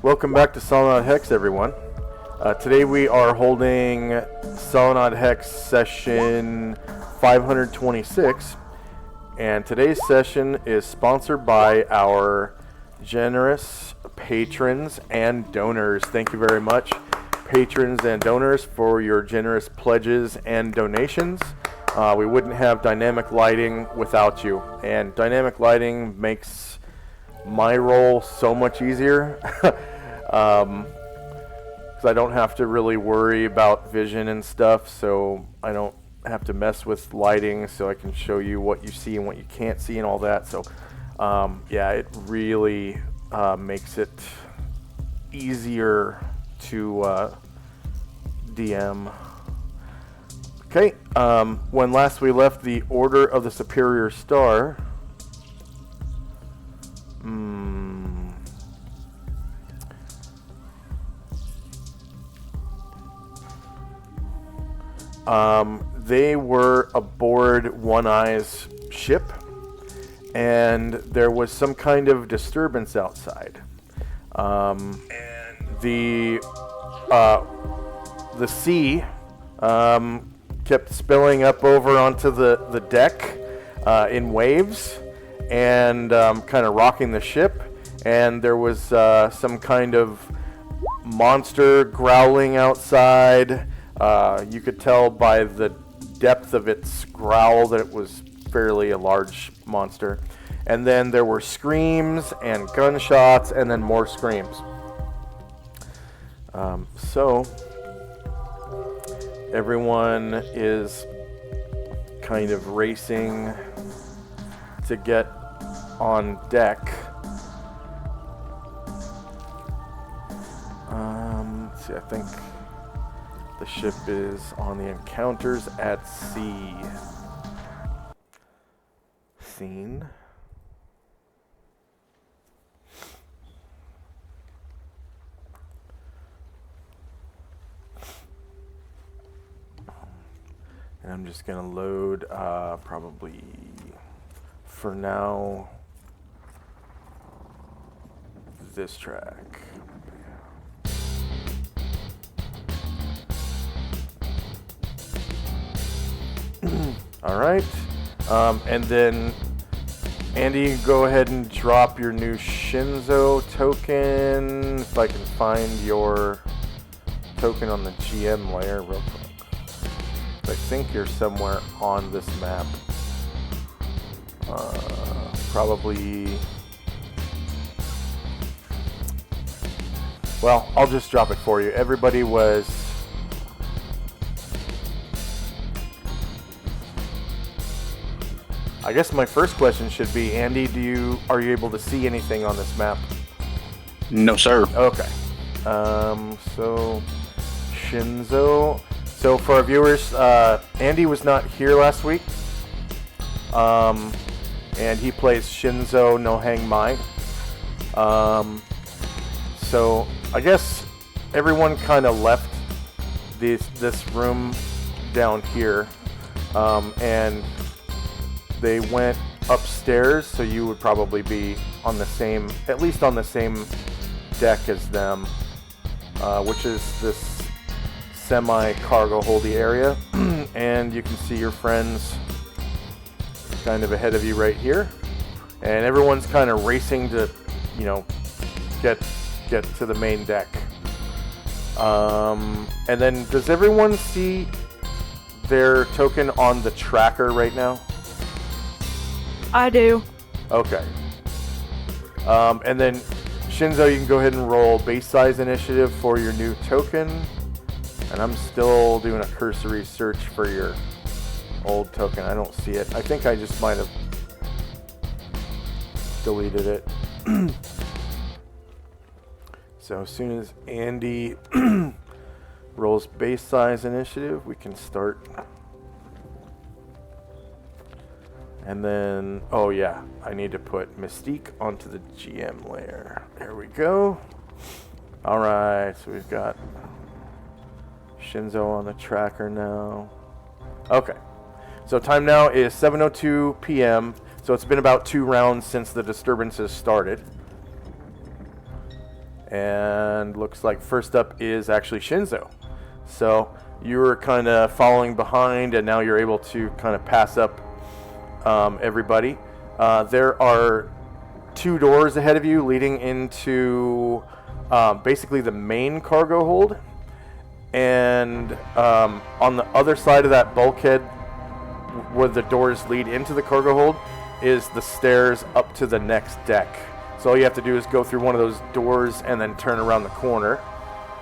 Welcome back to Solynod Hex, everyone. Today we are holding Solynod Hex session 526, and today's session is sponsored by our generous patrons and donors. Thank you very much, patrons and donors, for your generous pledges and donations. We wouldn't have dynamic lighting without you, and dynamic lighting makes my role so much easier. Because I don't have to really worry about vision and stuff, so I don't have to mess with lighting, so I can show you what you see and what you can't see and all that. So yeah, it really makes it easier to DM. Okay, when last we left the Order of the Superior Star, they were aboard One Eye's ship, and there was some kind of disturbance outside. The sea kept spilling up over onto the deck in waves and kind of rocking the ship, and there was some kind of monster growling outside. You could tell by the depth of its growl that it was fairly a large monster. And then there were screams and gunshots and then more screams. So everyone is kind of racing to get on deck. Let's see, I think the ship is on the Encounters at Sea scene. And I'm just going to load probably for now this track. All right, and then Andy, go ahead and drop your new Shinzo token. If I can find your token on the GM layer real quick. I think you're somewhere on this map. Probably. Well, I'll just drop it for you. Everybody was. I guess my first question should be, Andy, are you able to see anything on this map? No, sir. Okay. So Shinzo. So for our viewers, Andy was not here last week. And he plays Shinzo no Hang Mai. So I guess everyone kind of left this room down here, and they went upstairs, so you would probably be on the same, at least on the same deck as them, which is this semi-cargo holdy area. And you can see your friends kind of ahead of you right here. And everyone's kind of racing to, get to the main deck. And then, does everyone see their token on the tracker right now? I do. Okay. And then, Shinzo, you can go ahead and roll base size initiative for your new token. And I'm still doing a cursory search for your old token. I don't see it. I think I just might have deleted it. So as soon as Andy rolls base size initiative, we can start. And then, oh yeah, I need to put Mystique onto the GM layer. There we go. All right, so we've got Shinzo on the tracker now. Okay, so time now is 7:02 p.m. So it's been about 2 rounds since the disturbances started. And looks like first up is actually Shinzo. So you were kind of following behind, and now you're able to kind of pass up everybody. There are 2 doors ahead of you leading into basically the main cargo hold. And on the other side of that bulkhead, where the doors lead into the cargo hold, is the stairs up to the next deck. So all you have to do is go through one of those doors and then turn around the corner.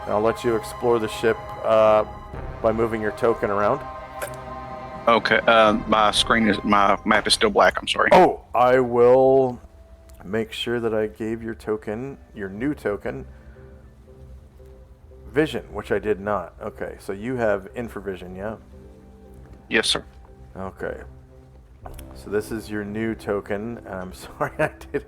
And I'll let you explore the ship by moving your token around. Okay. My map is still black. I'm sorry. Oh, I will make sure that I gave your token, your new token, vision, which I did not. Okay, so you have infravision, yeah? Yes, sir. Okay. So this is your new token, and I'm sorry I didn't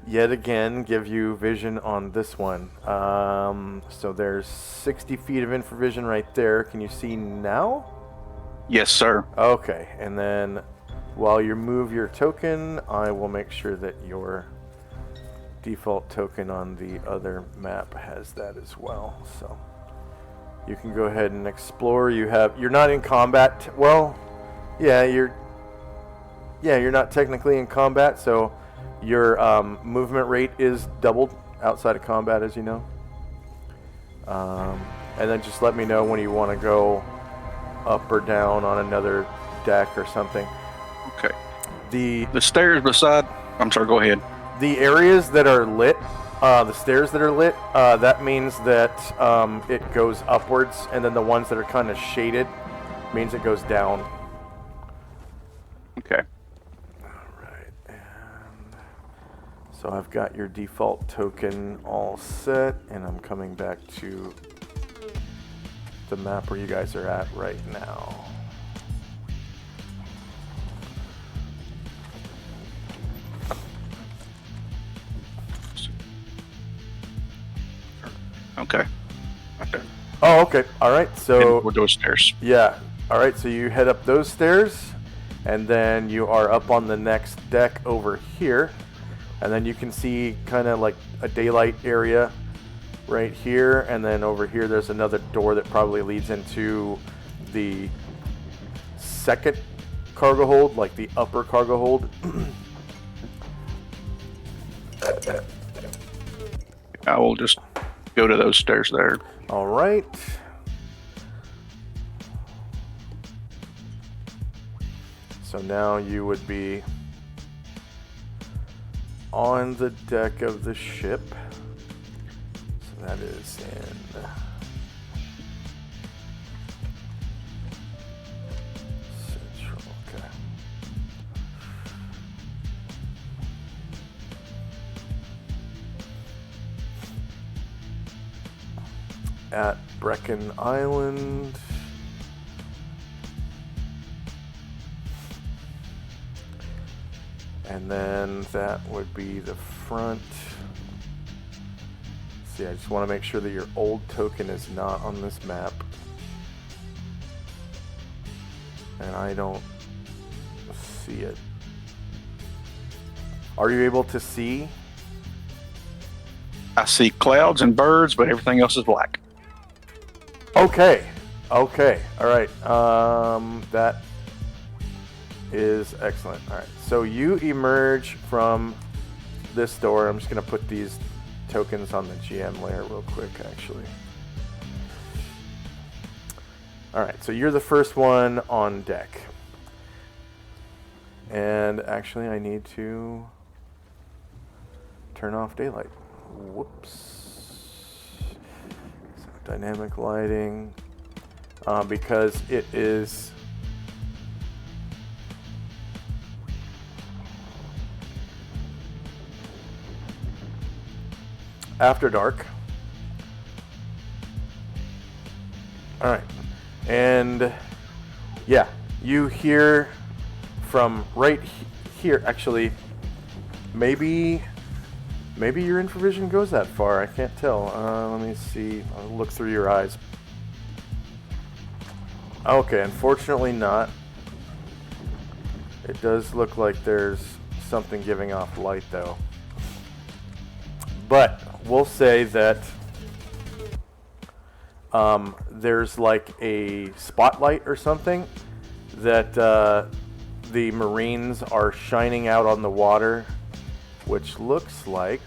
yet again give you vision on this one. So there's 60 feet of infravision right there. Can you see now? Yes, sir. Okay, and then while you move your token, I will make sure that your default token on the other map has that as well. So you can go ahead and explore. You're not in combat. Well, yeah, you're not technically in combat, so your movement rate is doubled outside of combat, as you know. And then just let me know when you want to go up or down on another deck or something. Okay. The stairs beside. I'm sorry. Go ahead. The areas that are lit, the stairs that are lit, that means that it goes upwards, and then the ones that are kind of shaded means it goes down. Okay. Alright, and so I've got your default token all set, and I'm coming back to the map where you guys are at right now. Okay. Okay. Oh, okay. All right. So we'll do stairs. Yeah. All right. So you head up those stairs, and then you are up on the next deck over here, and then you can see kind of like a daylight area right here, and then over here there's another door that probably leads into the second cargo hold, like the upper cargo hold. I will just go to those stairs there. All right. So now you would be on the deck of the ship. So that is in Central. Okay. At Brecken Island. And then that would be the front. See, I just want to make sure that your old token is not on this map. And I don't see it. Are you able to see? I see clouds and birds, but everything else is black. Okay. Okay. All right. That is excellent. All right. So you emerge from this door. I'm just going to put these tokens on the GM layer real quick, actually. All right. So you're the first one on deck. And actually, I need to turn off daylight. Whoops. So dynamic lighting, because it is after dark. All right, and yeah, you hear from right here. Actually, maybe your infravision goes that far. I can't tell. Let me see. I'll look through your eyes. Okay, unfortunately not. It does look like there's something giving off light though. But we'll say that there's like a spotlight or something that the Marines are shining out on the water, which looks like...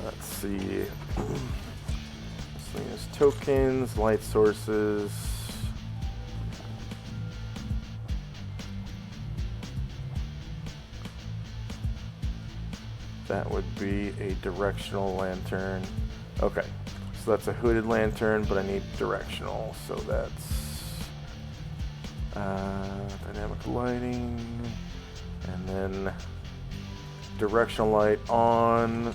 Let's see. Miscellaneous tokens, light sources. That would be a directional lantern. Okay, so that's a hooded lantern, but I need directional, so that's dynamic lighting, and then directional light on,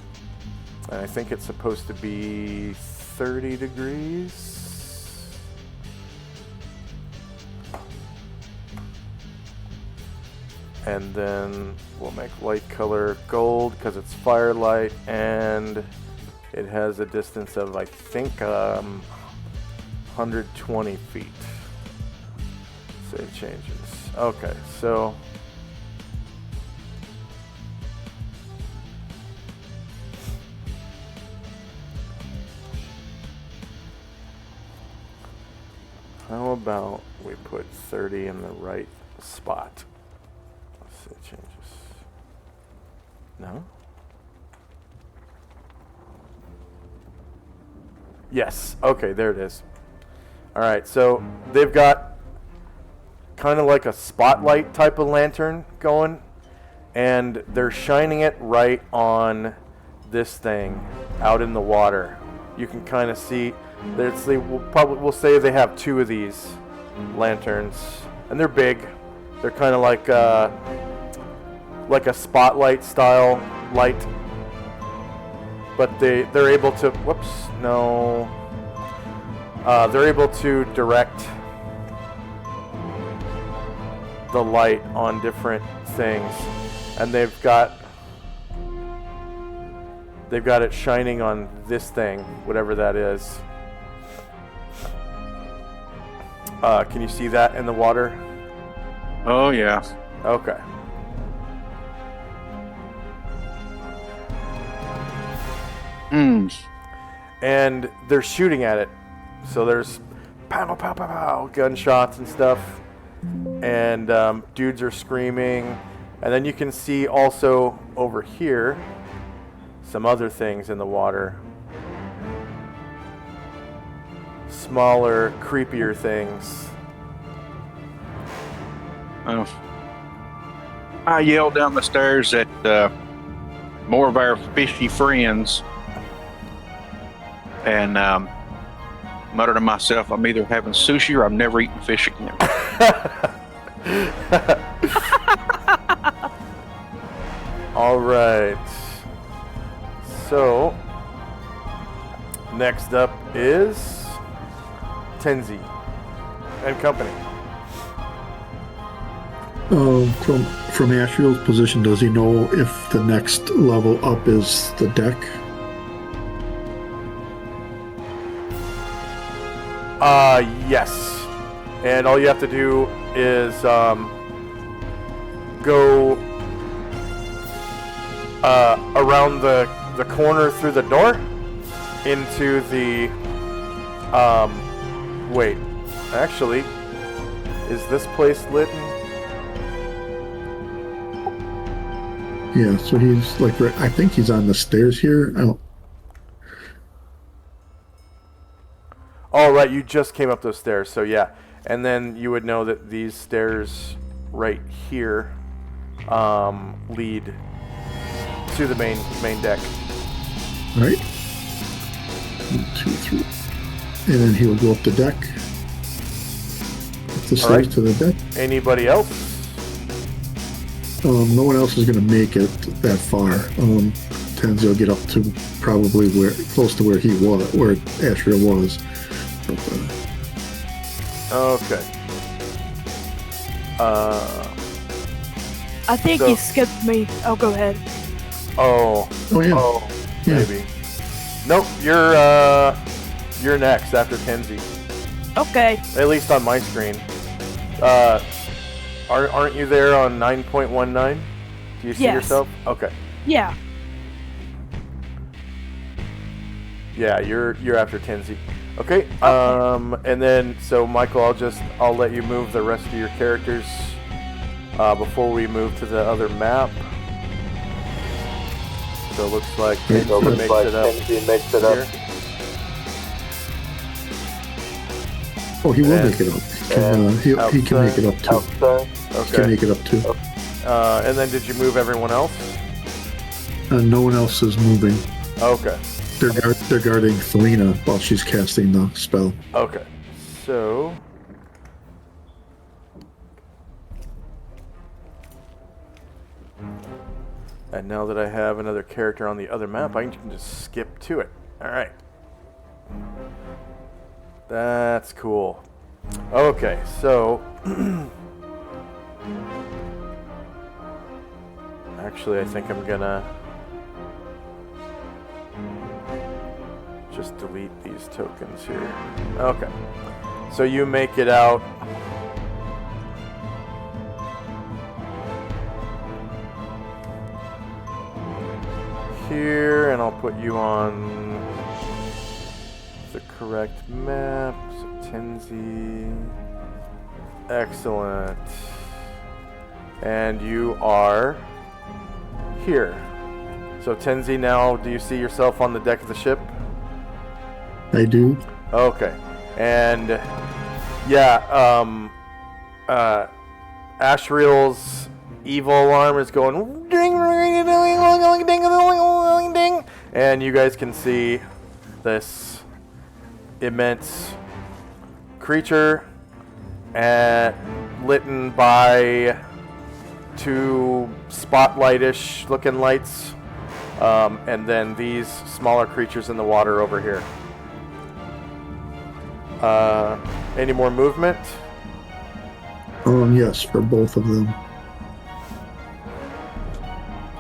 and I think it's supposed to be 30 degrees. And then we'll make light color gold because it's firelight, and it has a distance of, I think, 120 feet. Save changes. Okay, so how about we put 30 in the right spot? It changes. No? Yes. Okay, there it is. All right, so they've got kind of like a spotlight type of lantern going, and they're shining it right on this thing out in the water. You can kind of see. We'll say they have 2 of these lanterns, and they're big. They're kind of like a spotlight style light, but they're able to they're able to direct the light on different things, and they've got it shining on this thing, whatever that is. Can you see that in the water? Oh yeah. Okay. And they're shooting at it. So there's pow, pow, pow, pow, gunshots and stuff. And dudes are screaming. And then you can see also over here some other things in the water. Smaller, creepier things. Oh. I yelled down the stairs at more of our fishy friends and muttered to myself, I'm either having sushi or I'm never eating fish again. All right. So, next up is Tenzi and company. From Ashrield's position, does he know if the next level up is the deck? Yes. And all you have to do is go around the corner through the door into the wait, actually, is this place lit? Yeah, so he's like, I think he's on the stairs here. Oh, right, you just came up those stairs, so yeah. And then you would know that these stairs right here lead to the main deck. All right. 1, 2, 3. And then he'll go up the deck. Up the stairs to the deck. Anybody else? No one else is going to make it that far. Tenzi will get up to probably close to where he was, where Ashriel was. Okay. I think he skipped me. Oh, go ahead. Oh yeah. Oh, yeah. Maybe. Nope. You're next after Tenzi. Okay. At least on my screen. Aren't you there on 9.19? Do you see Yes. yourself? Okay. Yeah. Yeah, you're after Tenzi. Okay. And then so Michael, I'll let you move the rest of your characters before we move to the other map. So it looks like Tenzi makes it up here. Oh, he will make it up. He can make it up too. He can Okay. make it up too. And then did you move everyone else? No one else is moving. Okay. They're guarding Felina while she's casting the spell. Okay. So and now that I have another character on the other map, I can just skip to it. Alright. That's cool. Okay, so actually I think I'm gonna just delete these tokens here. Okay. So you make it out. Here, and I'll put you on the correct map. So Tenzi. Excellent. And you are here. So Tenzi, now do you see yourself on the deck of the ship? I do. Okay. And yeah, Ashriel's evil alarm is going ding, ding, ding, ding, ding, and you guys can see this immense creature lit by two spotlight-ish looking lights, and then these smaller creatures in the water over here. Any more movement? Yes, for both of them.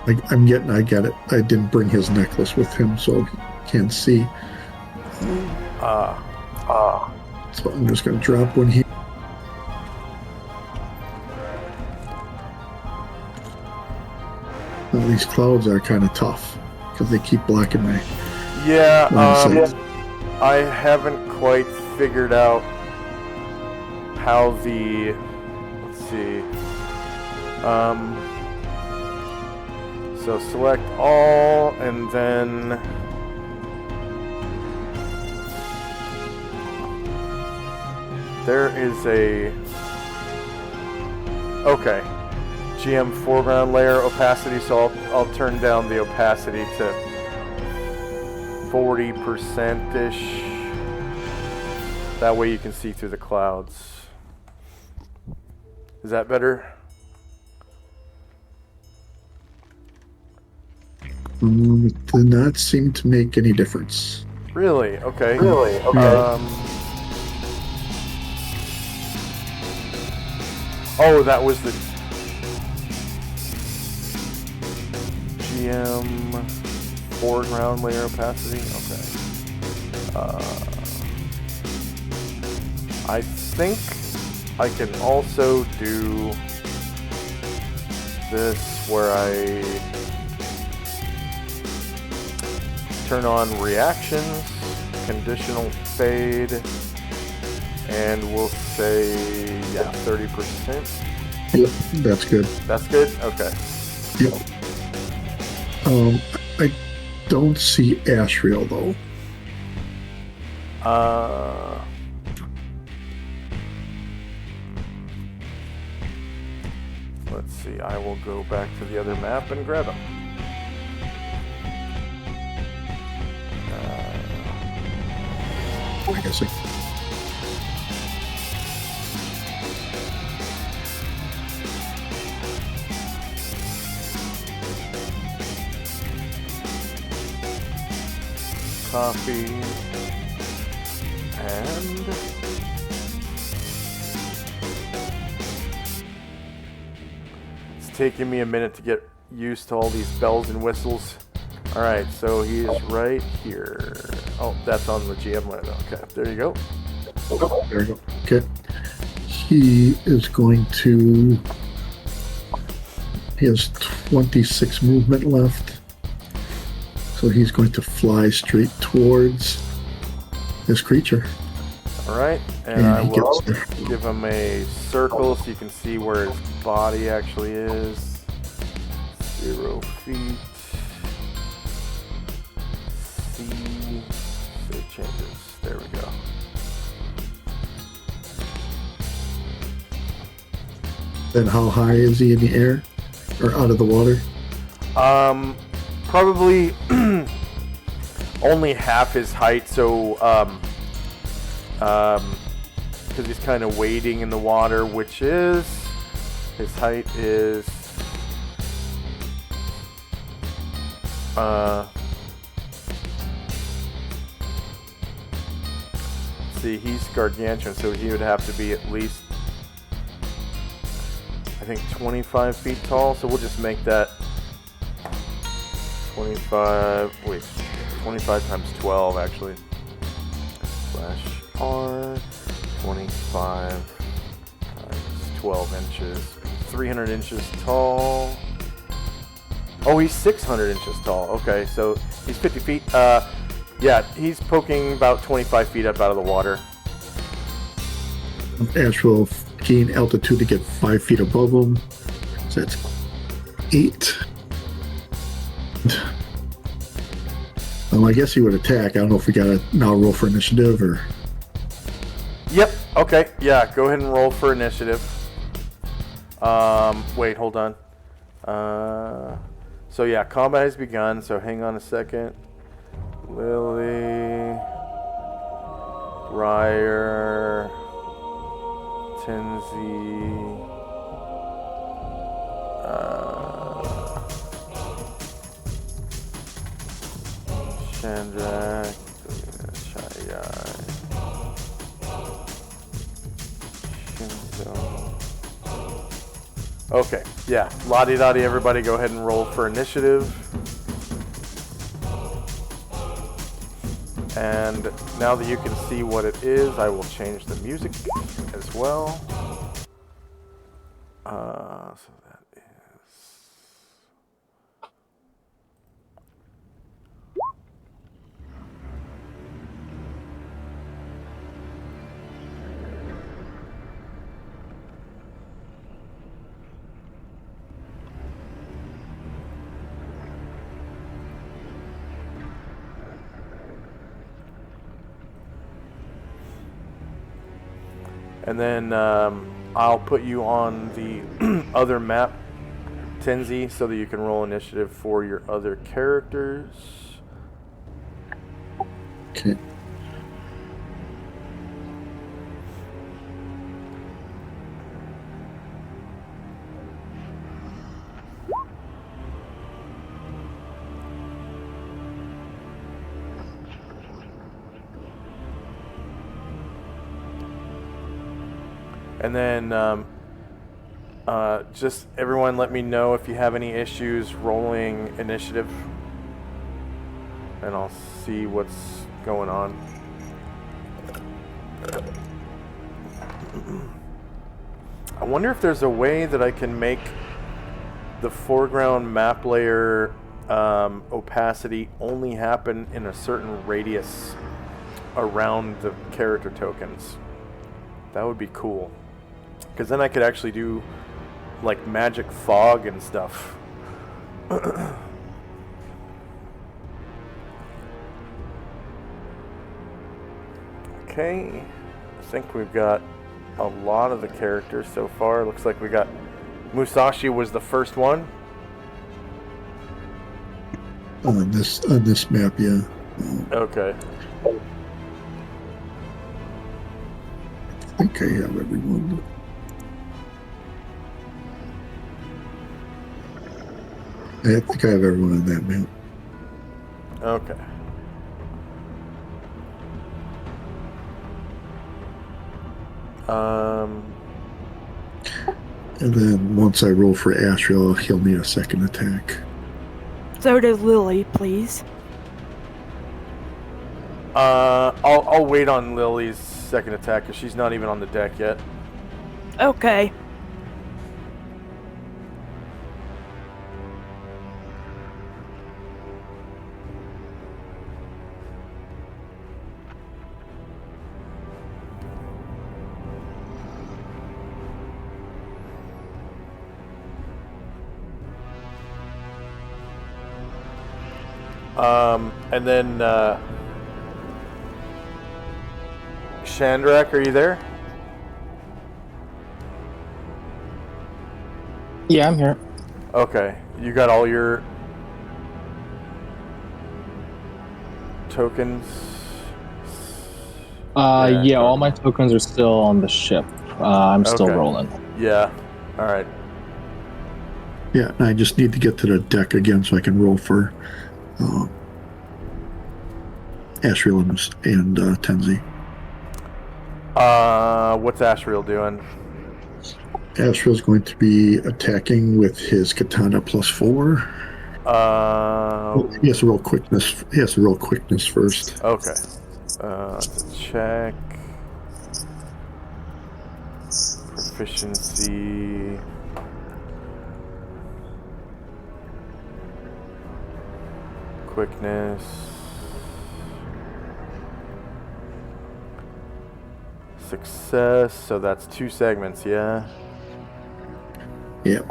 I get it. I didn't bring his necklace with him, so he can't see. So I'm just gonna drop one here. Well, these clouds are kind of tough because they keep blocking my. Yeah, line sight. I haven't quite figured out how the. Let's see. So select all, and then there is a. Okay. GM foreground layer opacity, so I'll turn down the opacity to 40%-ish. That way you can see through the clouds. Is that better? It did not seem to make any difference. Really? Okay. Oh, that was the GM foreground layer opacity. Okay. I think I can also do this where I turn on reactions, conditional fade, and we'll say, yeah, 30%. Yep, that's good. That's good? Okay. Yep. I don't see Ashriel though. Let's see, I will go back to the other map and grab him. I guess Copy. And it's taking me a minute to get used to all these bells and whistles. Alright, so he is right here. Oh, that's on the GM line. Okay, there you go. there we go. Okay. He is going to He has 26 movement left. So he's going to fly straight towards this creature. All right, and I will give him a circle so you can see where his body actually is. 0 feet. C. So it changes. There we go. Then how high is he in the air? Or out of the water? Probably only half his height, so because he's kind of wading in the water, which is his height is see, he's gargantuan, so he would have to be at least, I think, 25 feet tall. So we'll just make that 25 times 12 actually. Slash R, 25 times 12 inches. 300 inches tall. Oh, he's 600 inches tall. Okay, so he's 50 feet. Yeah, he's poking about 25 feet up out of the water. Ash will gain altitude to get 5 feet above him. So that's 8. I guess he would attack. I don't know if we gotta now roll for initiative or. Yep. Okay. Yeah. Go ahead and roll for initiative. Wait. Hold on. So yeah, combat has begun. So hang on a second. Lily, Ryer, Tenzi. Chandrak, Chayai, Shinzo. Okay, yeah. La-di-da-di, everybody go ahead and roll for initiative. And now that you can see what it is, I will change the music as well. So that is... And then I'll put you on the other map, Tenzi, so that you can roll initiative for your other characters. Okay. And then just everyone let me know if you have any issues rolling initiative. And I'll see what's going on. I wonder if there's a way that I can make the foreground map layer opacity only happen in a certain radius around the character tokens. That would be cool. Because then I could actually do like magic fog and stuff. Okay, I think we've got a lot of the characters so far. Looks like we got Musashi was the first one. On this map, yeah. Okay. I think I have everyone. I think I have everyone on that map. Okay. And then once I roll for Astral, he'll need a second attack. So does Lily, please. I'll wait on Lily's second attack because she's not even on the deck yet. Okay. And then Shandrak, are you there? Yeah, I'm here. Okay, you got all your tokens? Yeah, all Gargamon. my tokens are still on the ship. I'm still Okay. rolling. Yeah. All right. Yeah, and I just need to get to the deck again so I can roll for Ashriel and Tenzi. What's Ashriel doing? Ashriel's going to be attacking with his katana +4. He has to roll quickness. He has to roll quickness first. Okay. Let's check. Proficiency. Quickness. Success. So that's 2 segments, yeah? Yeah.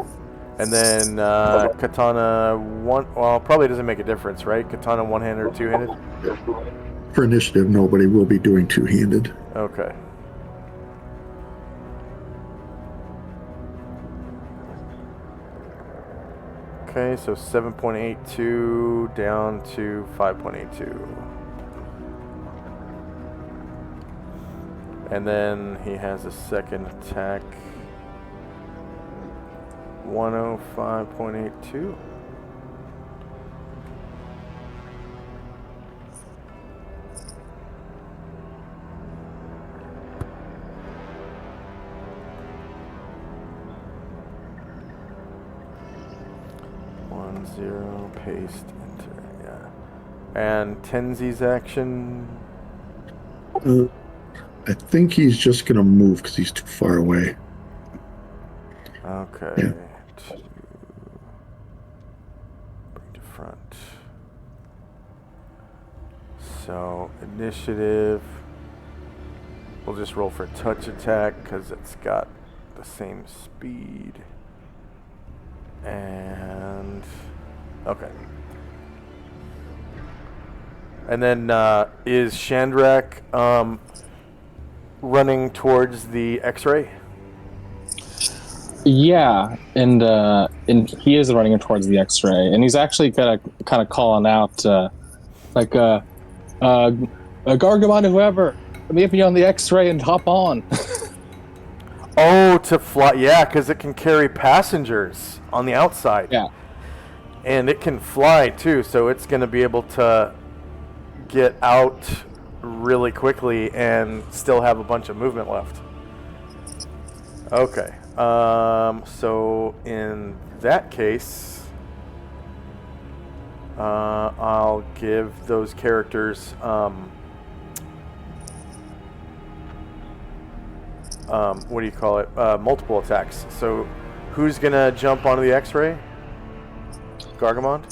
And then katana one. Well, probably doesn't make a difference, right? Katana one-handed or two-handed. For initiative, nobody will be doing two-handed. Okay. Okay, so 7.82 down to 5.82. And then he has a second attack. 105.82. Zero, paste, enter, yeah. And Tenzi's action. I think he's just going to move because he's too far away. Okay. Yeah. Bring to front. So, initiative. We'll just roll for touch attack because it's got the same speed. And okay. And then is Shandrak running towards the X-ray? Yeah, and he is running towards the X-ray, and he's actually kind of calling out, Gargamon, whoever, meet me on the X-ray and hop on. Oh, to fly, yeah, because it can carry passengers on the outside. Yeah. And it can fly too, so it's going to be able to get out really quickly and still have a bunch of movement left. Okay. So in that case, I'll give those characters what do you call it? Multiple attacks. So who's gonna jump onto the X-ray? Gargamon?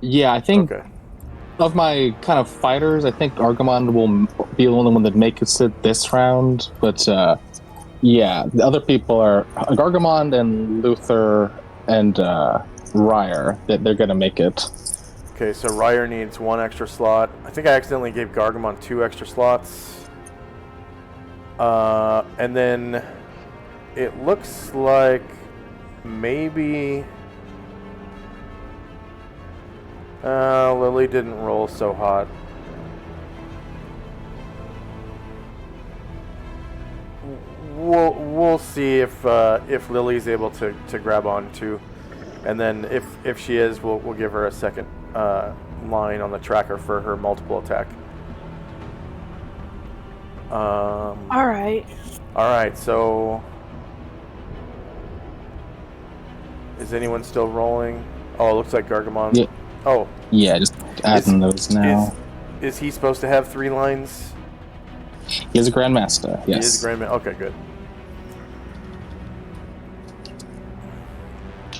Yeah, I think of my kind of fighters, I think Gargamon will be the only one that makes it this round. But yeah, the other people are Gargamon and Luther and Ryer. They're gonna make it. Okay, so Ryer needs 1 extra slot. I think I accidentally gave Gargamon 2 extra slots. And then it looks like maybe Lily didn't roll so hot. We'll see if Lily's able to grab on too, and then if she is, we'll give her a second line on the tracker for her multiple attack. All right. So is anyone still rolling? Oh, it looks like Gargamon. Yeah. Oh. Yeah, just adding those now. Is he supposed to have 3 lines? He is a Grandmaster, yes. He is a Grandmaster. Okay, good.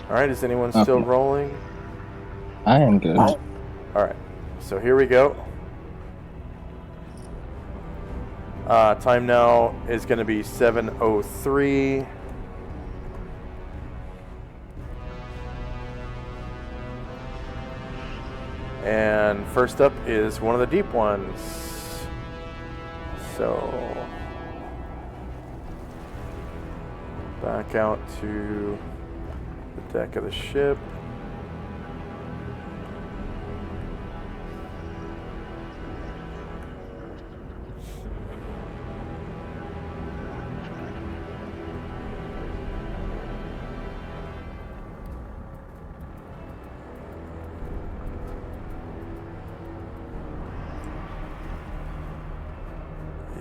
All right, is anyone still rolling? I am good. All right, so here we go. Time now is going to be 7:03. And first up is one of the deep ones. So back out to the deck of the ship.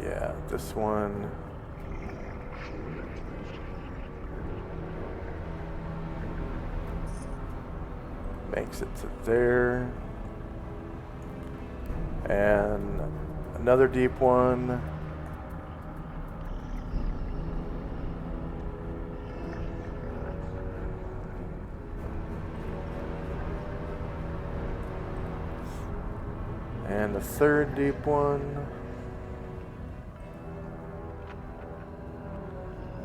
Yeah, this one. Makes it to there. And another deep one. And the third deep one.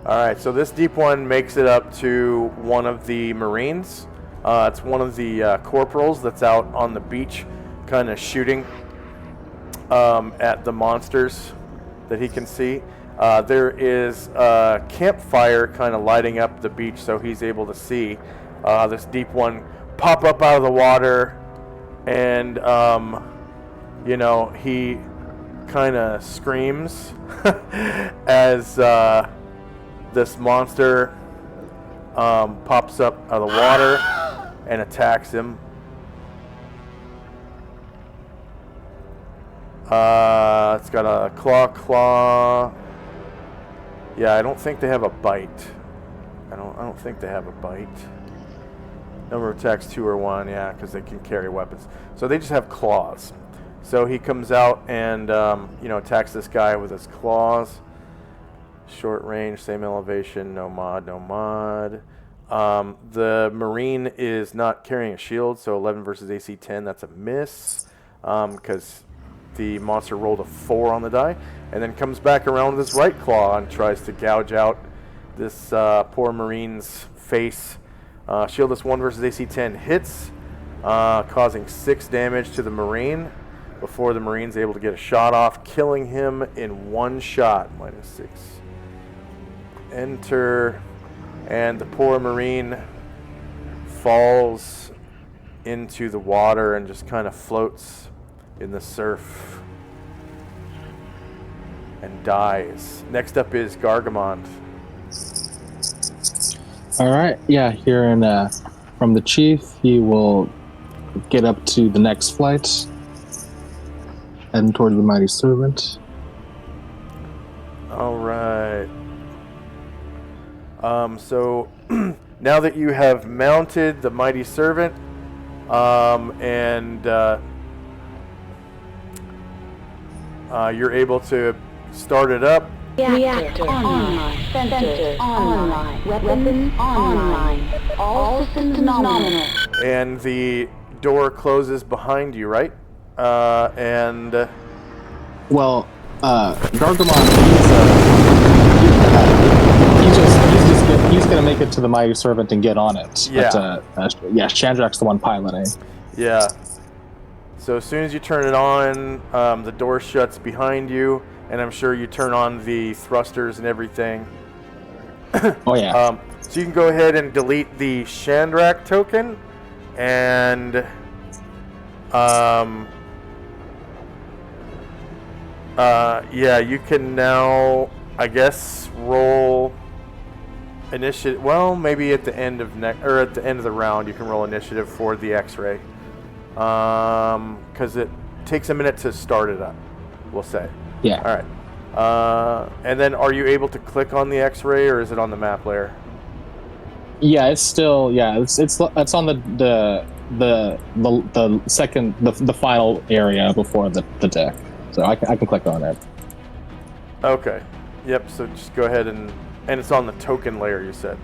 Alright, so this deep one makes it up to one of the Marines. It's one of the corporals that's out on the beach kind of shooting at the monsters that he can see. There is a campfire kind of lighting up the beach, so he's able to see this deep one pop up out of the water, and you know, he kind of screams as this monster pops up out of the water and attacks him. It's got a claw. Yeah, I don't think they have a bite. I don't think they have a bite. Number of attacks 2 or 1, yeah, because they can carry weapons. So they just have claws. So he comes out and you know, attacks this guy with his claws. Short range, same elevation, no mod. The Marine is not carrying a shield, so 11 versus AC 10, that's a miss, because the monster rolled a 4 on the die, and then comes back around with his right claw and tries to gouge out this poor Marine's face. Shieldless 1 versus AC 10 hits, causing 6 damage to the Marine before the Marine's able to get a shot off, killing him in 1 shot, -6. Enter, and the poor Marine falls into the water and just kind of floats in the surf and dies. Next up is Gargamond. All right, yeah, here in from the chief, he will get up to the next flight, heading towards the mighty servant. All right. So now that you have mounted the mighty servant, and you're able to start it up. Reactor online. Sensors online. Weapons online. All systems nominal. And the door closes behind you, right? And well, Gargamon, he's gonna make it to the mighty servant and get on it. Yeah. But, yeah, Chandrak's the one piloting. Yeah. So as soon as you turn it on, the door shuts behind you, and I'm sure you turn on the thrusters and everything. Oh yeah. So you can go ahead and delete the Chandrak token, and yeah, you can now, I guess, roll initiative. Well, maybe at the end of at the end of the round, you can roll initiative for the X-ray, because it takes a minute to start it up, we'll say. Yeah. All right. And then, are you able to click on the X-ray, or is it on the map layer? Yeah, it's still it's on the second the final area before the deck, so I can click on it. Okay. Yep. So just go ahead and it's on the token layer, you said.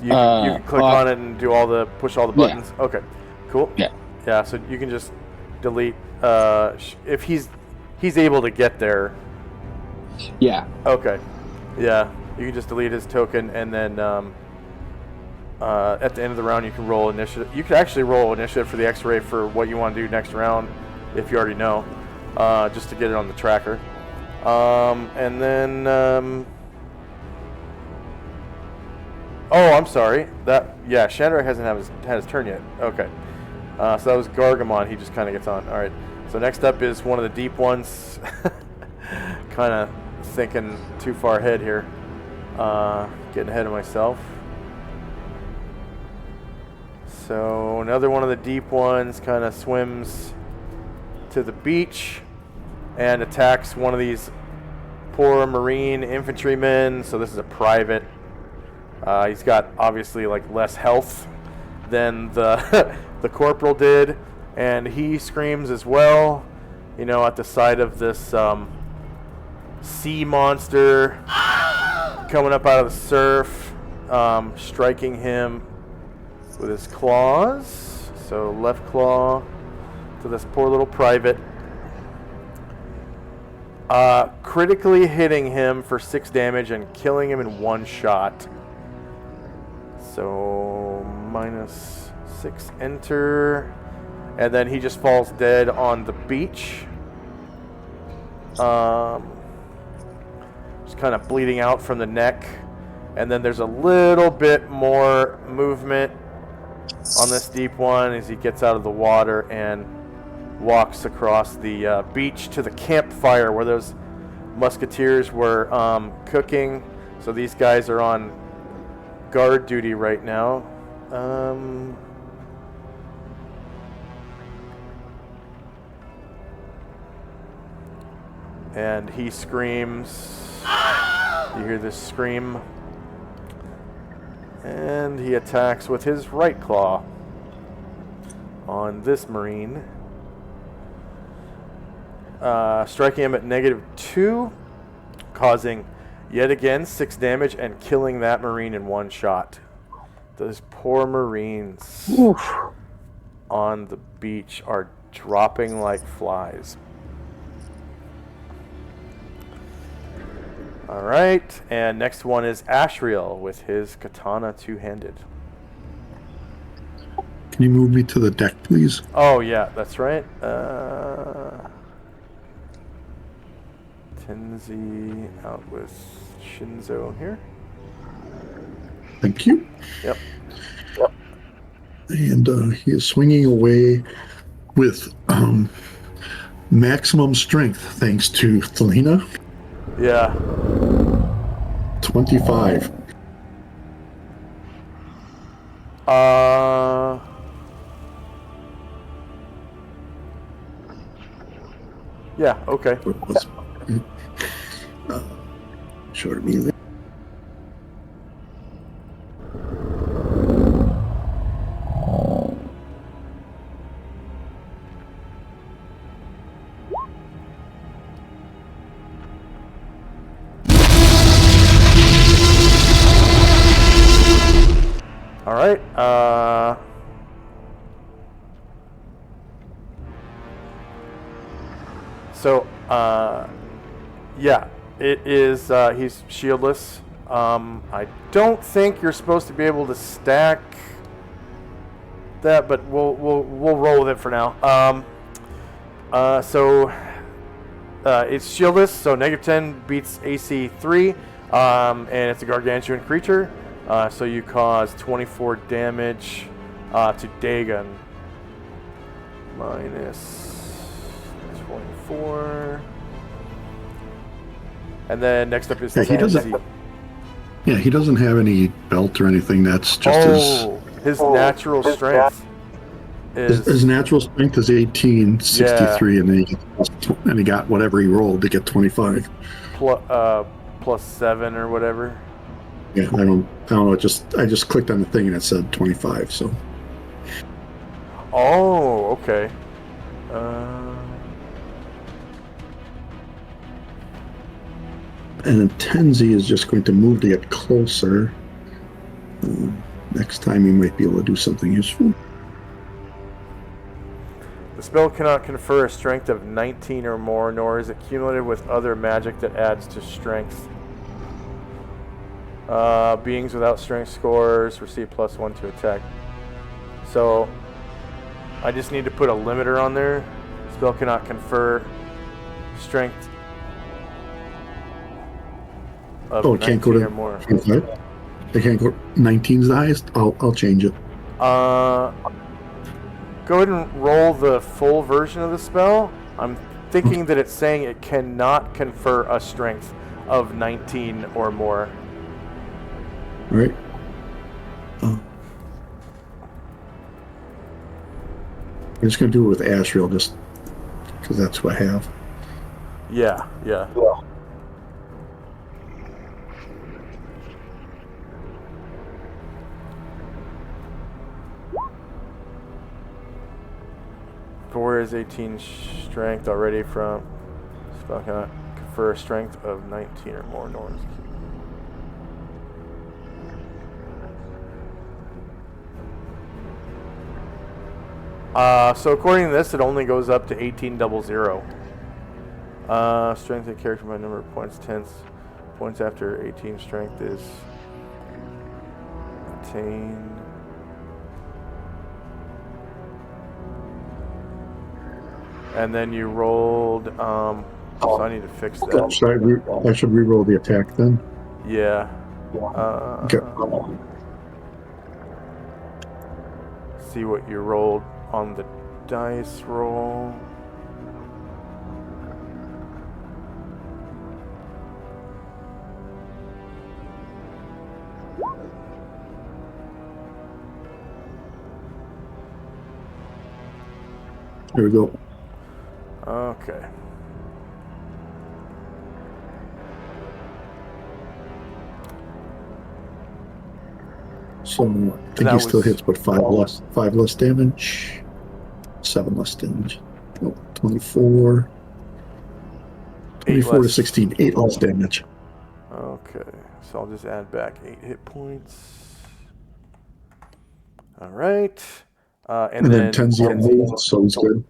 You can click on it and push all the buttons. Yeah. Okay. Cool. Yeah. Yeah. So you can just delete if he's able to get there. Yeah. Okay. Yeah. You can just delete his token, and then at the end of the round, you can roll initiative. You could actually roll initiative for the X-ray for what you want to do next round, if you already know, just to get it on the tracker. And then, oh, I'm sorry. Shandrak hasn't had his turn yet. Okay. So that was Gargamon. He just kind of gets on. All right. So next up is one of the deep ones. Kind of thinking too far ahead here. Getting ahead of myself. So another one of the deep ones kind of swims to the beach and attacks one of these poor Marine infantrymen. So this is a private. He's got obviously like less health than the the corporal did, and he screams as well. You know, at the sight of this sea monster coming up out of the surf, striking him with his claws. So left claw to this poor little private. Critically hitting him for 6 damage and killing him in one shot. So -6 enter. And then he just falls dead on the beach. Just kind of bleeding out from the neck. And then there's a little bit more movement on this deep one as he gets out of the water and walks across the beach to the campfire where those musketeers were cooking. So these guys are on guard duty right now. And he screams. You hear this scream. And he attacks with his right claw on this Marine. Striking him at -2, causing yet again 6 damage and killing that Marine in one shot. Those poor Marines on the beach are dropping like flies. Alright, and next one is Ashriel with his katana two-handed. Can you move me to the deck, please? Oh, yeah, that's right. Tenzi out with Shinzo here. Thank you. Yep. And he is swinging away with maximum strength, thanks to Thelina. Yeah. 25. Yeah, okay. Short melee. All right. Yeah, it is. He's shieldless. I don't think you're supposed to be able to stack that, but we'll roll with it for now. It's shieldless, so -10 beats AC 3, and it's a gargantuan creature. So you cause 24 damage to Dagon. -24. And then next up is Tenzi. He doesn't have any belt or anything. That's just his natural strength. His natural strength is 1863, and then he got whatever he rolled to get 25. Plus 7 or whatever. Yeah, I don't know. I just clicked on the thing and it said 25. So. Oh, okay. And then Tenzi is just going to move to get closer. Next time he might be able to do something useful. The spell cannot confer a strength of 19 or more, nor is it cumulative with other magic that adds to strength. Beings without strength scores receive +1 to attack. So I just need to put a limiter on there. Spell cannot confer strength of it can't go 19 to or more. It can't go. 19's the highest. I'll change it. Go ahead and roll the full version of the spell. I'm thinking that it's saying it cannot confer a strength of 19 or more. All right. I'm just going to do it with Ashriel just because that's what I have. Yeah. Four is 18 strength already from spell cannot confer a strength of 19 or more. No one's so according to this, it only goes up to 1800. Strength of character by number of points, 10 points after 18 strength is attained. And then you rolled, so I need to fix that. I should re-roll the attack then? Yeah. Okay. See what you rolled on the dice roll. Here we go. Okay. So I think he still hits, but five less damage. 7 less damage. 24. 24 to 16. 8 less damage. Okay. So I'll just add back 8 hit points. All right. And then 10's the move, so he's good.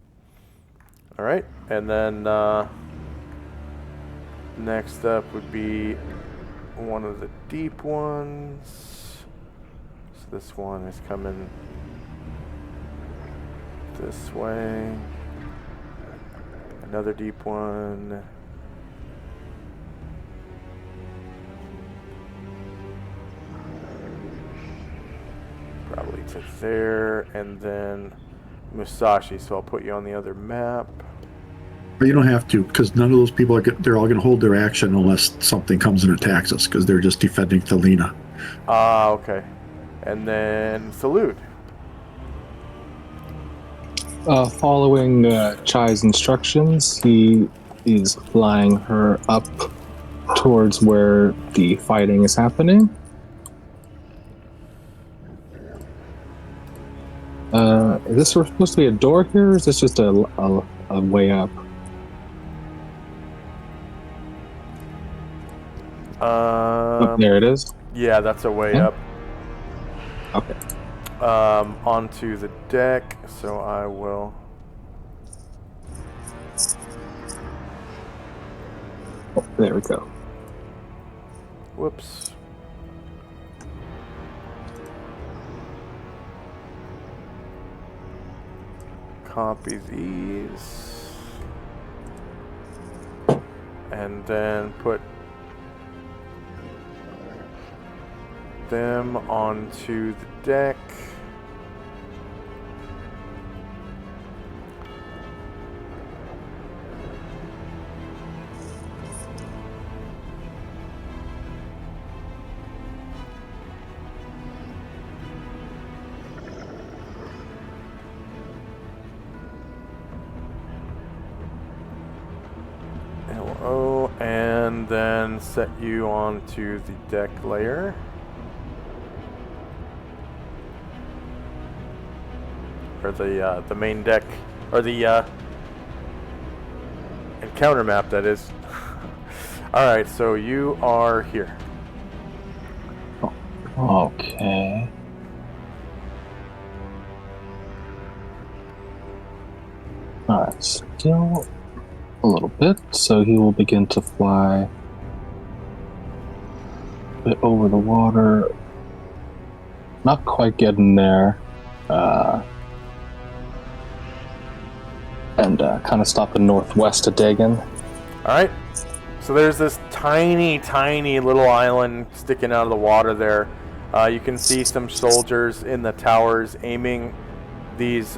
All right. And then next up would be one of the deep ones. So this one is coming this way. Another deep one. Probably to there, and then Musashi. So I'll put you on the other map. But you don't have to, because none of those people they're all going to hold their action unless something comes and attacks us, because they're just defending Thelina. Okay. And then Solynod. Following Chai's instructions, he is flying her up towards where the fighting is happening. Is this supposed to be a door here, or is this just a way up? There it is. Yeah, that's a way up. Okay. Onto the deck, so I will. Oh, there we go. Whoops. Copy these. And then put them onto the deck. Hello, and then set you onto the deck layer. Or the main deck, or the encounter map, that is. All right, so you are here. Okay. Alright, still a little bit, so he will begin to fly bit over the water. Not quite getting there. And kind of stopping northwest of Dagon. Alright. So there's this tiny, tiny little island sticking out of the water there. You can see some soldiers in the towers aiming these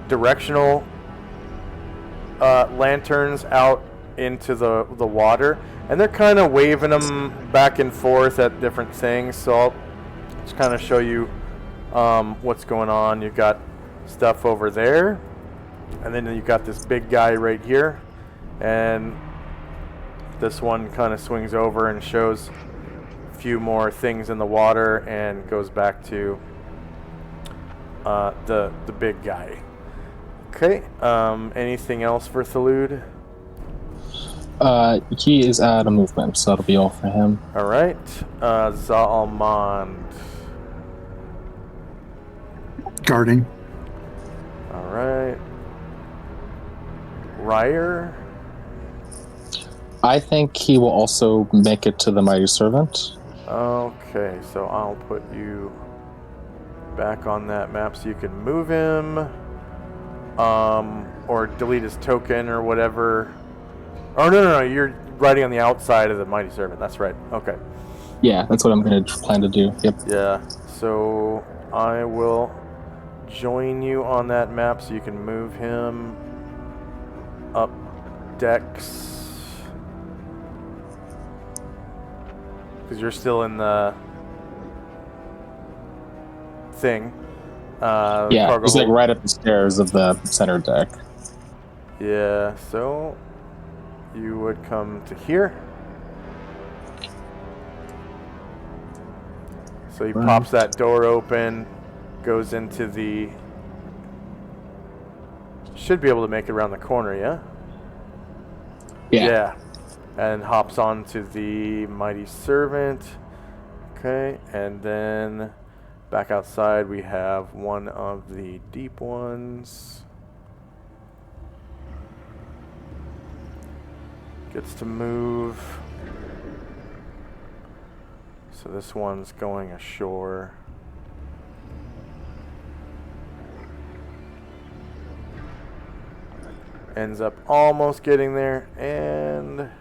directional lanterns out into the water. And they're kind of waving them back and forth at different things. So I'll just kind of show you what's going on. You've got stuff over there. And then you've got this big guy right here. And this one kind of swings over and shows a few more things in the water and goes back to the big guy. Okay. Anything else for Solynod? He is out of movement, so that'll be all for him. All right. Zalmond. Guarding. All right. Ryer. I think he will also make it to the Mighty Servant. Okay, so I'll put you back on that map so you can move him, or delete his token or whatever. Oh, no, you're riding on the outside of the Mighty Servant. That's right. Okay. Yeah, that's what I'm going to plan to do. Yep. Yeah, so I will join you on that map so you can move him up decks. Because you're still in the thing. Yeah, he's like right up the stairs of the center deck. Yeah, so you would come to here. So he pops that door open, goes into the... Should be able to make it around the corner, yeah? Yeah. And hops onto the Mighty Servant. Okay, and then back outside we have one of the deep ones. Gets to move. So this one's going ashore. Ends up almost getting there, and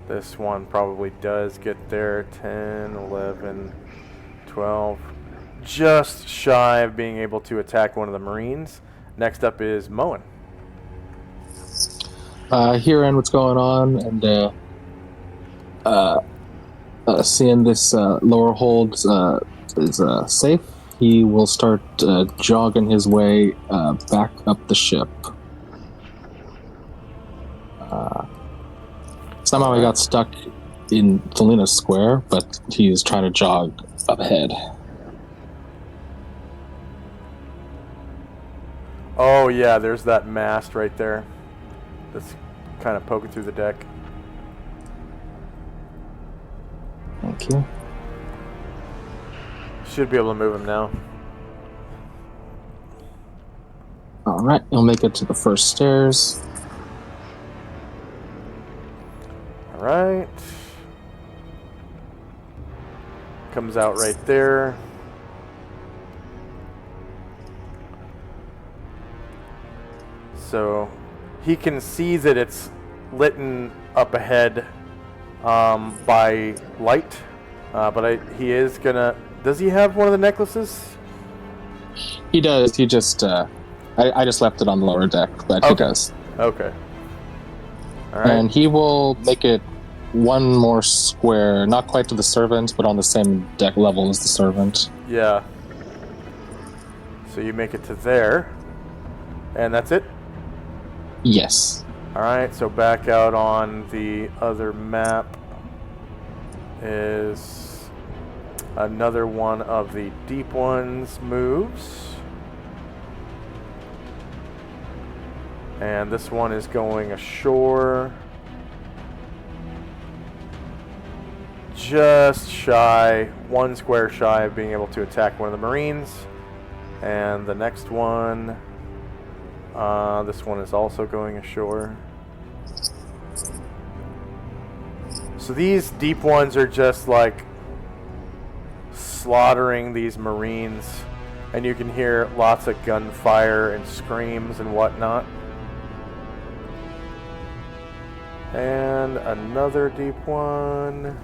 this one probably does get there. 10, 11, 12. Just shy of being able to attack one of the Marines. Next up is Moen. Hearing what's going on and seeing this lower hold is safe, he will start jogging his way back up the ship. Somehow he got stuck in Solynod Square, but he's trying to jog up ahead. Oh yeah, there's that mast right there. That's kind of poking through the deck. Thank you. Should be able to move him now. Alright, he'll make it to the first stairs. Alright. Comes out right there. So he can see that it's lit up ahead by light, but he is gonna... Does he have one of the necklaces? He does. He just... I just left it on the lower deck, but he does. Okay. All right. And he will make it one more square, not quite to the servant, but on the same deck level as the servant. Yeah. So you make it to there, and that's it? Yes. Alright, so back out on the other map is another one of the deep ones moves. And this one is going ashore. Just shy, one square shy of being able to attack one of the Marines. And the next one, this one is also going ashore. So these deep ones are just like slaughtering these Marines, and you can hear lots of gunfire and screams and whatnot. And another deep one.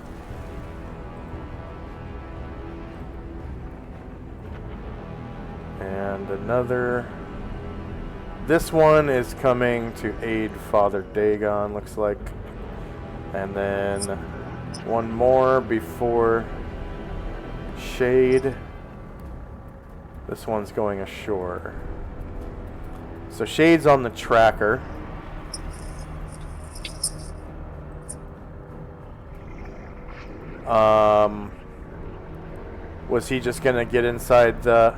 And another. This one is coming to aid Father Dagon, looks like. And then one more before Shade. This one's going ashore. So Shade's on the tracker. Was he just gonna get inside the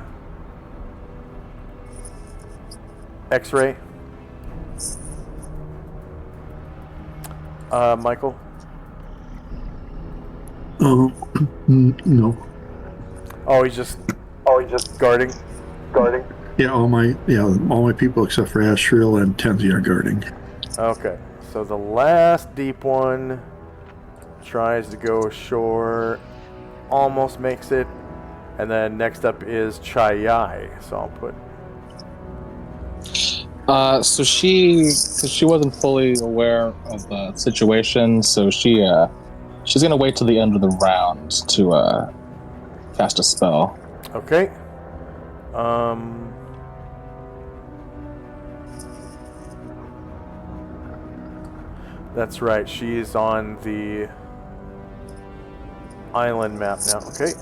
X-ray? Michael? No. Oh, he's just guarding. Yeah, all my people except for Ashriel and Tenzi are guarding. Okay, so the last deep one tries to go ashore, almost makes it, and then next up is Chai. So I'll put. So she wasn't fully aware of the situation, so she's gonna wait till the end of the round to cast a spell. Okay. That's right. She's on the island map now. Okay.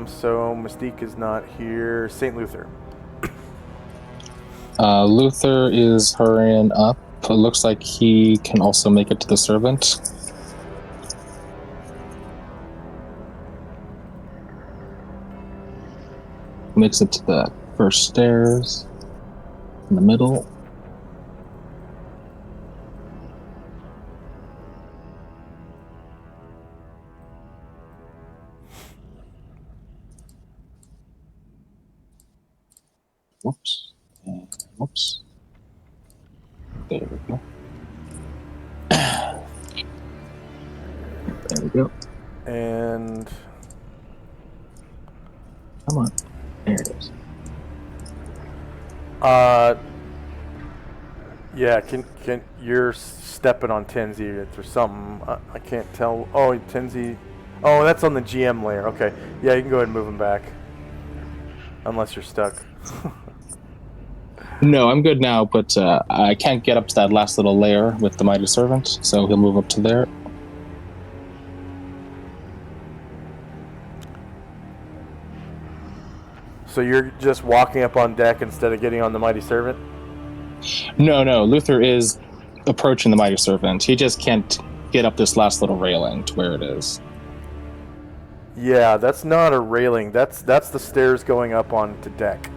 So Mystique is not here. St. Luther. Luther is hurrying up. It looks like he can also make it to the servant. Makes it to the first stairs in the middle. Whoops. And whoops. There we go. There we go. And Come on. There it is. Yeah, can you're stepping on Tenzi or something? I can't tell. Oh, Tenzi. Oh, that's on the GM layer. Okay. Yeah, you can go ahead and move him back. Unless you're stuck. No, I'm good now, but I can't get up to that last little layer with the Mighty Servant, so he'll move up to there. So you're just walking up on deck instead of getting on the Mighty Servant? No, Luther is approaching the Mighty Servant. He just can't get up this last little railing to where it is. Yeah, that's not a railing. That's the stairs going up onto deck.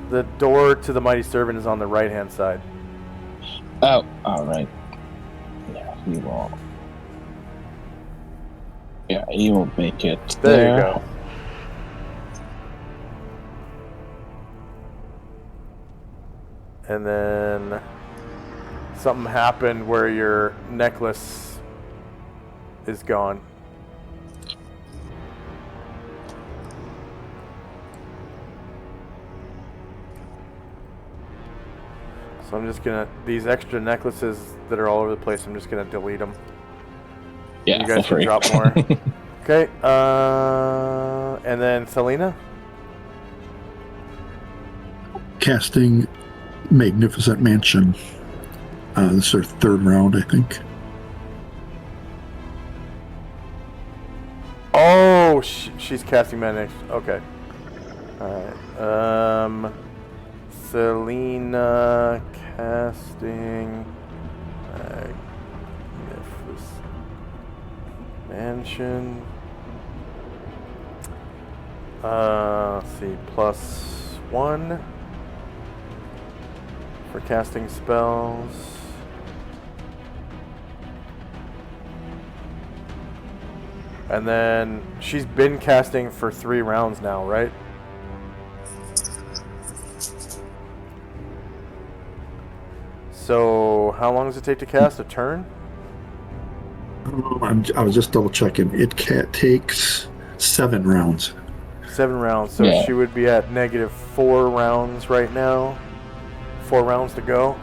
The door to the Mighty Servant is on the right-hand side. Oh, all right. Yeah, he will. Yeah, he will make it there. There you go. And then something happened where your necklace is gone. So I'm just gonna, these extra necklaces that are all over the place, I'm just gonna delete them. Yeah, you guys can drop more. Okay, and then Selena? Casting Magnificent Mansion. This is our third round, I think. Oh, she's casting Magnificent. Okay. Alright. Selena casting Magnificent Mansion. Let's see, +1 for casting spells. And then she's been casting for 3 rounds now, right? So how long does it take to cast? A turn? I was just double checking. It takes 7 rounds. 7 rounds. So she would be at -4 rounds right now. 4 rounds to go.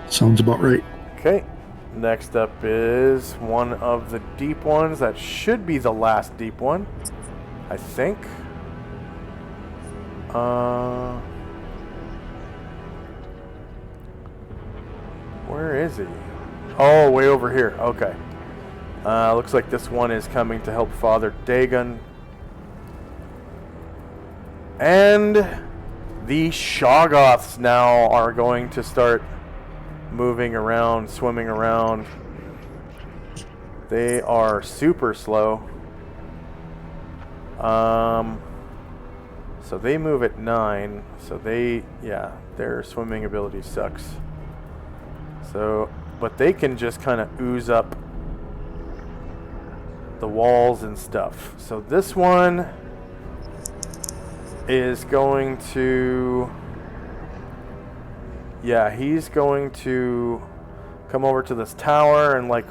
Sounds about right. Okay. Next up is one of the deep ones. That should be the last deep one, I think. Where is he? Oh, way over here. Okay. Looks like this one is coming to help Father Dagon. And the Shoggoths now are going to start moving around, swimming around. They are super slow. So they move at 9. So their swimming ability sucks. So, but they can just kind of ooze up the walls and stuff. So this one is going to, he's going to come over to this tower and like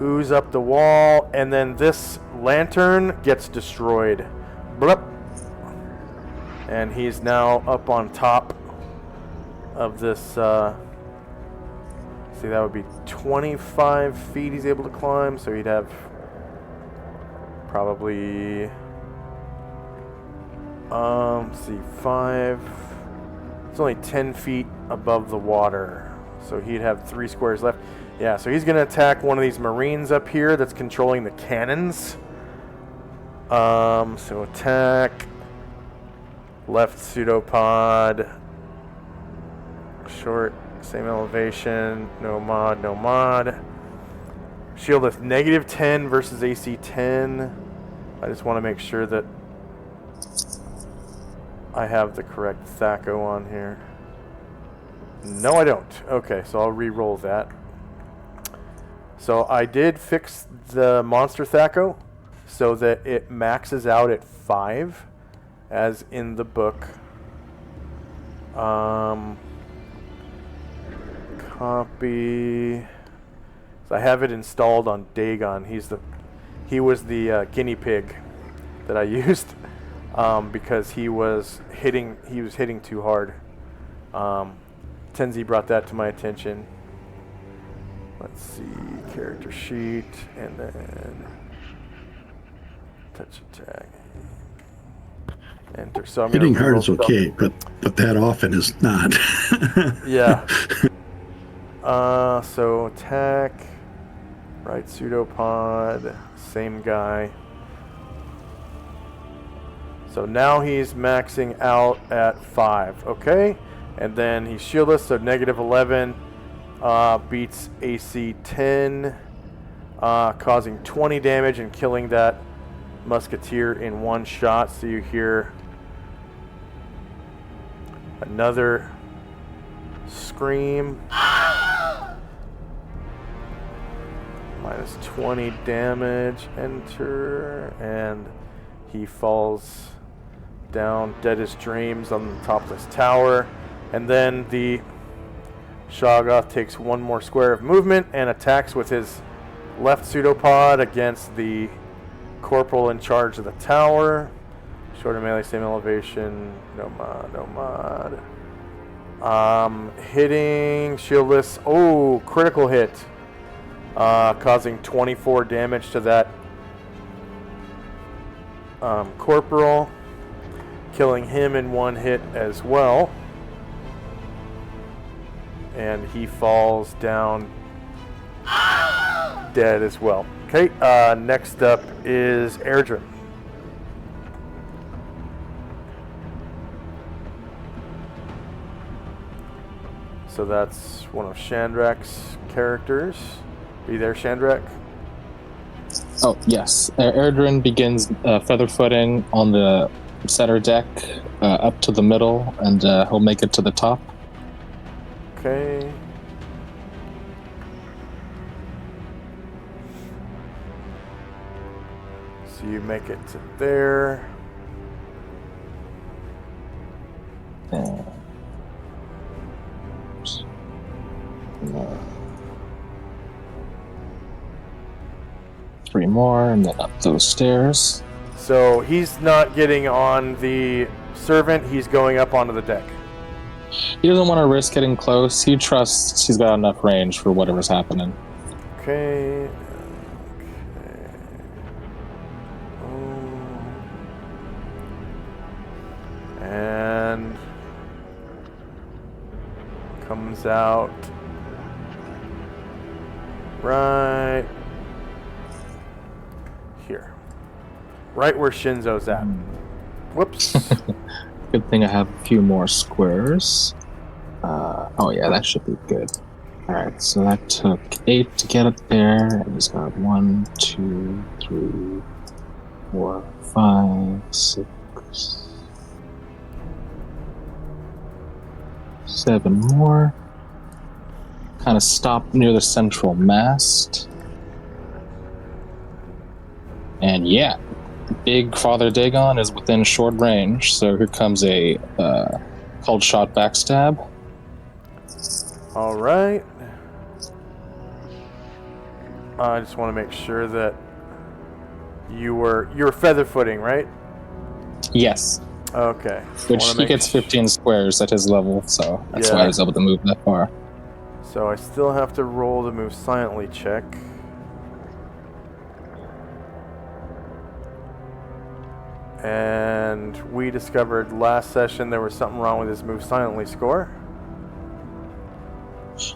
ooze up the wall, and then this lantern gets destroyed. Blup. And he's now up on top of this, see, that would be 25 feet he's able to climb, so he'd have probably, see, 5, it's only 10 feet above the water, so he'd have 3 squares left. Yeah, so he's going to attack one of these marines up here that's controlling the cannons. So attack, left pseudopod, short, same elevation, no mod, no mod. Shield is -10 versus AC 10. I just want to make sure that I have the correct Thaco on here. No, I don't. Okay, so I'll re-roll that. So I did fix the monster Thaco so that it maxes out at 5, as in the book. Copy. So I have it installed on Dagon. He was the guinea pig that I used because he was hitting too hard. Tenzi brought that to my attention. Let's see, character sheet, and then touch attack. Enter. So I'm hitting hard is okay, but that often is not. Yeah. So attack, right pseudopod, same guy. So now he's maxing out at 5, okay? And then he's shieldless, so -11 beats AC 10, causing 20 damage and killing that musketeer in one shot. So you hear another scream. -20 damage, enter, and he falls down dead as dreams on the top of this tower. And then the Shoggoth takes 1 more square of movement and attacks with his left pseudopod against the corporal in charge of the tower. Shorter melee, same elevation, no mod, no mod. Hitting, shieldless, oh, critical hit. Causing 24 damage to that corporal, killing him in 1 hit as well. And he falls down dead as well. Okay, next up is Erdrin. So that's one of Shandrak's characters. Are you there, Shandrak? Oh, yes. Erdrin begins feather footing on the center deck up to the middle, and he'll make it to the top. Okay. So you make it to there. 3 more, and then up those stairs. So he's not getting on the servant, he's going up onto the deck. He doesn't want to risk getting close. He trusts he's got enough range for whatever's happening. Okay. And comes out right here. Right where Shinzo's at. Whoops. Good thing I have a few more squares. Oh yeah, that should be good. Alright, so that took 8 to get up there, and he's got 1, 2, 3, 4, 5, 6, 7 more. Kind of stop near the central mast. And yeah, Big Father Dagon is within short range, so here comes a cold shot backstab. All right. I just want to make sure that you were feather footing, right? Yes. Okay. Which he gets 15 squares at his level, so that's why I was able to move that far. So I still have to roll the move silently check. And we discovered last session there was something wrong with his move silently score.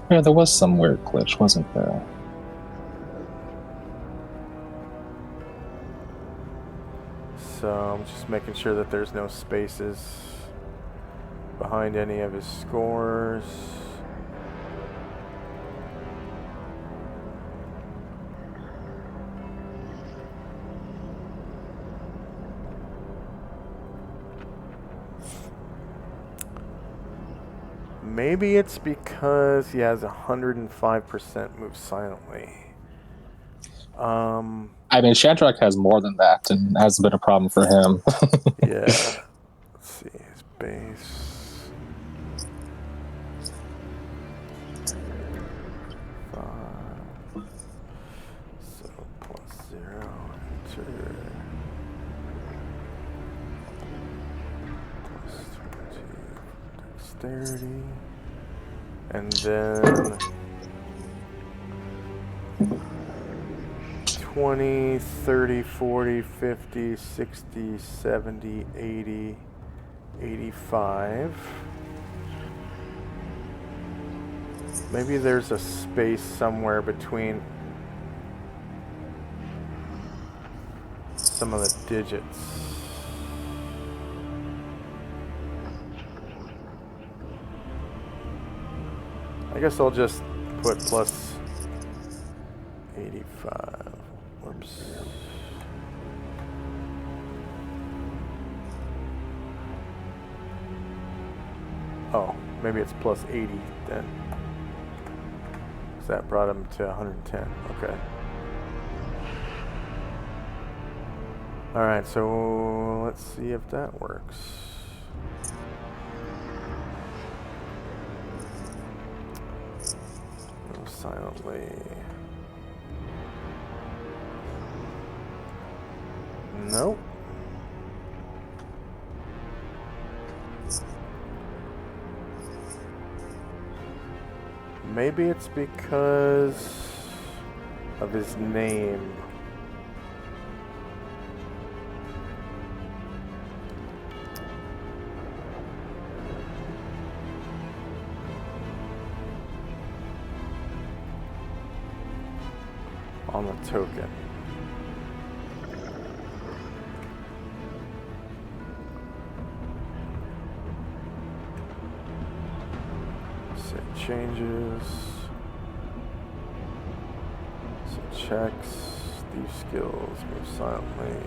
Yeah, there was some weird glitch, wasn't there? So I'm just making sure that there's no spaces behind any of his scores. Maybe it's because he has 105% move silently. I mean, Shadrach has more than that, and has been a problem for him. Yeah. Let's see, his base. 5. So +0, enter. +20, dexterity. And then 20, 30, 40, 50, 60, 70, 80, 85. Maybe there's a space somewhere between some of the digits. I guess I'll just put plus 85. Whoops. Oh, maybe it's plus 80 then. So that brought him to 110. Okay. Alright, so let's see if that works. Go silently. Nope. Maybe it's because of his name. On the token. Save changes. So checks. These skills. Move silently.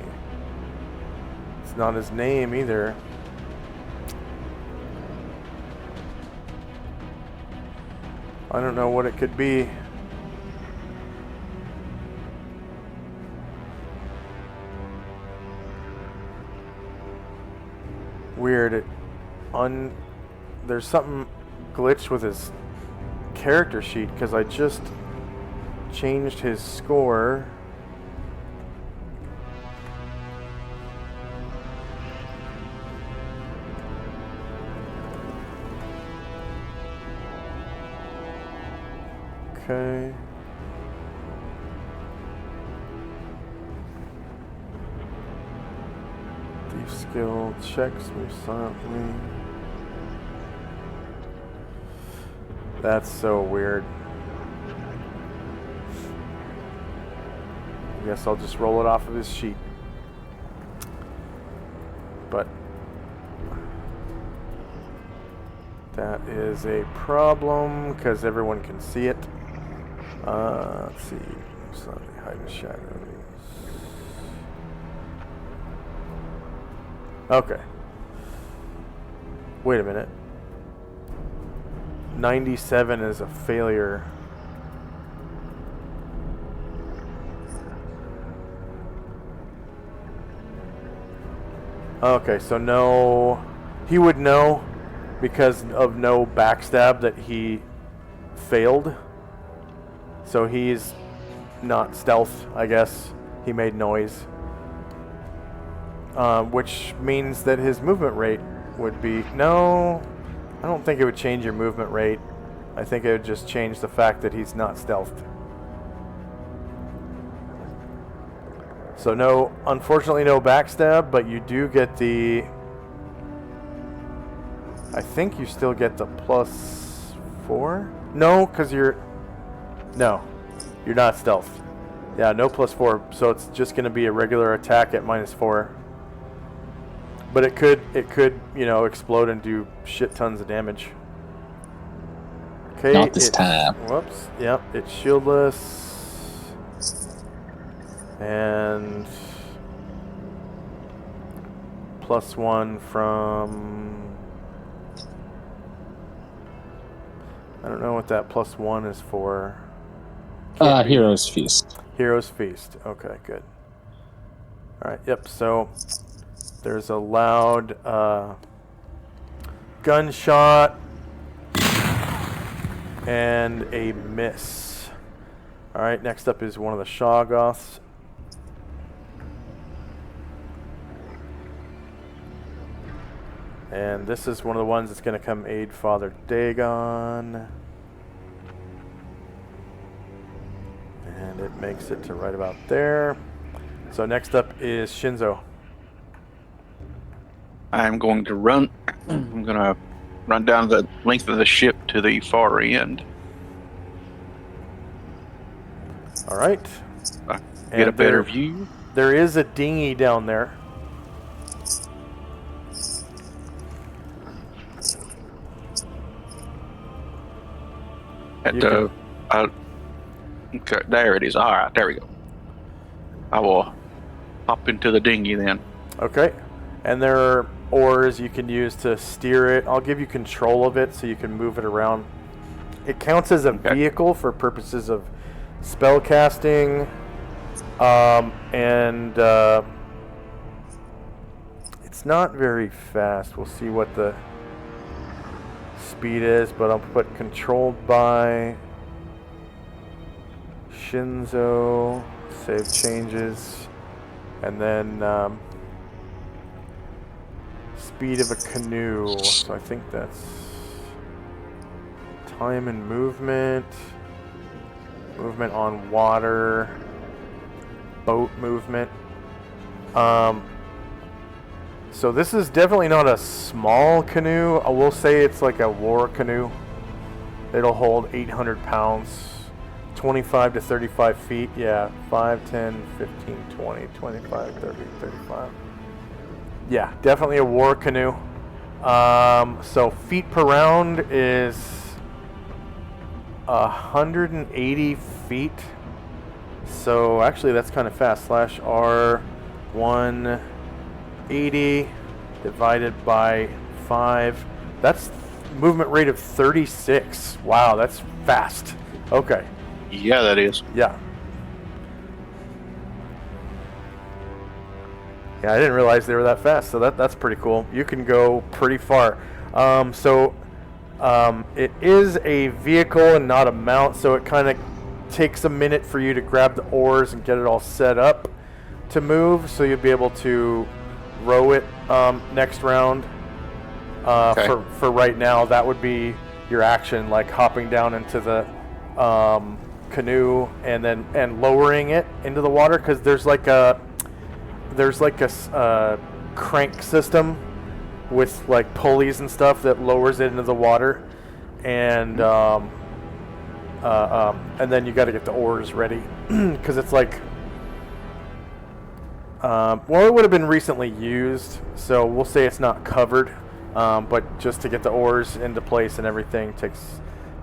It's not his name either. I don't know what it could be. Weird. There's something glitched with his character sheet because I just changed his score. Okay. Thief skill checks move silently. That's so weird. I guess I'll just roll it off of his sheet. But that is a problem because everyone can see it. Let's see. Slightly hide in shadows. Okay. Wait a minute. 97 is a failure. Okay, so no, he would know because of no backstab that he failed. So he's not stealth, I guess. He made noise. Which means that his movement rate would be... No, I don't think it would change your movement rate. I think it would just change the fact that he's not stealthed. So no, unfortunately no backstab, but you do get the... I think you still get the +4? No, because you're... No, you're not stealth. Yeah, no +4, so it's just going to be a regular attack at -4. But it could, you know, explode and do shit tons of damage. Okay. Not this time. Whoops. Yep, it's shieldless. And +1 from... I don't know what that +1 is for. Hero's Feast. Hero's Feast. Okay, good. Alright, yep, so there's a loud gunshot and a miss. Alright, next up is one of the Shoggoths. And this is one of the ones that's going to come aid Father Dagon. And it makes it to right about there. So next up is Shinzo. I'm going to run. I'm going to run down the length of the ship to the far end. All right. Get a better view. There is a dinghy down there. Okay, there it is. All right, there we go. I will hop into the dinghy then. Okay. And there are oars you can use to steer it. I'll give you control of it so you can move it around. It counts as a vehicle for purposes of spell casting. It's not very fast. We'll see what the speed is, but I'll put controlled by Shinzo, save changes, and then speed of a canoe. So I think that's time and movement, movement on water, boat movement. So this is definitely not a small canoe. I will say it's like a war canoe. It'll hold 800 pounds, 25 to 35 feet. Yeah, 5, 10, 15, 20, 25, 30, 35. Yeah, definitely a war canoe. So feet per round is 180 feet. So actually that's kind of fast. /R 180 divided by 5. That's movement rate of 36. Wow, that's fast. Okay. Yeah, that is. Yeah. Yeah, I didn't realize they were that fast, so that's pretty cool. You can go pretty far. So It is a vehicle and not a mount, so it kind of takes a minute for you to grab the oars and get it all set up to move, so you'll be able to row it next round. Okay. For right now, that would be your action, like hopping down into the canoe and lowering it into the water, because there's like a crank system with like pulleys and stuff that lowers it into the water, and then you got to get the oars ready because it's like well, it would have been recently used, so we'll say it's not covered, but just to get the oars into place and everything takes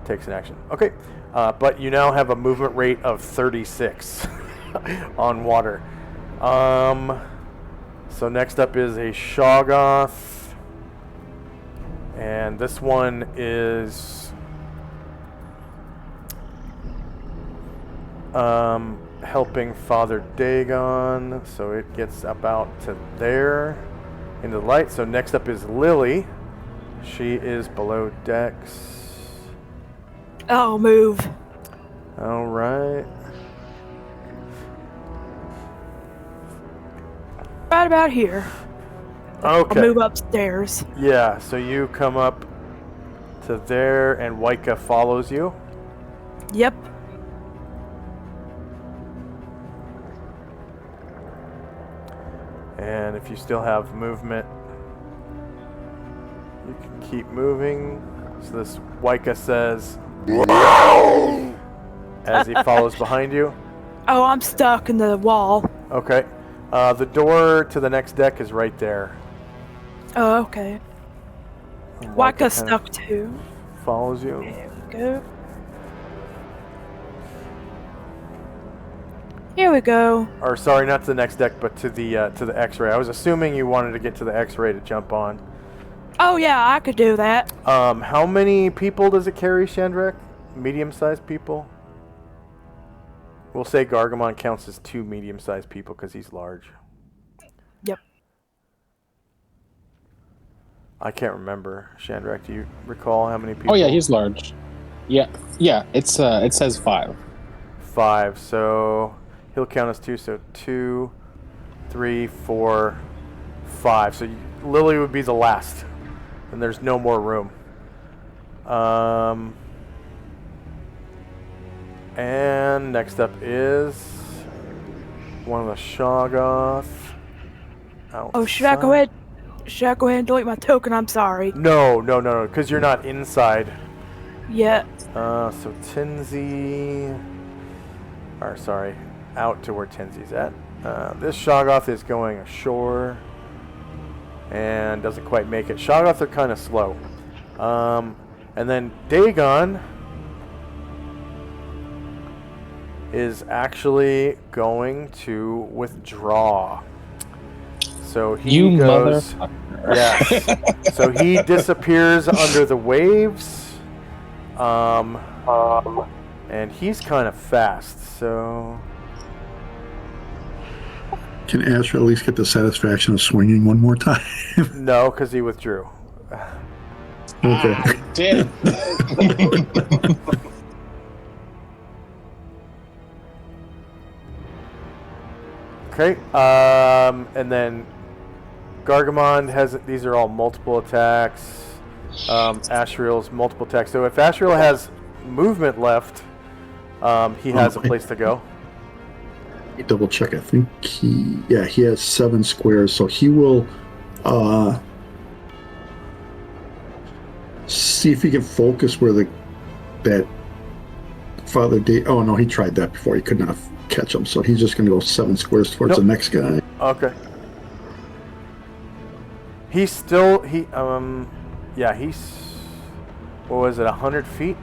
an action. Okay, but you now have a movement rate of 36 on water. So next up is a Shoggoth. And this one is helping Father Dagon, so it gets about to there into the light. So next up is Lily. She is below decks. I'll move. All right. Right about here. Okay. I'll move upstairs. Yeah, so you come up to there, and Waika follows you. Yep. And if you still have movement, you can keep moving. So this Waika says, as he follows behind you. Oh, I'm stuck in the wall. Okay. The door to the next deck is right there. Oh, okay. And Waika's kind stuck too. of follows you. There we go. Here we go. Or sorry, not to the next deck, but to the X-ray. I was assuming you wanted to get to the X-ray to jump on. Oh yeah, I could do that. How many people does it carry, Shandrak? Medium-sized people? We'll say Gargamon counts as 2 medium-sized people because he's large. Yep. I can't remember. Shandrak, do you recall how many people? Oh yeah, he's large. Yeah. It says 5. 5. So he'll count as 2. So 2, 3, 4, 5. So Lily would be the last, and there's no more room. And next up is one of the Shoggoth. Oh, should I go ahead? Should I go ahead and delete my token? I'm sorry. No, because you're not inside. Yeah. So Tenzi, or sorry, out to where Tenzi's at. This Shoggoth is going ashore and doesn't quite make it. Shoggoth are kind of slow. And then Dagon is actually going to withdraw. So he goes. Motherfucker. Yes. So he disappears under the waves. And he's kind of fast. So Can Asher at least get the satisfaction of swinging one more time? no, because he withdrew. Okay. Damn. Okay. And then Gargamon has, these are all multiple attacks. Ashriel's multiple attacks. So if Ashriel has movement left, he has a place to go. Double check. I think he has 7 squares, so he will see if he can focus where that Father Oh no, he tried that before. He could not catch him, so he's just going to go 7 squares towards the next guy. Okay. He's still he's what was it, 100 feet?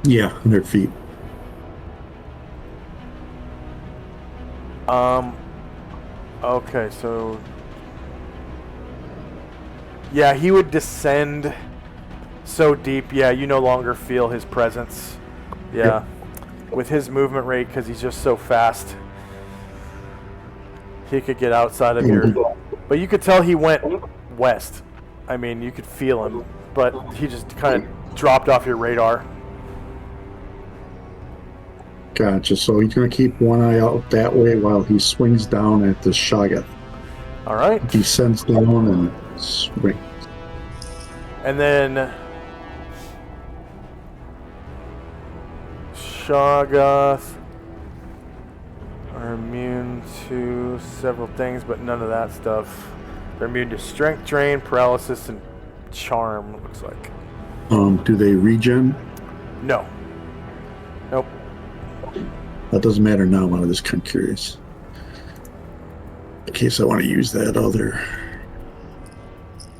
Yeah, 100 feet. Okay, so yeah, he would descend so deep. Yeah, you no longer feel his presence. Yeah, with his movement rate, because he's just so fast, he could get outside of your. But you could tell he went west. I mean, you could feel him, but he just kind of dropped off your radar. Gotcha. So he's going to keep one eye out that way while he swings down at the Shoggoth. All right. Descends down and swings. And then Shoggoth are immune to several things, but none of that stuff. They're immune to strength drain, paralysis, and charm, it looks like. Do they regen? No. Nope. That doesn't matter now. I'm just kind of curious. In case I want to use that other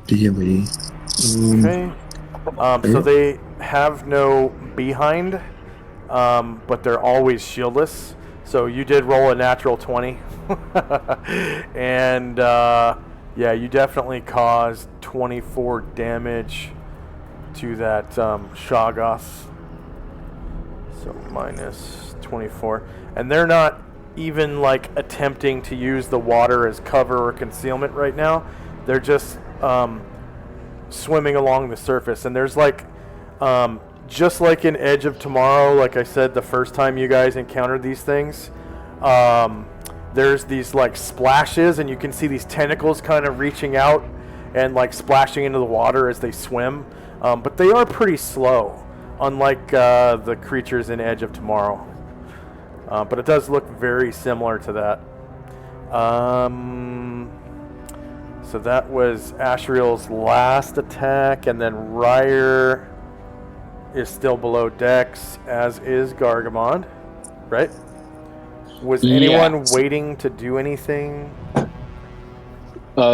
DME. Okay. So they have no behind, but they're always shieldless. So you did roll a natural 20. And yeah, you definitely caused 24 damage to that Shoggoth. So minus 24. And they're not even like attempting to use the water as cover or concealment right now. They're just swimming along the surface. And there's like, just like in Edge of Tomorrow, like I said the first time you guys encountered these things, there's these like splashes, and you can see these tentacles kind of reaching out and like splashing into the water as they swim. But they are pretty slow, unlike the creatures in Edge of Tomorrow. But it does look very similar to that. So that was Ashriel's last attack, and then Ryer is still below Dex, as is Gargamond, right? Was anyone waiting to do anything?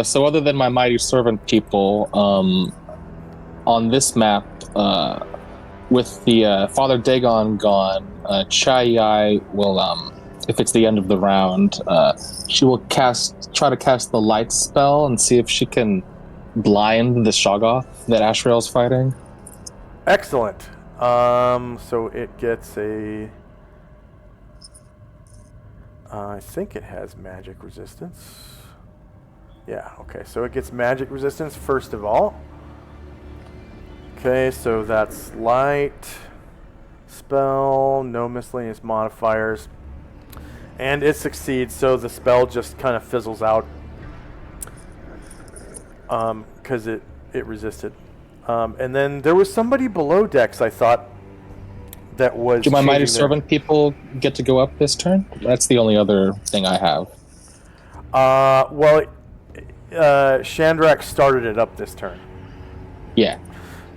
So other than my mighty servant people, on this map, with the Father Dagon gone, Chai will, if it's the end of the round, she will try to cast the light spell and see if she can blind the Shoggoth that Ashriel's fighting. Excellent. So it gets a... I think it has magic resistance. Yeah, okay. So it gets magic resistance first of all. Okay, so that's light spell, no miscellaneous modifiers. And it succeeds, so the spell just kind of fizzles out. Because it resisted. And then there was somebody below Dex, I thought, that was... Do my mighty servant people get to go up this turn? That's the only other thing I have. Well, Shandrak started it up this turn. Yeah.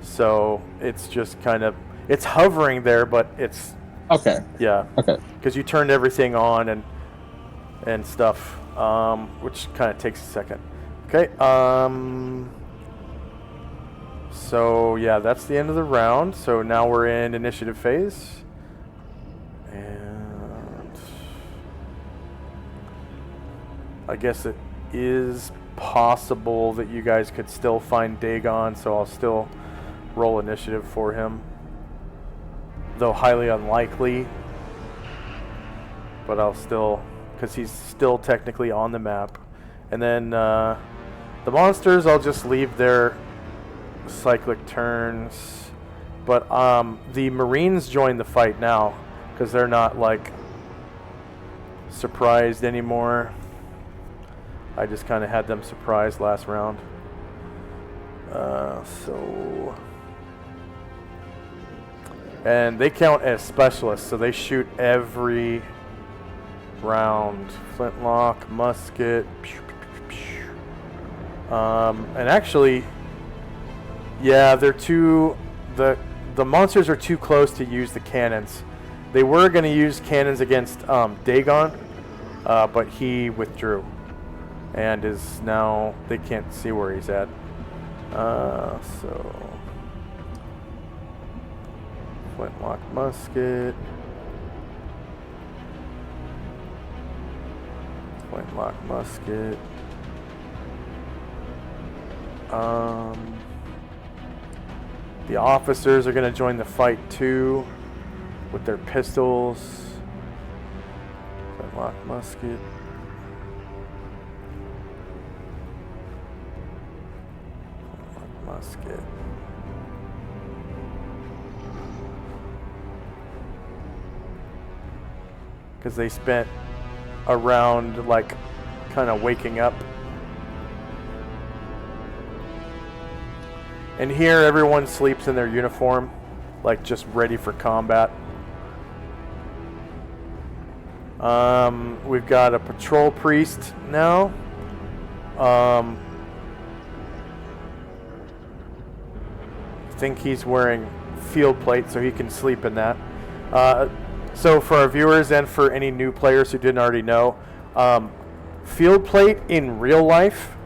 So it's just kind of... It's hovering there, but it's... Okay. Yeah. Okay. Because you turned everything on and stuff, which kind of takes a second. Okay. So, yeah, that's the end of the round. So now we're in initiative phase. And I guess it is possible that you guys could still find Dagon, so I'll still roll initiative for him. Though highly unlikely. But I'll still, because he's still technically on the map. And then the monsters, I'll just leave their cyclic turns, but the Marines join the fight now because they're not like surprised anymore. I just kind of had them surprised last round. And they count as specialists, so they shoot every round. Flintlock, musket, and actually, yeah, they're too... The monsters are too close to use the cannons. They were going to use cannons against Dagon, but he withdrew. And is now... They can't see where he's at. So... Flintlock musket. Flintlock musket. The officers are going to join the fight too with their pistols. Flintlock musket. Flintlock musket. Because they spent a round, like, kind of waking up. And here, everyone sleeps in their uniform, like, just ready for combat. We've got a patrol priest now. I think he's wearing field plate, so he can sleep in that. So for our viewers and for any new players who didn't already know, field plate in real life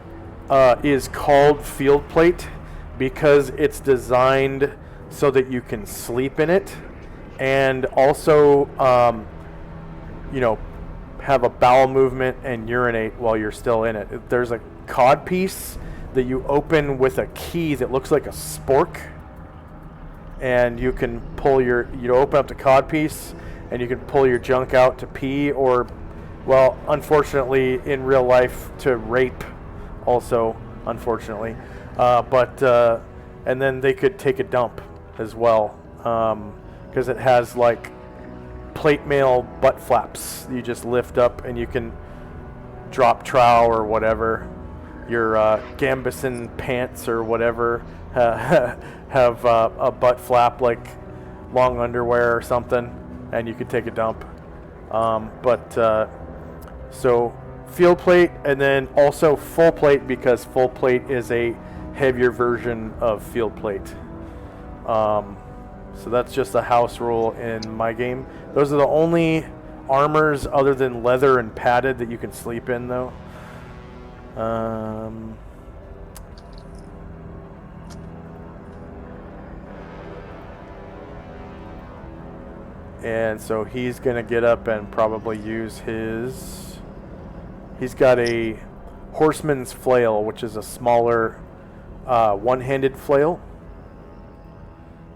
is called field plate because it's designed so that you can sleep in it, and also you know, have a bowel movement and urinate while you're still in it. There's a cod piece that you open with a key that looks like a spork, and you can pull you open up the cod piece and you can pull your junk out to pee, or, well, unfortunately in real life to rape also, unfortunately. And then they could take a dump as well, because it has like plate mail butt flaps you just lift up, and you can drop trow or whatever. Your Gambeson pants or whatever have a butt flap, like long underwear or something, and you could take a dump. So field plate, and then also full plate, because full plate is a heavier version of field plate. So that's just a house rule in my game. Those are the only armors other than leather and padded that you can sleep in, though. And so he's going to get up and probably use his... He's got a horseman's flail, which is a smaller one-handed flail.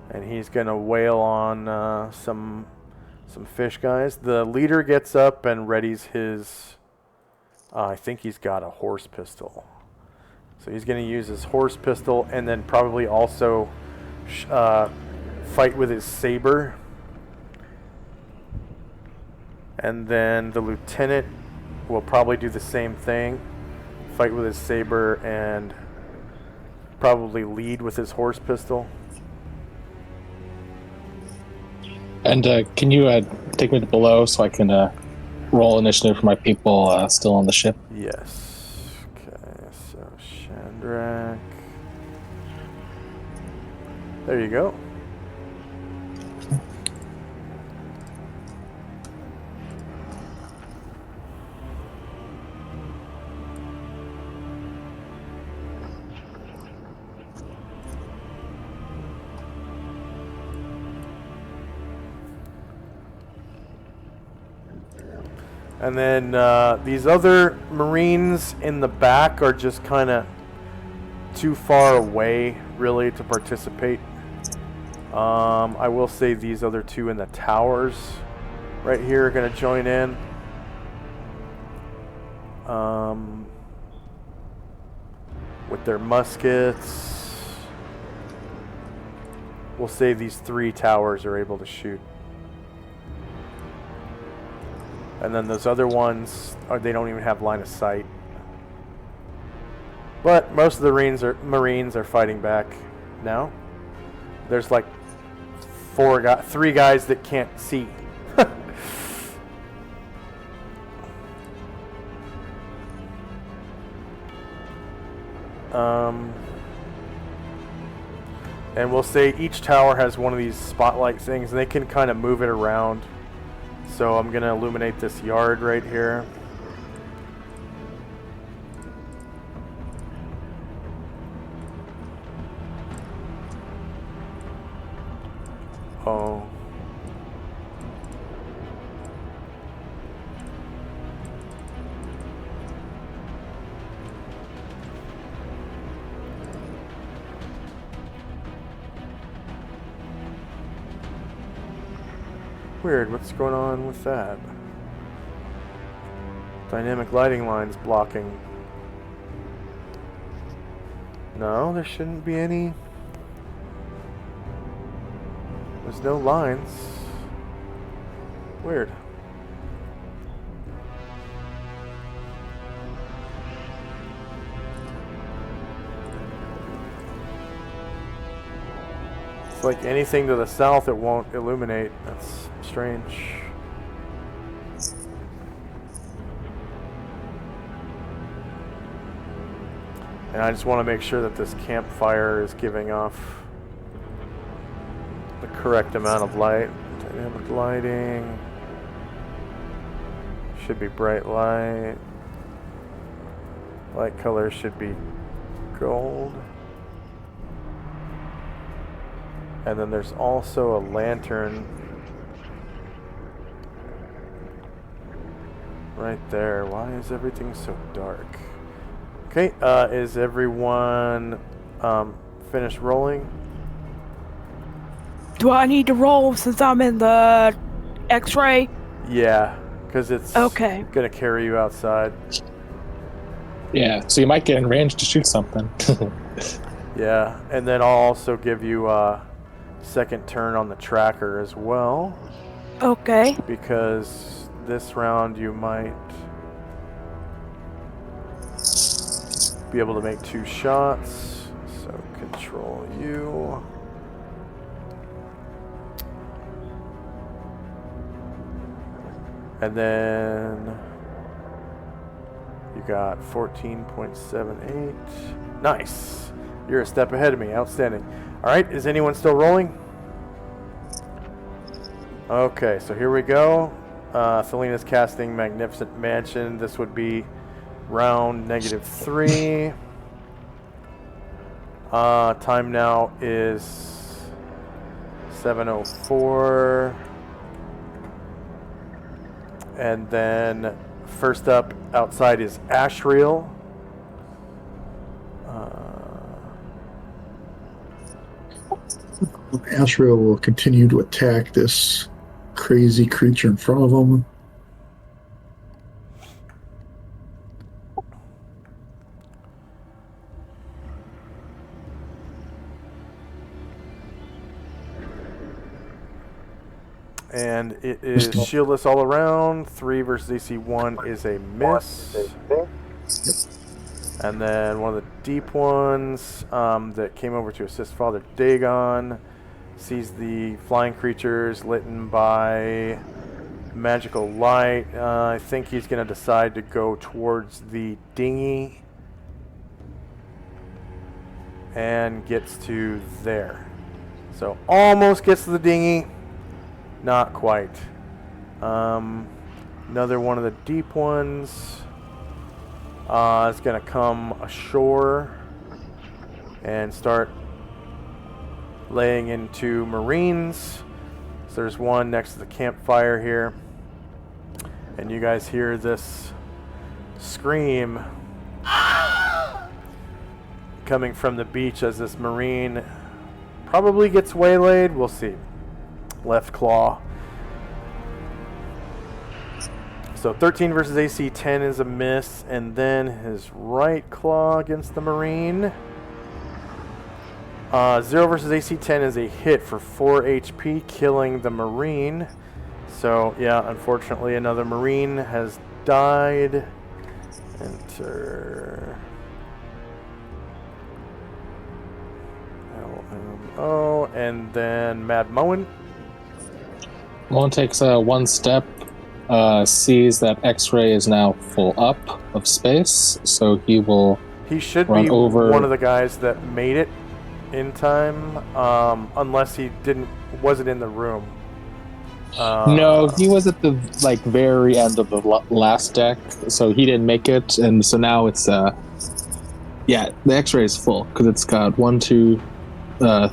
And he's going to wail on some fish guys. The leader gets up and readies his... I think he's got a horse pistol. So he's going to use his horse pistol and then probably also fight with his saber. And then the lieutenant will probably do the same thing. Fight with his saber and probably lead with his horse pistol. And can you take me to below so I can roll initiative for my people still on the ship? Yes. Okay, so Shandrak. There you go. And then these other Marines in the back are just kind of too far away, really, to participate. I will say these other two in the towers right here are going to join in. With their muskets. We'll say these three towers are able to shoot. And then those other ones, they don't even have line of sight. But most of the Marines are fighting back now. There's like three guys that can't see. And we'll say each tower has one of these spotlight things, and they can kind of move it around. So I'm going to illuminate this yard right here. Oh. Weird, what's going on with that? Dynamic lighting lines blocking. No, there shouldn't be any. There's no lines. Weird. It's like anything to the south, it won't illuminate. That's strange. And I just want to make sure that this campfire is giving off the correct amount of light. Dynamic lighting. Should be bright light. Light color should be gold. And then there's also a lantern right there. Why is everything so dark? Okay, is everyone finished rolling? Do I need to roll since I'm in the X-ray? Yeah, because it's okay. Gonna carry you outside. Yeah, so you might get in range to shoot something. Yeah, and then I'll also give you a second turn on the tracker as well. Okay. Because this round you might be able to make 2 shots. So control you. And then you got 14.78. Nice. You're a step ahead of me. Outstanding. All right, is anyone still rolling? Okay, so here we go. Selena's casting Magnificent Mansion. This would be round -3. Time now is 7:04. And then first up outside is Ashriel. Ashriel will continue to attack this crazy creature in front of him. And it is shieldless all around. 3 versus AC 1 is a miss. And then one of the deep ones that came over to assist Father Dagon sees the flying creatures lit by magical light. I think he's going to decide to go towards the dinghy and gets to there. So almost gets to the dinghy. Not quite. Another one of the deep ones is going to come ashore and start laying into Marines. So there's one next to the campfire here. And you guys hear this scream coming from the beach as this Marine probably gets waylaid. We'll see. Left claw. So 13 versus AC 10 is a miss, and then his right claw against the Marine. 0 versus AC 10 is a hit for 4 HP, killing the Marine. So yeah, unfortunately another Marine has died. Enter LMO, and then Mad Moen. Moen takes one step, sees that X-ray is now full up of space, so he will. He should run be over. One of the guys that made it in time, unless he wasn't in the room. No, he was at the very end of the last deck, so he didn't make it, and so now it's the X-ray is full because it's got 1, 2,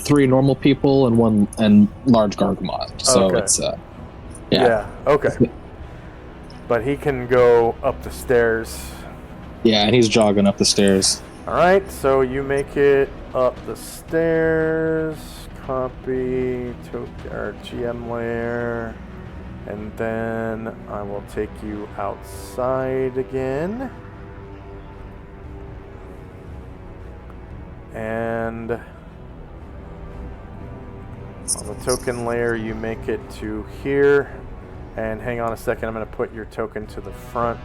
3 normal people and 1 and large Gargamon. So okay. It's okay. But he can go up the stairs. Yeah, and he's jogging up the stairs. All right, so you make it up the stairs. Copy to our GM layer, and then I will take you outside again. And on the token layer, you make it to here. And hang on a second, I'm going to put your token to the front.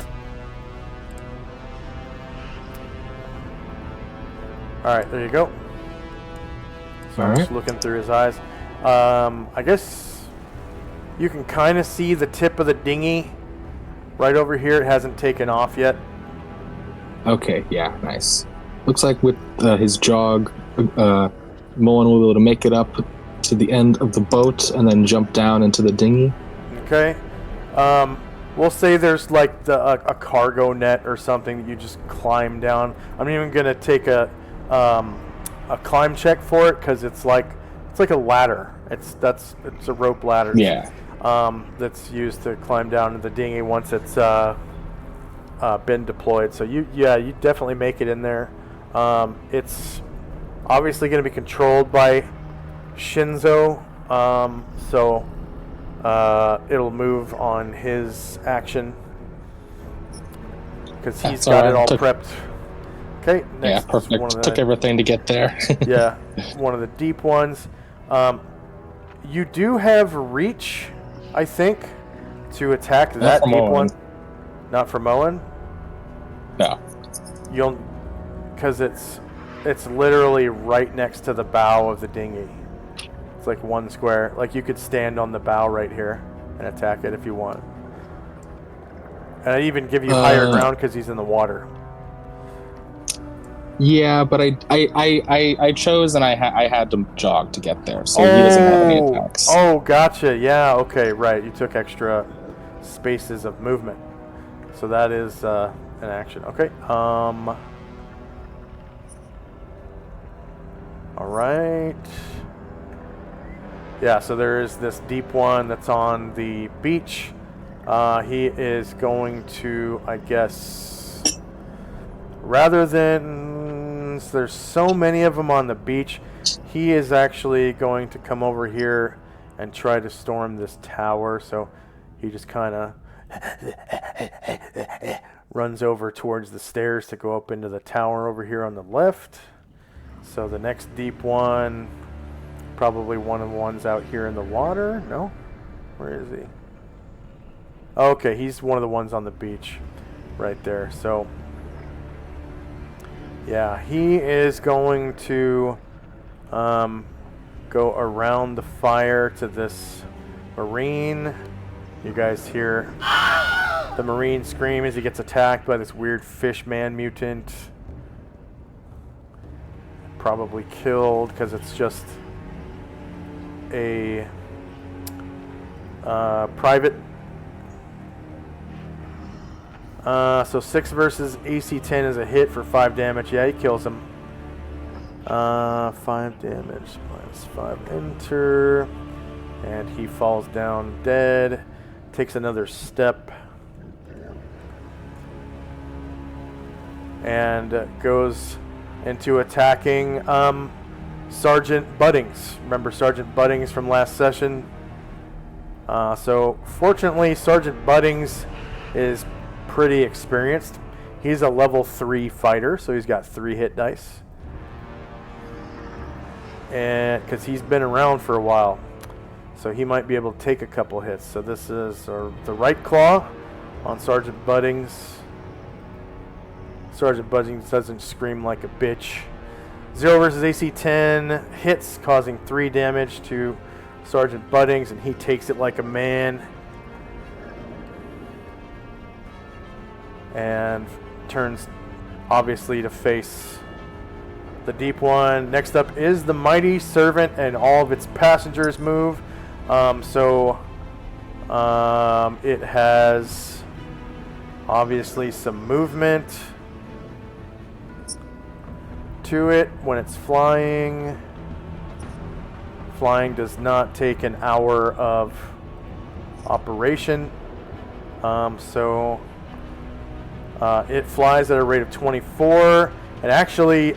Alright, there you go. So I'm just looking through his eyes. I guess you can kind of see the tip of the dinghy right over here. It hasn't taken off yet. Okay, yeah, nice. Looks like with his jog, Mullen will be able to make it up to the end of the boat and then jump down into the dinghy. Okay. We'll say there's like a cargo net or something that you just climb down. I'm even gonna take a climb check for it because it's like a ladder. It's a rope ladder. Yeah. That's used to climb down to the dinghy once it's been deployed. So you definitely make it in there. It's obviously going to be controlled by Shinzo, so it'll move on his action because he's got it all prepped. Okay, next yeah, perfect. Took everything to get there. Yeah, one of the deep ones. You do have reach, I think, to attack that deep one. Not for Moen? No. Because it's literally right next to the bow of the dinghy. It's like one square. Like you could stand on the bow right here and attack it if you want. And I even give you higher ground because he's in the water. Yeah, but I chose and I had to jog to get there, so he doesn't have any attacks. Oh, gotcha. Yeah, okay, right. You took extra spaces of movement. So that is an action. Okay. All right. Yeah, so there is this deep one that's on the beach. He is going to, I guess, rather than there's so many of them on the beach, he is actually going to come over here and try to storm this tower. So he just kind of runs over towards the stairs to go up into the tower over here on the left. So the next deep one, probably one of the ones out here in the water. No? Where is he? Okay, he's one of the ones on the beach right there. So yeah, he is going to go around the fire to this Marine. You guys hear the Marine scream as he gets attacked by this weird fish man mutant. Probably killed because it's just a private. So 6 versus AC 10 is a hit for 5 damage. Yeah, he kills him. 5 damage minus 5 enter. And he falls down dead. Takes another step. And goes into attacking Sergeant Buddings. Remember Sergeant Buddings from last session? So fortunately, Sergeant Buddings is pretty experienced. He's a level 3 fighter, so he's got 3 hit dice. And because he's been around for a while, so he might be able to take a couple hits. So this is the right claw on Sergeant Buddings. Sergeant Buddings doesn't scream like a bitch. 0 versus AC 10 hits, causing 3 damage to Sergeant Buddings, and he takes it like a man. And turns, obviously, to face the deep one. Next up is the Mighty Servant, and all of its passengers move. It has, obviously, some movement to it when it's flying. Flying does not take an hour of operation. It flies at a rate of 24, and actually,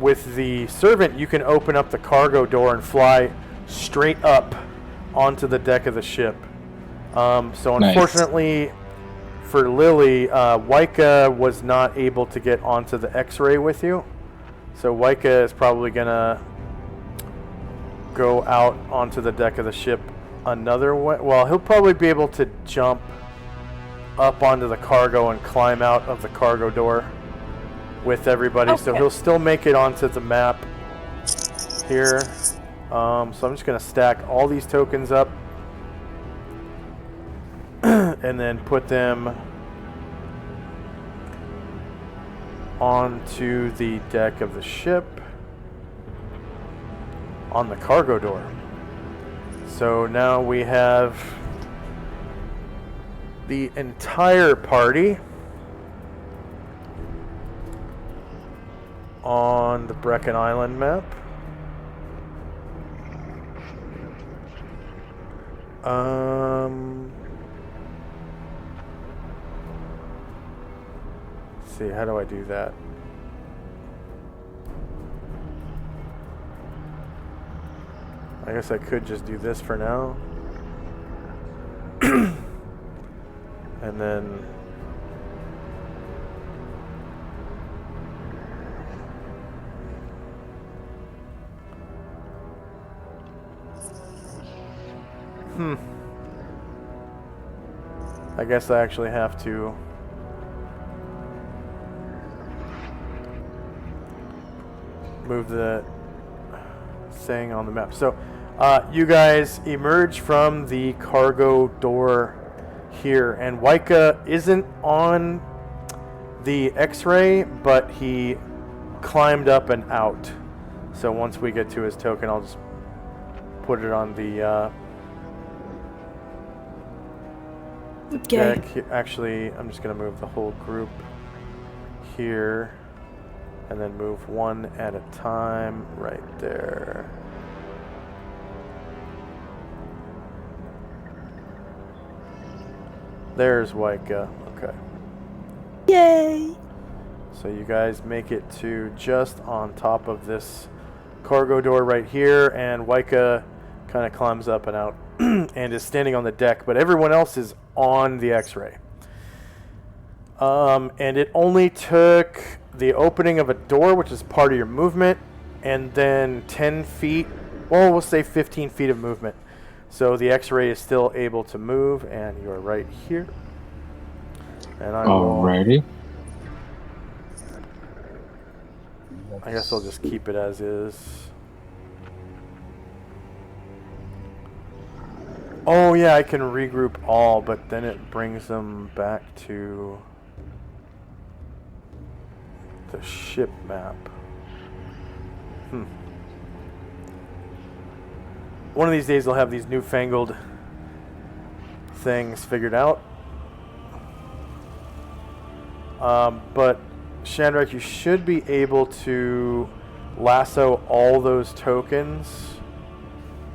with the Servant, you can open up the cargo door and fly straight up onto the deck of the ship. So unfortunately, for Lily, Waika was not able to get onto the X-ray with you. So Waika is probably going to go out onto the deck of the ship another way. Well, he'll probably be able to jump up onto the cargo and climb out of the cargo door with everybody. Okay. So he'll still make it onto the map here. So I'm just going to stack all these tokens up and then put them onto the deck of the ship on the cargo door. So now we have the entire party on the Brecken Island map. Let's see, how do I do that? I guess I could just do this for now. And then I guess I actually have to move the thing on the map. So you guys emerge from the cargo door here, and Waika isn't on the X-ray, but he climbed up and out. So once we get to his token, I'll just put it on the deck. Actually, I'm just going to move the whole group here, and then move one at a time right there. There's Waika. Okay. Yay! So you guys make it to just on top of this cargo door right here, and Waika kind of climbs up and out and is standing on the deck, but everyone else is on the X-ray. And it only took the opening of a door, which is part of your movement, and then 10 feet, well, we'll say 15 feet of movement. So the X-ray is still able to move, and you're right here. And Alrighty. I guess I'll just keep it as is. Oh yeah, I can regroup all, but then it brings them back to the ship map. One of these days I'll have these newfangled things figured out. But Shandrak, you should be able to lasso all those tokens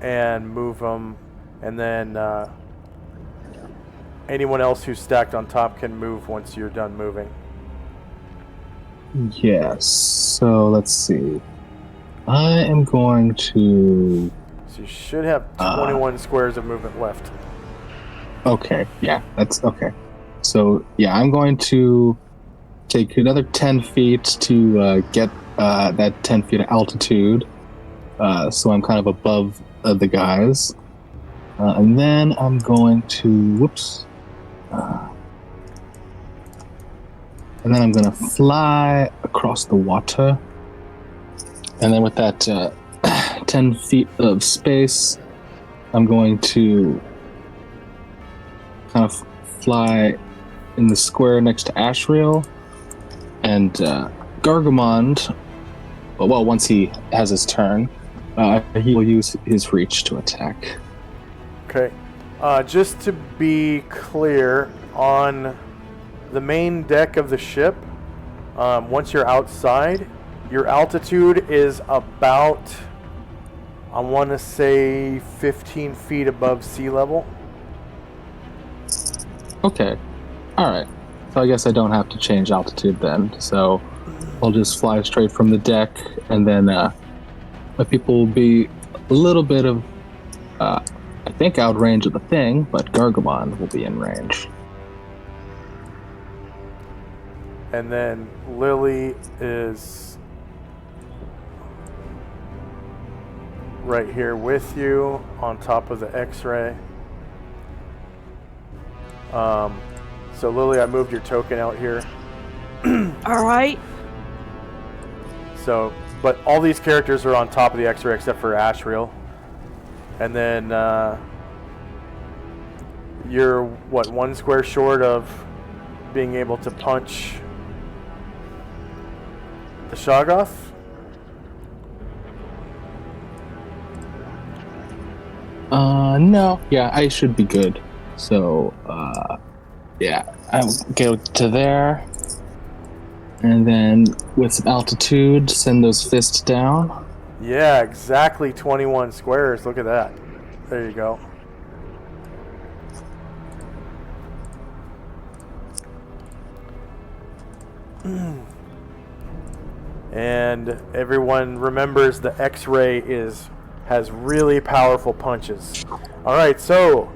and move them, and then anyone else who's stacked on top can move once you're done moving. Yes, so let's see. I am going to... So you should have 21 squares of movement left. Okay, yeah, that's okay. So, yeah, I'm going to take another 10 feet to get that 10 feet of altitude. So I'm kind of above the guys. And then I'm going to... Whoops. And then I'm going to fly across the water. And then with that 10 feet of space, I'm going to kind of fly in the square next to Ashriel. And Gargamond, well, once he has his turn, he will use his reach to attack. Okay. Just to be clear, on the main deck of the ship, once you're outside, your altitude is about, I want to say, 15 feet above sea level. Okay. All right. So I guess I don't have to change altitude then. So I'll just fly straight from the deck, and then my people will be a little bit of, I think, out range of the thing, but Gargamon will be in range. And then Lily is right here with you on top of the X-ray. So Lily, I moved your token out here. All right. So, but all these characters are on top of the X-ray except for Ashriel. And then you're, what, 1 square short of being able to punch the Shoggoth? No. Yeah, I should be good. So, yeah, I'll go to there. And then with some altitude, send those fists down. Yeah, exactly 21 squares. Look at that. There you go. And everyone remembers the X-ray has really powerful punches. All right, so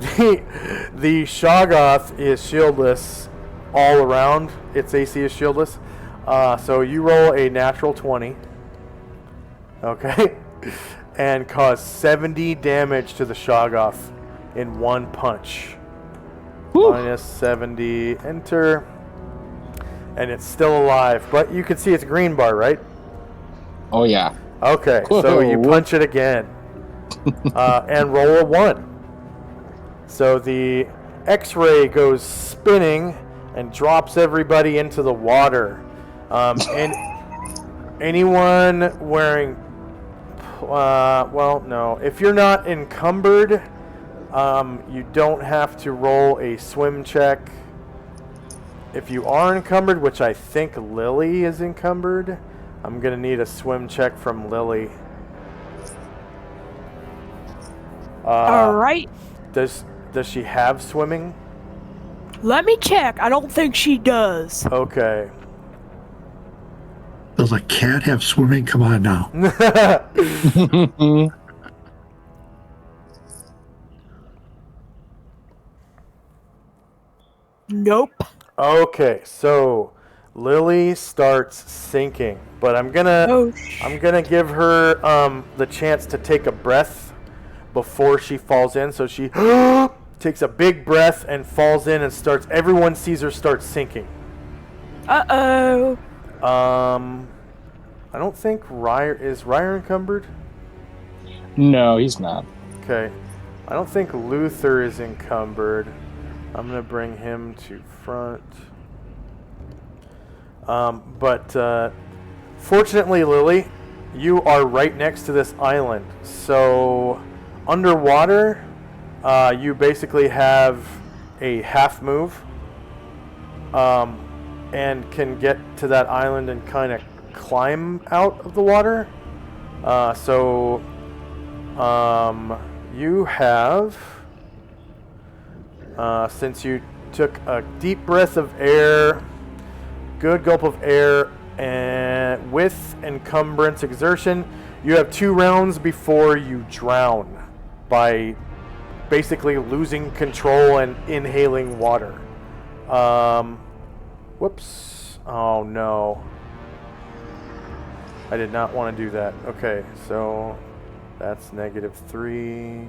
the Shoggoth is shieldless all around. Its AC is shieldless. So you roll a natural 20. Okay. And cause 70 damage to the Shoggoth in 1 punch. Woo. Minus 70. Enter. And it's still alive. But you can see its green bar, right? Oh, yeah. Okay, so you punch it again. And roll a 1. So the X-ray goes spinning and drops everybody into the water. And anyone wearing... well, no. If you're not encumbered, you don't have to roll a swim check. If you are encumbered, which I think Lily is encumbered, I'm going to need a swim check from Lily. All right. Does she have swimming? Let me check. I don't think she does. Okay. Does a cat have swimming? Come on now. Nope. Okay, so Lily starts sinking, but I'm gonna give her the chance to take a breath before she falls in. So she takes a big breath and falls in and starts. Everyone sees her start sinking. Uh-oh. I don't think is Ryer encumbered? No, he's not. Okay. I don't think Luther is encumbered. I'm going to bring him to front. But fortunately, Lily, you are right next to this island. So underwater, you basically have a half move and can get to that island and kind of climb out of the water. So you have... since you took a deep breath of air, good gulp of air, and with encumbrance exertion, you have 2 rounds before you drown by basically losing control and inhaling water. Whoops. Oh no. I did not want to do that. Okay, so that's -3.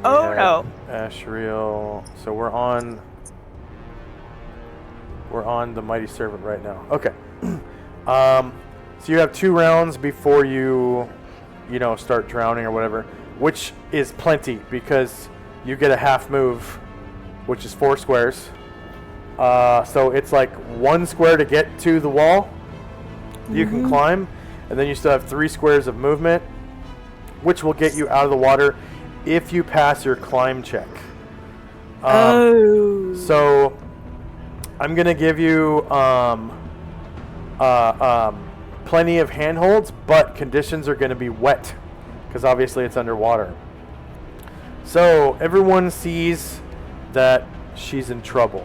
Oh no. Ashriel. So we're on the Mighty Servant right now. Okay. So you have 2 rounds before you start drowning or whatever, which is plenty because you get a half move, which is 4 squares. So it's like 1 square to get to the wall. You can climb, and then you still have 3 squares of movement, which will get you out of the water if you pass your climb check. So I'm going to give you plenty of handholds, but conditions are going to be wet because obviously it's underwater. So everyone sees that she's in trouble.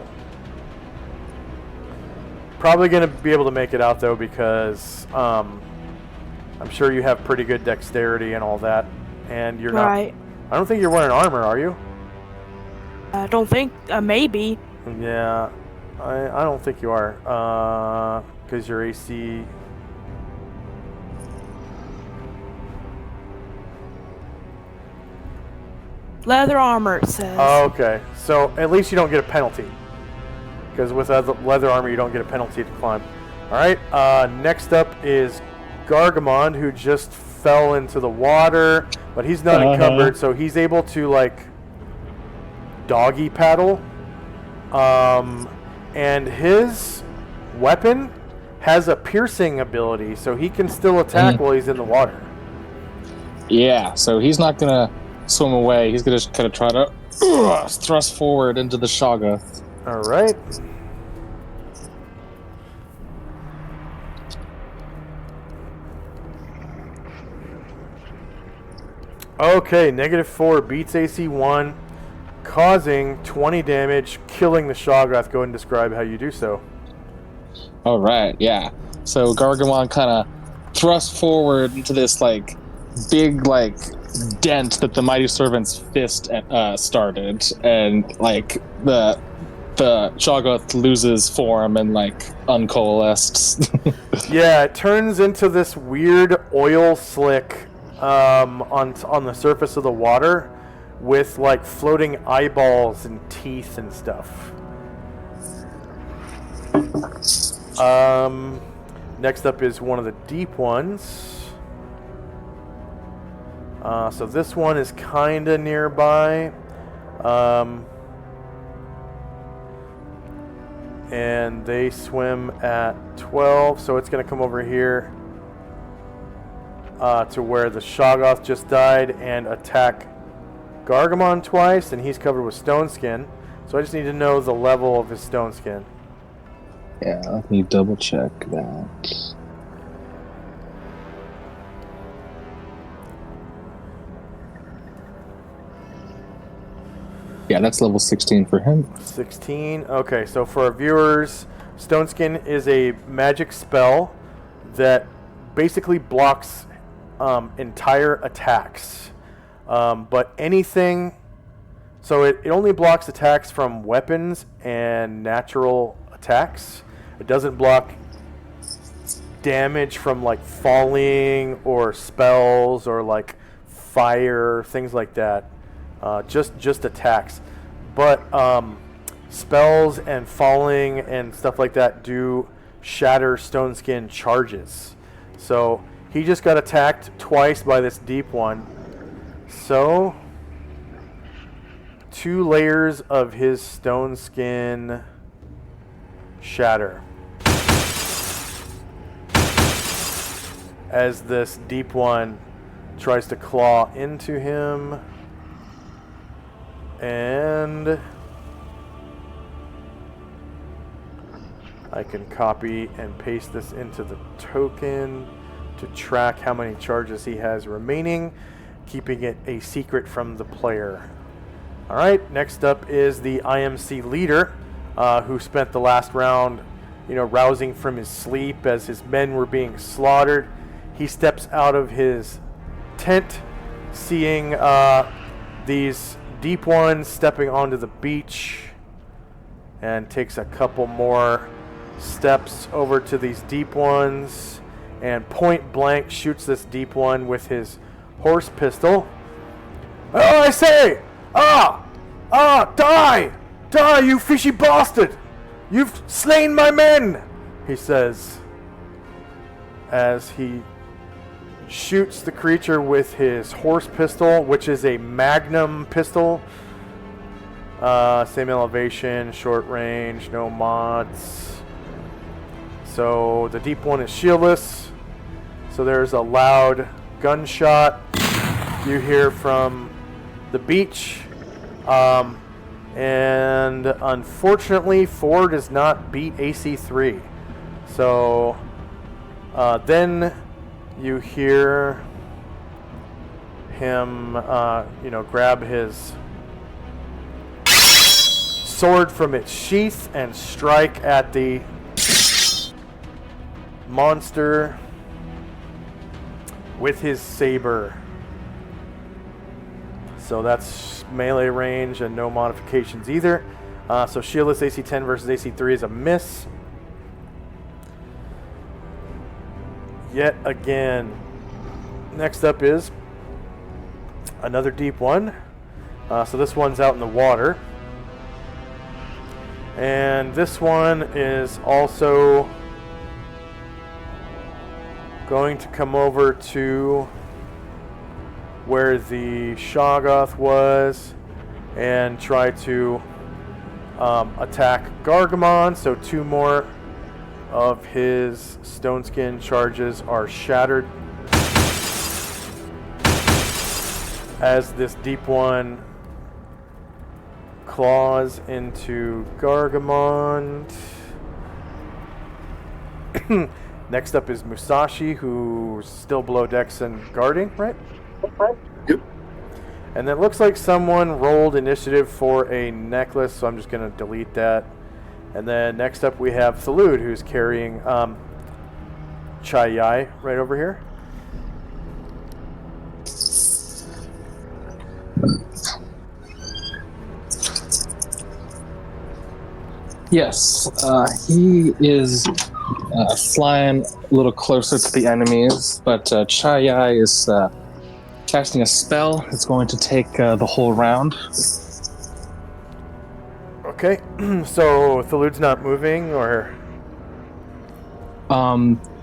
Probably going to be able to make it out though because I'm sure you have pretty good dexterity and all that, and you're not. I don't think you're wearing armor, are you? I don't think. Maybe. Yeah, I don't think you are. Because your AC. Leather armor, it says. Oh, okay. So at least you don't get a penalty. Because with leather armor, you don't get a penalty to climb. Alright, next up is Gargamond, who just fell into the water. But he's not encumbered, so he's able to, like, doggy paddle. And his weapon has a piercing ability, so he can still attack while he's in the water. Yeah, so he's not going to swim away. He's going to kind of try to thrust forward into the Shoggoth. All right. Okay, -4 beats AC 1, causing 20 damage, killing the Shoggoth. Go ahead and describe how you do so. All right, yeah. So Gargamon kind of thrusts forward into this, like, big, like, dent that the Mighty Servant's fist started, and, like, the Shoggoth loses form and, like, uncoalesced. Yeah, it turns into this weird oil slick on the surface of the water with, like, floating eyeballs and teeth and stuff. Next up is one of the deep ones. So this one is kind of nearby. And they swim at 12, so it's going to come over here to where the Shoggoth just died and attack Gargamon twice, and he's covered with stone skin. So I just need to know the level of his stone skin. Yeah, let me double check that. Yeah, that's level 16 for him. 16. Okay, so for our viewers, Stone Skin is a magic spell that basically blocks entire attacks. But anything... So it only blocks attacks from weapons and natural attacks. It doesn't block damage from, like, falling or spells or, like, fire, things like that. Just attacks. But spells and falling and stuff like that do shatter Stone Skin charges. So he just got attacked twice by this deep one. So 2 layers of his Stone Skin shatter as this deep one tries to claw into him. And I can copy and paste this into the token to track how many charges he has remaining, keeping it a secret from the player. Alright, next up is the IMC leader, who spent the last round, rousing from his sleep as his men were being slaughtered. He steps out of his tent, seeing these deep ones stepping onto the beach, and takes a couple more steps over to these deep ones and point blank shoots this deep one with his horse pistol. Oh, I say! Die! Die, you fishy bastard! You've slain my men! He says as he shoots the creature with his horse pistol, which is a magnum pistol. Same elevation, short range, no mods. So the deep one is shieldless. So there's a loud gunshot you hear from the beach. And unfortunately, 4 does not beat AC 3. So then you hear him, grab his sword from its sheath and strike at the monster with his saber. So that's melee range and no modifications either. So shieldless AC 10 versus AC 3 is a miss. Yet again. Next up is another deep one. So this one's out in the water. And this one is also going to come over to where the Shoggoth was and try to attack Gargamon. So 2 more of his stone skin charges are shattered as this deep one claws into Gargamon. Next up is Musashi, who's still below decks and guarding, right? Yep. And it looks like someone rolled initiative for a necklace, so I'm just going to delete that. And then next up we have Solynod, who's carrying Chai Yai right over here. Yes, he is flying a little closer to the enemies, but Chai Yai is casting a spell. It's going to take the whole round. Okay, so Solynod's not moving, or?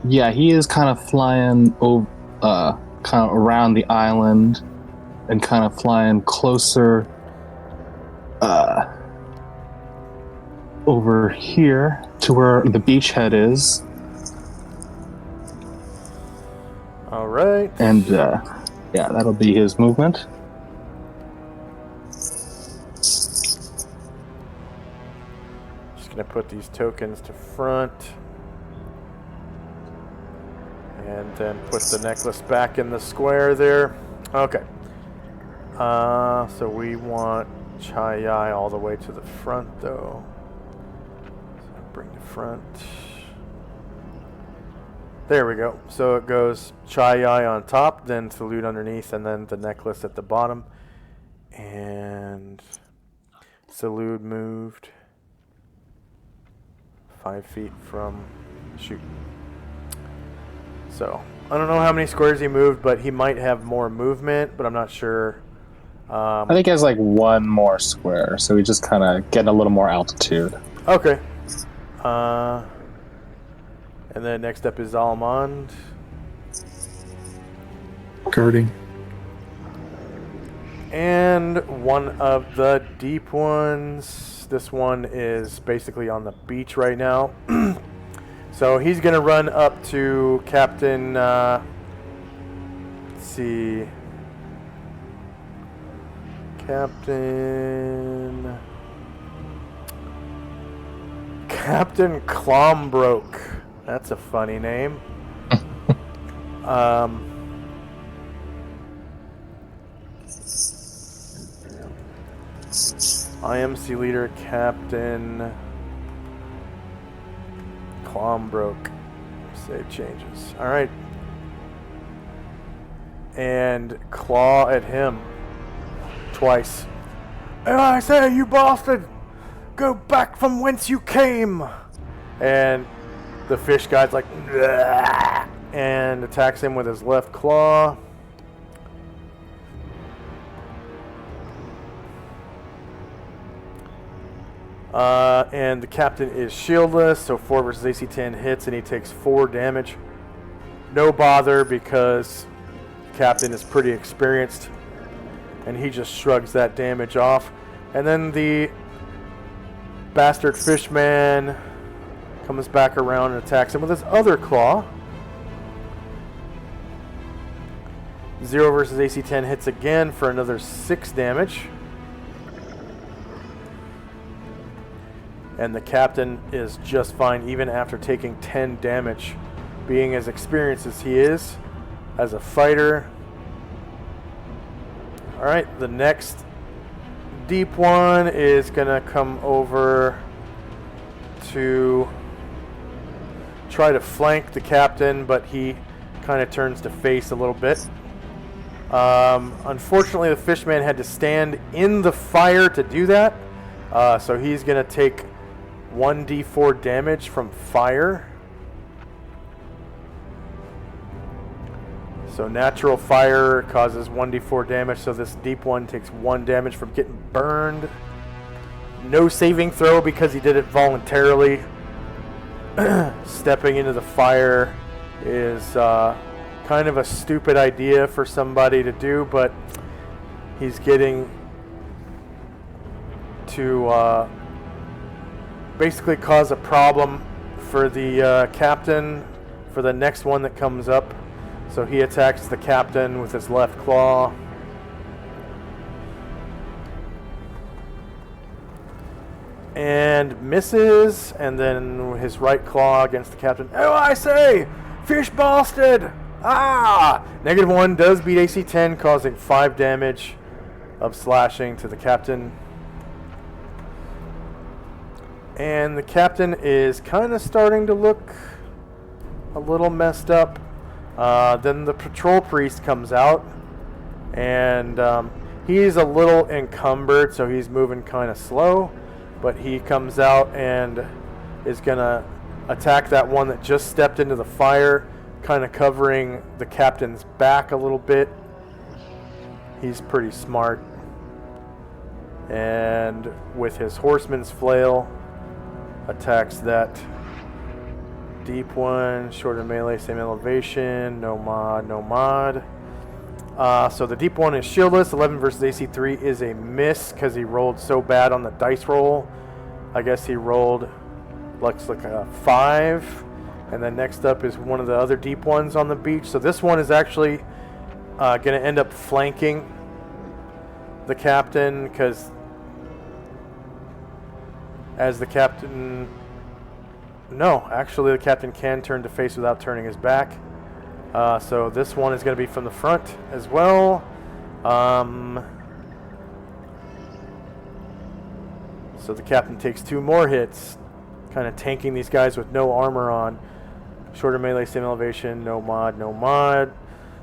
Yeah, he is kind of flying over, kind of around the island, and kind of flying closer, over here to where the beachhead is. All right. And yeah, that'll be his movement. Just gonna put these tokens to front, and then put the necklace back in the square there. Okay. So we want Chai Yai all the way to the front, though. So bring the front. There we go. So it goes Chai Yai on top, then Solynod underneath, and then the necklace at the bottom. And Solynod moved 5 feet from shoot. So I don't know how many squares he moved, but he might have more movement, but I'm not sure. I think he has like 1 more square, so he's just kind of getting a little more altitude. Okay. And then next up is Almond. Guarding. And one of the deep ones. This one is basically on the beach right now. So he's going to run up to Captain... let's see... Captain Clombroke. That's a funny name. IMC leader Captain Clombroke. Save changes. All right. And claw at him. Twice. And I say, you bastard! Go back from whence you came! And the fish guy's like, "Bleh," and attacks him with his left claw. And the captain is shieldless, so 4 versus AC 10 hits, and he takes 4 damage. No bother, because the captain is pretty experienced. And he just shrugs that damage off. And then the bastard fishman comes back around and attacks him with his other claw. 0 versus AC 10 hits again for another 6 damage. And the captain is just fine even after taking 10 damage, being as experienced as he is as a fighter. Alright, the next deep one is going to come over to try to flank the captain, but he kind of turns to face a little bit. Unfortunately, the fishman had to stand in the fire to do that. So he's going to take 1d4 damage from fire. So natural fire causes 1d4 damage, so this deep one takes 1 damage from getting burned. No saving throw because he did it voluntarily. Stepping into the fire is kind of a stupid idea for somebody to do, but he's getting to basically cause a problem for the captain for the next one that comes up. So he attacks the captain with his left claw. And misses, and then his right claw against the captain. Oh, I say! Fish bastard! Ah! -1 does beat AC 10, causing 5 damage of slashing to the captain. And the captain is kind of starting to look a little messed up. Then the patrol priest comes out, and he's a little encumbered, so he's moving kind of slow. But he comes out and is going to attack that one that just stepped into the fire, kind of covering the captain's back a little bit. He's pretty smart. And with his horseman's flail, attacks that deep one, shorter melee, same elevation, no mod, no mod. So the deep one is shieldless. 11 versus AC 3 is a miss because he rolled so bad on the dice roll. I guess he rolled, looks like a 5. And then next up is one of the other deep ones on the beach. So this one is actually going to end up flanking the captain because as the captain... No, actually the captain can turn to face without turning his back. So this one is going to be from the front as well. So the captain takes 2 more hits, kind of tanking these guys with no armor on. Shorter melee, same elevation, no mod, no mod.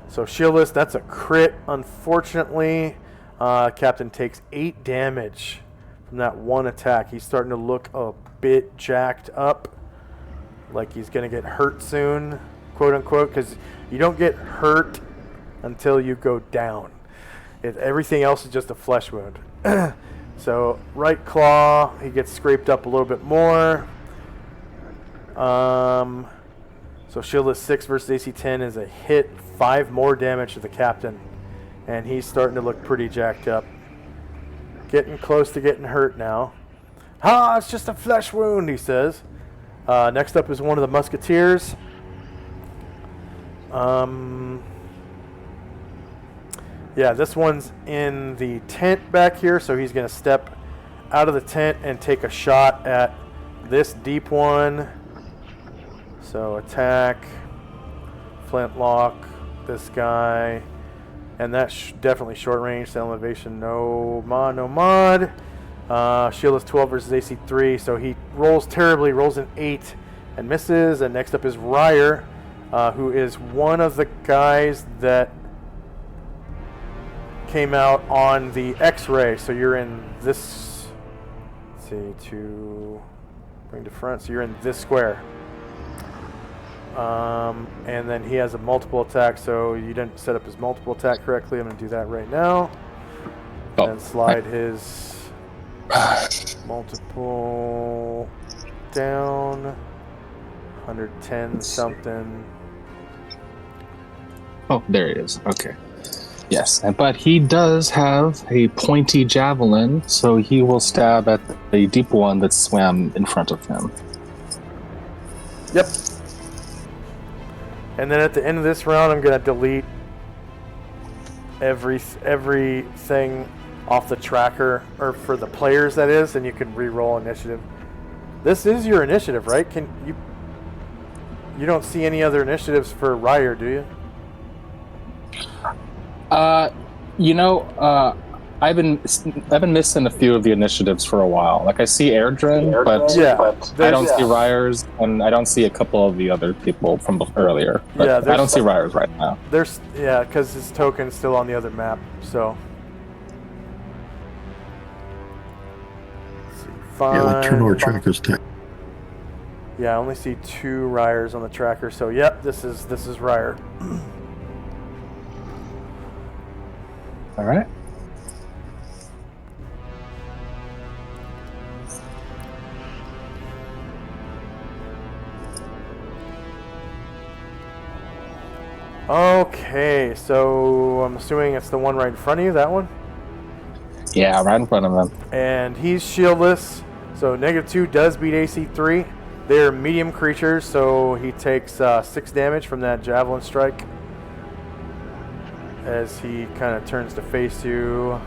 So shieldless, that's a crit. Unfortunately, captain takes 8 damage from that one attack. He's starting to look a bit jacked up, like he's going to get hurt soon, quote unquote, because you don't get hurt until you go down. Everything else is just a flesh wound. So right claw, he gets scraped up a little bit more. So shieldless 6 versus AC 10 is a hit, 5 more damage to the captain, and he's starting to look pretty jacked up. Getting close to getting hurt now. Ah, it's just a flesh wound, he says. Next up is one of the musketeers. Yeah, this one's in the tent back here, so he's going to step out of the tent and take a shot at this deep one. So attack, flintlock, this guy, and that's definitely short range. Sound elevation, no mod, no mod. Shield is 12 versus AC 3, so he rolls terribly, rolls an 8 and misses. And next up is Ryer, who is one of the guys that came out on the X-ray. So you're in this, let's see, to bring to front, so you're in this square. And then he has a multiple attack, so you didn't set up his multiple attack correctly. I'm going to do that right now. Oh. And slide his multiple down, 110 something. Oh, there it is. Okay. Yes, but he does have a pointy javelin, so he will stab at the deep one that swam in front of him. Yep. And then at the end of this round, I'm going to delete everything off the tracker, or for the players, that is, and you can re-roll initiative. This is your initiative, right? Can you don't see any other initiatives for Ryer, do you? I've been missing a few of the initiatives for a while. Like I see Airdrin, but I don't see Ryers, and I don't see a couple of the other people from earlier. But I don't see Ryers right now. There's because his token's still on the other map. So let's see, Yeah, the 2 more trackers tech. Yeah, I only see 2 Ryers on the tracker. So yep, this is Ryer. All right. Okay, so I'm assuming it's the one right in front of you, that one? Yeah, right in front of them. And he's shieldless, so -2 does beat AC 3. They're medium creatures, so he takes 6 damage from that Javelin Strike as he kind of turns to face you.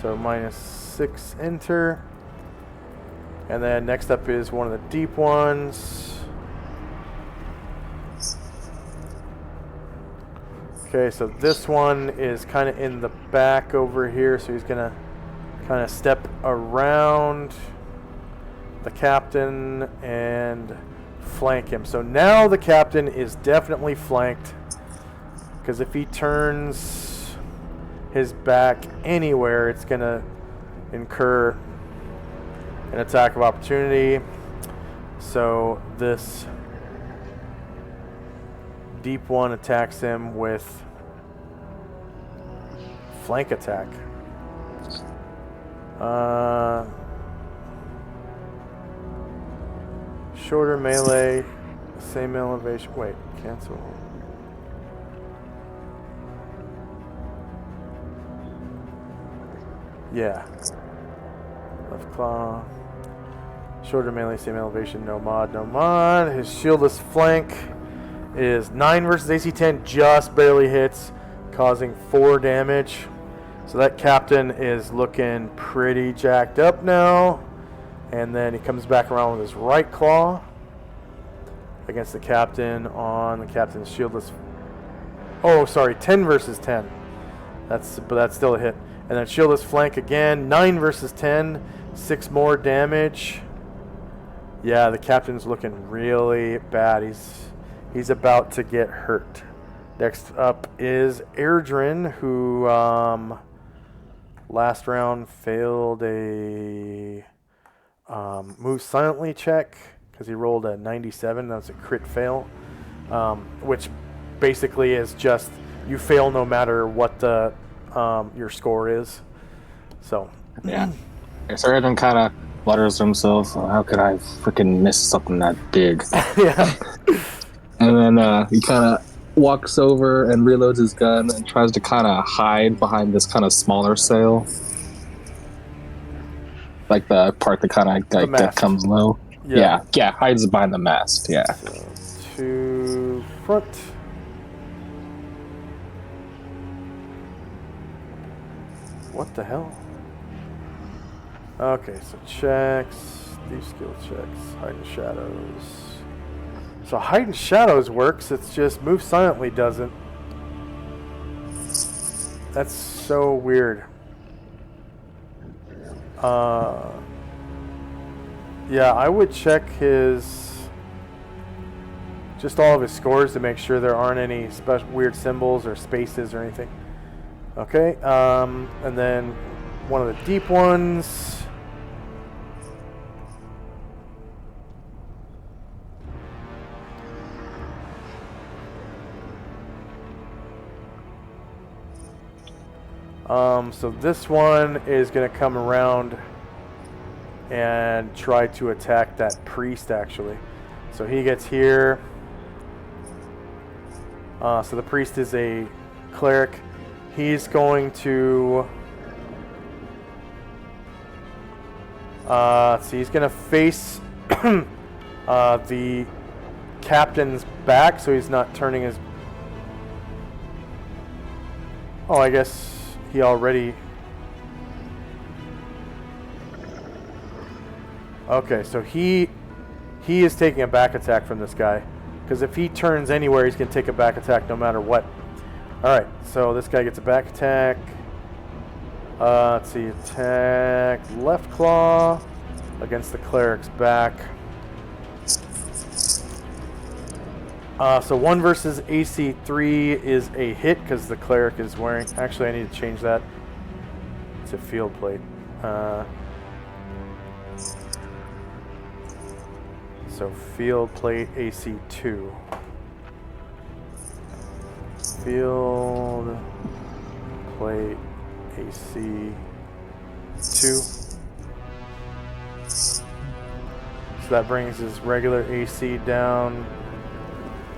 So -6 enter. And then next up is one of the deep ones. Okay, so this one is kind of in the back over here, so he's going to kind of step around the captain and flank him. So now the captain is definitely flanked, because if he turns his back anywhere, it's going to incur an attack of opportunity. So this deep one attacks him with flank attack. Shorter melee, same elevation. Wait, cancel. Yeah. Left claw. Shorter melee, same elevation, no mod, no mod. His shieldless flank is 9 versus AC 10, just barely hits, causing 4 damage. So that captain is looking pretty jacked up now. And then he comes back around with his right claw against the captain on the captain's shieldless. Oh, sorry, 10 versus 10. But that's still a hit. And then shieldless flank again, 9 versus 10, 6 more damage. Yeah, the captain's looking really bad. He's about to get hurt. Next up is Airdrin, who last round failed a move silently check because he rolled a 97. That was a crit fail, which basically is just you fail no matter what the your score is. So yeah, so Airdrin kind of mutters to himself, "How could I freaking miss something that big?" Yeah. And then he kind of walks over and reloads his gun and tries to kind of hide behind this kind of smaller sail. Like the part that kind of like that comes low. Yeah, hides behind the mast, yeah. So, to front. What the hell? Okay, so checks, these skill checks, hide in shadows. So hide in shadows works, it's just move silently doesn't. That's so weird. Yeah, I would check just all of his scores to make sure there aren't any special weird symbols or spaces or anything. Okay, and then one of the deep ones. So this one is going to come around and try to attack that priest, actually. So he gets here. So the priest is a cleric. He's going to... so he's going to face the captain's back, so he's not turning his... Oh, I guess he already... Okay, so he is taking a back attack from this guy. Because if he turns anywhere, he's going to take a back attack no matter what. Alright, so this guy gets a back attack. Let's see, attack left claw against the cleric's back. So 1 versus AC 3 is a hit because the cleric is wearing... Actually, I need to change that to field plate. So field plate AC 2. Field plate AC 2. So that brings his regular AC down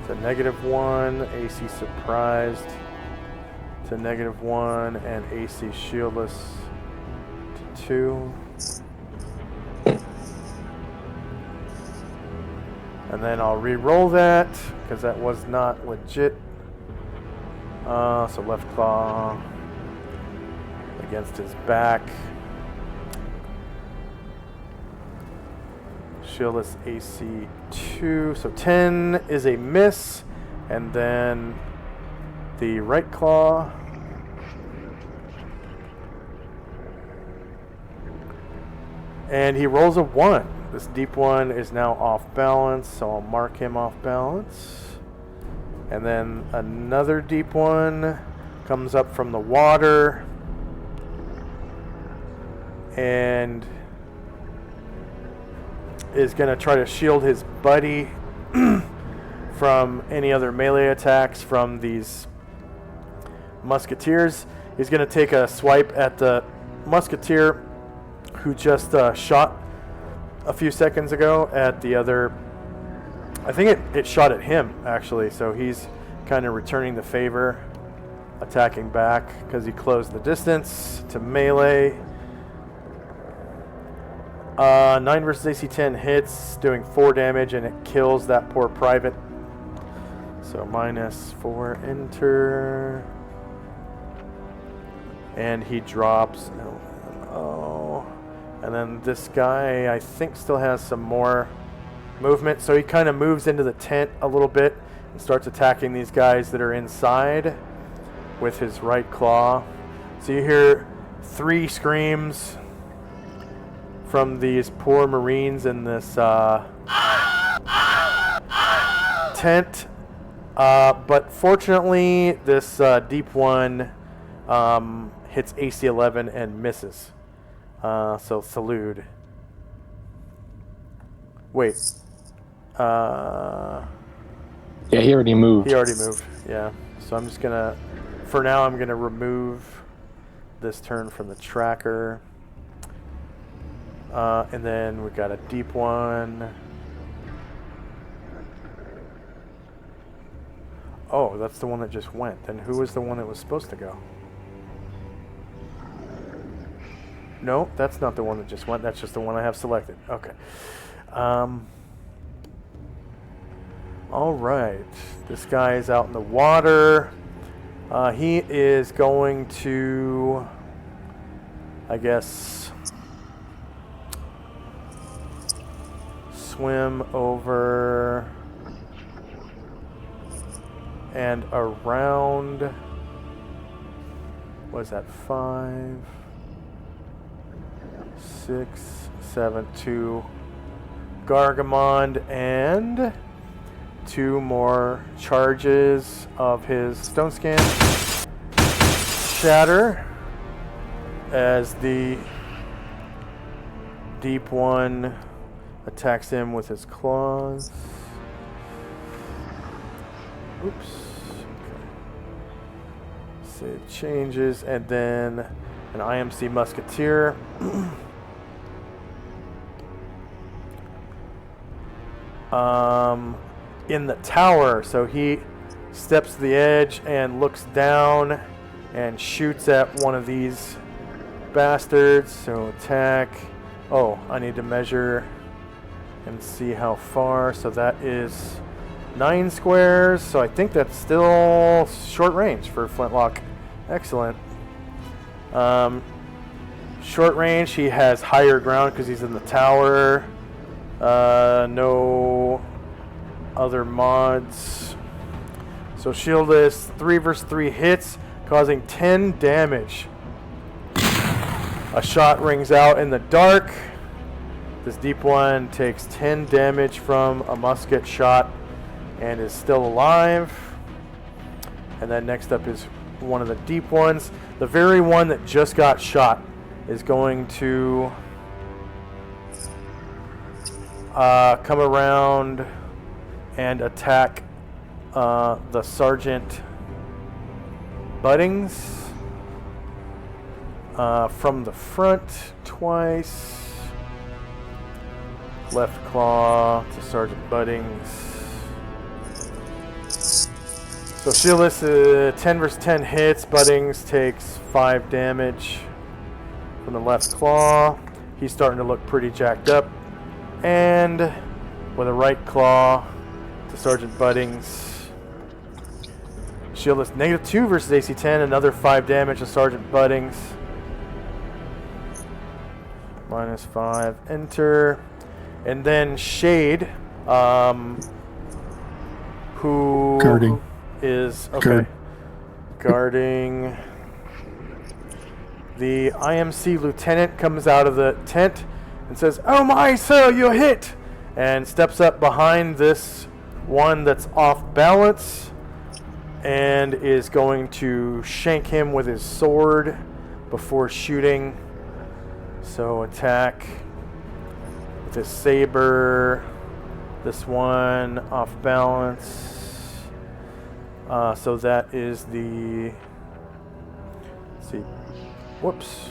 to -1, AC surprised to -1, and AC shieldless to 2. And then I'll re-roll that because that was not legit. So left claw against his back. Shieldless AC 2. So 10 is a miss. And then the right claw. And he rolls a 1. This deep one is now off balance, so I'll mark him off balance. And then another deep one comes up from the water. And is going to try to shield his buddy from any other melee attacks from these musketeers. He's going to take a swipe at the musketeer who just shot a few seconds ago at the other. I think it shot at him, actually, so he's kind of returning the favor, attacking back because he closed the distance to melee. 9 versus AC 10 hits, doing 4 damage, and it kills that poor private. So -4, enter. And he drops. Oh. And then this guy, I think, still has some more movement. So he kind of moves into the tent a little bit and starts attacking these guys that are inside with his right claw. So you hear 3 screams from these poor Marines in this tent. But fortunately, this deep one hits AC 11 and misses. So Solynod. Wait. Yeah, he already moved. He already moved, yeah. So I'm just gonna, for now, I'm gonna remove this turn from the tracker. And then we got a deep one. Oh, that's the one that just went. Then who was the one that was supposed to go? No, that's not the one that just went. That's just the one I have selected. Okay. All right. This guy is out in the water. He is going to, I guess, swim over and around. What is that? 5, 6, 7, 2 Gargamond, and 2 more charges of his Stone Scan shatter as the deep one attacks him with his claws. Oops. Okay. Save changes, and then an IMC Musketeer. In the tower, so he steps to the edge and looks down and shoots at one of these bastards. So attack. Oh, I need to measure and see how far. So that is 9 squares. So I think that's still short range for Flintlock. Excellent. Short range, he has higher ground because he's in the tower. No other mods. So shieldless, 3 versus 3 hits, causing 10 damage. A shot rings out in the dark. This deep one takes 10 damage from a musket shot and is still alive. And then next up is one of the deep ones. The very one that just got shot is going to come around and attack the Sergeant Buddings from the front twice. Left claw to Sergeant Buddings. So Shieldless 10 versus 10 hits. Buddings takes 5 damage from the left claw. He's starting to look pretty jacked up. And with a right claw to Sergeant Buddings. Shieldless -2 versus AC 10. Another 5 damage to Sergeant Buddings. -5. Enter. And then Shade, who Guarding. is guarding. The IMC lieutenant comes out of the tent and says, "Oh my, sir, you're hit!" and steps up behind this one that's off balance and is going to shank him with his sword before shooting. So attack. This saber, this one off balance. So that is the. Let's see. Whoops.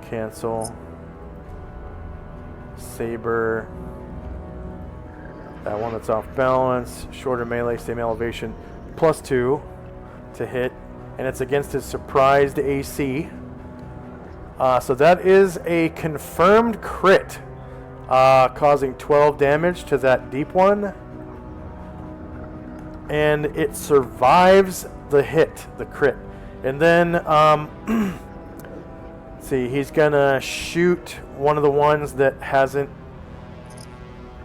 Cancel. Saber. That one that's off balance. Shorter melee, same elevation. +2 to hit. And it's against his surprised AC. So that is a confirmed crit, causing 12 damage to that deep one. And it survives the hit, the crit. And then, let's see, he's going to shoot one of the ones that hasn't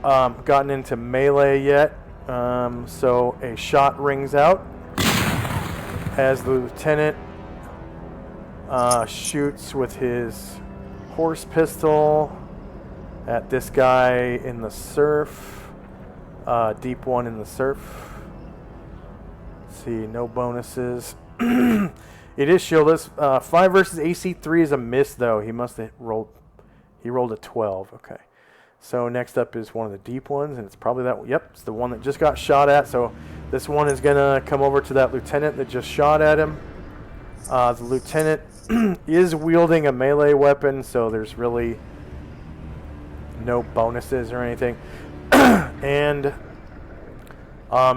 gotten into melee yet. So a shot rings out as the lieutenant shoots with his horse pistol at this guy in the surf. Deep one in the surf. Let's see, no bonuses. It is shieldless. 5 versus AC 3 is a miss, though. He must have rolled. He rolled a 12. Okay. So next up is one of the deep ones, and it's probably that one. Yep, it's the one that just got shot at. So this one is going to come over to that lieutenant that just shot at him. The lieutenant is wielding a melee weapon, so there's really no bonuses or anything. And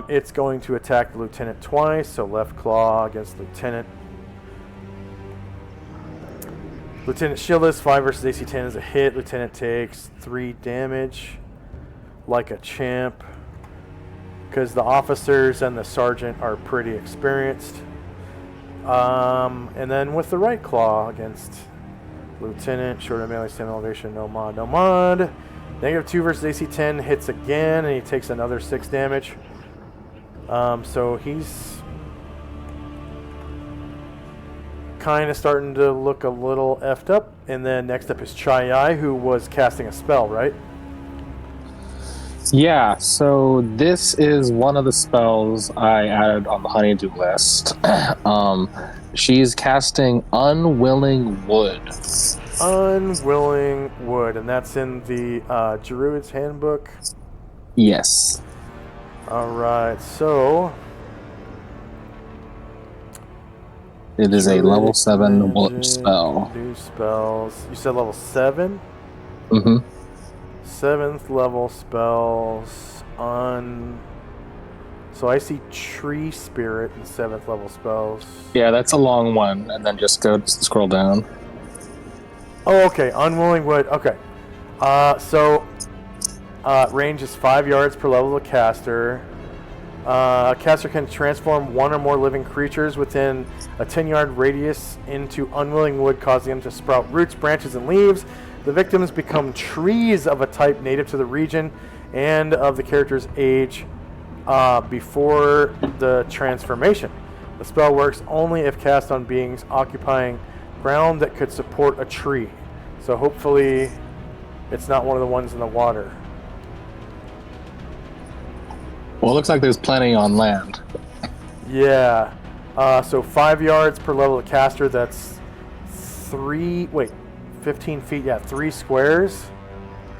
it's going to attack the lieutenant twice, so left claw against lieutenant. Lieutenant shieldless, 5 versus AC 10 is a hit. Lieutenant takes 3 damage like a champ, because the officers and the sergeant are pretty experienced. And then with the right claw against lieutenant, shorter melee, same elevation, no mod, no mod. -2 versus AC 10 hits again, and he takes another 6 damage. So he's kind of starting to look a little effed up. And then next up is Chai, who was casting a spell, right? Yeah, so this is one of the spells I added on the honeydew list. She's casting Unwilling Wood. Unwilling Wood, and that's in the Druid's Handbook? Yes. Alright, so... It is a level 7 spell. New spells. You said level 7? Mm-hmm. 7th level spells on... So I see Tree Spirit in 7th level spells. Yeah, that's a long one, and then just scroll down. Oh, okay. Unwilling Wood. Okay. Range is 5 yards per level of caster. A caster can transform one or more living creatures within a 10-yard radius into Unwilling Wood, causing them to sprout roots, branches, and leaves. The victims become trees of a type native to the region and of the character's age before the transformation. The spell works only if cast on beings occupying ground that could support a tree. So hopefully it's not one of the ones in the water. Well, it looks like there's plenty on land. Yeah. So 5 yards per level of caster, that's 15 feet, yeah, 3 squares.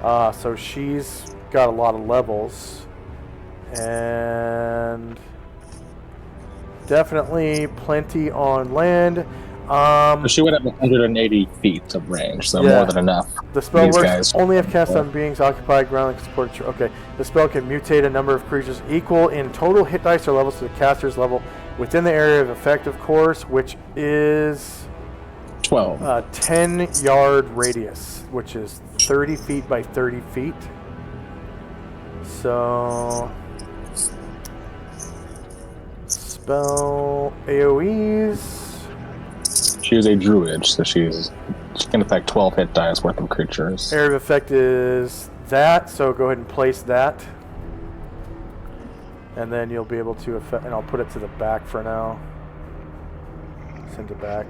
So she's got a lot of levels. And definitely plenty on land. So she would have 180 feet of range, so Yeah. more than enough. The spell These works guys. only if cast on beings occupied ground that can support a tree. Okay. The spell can mutate a number of creatures equal in total hit dice or levels to the caster's level within the area of effect, of course, which is 12. 10-yard radius, which is 30 feet by 30 feet. So spell AoEs. She is a druid, so she can affect 12 hit dice worth of creatures. Area of effect is that, so go ahead and place that. And then you'll be able to affect, and I'll put it to the back for now. Send it back.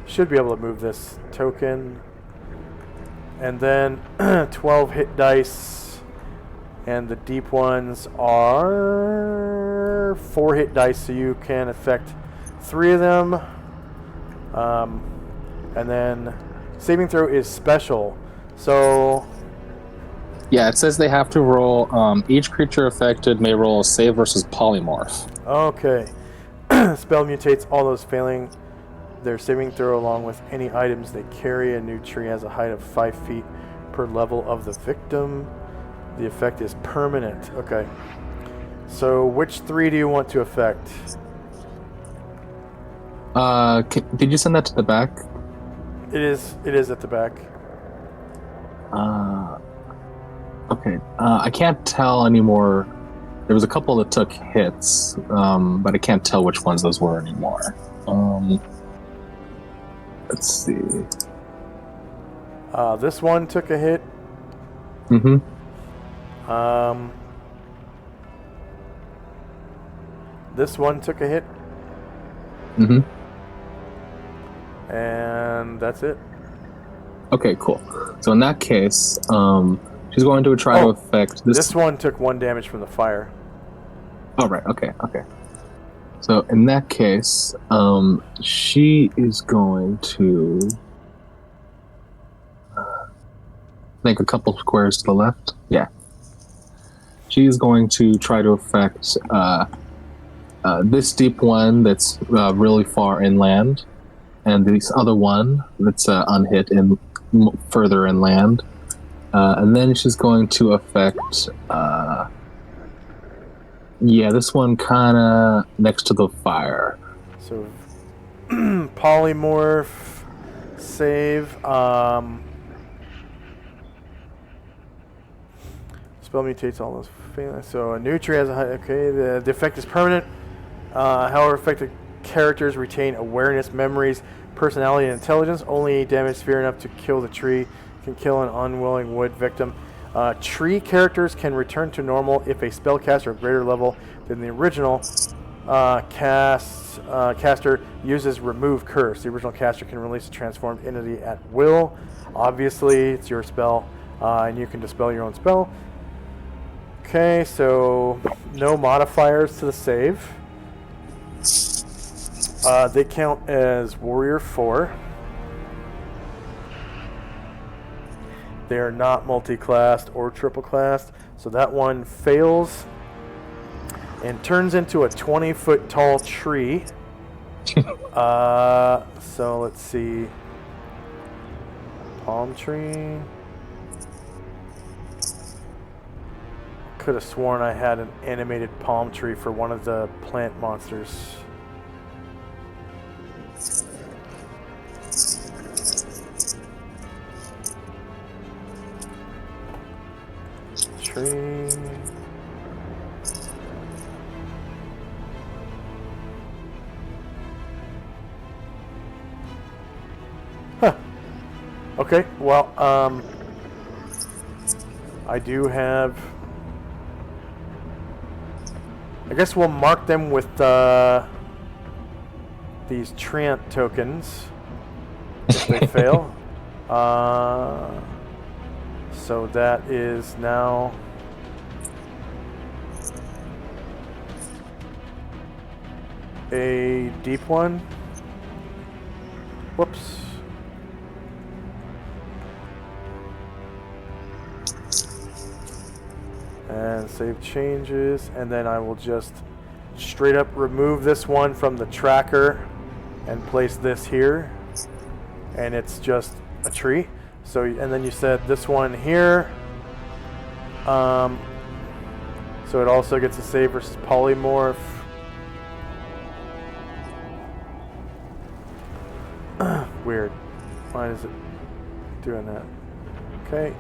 Should be able to move this token. And then 12 hit dice. And the deep ones are 4 hit dice, so you can affect 3 of them. And then saving throw is special. So yeah, it says they have to roll. Each creature affected may roll a save versus polymorph. okay. Spell mutates all those failing their saving throw along with any items they carry. A new tree has a height of 5 feet per level of the victim. The effect is permanent. Okay. So which 3 do you want to affect? Did you send that to the back? It is at the back. Okay. I can't tell anymore. There was a couple that took hits, but I can't tell which ones those were anymore. Let's see. This one took a hit. Mm-hmm. This one took a hit. Mm-hmm. And that's it. Okay, cool. So in that case, she's going to try to affect this. This one took 1 damage from the fire. Oh, right. Okay. So in that case, she is going to make a couple squares to the left. Yeah. She is going to try to affect this deep one that's really far inland, and this other one that's unhit in further inland. And then she's going to affect this one kind of next to the fire. So polymorph save. Spell mutates all those failings. So a new tree has a high. Okay, the effect is permanent. However, affected characters retain awareness, memories, personality, and intelligence. Only damage severe enough to kill the tree can kill an unwilling wood victim. Tree characters can return to normal if a spellcaster of greater level than the original caster uses remove curse. The original caster can release a transformed entity at will. Obviously, it's your spell, and you can dispel your own spell. Okay, so no modifiers to the save. They count as Warrior 4. They are not multi-classed or triple-classed, so that one fails and turns into a 20-foot tall tree. So let's see. Palm tree. Could have sworn I had an animated palm tree for one of the plant monsters. Tree. Huh. Okay, well, I do have... I guess we'll mark them with these Treant tokens. if they fail. So that is now a deep one. Whoops. And save changes, and then I will just straight up remove this one from the tracker and place this here, and it's just a tree. So, and then you said this one here, so it also gets a save versus polymorph. Weird. Why is it doing that? Okay.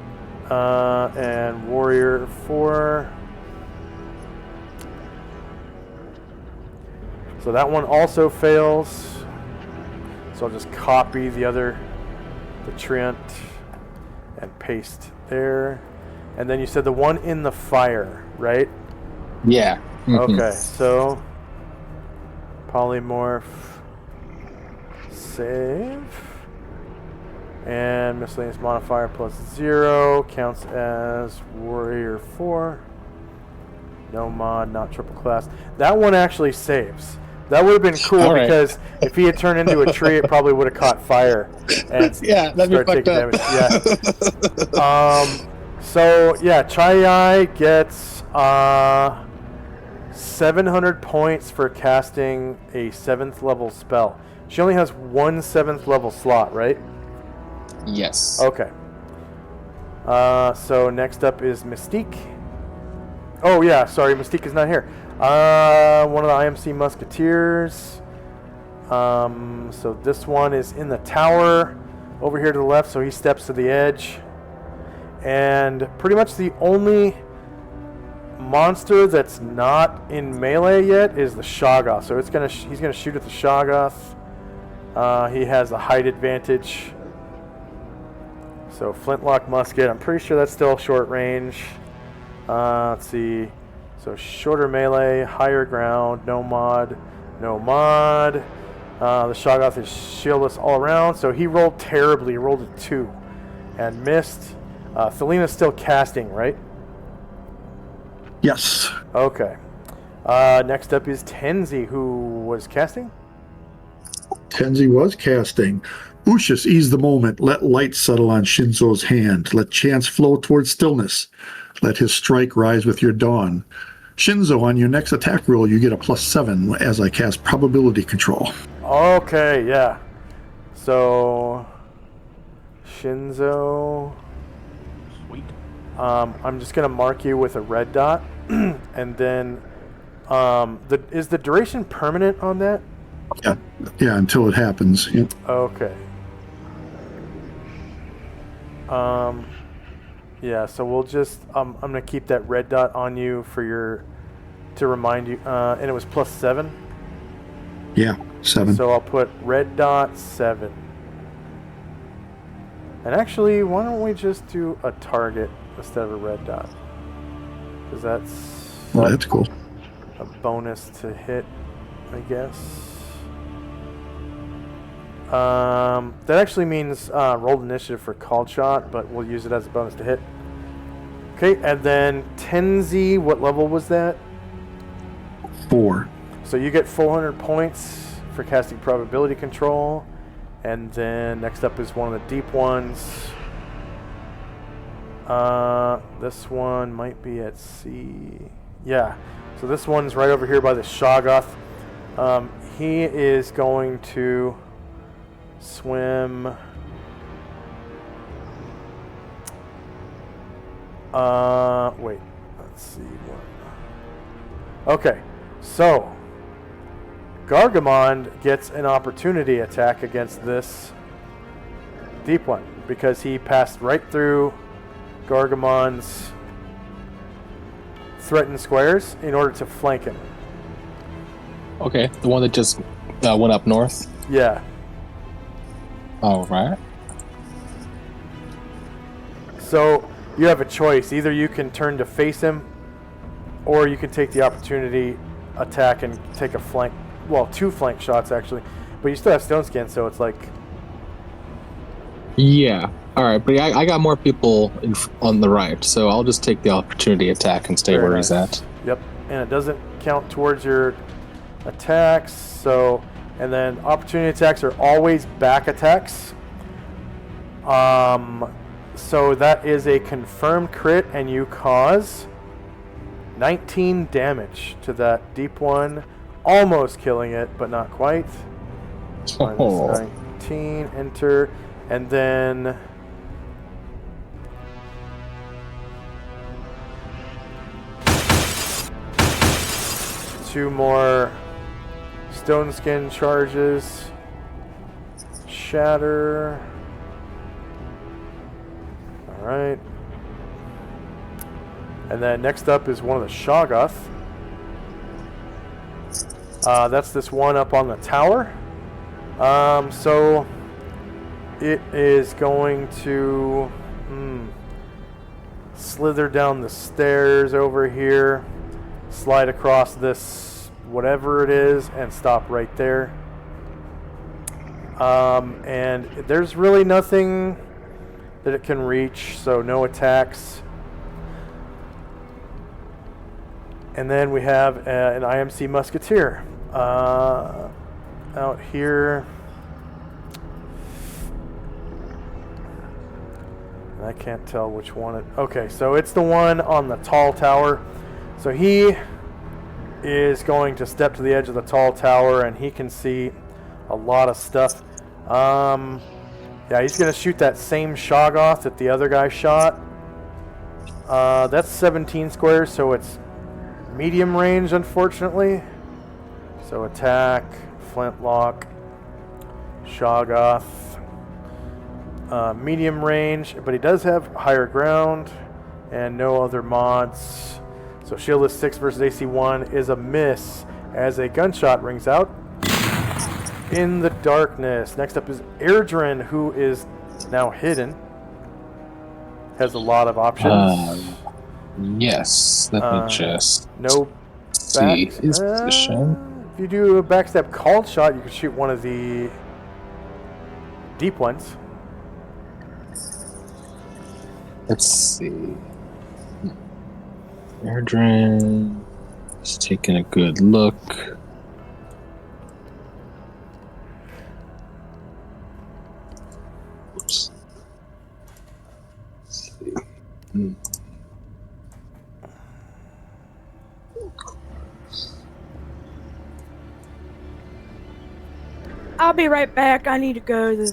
And warrior 4. So that one also fails. So I'll just copy the treant and paste there. And then you said the one in the fire, right? Yeah. Okay, so polymorph, save. And miscellaneous modifier +0 counts as warrior 4. No mod, not triple class. That one actually saves. That would have been cool because if he had turned into a tree, it probably would have caught fire and yeah, that'd be fucked up. damage. Yeah. So yeah, Chai gets 700 points for casting a 7th level spell. She only has one 7th level slot, right? Yes. Okay. So next up is Mystique. Oh yeah, sorry, Mystique is not here. One of the IMC Musketeers. So this one is in the tower over here to the left, so he steps to the edge. And pretty much the only monster that's not in melee yet is the Shoggoth. So he's gonna shoot at the Shoggoth. He has a height advantage. So flintlock musket, I'm pretty sure that's still short range. Let's see. So shorter melee, higher ground, no mod, no mod. The Shoggoth is shieldless all around. So he rolled terribly. He rolled a 2 and missed. Thelina's still casting, right? Yes. Okay. Next up is Tenzi, who was casting? Tenzi was casting. Ushus, ease the moment. Let light settle on Shinzo's hand. Let chance flow towards stillness. Let his strike rise with your dawn. Shinzo, on your next attack roll, you get a +7 as I cast probability control. Okay, yeah. So, Shinzo. Sweet. I'm just going to mark you with a red dot. And then, is the duration permanent on that? Yeah, until it happens. Yeah. Okay. Yeah, so we'll just, I'm going to keep that red dot on you to remind you, and it was +7? Yeah, 7. So I'll put red dot 7. And actually, why don't we just do a target instead of a red dot? Because that's cool. A bonus to hit, I guess. That actually means rolled initiative for called shot, but we'll use it as a bonus to hit. Okay, and then Tenzi, what level was that? 4. So you get 400 points for casting probability control. And then next up is one of the deep ones. This one might be at C. Yeah, so this one's right over here by the Shoggoth. He is going to swim. Wait, let's see. Okay, so Gargamond gets an opportunity attack against this deep one because he passed right through Gargamond's threatened squares in order to flank him. Okay, the one that just went up north? Yeah. All right. So you have a choice. Either you can turn to face him, or you can take the opportunity attack and take a flank. Well, 2 flank shots actually, but you still have stone skin, so it's like Yeah. All right, but I got more people on the right, so I'll just take the opportunity attack and stay Very where nice. he's at. Yep, and it doesn't count towards your attacks. So, and then opportunity attacks are always back attacks. So that is a confirmed crit, and you cause 19 damage to that deep one, almost killing it, but not quite. Oh. Minus 19, enter, and then two more stone skin charges. Shatter. Alright. And then next up is one of the Shoggoth. That's this one up on the tower. So it is going to slither down the stairs over here, slide across this whatever it is, and stop right there. And there's really nothing that it can reach, so no attacks. And then we have an IMC Musketeer out here. I can't tell which one it... Okay, so it's the one on the tall tower. So he is going to step to the edge of the tall tower, and he can see a lot of stuff. Yeah, he's going to shoot that same Shoggoth that the other guy shot. That's 17 squares, so it's medium range, unfortunately. So attack, flintlock, Shoggoth. Medium range, but he does have higher ground and no other mods. So shieldless 6 versus AC 1 is a miss as a gunshot rings out in the darkness. Next up is Airdrin, who is now hidden. Has a lot of options. Yes, let me just no see back, his position. If you do a backstep called shot, you can shoot one of the deep ones. Let's see. Airdrin is taking a good look. Oops. Let's see. I'll be right back. I need to go to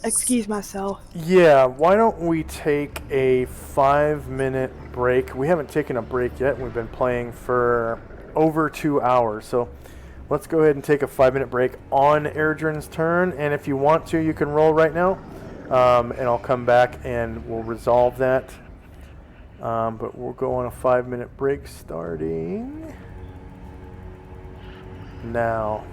excuse myself. Yeah, why don't we take a 5-minute break? We haven't taken a break yet. We've been playing for over 2 hours. So let's go ahead and take a 5-minute break on Airdrin's turn. And if you want to, you can roll right now. And I'll come back and we'll resolve that. But we'll go on a 5-minute break starting now.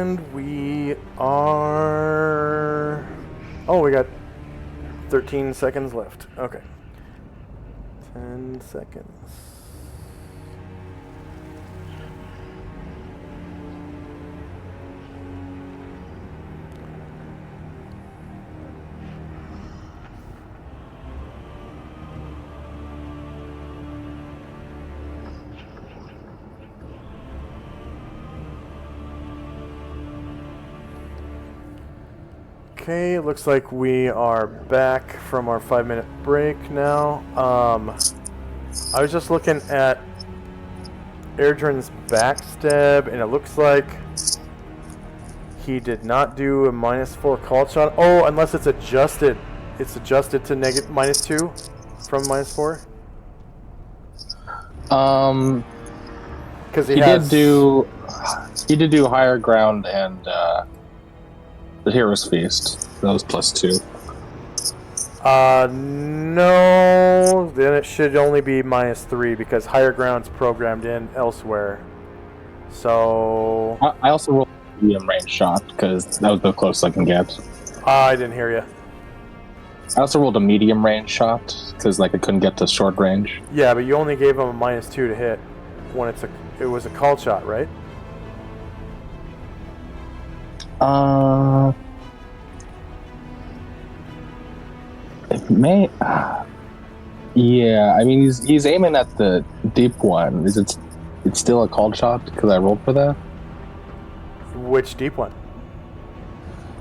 And we are... Oh, we got 13 seconds left. Okay. 10 seconds. Okay, looks like we are back from our 5-minute break now. I was just looking at Airdrin's backstab, and it looks like he did not do a -4 call shot. Oh, unless it's adjusted. It's adjusted to -2 from -4. Because he did do higher ground and the Hero's Feast. That was +2. No, then it should only be -3 because higher ground's programmed in elsewhere. So I also rolled a medium range shot because that was the closest I can get. I didn't hear you. I also rolled a medium range shot because I couldn't get to short range. Yeah, but you only gave him a -2 to hit when it was a call shot, right? It may. Yeah, I mean he's aiming at the deep one. Is it's still a called shot because I rolled for that? Which deep one?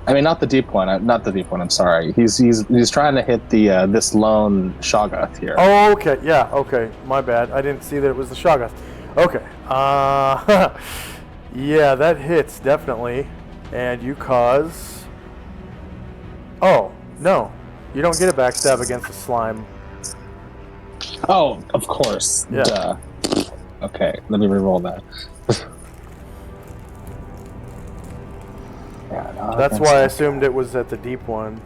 I mean, not the deep one. Not the deep one. I'm sorry. He's trying to hit the this lone Shoggoth here. Oh, okay. Yeah. Okay. My bad. I didn't see that it was the Shoggoth. Okay. Yeah, that hits definitely, and you cause. Oh no, you don't get a backstab against the slime. Oh, of course. Yeah. Duh. Okay, let me re-roll that. Yeah, no, That's why I assumed it was at the deep one.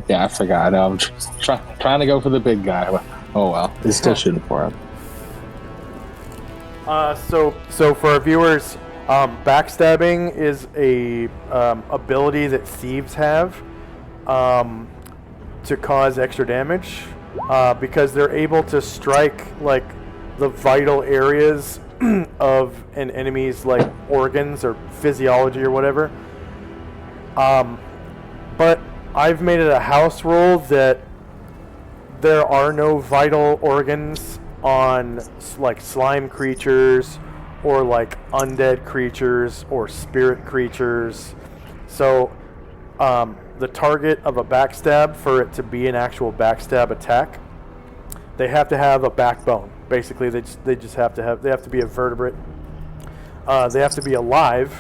Yeah, I forgot. I'm trying to go for the big guy. Oh well, he's still shooting for him. So for our viewers, backstabbing is a ability that thieves have to cause extra damage because they're able to strike the vital areas of an enemy's organs or physiology or whatever. But I've made it a house rule that there are no vital organs on slime creatures or undead creatures or spirit creatures. So the target of a backstab, for it to be an actual backstab attack, they have to have a backbone. Basically, they have to be a vertebrate. They have to be alive,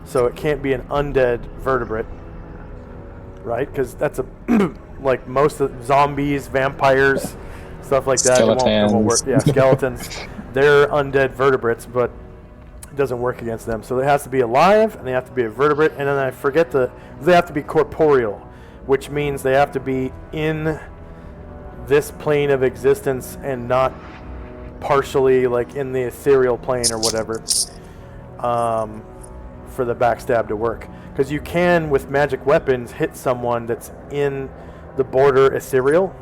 so it can't be an undead vertebrate, right? Because that's most of zombies, vampires, stuff like that. Skeletons. It won't work. Yeah, skeletons. They're undead vertebrates, but it doesn't work against them. So they have to be alive, and they have to be a vertebrate, and then they have to be corporeal, which means they have to be in this plane of existence and not partially in the ethereal plane or whatever, for the backstab to work. Because you can, with magic weapons, hit someone that's in the border ethereal,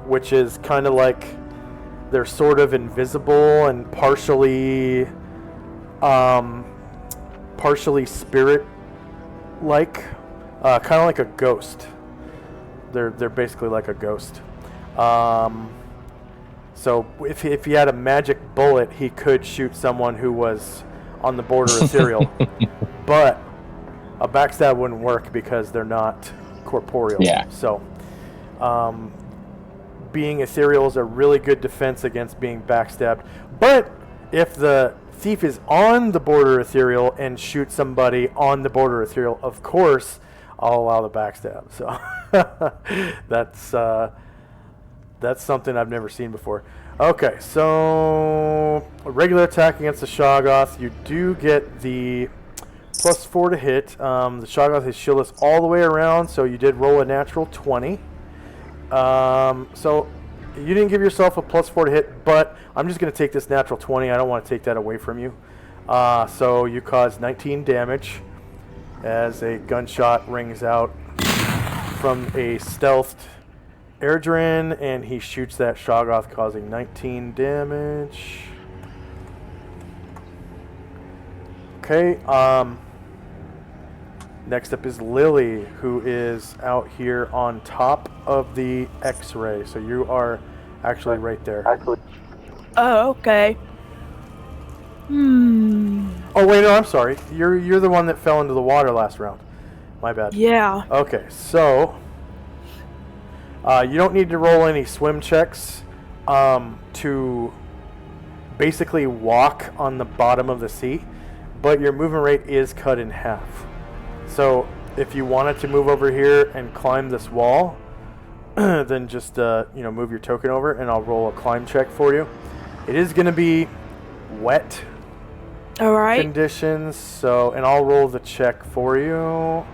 which is kind of they're sort of invisible and partially spirit-like, kind of like a ghost. They're basically like a ghost. So if he had a magic bullet, he could shoot someone who was on the border ethereal. But a backstab wouldn't work because they're not corporeal. Yeah. So being ethereal is a really good defense against being backstabbed. But if the thief is on the border ethereal and shoots somebody on the border ethereal, of course I'll allow the backstab. So that's something I've never seen before. Okay, so a regular attack against the Shoggoth, you do get the +4 to hit. The Shoggoth is shieldless all the way around, so you did roll a natural 20. So you didn't give yourself a +4 to hit, but I'm just going to take this natural 20. I don't want to take that away from you. So you cause 19 damage as a gunshot rings out from a stealthed Airdrin, and he shoots that Shoggoth, causing 19 damage. Okay, next up is Lily, who is out here on top of the X-ray. So you are actually right there. Oh, okay. Oh wait, no, I'm sorry. You're the one that fell into the water last round. My bad. Yeah. Okay, so you don't need to roll any swim checks to basically walk on the bottom of the sea, but your movement rate is cut in half. So if you wanted to move over here and climb this wall, then just move your token over, and I'll roll a climb check for you. It is going to be wet conditions, so, and I'll roll the check for you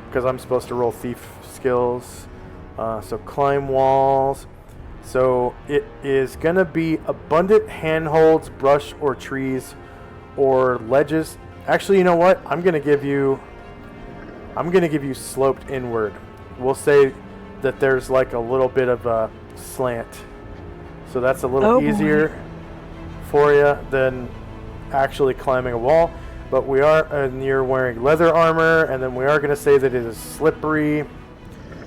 because I'm supposed to roll thief skills. So climb walls. So it is going to be abundant handholds, brush or trees or ledges. Actually, you know what? I'm going to give you sloped inward. We'll say that there's like a little bit of a slant. So that's a little easier for you than actually climbing a wall. But we are, and you're wearing leather armor, and then we are going to say that it is slippery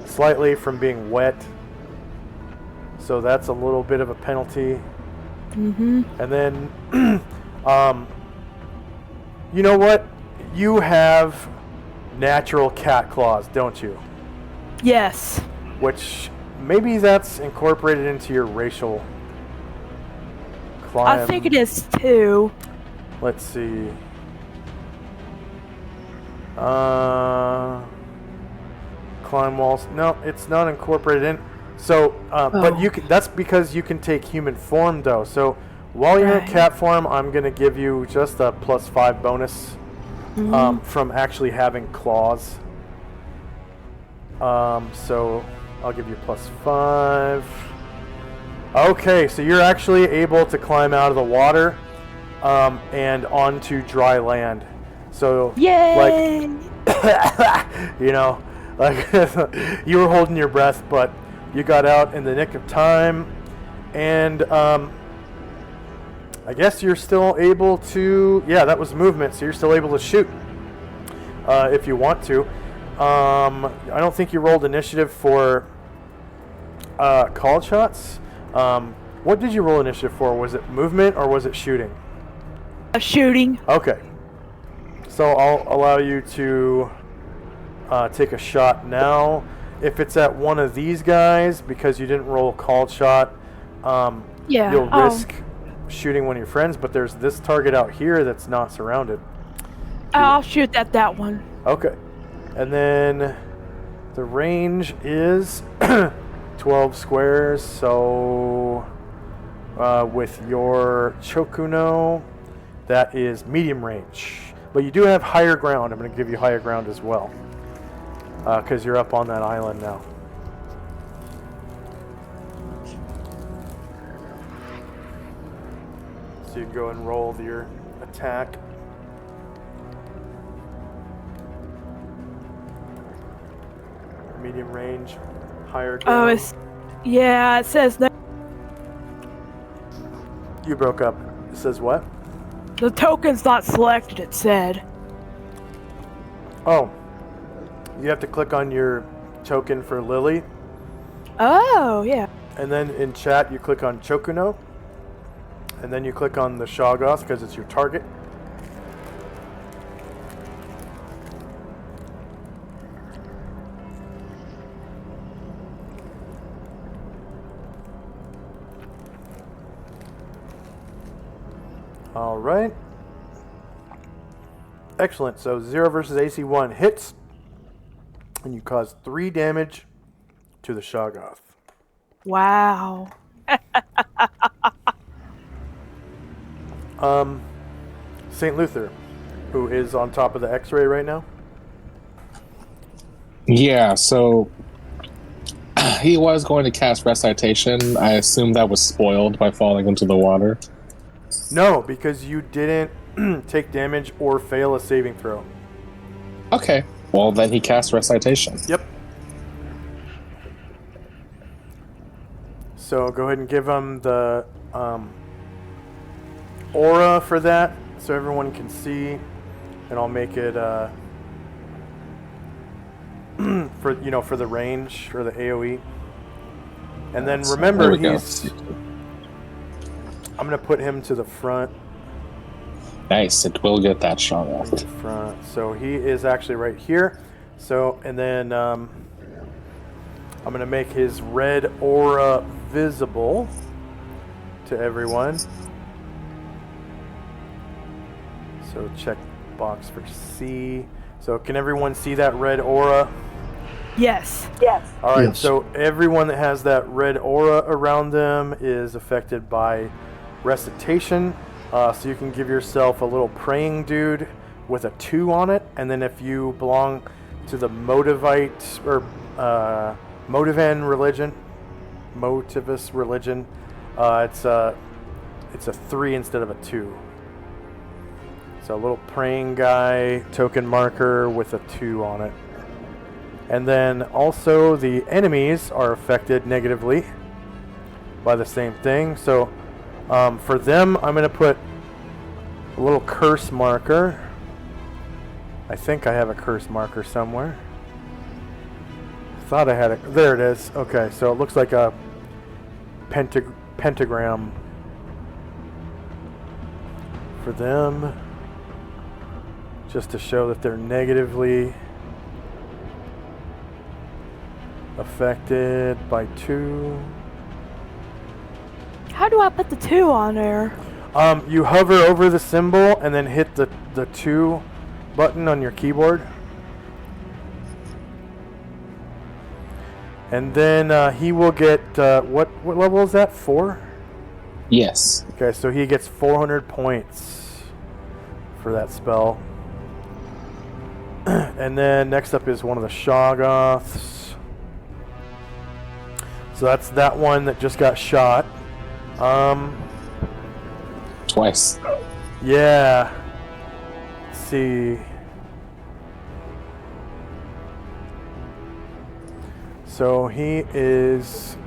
slightly from being wet. So that's a little bit of a penalty. And then, you know what? You have natural cat claws, don't you? Yes. Which, maybe that's incorporated into your racial climb. I think it is too. Let's see. Climb walls. No, it's not incorporated in. So, but you can, that's because you can take human form though. So while you're in cat form, I'm going to give you just a +5 bonus from actually having claws. So I'll give you +5. Okay, so you're actually able to climb out of the water and onto dry land. So, yay! Like, you know, like you were holding your breath, but you got out in the nick of time, and I guess you're still able to. Yeah, that was movement, so you're still able to shoot if you want to. I don't think you rolled initiative for called shots. What did you roll initiative for? Was it movement or was it shooting? Shooting. Okay. So I'll allow you to take a shot now. If it's at one of these guys, because you didn't roll a called shot, you'll risk shooting one of your friends, but there's this target out here that's not surrounded. I'll shoot at that one. Okay. And then the range is 12 squares, so with your Chokuno, that is medium range. But you do have higher ground. I'm going to give you higher ground as well, because you're up on that island now. So you can go and roll your attack. Medium range, higher ground. Oh, it says that. You broke up. It says what? The token's not selected, it said. Oh. You have to click on your token for Lily. Oh, yeah. And then in chat, you click on Chokuno. And then you click on the Shoggoth because it's your target. All right. Excellent. So 0 versus AC 1 hits. And you cause 3 damage to the Shoggoth. Wow. St. Luther, who is on top of the X-ray right now. Yeah, so he was going to cast Recitation. I assume that was spoiled by falling into the water. No, because you didn't take damage or fail a saving throw. Okay. Well, then he casts Recitation. Yep. So go ahead and give him the aura for that, so everyone can see, and I'll make it for the range or the AOE. And then remember, I'm gonna put him to the front. Nice. It will get that strong out. Front. So he is actually right here. So and then I'm gonna make his red aura visible to everyone. So check box for C. So can everyone see that red aura? Yes. All right, Yes. so everyone that has that red aura around them is affected by recitation. So you can give yourself a little praying dude with a 2 on it, and then if you belong to the Motivite or Motivan religion, Motivus religion, it's a 3 instead of a 2. So a little praying guy token marker with a 2 on it. And then also the enemies are affected negatively by the same thing. So for them, I'm going to put a little curse marker. I think I have a curse marker somewhere. Thought I had it. There it is. Okay, so it looks like a pentagram for them, just to show that they're negatively affected by 2. How do I put the 2 on there? You hover over the symbol and then hit the 2 button on your keyboard. And then he will get, what level is that? 4? Yes. Okay, so he gets 400 points for that spell. And then next up is one of the Shoggoths. So that's that one that just got shot. Twice. Yeah. Let's see. So he is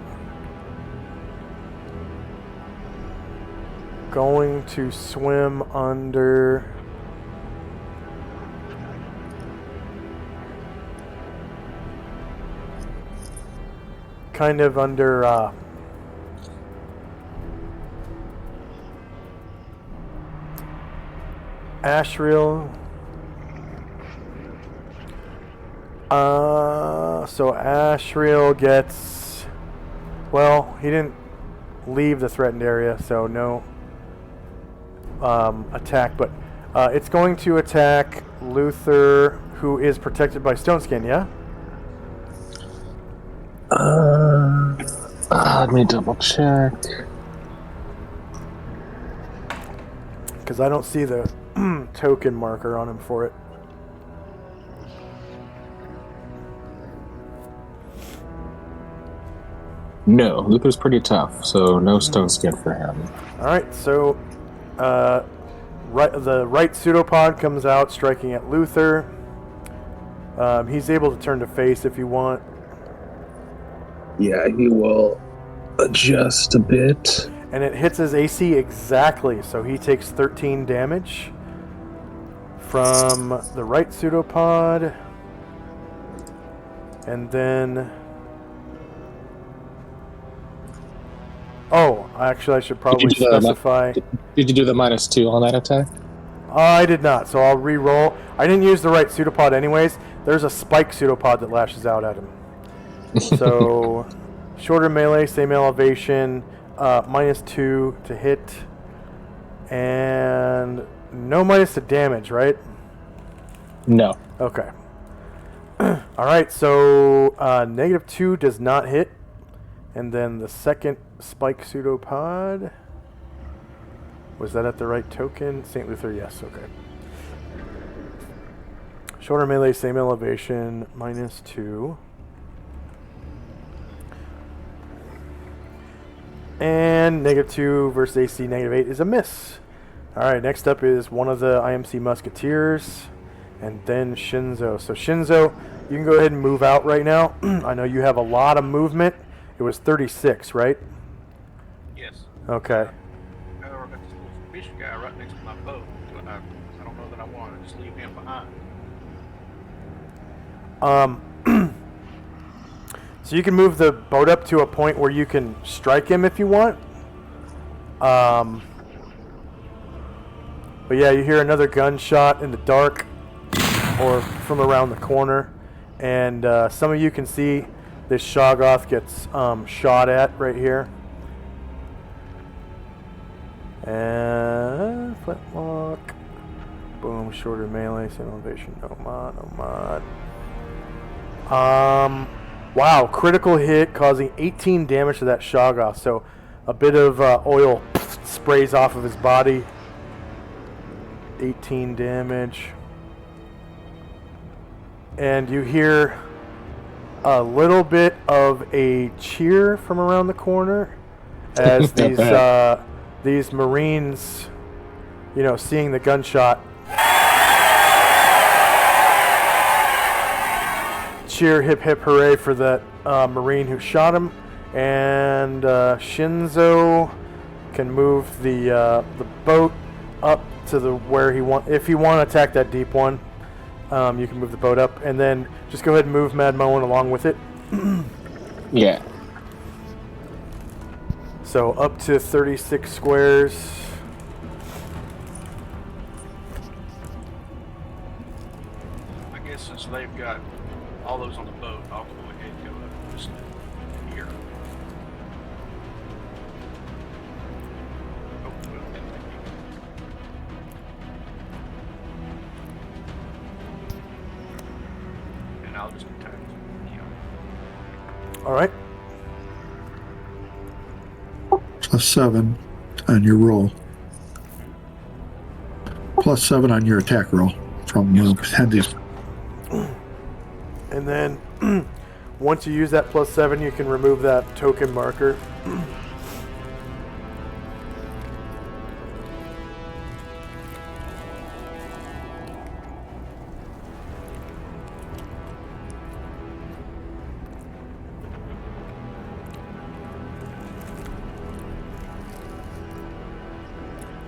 going to swim under kind of under Ashriel. So Ashriel gets, well, he didn't leave the threatened area, so no attack, but it's going to attack Luther, who is protected by Stone Skin, yeah? Let me double check. Because I don't see the token marker on him for it. No, Luther's pretty tough, so no stone skin for him. Alright, so the right pseudopod comes out, striking at Luther. He's able to turn to face if you want. Yeah, he will adjust a bit. And it hits his AC exactly, so he takes 13 damage from the right pseudopod. And then... Oh, actually I should probably specify... Did you do the -2 on that attack? I did not, so I'll re-roll. I didn't use the right pseudopod anyways. There's a spike pseudopod that lashes out at him. So, shorter melee, same elevation, -2 to hit, and no minus to damage, right? No. Okay. Alright, so -2 does not hit. And then the second spike pseudopod. Was that at the right token? St. Luther, yes, okay. Shorter melee, same elevation, -2. And -2 versus AC -8 is a miss. All right, next up is one of the IMC Musketeers, and then Shinzo. So Shinzo, you can go ahead and move out right now. I know you have a lot of movement. It was 36, right? Yes. Okay. However, I got this little fish guy right next to my boat. I don't know that I want to just leave him behind. So you can move the boat up to a point where you can strike him if you want. But yeah, you hear another gunshot in the dark or from around the corner. And some of you can see this Shoggoth gets shot at right here. And flintlock. Boom, shorter melee, same elevation, no mod, no mod. Wow, critical hit causing 18 damage to that Shoggoth. So a bit of oil sprays off of his body. 18 damage. And you hear a little bit of a cheer from around the corner as these Marines, you know, seeing the gunshot, cheer, hip hip hooray for that Marine who shot him. And Shinzo can move the boat up to the where he want. If you want to attack that deep one, you can move the boat up, and then just go ahead and move Mad Moen along with it. Yeah. So up to 36 squares. I guess since they've got all those on the boat, I'll go ahead and go up just here. Oh, well, and I'll just attack. All right. +7 on your roll. +7 on your attack roll from Hendy's. And then once you use that +7, you can remove that token marker.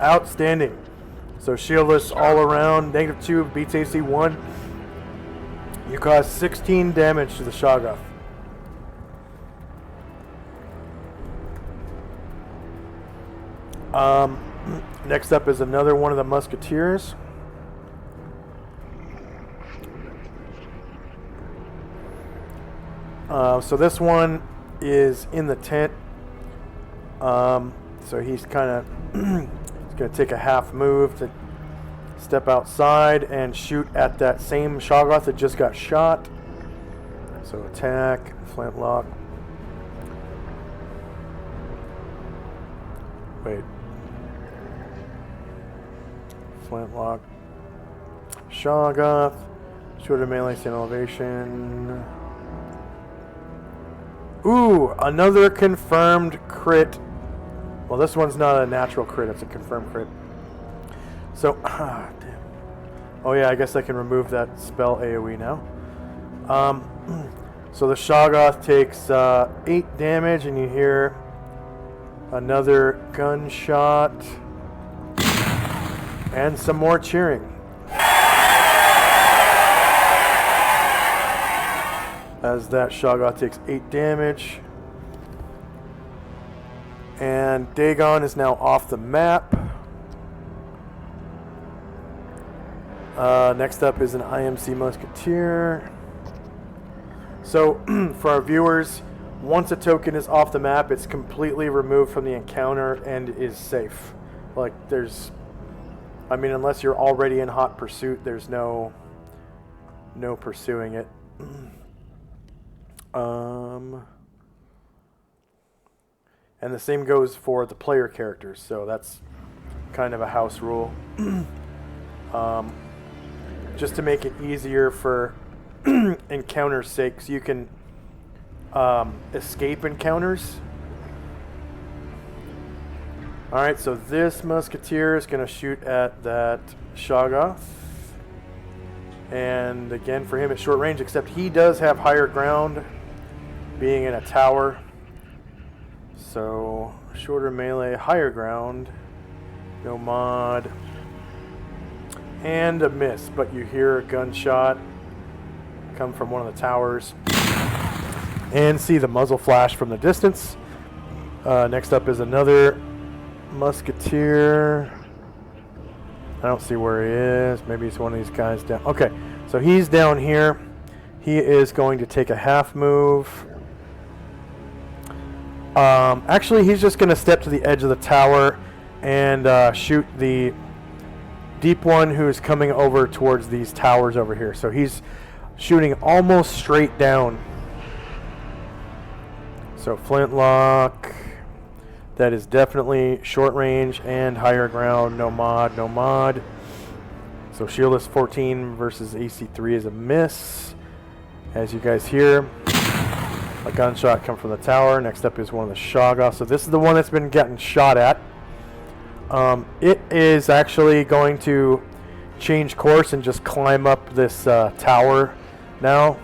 Outstanding. So shieldless all around, -2, beats AC 1. You cause 16 damage to the Shoggoth. Next up is another one of the Musketeers. So this one is in the tent. So he's kind of he's going to take a half move to step outside and shoot at that same Shoggoth that just got shot. So attack, flintlock. Wait. Flintlock. Shoggoth. Shorter melee, same elevation. Ooh, another confirmed crit. Well, this one's not a natural crit, it's a confirmed crit. So, damn. Oh yeah, I guess I can remove that spell AoE now. So the Shoggoth takes 8 damage, and you hear another gunshot and some more cheering. As that Shoggoth takes 8 damage. And Dagon is now off the map. Next up is an IMC Musketeer. So, for our viewers, once a token is off the map, it's completely removed from the encounter and is safe. Like, there's... I mean, unless you're already in hot pursuit, there's no pursuing it. And the same goes for the player characters, so that's kind of a house rule. Just to make it easier for encounters' sakes, you can escape encounters. Alright, so this musketeer is going to shoot at that Shoggoth. And again, for him it's short range, except he does have higher ground, being in a tower. So, shorter melee, higher ground. No mod. And a miss, but you hear a gunshot come from one of the towers. And see the muzzle flash from the distance. Next up is another musketeer. I don't see where he is. Maybe he's one of these guys down. Okay, so he's down here. He is going to take a half move. Actually, he's just going to step to the edge of the tower and shoot the deep one who's coming over towards these towers over here. So he's shooting almost straight down. So flintlock. That is definitely short range and higher ground. No mod, no mod. So shieldless 14 versus AC 3 is a miss. As you guys hear, a gunshot come from the tower. Next up is one of the Shoggoths. So this is the one that's been getting shot at. It is actually going to change course and just climb up this tower now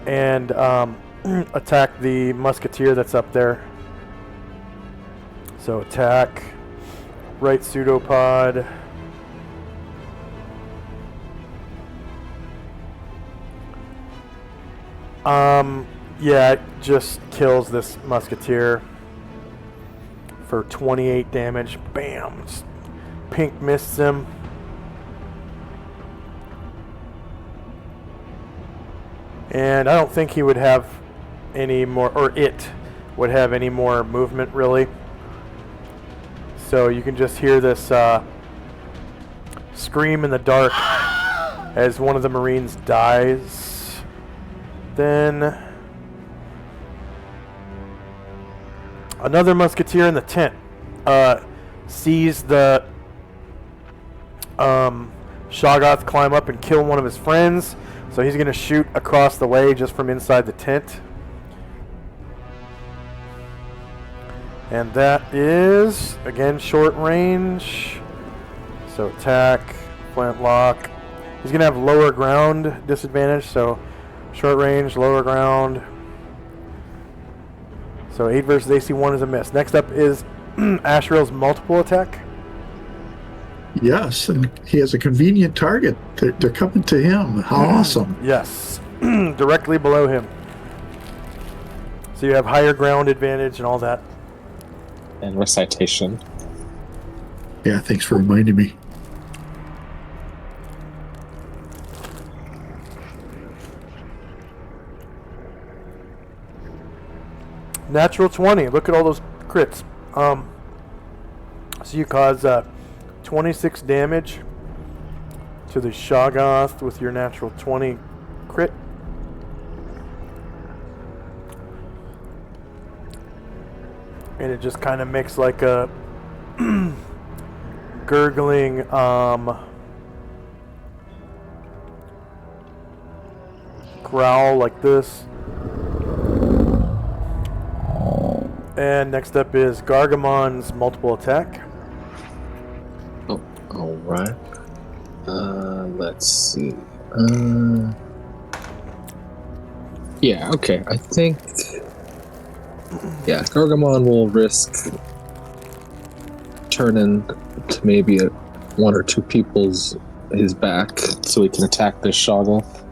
and attack the musketeer that's up there. So attack, right pseudopod. Yeah, it just kills this musketeer for 28 damage. Bam! Just pink mists him. And I don't think he would have any more, or it would have any more movement really. So you can just hear this scream in the dark as one of the Marines dies. Then another musketeer in the tent sees the Shoggoth climb up and kill one of his friends. So he's going to shoot across the way just from inside the tent. And that is, again, short range. So attack, flintlock. He's going to have lower ground disadvantage, so short range, lower ground. So 8 versus AC 1 is a miss. Next up is Ashrael's multiple attack. Yes, and he has a convenient target. They're coming to him. How awesome. Yes, directly below him. So you have higher ground advantage and all that. And recitation. Yeah, thanks for reminding me. Natural 20. Look at all those crits. So you cause 26 damage to the Shoggoth with your natural 20 crit. And it just kind of makes like a gurgling growl like this. And next up is Gargamon's multiple attack. Oh, all right. Let's see. Yeah, okay. I think. Yeah, Gargamon will risk turning to maybe one or two people's his back so he can attack this Shoggoth.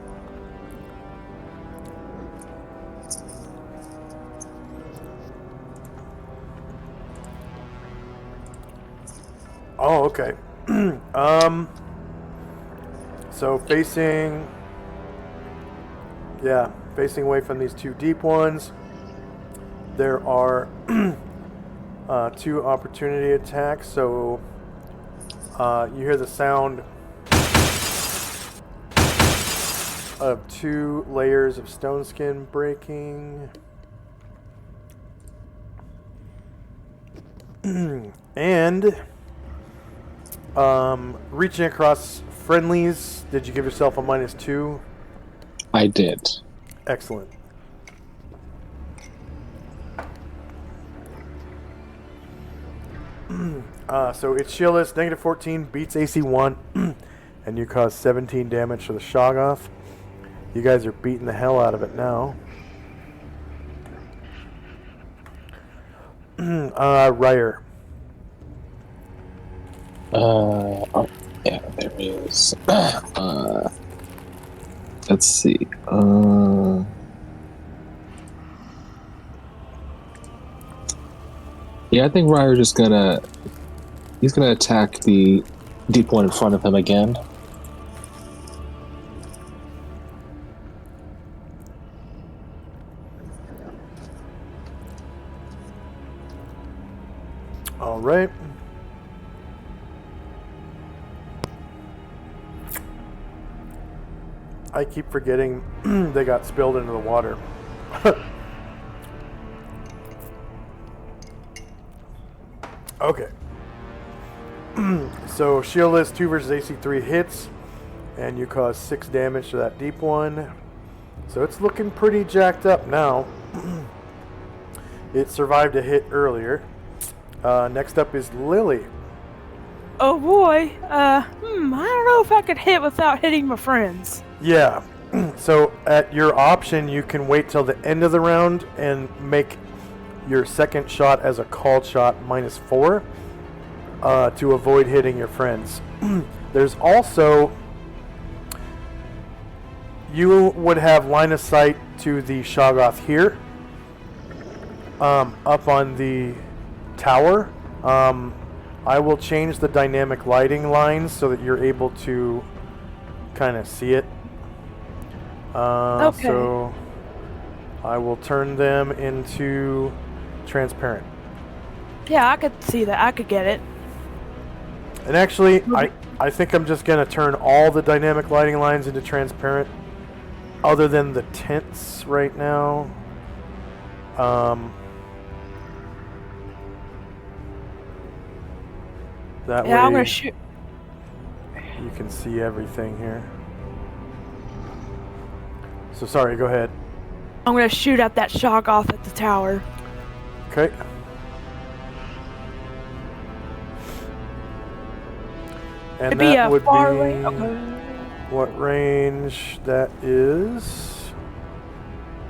Oh, okay. So facing away from these two deep ones, there are two opportunity attacks. So you hear the sound of 2 layers of stone skin breaking. And reaching across friendlies, did you give yourself a -2? I did. Excellent. So its shield is -14, beats AC 1, and you cause 17 damage to the Shoggoth. You guys are beating the hell out of it now. Ryer. Oh, yeah, there he is. Let's see. Yeah, I think Ryer's just gonna... He's gonna attack the deep one in front of him again. All right. I keep forgetting they got spilled into the water. Okay. So shieldless 2 versus AC 3 hits, and you cause 6 damage to that deep one. So it's looking pretty jacked up now. It survived a hit earlier. Next up is Lily. Oh boy. I don't know if I could hit without hitting my friends. Yeah. So at your option, you can wait till the end of the round and make your second shot as a called shot -4 to avoid hitting your friends. There's also, you would have line of sight to the Shoggoth here, up on the tower. I will change the dynamic lighting lines so that you're able to kind of see it. Okay. So I will turn them into transparent. Yeah, I could see that. I could get it. And actually, I think I'm just going to turn all the dynamic lighting lines into transparent, other than the tents right now. That Yeah, I'm way gonna shoot. you can see everything here. So sorry, go ahead. I'm gonna shoot at that Shoggoth at the tower. Okay. And It'd be that a would far be range. Okay. what range that is?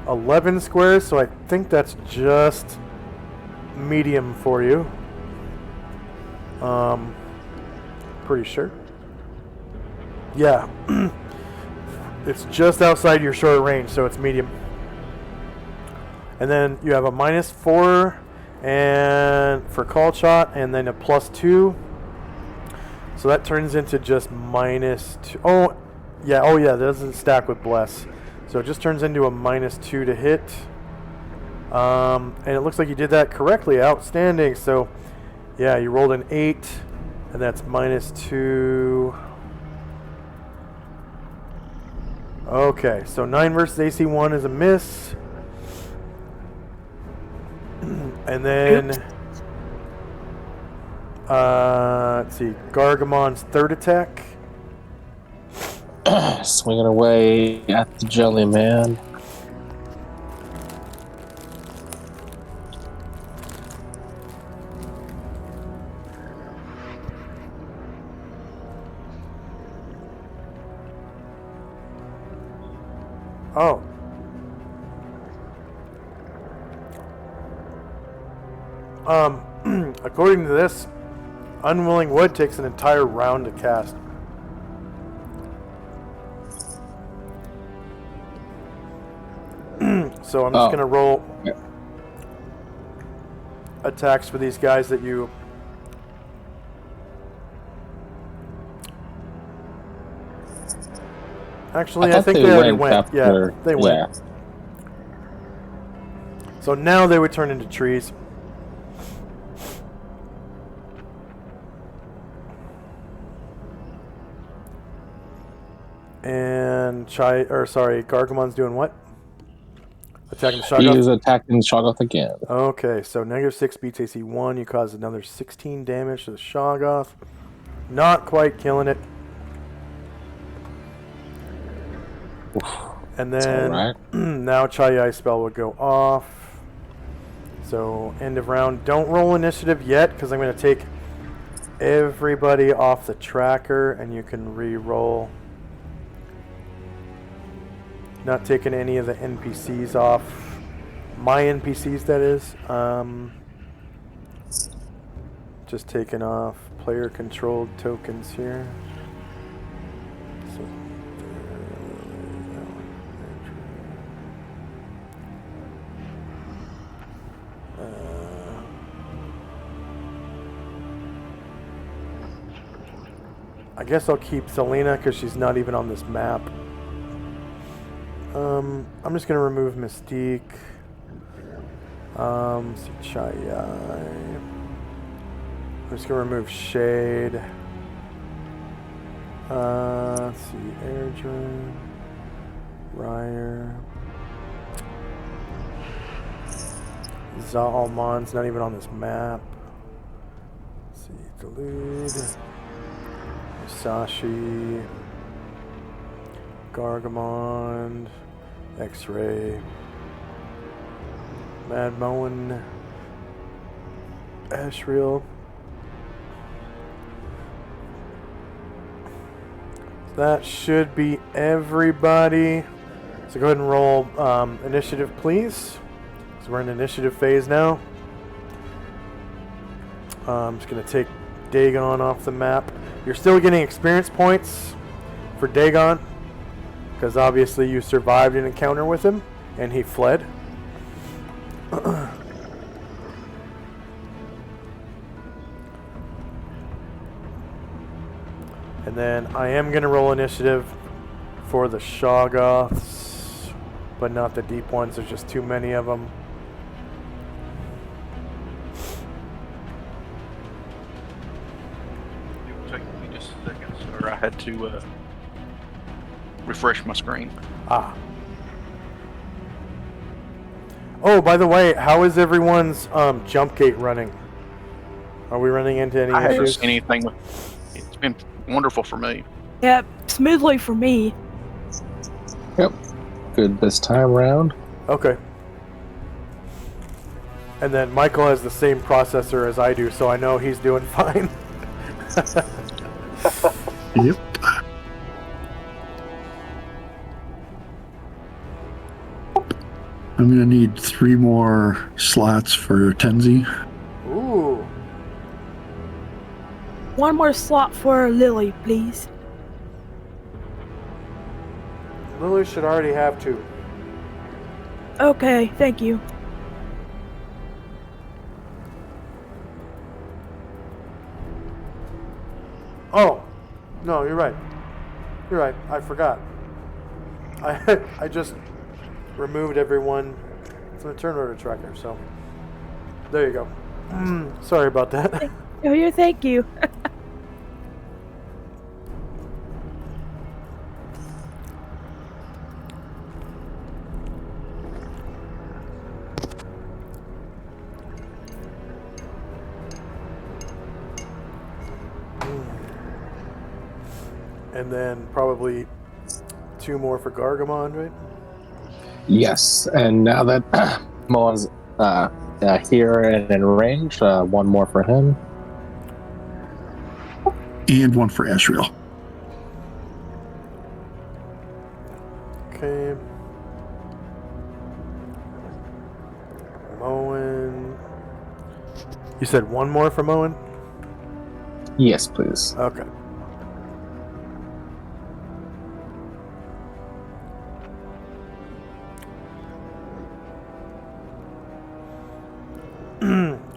11 squares, so I think that's just medium for you. Pretty sure. Yeah. It's just outside your short range, so it's medium. And then you have a -4 and for call shot, and then a +2. So that turns into just -2. Oh yeah, that doesn't stack with bless. So it just turns into a -2 to hit. And it looks like you did that correctly. Outstanding. So yeah, you rolled an 8, and that's -2. Okay, so 9 versus AC 1 is a miss. And then, let's see, Gargamon's third attack. Swinging away at the jelly man. Oh. According to this, Unwilling Wood takes an entire round to cast. So I'm just going to roll attacks for these guys that you... Actually, I think they already went. After, yeah, they went. Yeah. So now they would turn into trees. And Gargamon's doing what? Attacking the Shoggoth? He is attacking the Shoggoth again. Okay, so -6 beats AC 1. You cause another 16 damage to the Shoggoth. Not quite killing it. And then now Chai spell would go off. So end of round. Don't roll initiative yet, because I'm going to take everybody off the tracker, and you can re-roll. Not taking any of the NPCs off. My NPCs, that is. Just taking off player-controlled tokens here. So, I guess I'll keep Selena because she's not even on this map. I'm just gonna remove Mystique. Chai. I'm just gonna remove Shade. Let's see, Airdrin, Ryer, Zalman's not even on this map. Let's see, Delude, Musashi, Gargamond, X-Ray, Mad Moen, Ashriel. That should be everybody. So go ahead and roll initiative, please. So we're in initiative phase now. I'm just going to take Dagon off the map. You're still getting experience points for Dagon, because obviously you survived an encounter with him, and he fled. And then I am going to roll initiative for the Shoggoths, but not the deep ones. There's just too many of them. It'll take me just a second, sir. I had to refresh my screen. Ah. Oh, by the way, how is everyone's jump gate running? Are we running into any I haven't issues? seen anything with. It's been wonderful for me. Yep, smoothly for me. Yep. Good this time round. Okay. And then Michael has the same processor as I do, so I know he's doing fine. Yep. I'm going to need 3 more slots for Tenzi. Ooh. One more slot for Lily, please. Lily should already have 2. Okay, thank you. Oh, no, you're right. You're right. I forgot. I just removed everyone from the turn order tracker, so there you go. Sorry about that. Oh, yeah, thank you. And then probably 2 more for Gargamond, right? Yes, and now that Moan's here and in range, 1 more for him. And 1 for Ashriel. Okay. Moen. You said 1 more for Moen? Yes, please. Okay.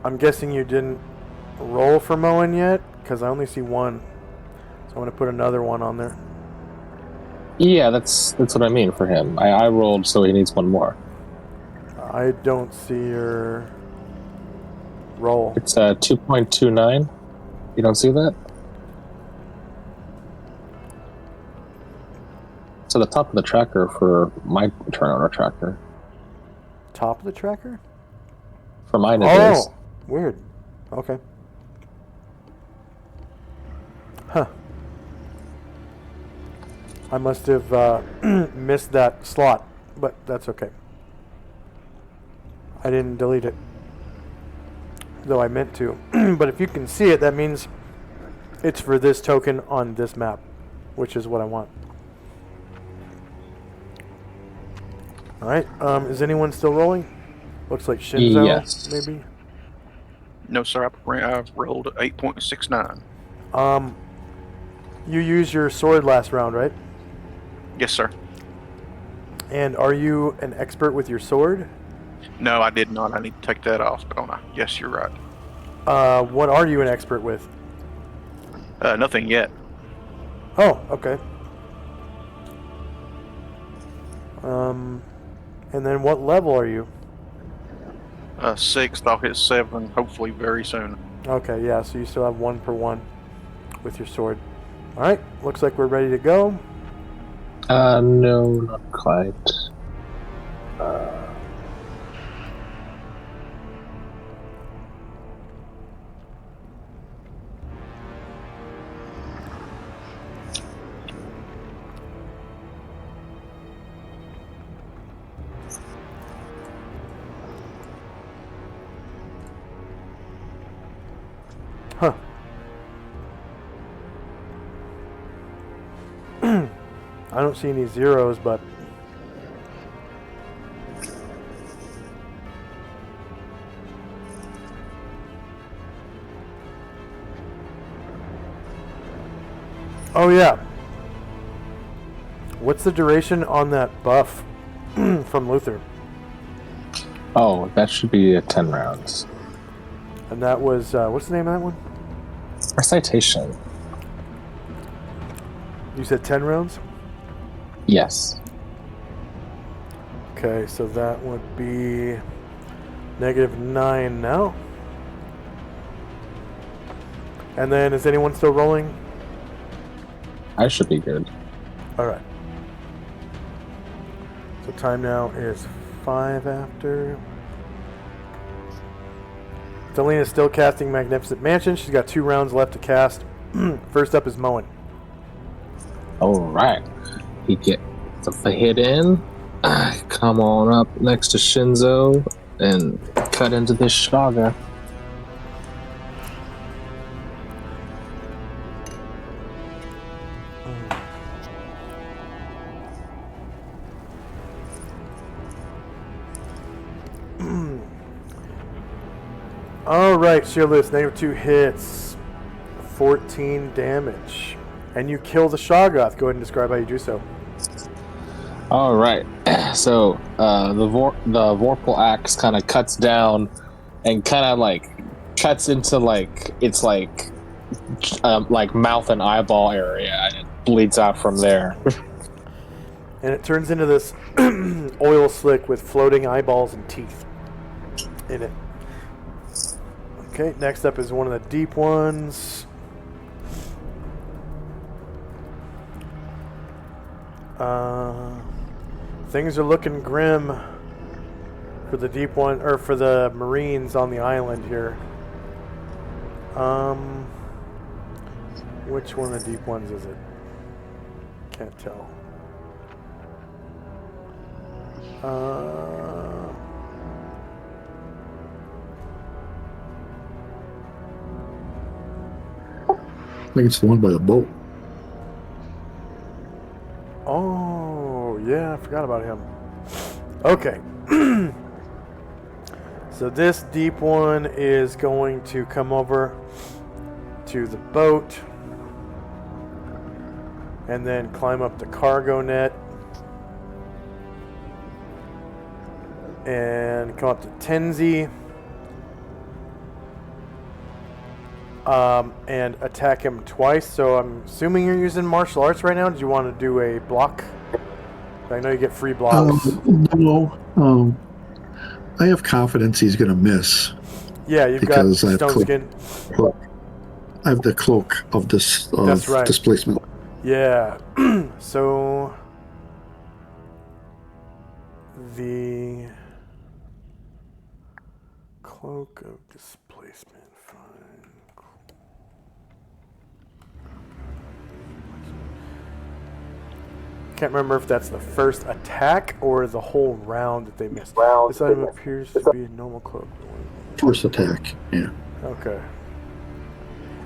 I'm guessing you didn't roll for Moen yet, because I only see 1. So I'm going to put another 1 on there. Yeah, that's what I mean for him. I rolled, so he needs 1 more. I don't see your roll. It's 2.29. You don't see that? It's at the top of the tracker for my turn order tracker. Top of the tracker? For mine, it is. Oh, weird. Okay. Huh. I must have missed that slot, but that's okay. I didn't delete it, though I meant to. But if you can see it, that means It's for this token on this map, which is what I want. All right. Is anyone still rolling? Looks like Shinzo, Yes. maybe. No, sir. I've rolled 8.69. You used your sword last round, right? Yes, sir. And are you an expert with your sword? No, I did not. I need to take that off, don't I? Yes, you're right. What are you an expert with? Nothing yet. Oh, okay. And then what level are you? 6th. I'll hit 7 hopefully very soon. Okay, yeah, so you still have 1 per 1 with your sword. All right, looks like we're ready to go. No, not quite. Huh. I don't see any zeros, but... Oh, yeah. What's the duration on that buff from Luther? Oh, that should be 10 rounds. And that was, what's the name of that one? Recitation. You said 10 rounds? Yes. Okay, so that would be -9 now. And then, is anyone still rolling? I should be good. Alright. So time now is 5 after. Selena's still casting Magnificent Mansion. She's got 2 rounds left to cast. First up is Moen. Alright. He gets the hit in. Come on up next to Shinzo and cut into this Shaga. Alright, Shearless, -2 hits. 14 damage. And you kill the Shoggoth. Go ahead and describe how you do so. All right, so the Vorpal axe kind of cuts down and kind of like cuts into like its like mouth and eyeball area, and it bleeds out from there. And it turns into this oil slick with floating eyeballs and teeth in it. Okay, next up is one of the deep ones. Things are looking grim for the deep one, or for the Marines on the island here. Which one of the deep ones is it? Can't tell. I think it's the one by the boat. Oh, yeah, I forgot about him. Okay. So this deep one is going to come over to the boat and then climb up the cargo net and come up to Tenzi and attack him twice. So I'm assuming you're using martial arts right now. Did you want to do a block? I know you get free blocks. No. I have confidence he's going to miss. Yeah, you've got stone skin. I have the cloak of this That's right. displacement. Yeah. So the cloak of displacement. Fine. Can't remember if that's the first attack or the whole round that they missed. This item appears to be a normal cloak. First attack, yeah. Okay.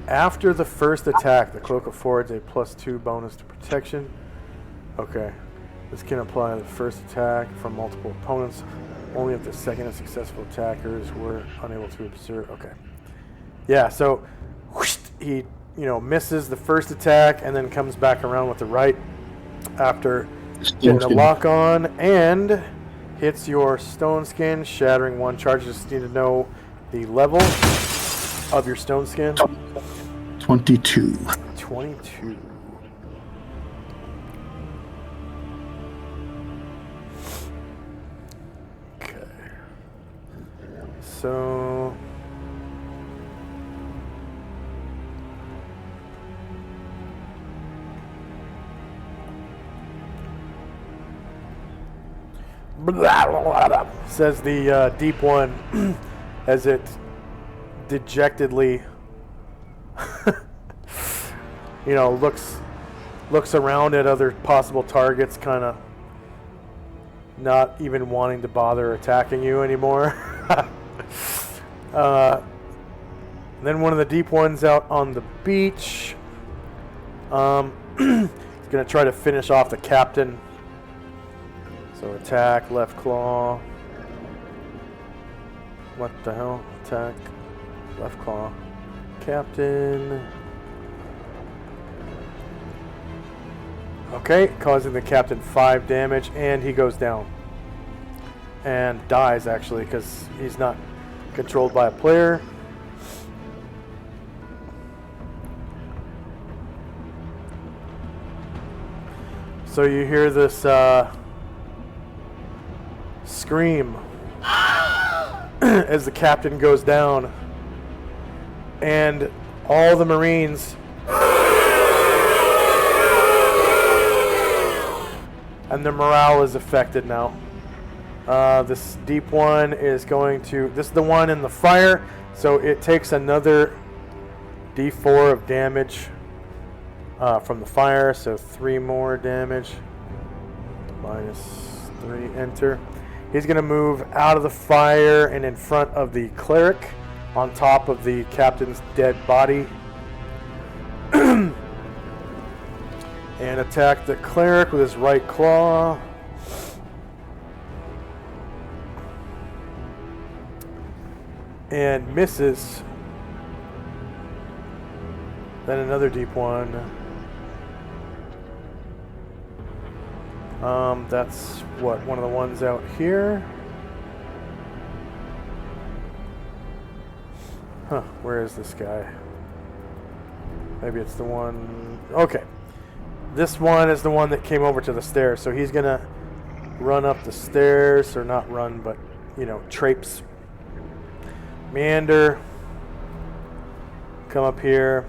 After the first attack, the cloak affords a +2 bonus to protection. Okay. This can apply to the first attack from multiple opponents, only if the second and successful attackers were unable to observe. Okay. Yeah, so whoosh, he, misses the first attack and then comes back around with the right after getting a lock on and hits your stone skin, shattering 1 charge. Just need to know the level of your stone skin. 22. 22. Okay. So says the deep one as it dejectedly looks around at other possible targets, kind of not even wanting to bother attacking you anymore. Then one of the deep ones out on the beach is going to try to finish off the captain. So attack, left claw. What the hell? Attack, left claw. Captain. Okay, causing the captain 5 damage, and he goes down. And dies, actually, because he's not controlled by a player. So you hear this scream as the captain goes down, and all the Marines and their morale is affected now. This deep one is going to, this is the one in the fire, so it takes another d4 of damage from the fire, so 3 more damage. -3, enter. He's going to move out of the fire and in front of the cleric on top of the captain's dead body. And attack the cleric with his right claw. And misses. Then another deep one. That's what, one of the ones out here. Huh, where is this guy? Maybe it's the one. Okay. This one is the one that came over to the stairs, so he's gonna run up the stairs, or not run, but, traipse. Meander. Come up here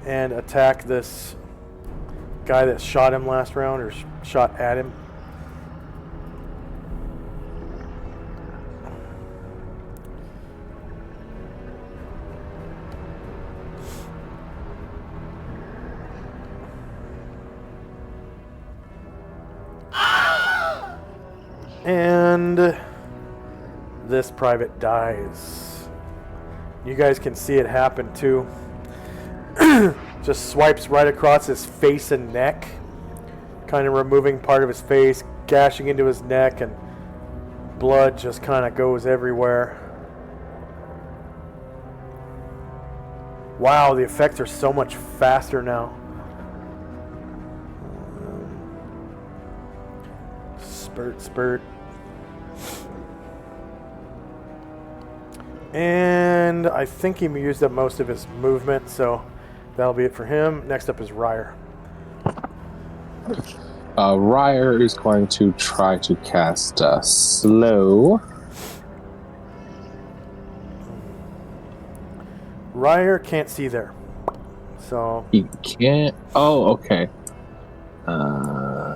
and attack this guy that shot him last round, or shot at him. And this private dies. You guys can see it happen too. Just swipes right across his face and neck, kind of removing part of his face, gashing into his neck, and blood just kind of goes everywhere. Wow, the effects are so much faster now. Spurt. And I think he used up most of his movement, so that'll be it for him. Next up is Ryer. Ryer is going to try to cast Slow. Ryer can't see there. So He can't... Oh, okay.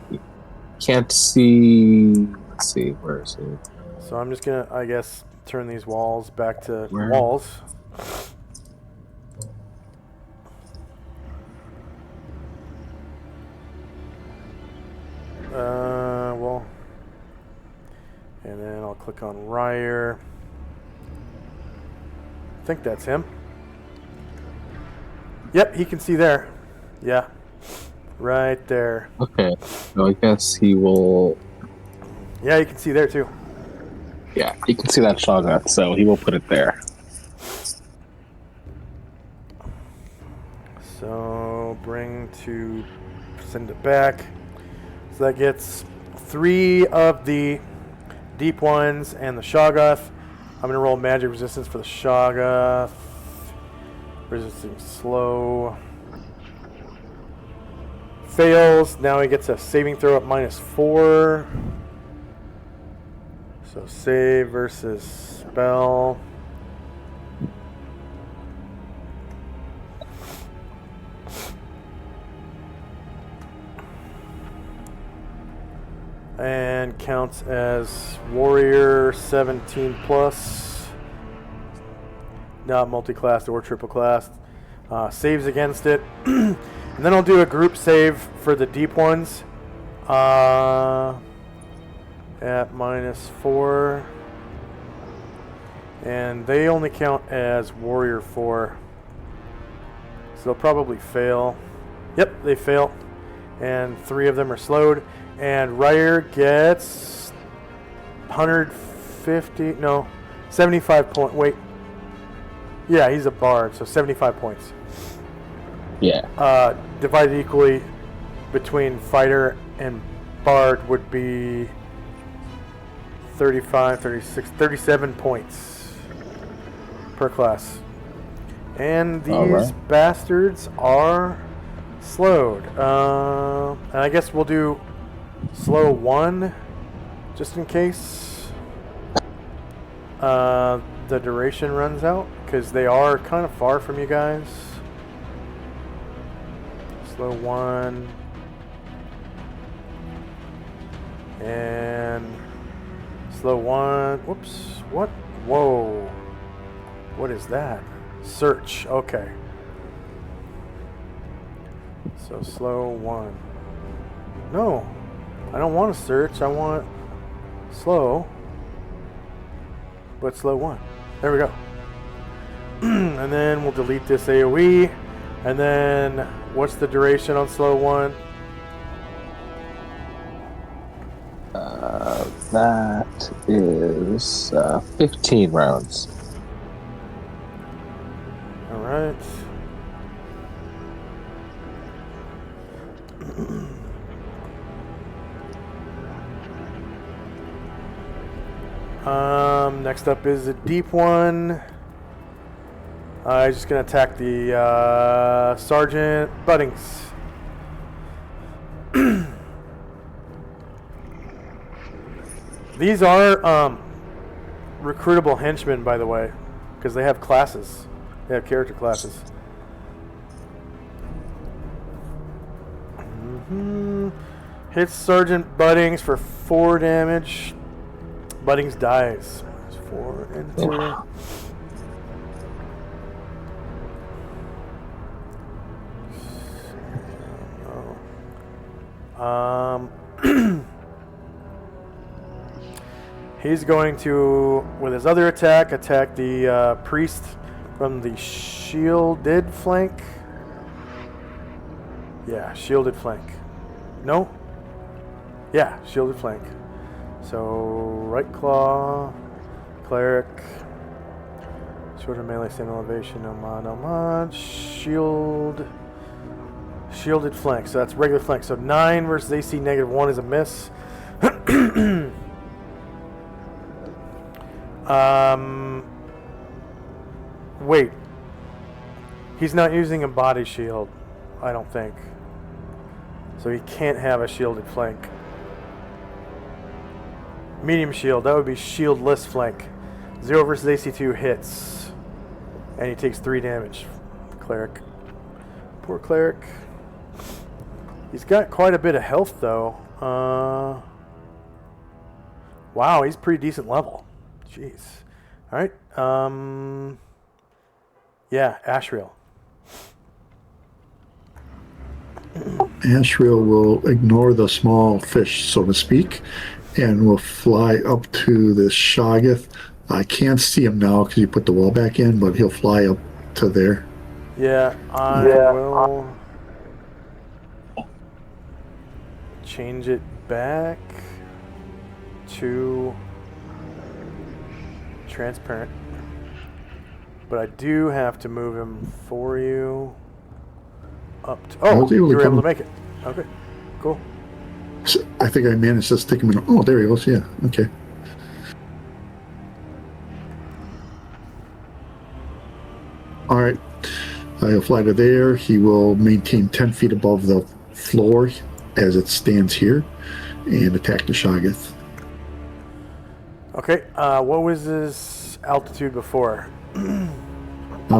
He can't see... Let's see, where is he? So I'm just gonna, I guess, turn these walls back to Where? walls. Well, and then I'll click on Ryer. I think that's him. Yep, he can see there. Yeah. Right there. Okay, so I guess he will. Yeah, you can see there too. Yeah, he can see that shotgun, so he will put it there. So bring to send it back. So that gets 3 of the deep ones and the Shoggoth. I'm gonna roll magic resistance for the Shoggoth. Resisting slow. Fails. Now he gets a saving throw at -4. So save versus spell. And counts as warrior 17 plus. Not multi-classed or triple classed. Saves against it. And then I'll do a group save for the deep ones. At -4. And they only count as warrior 4. So they'll probably fail. Yep, they fail. And 3 of them are slowed. And Ryer gets 150, no, 75 point. Wait. Yeah, he's a bard, so 75 points. Yeah. Divided equally between fighter and bard would be 35, 36, 37 points per class. And these bastards are slowed. And I guess we'll do slow 1 just in case the duration runs out, because they are kind of far from you guys. Slow 1 and slow 1. Whoops, what? Whoa, what is that? Search. Okay, so slow 1. No, I don't want to search. I want slow, but slow 1. There we go. And then we'll delete this AoE. And then what's the duration on slow 1? That is 15 rounds. All right. Next up is a deep one. He's just gonna attack the Sergeant Buddings. These are recruitable henchmen, by the way, because they have classes. They have character classes. Hits Sergeant Buddings for 4 damage. Buddings dies. 4 and 2. He's going to, with his other attack the priest from the shielded flank. Yeah, shielded flank. No? Yeah, shielded flank. So, right claw, cleric, shorter melee, same elevation, no mod, shielded flank. So that's regular flank. So 9 versus AC -1 is a miss. Wait. He's not using a body shield, I don't think. So he can't have a shielded flank. Medium shield, that would be shieldless flank. 0 versus AC2 hits. And he takes 3 damage. Cleric. Poor cleric. He's got quite a bit of health though. Wow, he's pretty decent level. Jeez. Alright. Yeah, Ashriel. Ashriel will ignore the small fish, so to speak, and will fly up to this Shoggoth. I can't see him now because you put the wall back in, but he'll fly up to there. Yeah, I will change it back to transparent. But I do have to move him for you up to... Oh, you were able to make it. Okay, cool. I think I managed to stick him in. Oh, there he goes. Yeah, okay. All right. He'll fly to there. He will maintain 10 feet above the floor as it stands here and attack the Shoggoth. Okay, what was his altitude before?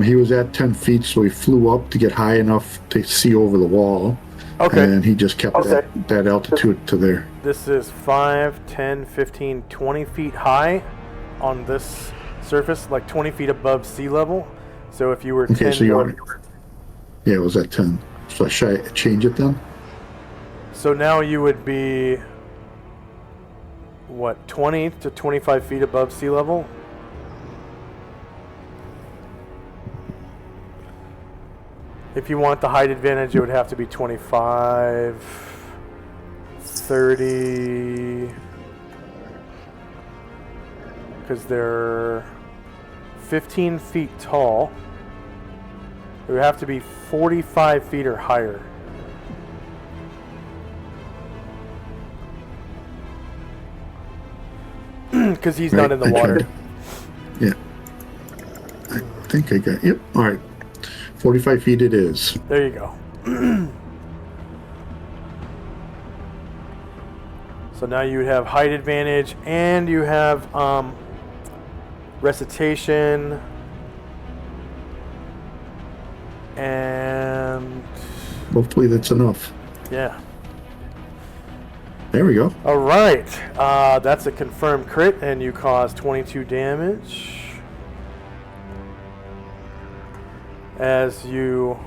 He was at 10 feet, so he flew up to get high enough to see over the wall. Okay. And he just kept that altitude to there. This is 5, 10, 15, 20 feet high on this surface, like 20 feet above sea level. So if you were 10... Okay, so yeah, it was at 10. So should I change it then? So now you would be, what, 20 to 25 feet above sea level? If you want the height advantage, it would have to be 25, 30, because they're 15 feet tall. It would have to be 45 feet or higher. Because he's not in the water. Yeah. I think I got... Yep. All right. 45 feet it is. There you go. So now you would have height advantage, and you have recitation, and hopefully that's enough. Yeah. There we go. All right. That's a confirmed crit, and you cause 22 damage. As you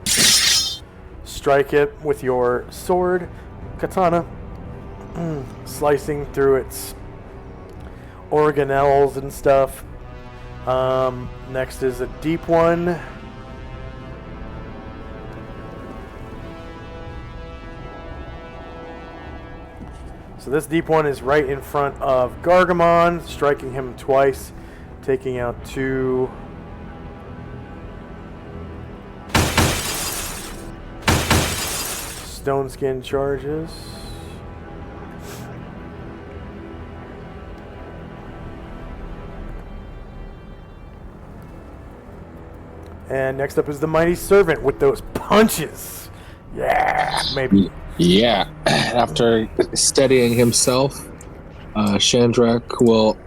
strike it with your sword, katana, slicing through its organelles and stuff. Next is a deep one. So this deep one is right in front of Gargamon, striking him twice, taking out 2... stone skin charges. And next up is the Mighty Servant with those punches. Yeah, maybe. Yeah. After steadying himself, Shandrak will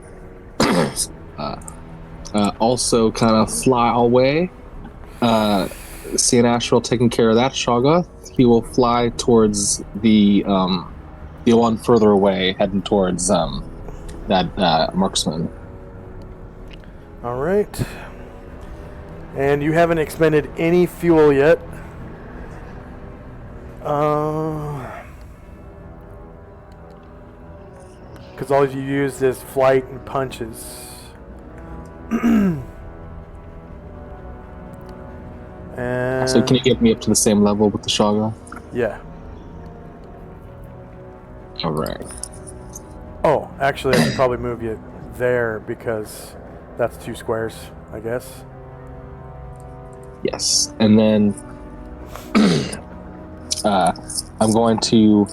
also kind of fly away. Seeing Astral taking care of that Shoggoth, he will fly towards the one further away, heading towards that marksman. All right. And you haven't expended any fuel yet. Because all you used is flight and punches. And so can you get me up to the same level with the Shoggoth? Yeah. All right. Oh, actually, I should probably move you there because that's 2 squares, I guess. Yes, and then I'm going to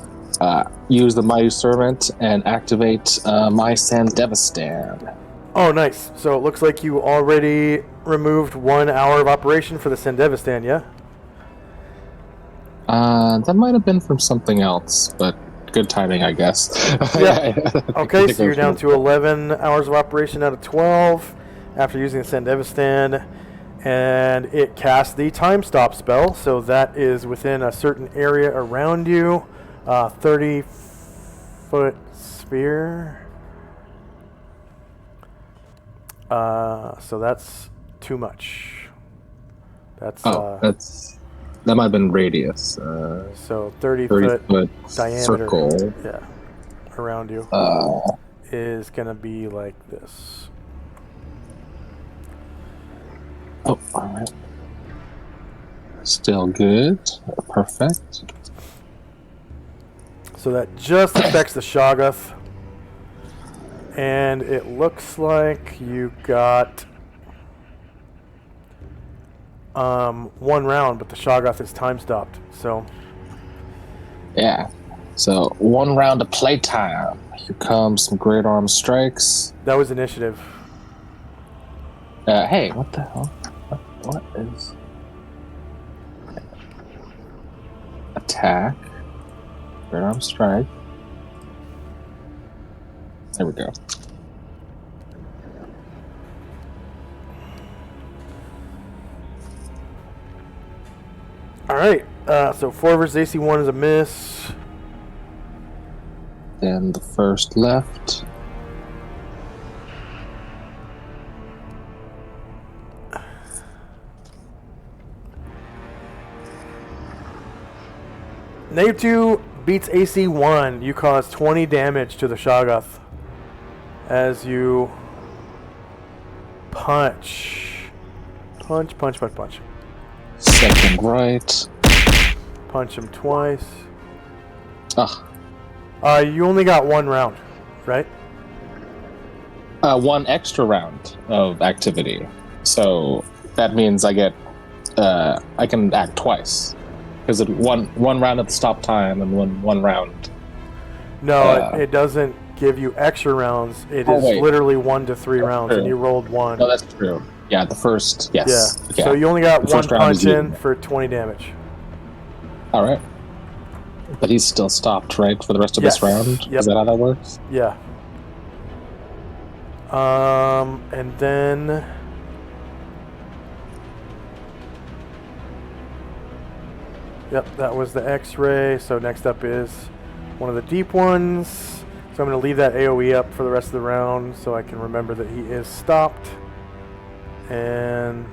use the Mighty Servant and activate my Sandevistan. Oh, nice. So it looks like you already removed 1 hour of operation for the Sandevistan, yeah? That might have been from something else, but good timing, I guess. Yeah. Okay, so you're down to 11 hours of operation out of 12 after using the Sandevistan. And it casts the time stop spell, so that is within a certain area around you. 30-foot sphere. So that's too much. That's that might have been radius. So 30-foot diameter circle. Yeah, around you is gonna be like this. Oh, alright. Still good. Perfect. So that just affects the Shoggoth. And it looks like you got 1 round, but the Shoggoth is time stopped. So Yeah. So 1 round of playtime. Here comes some great arm strikes. that was initiative. Hey, what the hell? What is attack? Great arm strike. There we go. All right. So 4 versus AC 1 is a miss. Then the first left. -2 beats AC 1. You cause 20 damage to the Shoggoth as you punch. Punch. Second right. Punch him twice. Ah. You only got 1 round, right? 1 extra round of activity. So that means I get I can act twice. Because it one round at the stop time and one round. No, it doesn't give you extra rounds. It is literally 1 to 3 rounds, true. and you rolled 1. No, that's true. Yeah, the first, yes. Yeah. So you only got The 1 first round punch is in you. for 20 damage. All right. But he's still stopped, right, for the rest of Yes. this round? Yep. Is that how that works? Yeah. And then yep, that was the X-ray. So next up is one of the deep ones. So I'm going to leave that AoE up for the rest of the round so I can remember that he is stopped. And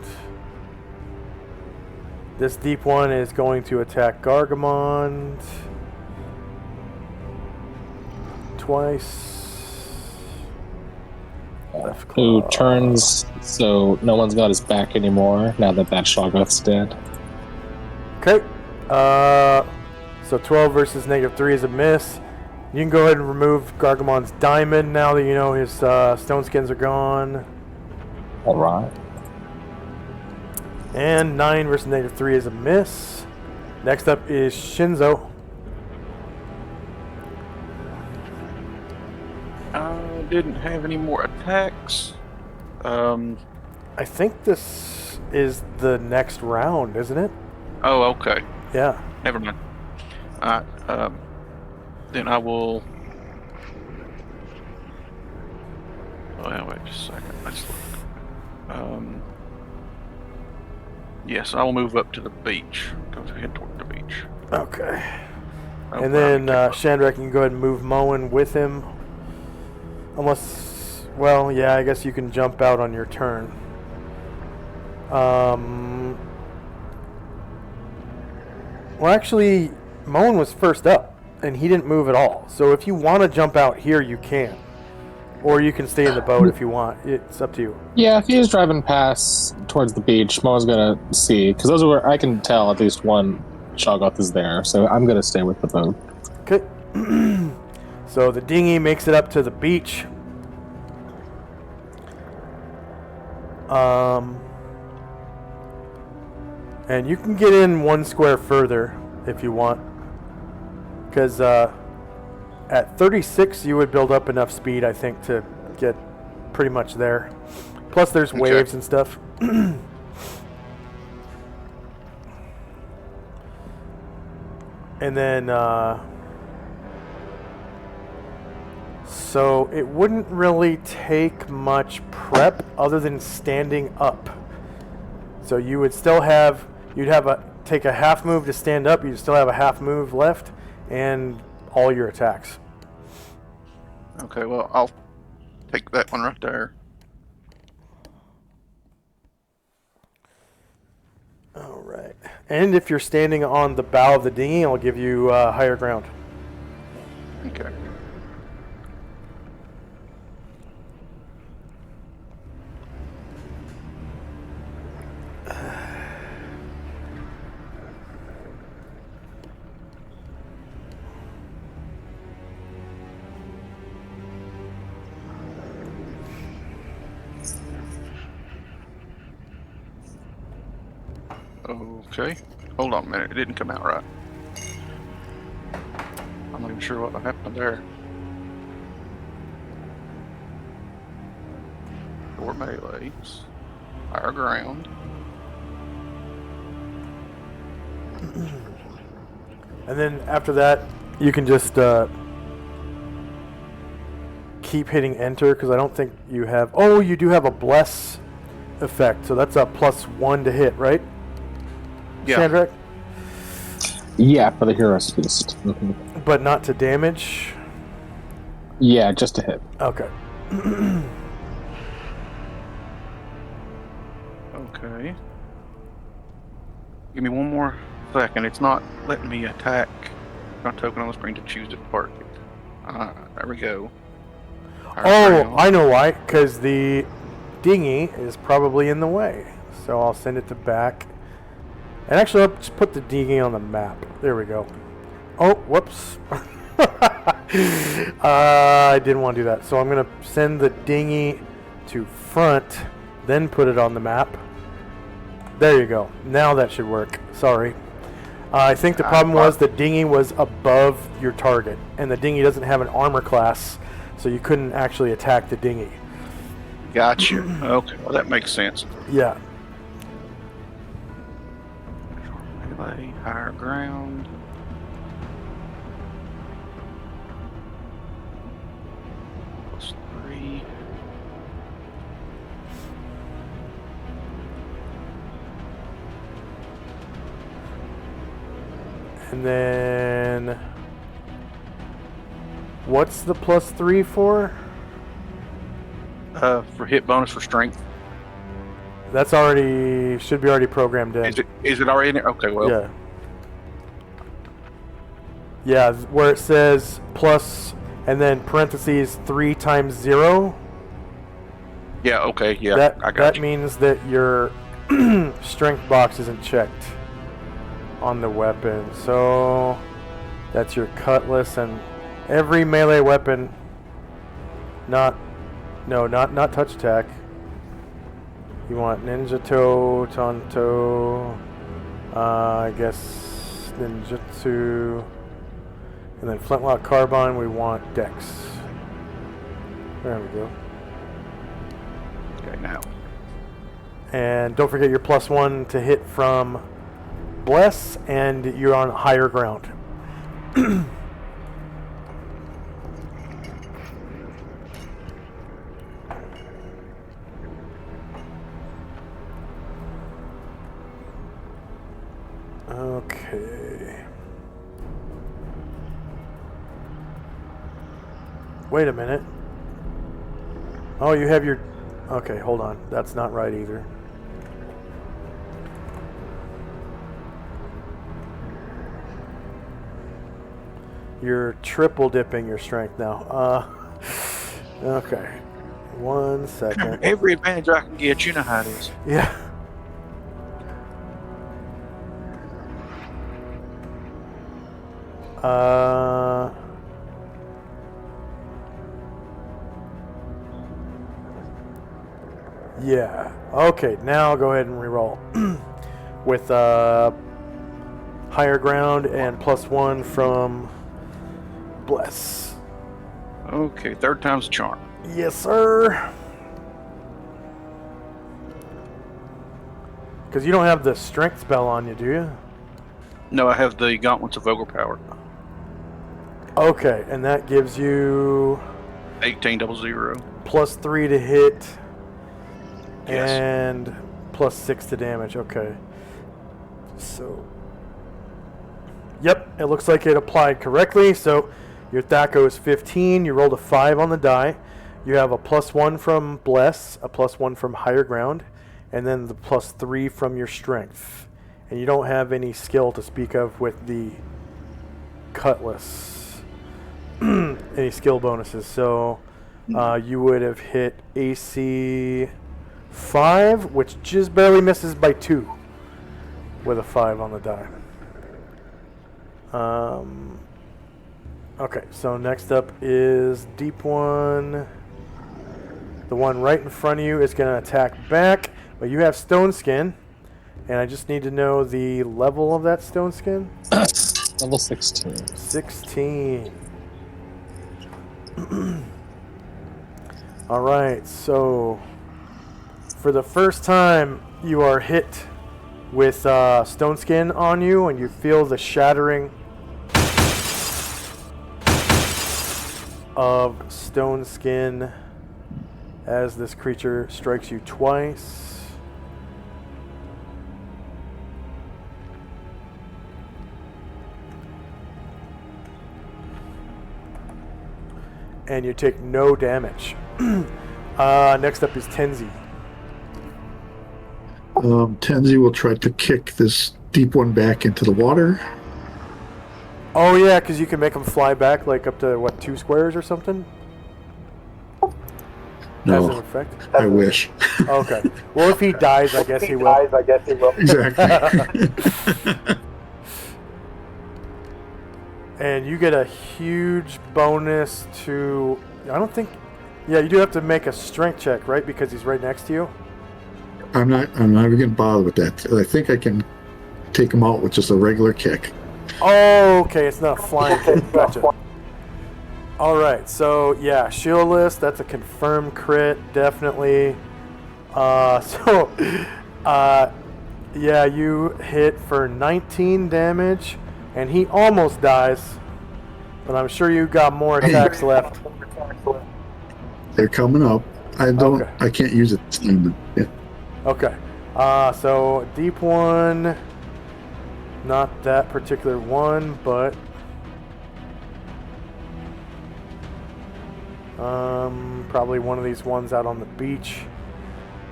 this deep one is going to attack Gargamond twice. Left Who claw. turns so no one's got his back anymore now that Shoggoth's dead. Okay. So 12 versus -3 is a miss. You can go ahead and remove Gargamond's diamond now that you know his stone skins are gone. All right. And 9 versus -3 is a miss. Next up is Shinzo. Didn't have any more attacks. I think this is the next round, isn't it? Oh, okay. Yeah. Never mind. Alright, then I will... Well, wait just a second. Let's look. Yes, I will move up to the beach. Head toward the beach. Okay. Oh, And then Shandrak can go ahead and move Moen with him. Unless, well, yeah, I guess you can jump out on your turn. Well, actually, Moen was first up, and he didn't move at all. So if you want to jump out here, you can. Or you can stay in the boat if you want. It's up to you. Yeah, if he's driving past towards the beach, Mo's gonna see, because those are where I can tell at least one Shoggoth is there, so I'm gonna stay with the boat. Okay. So the dinghy makes it up to the beach. And you can get in 1 square further if you want. Because at 36 you would build up enough speed, I think, to get pretty much there. Plus there's waves and stuff. And then so it wouldn't really take much prep other than standing up. So you would still have, take a half move to stand up, you'd still have a half move left, and all your attacks. Okay, well, I'll take that one right there. Alright. And if you're standing on the bow of the dinghy, I'll give you higher ground. Okay. Okay. Hold on a minute. It didn't come out right. I'm not even sure what happened there. Four melees. Higher ground. And then after that, you can just keep hitting enter, because I don't think you have... Oh, you do have a bless effect, so that's a +1 to hit, right? Yeah. Sandrak? Yeah, for the Hero's Feast. But not to damage? Yeah, just a hit. Okay. Okay. Give me one more second. It's not letting me attack. Got a token on the screen to choose to target. There we go. I know why. Because the dinghy is probably in the way. So I'll send it to back. And actually, I'll just put the dinghy on the map. There we go. Oh, whoops. I didn't want to do that. So I'm going to send the dinghy to front, then put it on the map. There you go. Now that should work. Sorry. I think the problem was the dinghy was above your target, and the dinghy doesn't have an armor class, so you couldn't actually attack the dinghy. Gotcha. Okay, well that makes sense. Yeah. Melee, higher ground. +3. And then... What's the +3 for? For hit bonus for strength. That's already... should be already programmed in. Is it already in there? Okay, well. Yeah. Yeah, where it says plus, and then parentheses 3 times 0. Yeah, okay, yeah, That, I got that you. means that your strength box isn't checked on the weapon. So that's your cutlass, and every melee weapon, not touch attack. You want ninja toe, tonto, I guess ninjutsu, and then flintlock carbine. We want dex. There we go. Okay, now. And don't forget your +1 to hit from bless, and you're on higher ground. Okay. Wait a minute. Oh, you have your... Okay, hold on. That's not right either. You're triple dipping your strength now. Okay. 1 second. Every advantage I can get, you know how it is. Yeah. Yeah. Okay, now go ahead and reroll. With higher ground and +1 from bless. Okay, third time's a charm. Yes, sir. Because you don't have the strength spell on you, do you? No, I have the gauntlets of ogre power. Okay, and that gives you 1800. +3 to hit. Yes. And +6 to damage. Okay. So. Yep, it looks like it applied correctly. So your THACO is 15. You rolled a 5 on the die. You have a +1 from bless, a +1 from higher ground, and then the +3 from your strength. And you don't have any skill to speak of with the cutlass. Any skill bonuses. So you would have hit AC 5, which just barely misses by 2 with a 5 on the die. Okay, so next up is Deep One. The one right in front of you is going to attack back, but you have Stone Skin, And I just need to know the level of that stone skin. Level 16. 16. All right, so for the first time, you are hit with stone skin on you, and you feel the shattering of stone skin as this creature strikes you twice. And you take no damage. Next up is Tenzi. Tenzi will try to kick this deep one back into the water. Oh yeah, because you can make them fly back like up to, what, 2 squares or something? As an No, effect? I wish. Okay. Well, if he dies, I guess he will. Exactly. And you get a huge bonus to... I don't think... Yeah, you do have to make a strength check, right? Because he's right next to you. I'm not even going to bother with that. I think I can take him out with just a regular kick. Oh, okay. It's not a flying kick. Gotcha. All right. So, yeah, shieldless. That's a confirmed crit. Definitely. Yeah, you hit for 19 damage. And he almost dies, but I'm sure you got more attacks left. They're coming up. I don't. Okay. I can't use it this time. Yeah. Okay. So deep one, not that particular one, but probably one of these ones out on the beach.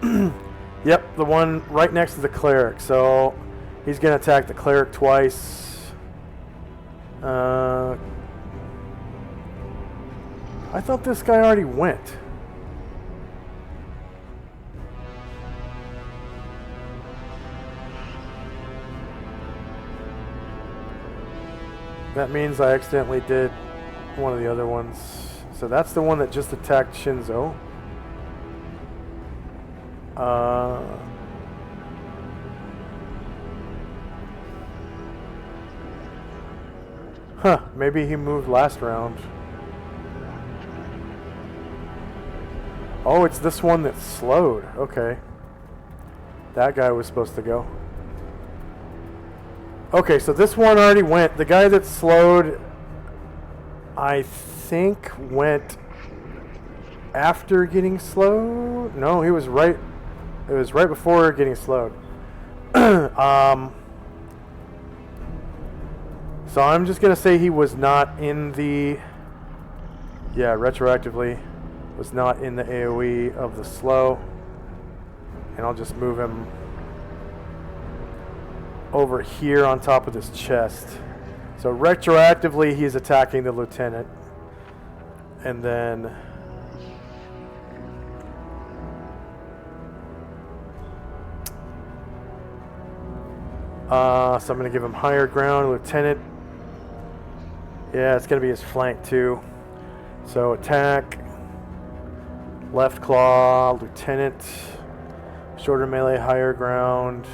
Yep, the one right next to the cleric. So he's gonna attack the cleric twice. I thought this guy already went. That means I accidentally did one of the other ones. So that's the one that just attacked Shinzo. Maybe he moved last round. Oh, it's this one that's slowed. Okay. That guy was supposed to go. Okay, so this one already went. The guy that slowed, I think, went after getting slowed. No, he was right. It was right before getting slowed. So I'm just going to say he was not in the... Yeah, retroactively was not in the AoE of the slow. And I'll just move him over here on top of this chest. So retroactively he's attacking the lieutenant. And then... so I'm going to give him higher ground, lieutenant. Yeah, it's going to be his flank too. So attack, left claw, lieutenant, shorter melee, higher ground,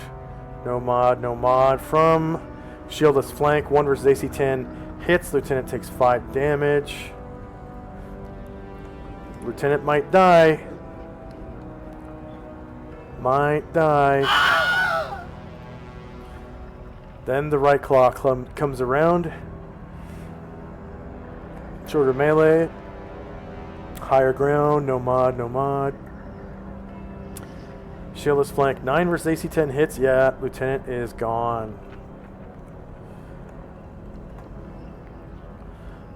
no mod. From shieldless flank, 1 versus AC 10, hits, lieutenant takes 5 damage. Lieutenant might die. Then the right claw comes around. Shorter melee, higher ground, no mod. Shieldless flank, 9 versus AC 10 hits. Yeah, lieutenant is gone.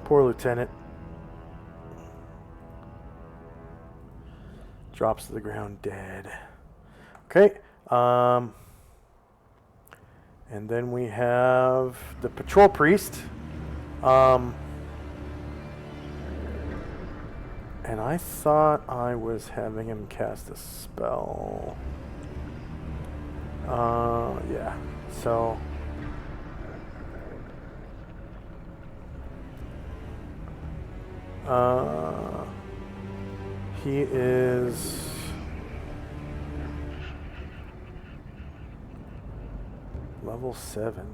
Poor lieutenant. Drops to the ground dead. Okay. And then we have the patrol priest. And I thought I was having him cast a spell. Yeah. So he is Level 7.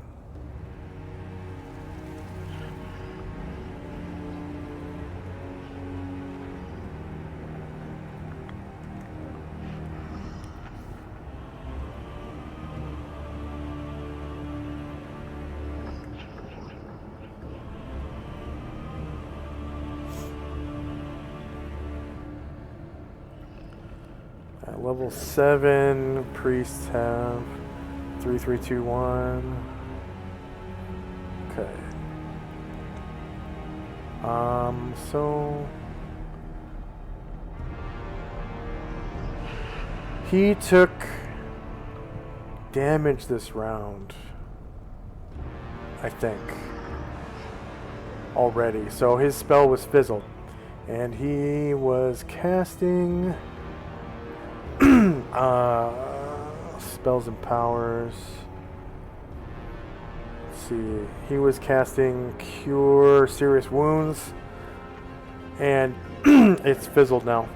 At level 7, priests have 3, 3, 2, 1. Okay. So he took damage this round, I think, already. So his spell was fizzled, and he was casting spells and powers. Let's see. He was casting Cure Serious Wounds, and it's fizzled now.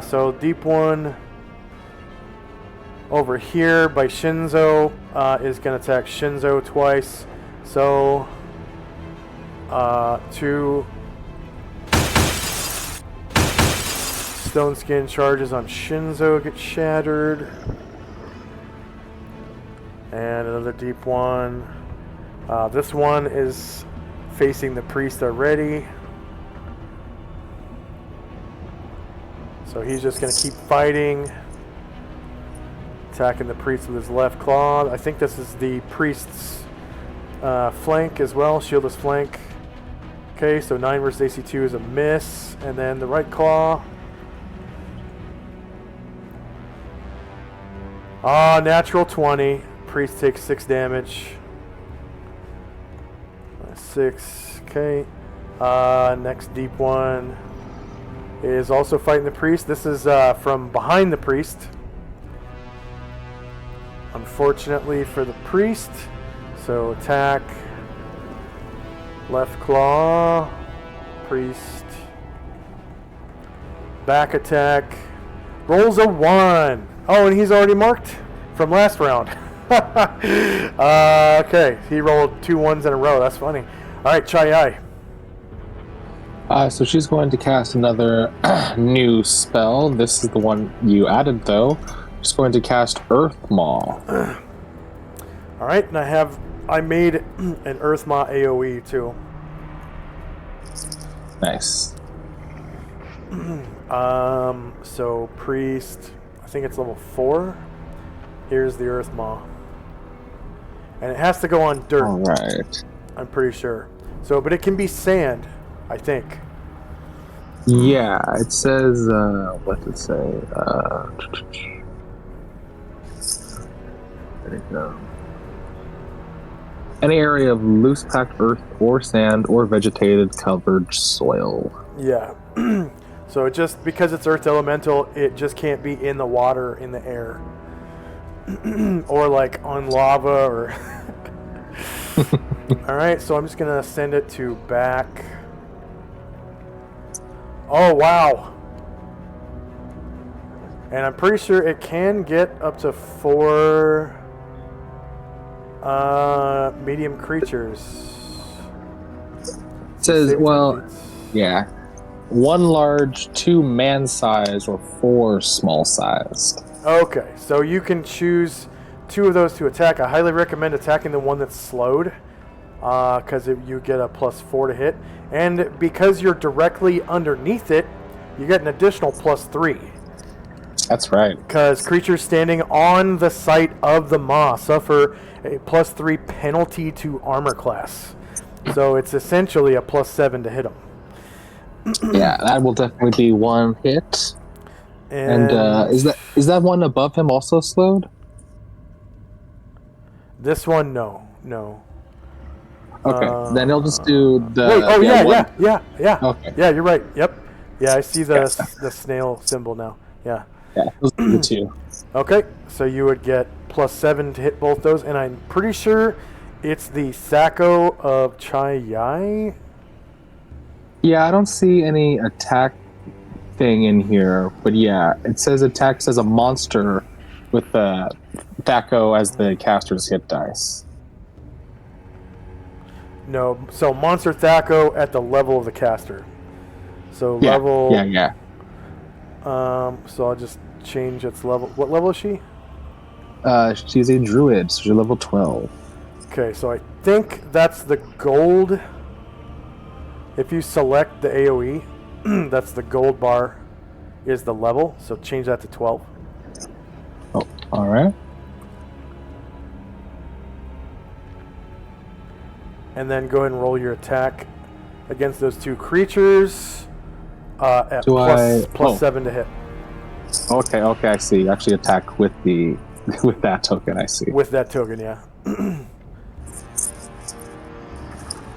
So Deep One over here by Shinzo is going to attack Shinzo twice. So 2 Stone Skin charges on Shinzo get shattered. And another Deep One. This one is facing the priest already. So he's just going to keep fighting. Attacking the priest with his left claw. I think this is the priest's flank as well. Shieldless flank. Okay, so 9 versus AC2 is a miss. And then the right claw. Natural 20. Priest takes 6 damage. 6. Okay. Next Deep One is also fighting the priest. This is from behind the priest. Unfortunately for the priest. So attack. Left claw. Priest. Back attack. Rolls a 1. Oh, and he's already marked from last round. Okay, he rolled 2 1s in a row. That's funny. All right, Chai. So she's going to cast another new spell. This is the one you added, though. She's going to cast Earth Maw. All right, and I made an Earth Maw AoE too. Nice. So priest, I think it's level 4. Here's the Earth Maw, and it has to go on dirt. All right. I'm pretty sure. So, but it can be sand, I think. Yeah, it says, what does it say? There you go. Any area of loose packed earth or sand or vegetated covered soil. Yeah. So it just, because it's earth elemental, it just can't be in the water, in the air. Or like on lava or... Alright, so I'm just going to send it to back. Oh, wow. And I'm pretty sure it can get up to 4 medium creatures. It says, well, yeah. 1 large, 2 man-sized, or 4 small-sized. Okay, so you can choose 2 of those to attack. I highly recommend attacking the one that's slowed, because you get a +4 to hit. And because you're directly underneath it, you get an additional +3. That's right. Because creatures standing on the site of the Maw suffer a +3 penalty to armor class. So it's essentially a +7 to hit them. Yeah, that will definitely be 1 hit. And is that one above him also slowed? This one, no. Okay, then he'll just do the... Wait, yeah. Okay. Yeah, you're right. Yep. Yeah, I see the snail symbol now. Yeah. Yeah, those are the 2. Okay, so you would get +7 to hit both those, and I'm pretty sure it's the Sacco of Chai. Yeah, I don't see any attack thing in here, but yeah, it says attacks as a monster with the Thaco as the caster's hit dice. No, so Monster Thaco at the level of the caster. So Yeah, level. yeah. So I'll just change its level. What level is she? She's a druid, so she's level 12. Okay, so I think that's the gold. If you select the AoE, that's the gold bar is the level. So change that to 12. Oh, all right. And then go ahead and roll your attack against those two creatures at plus 7 to hit. Okay, I see. Actually attack with the with that token, I see. With that token, yeah.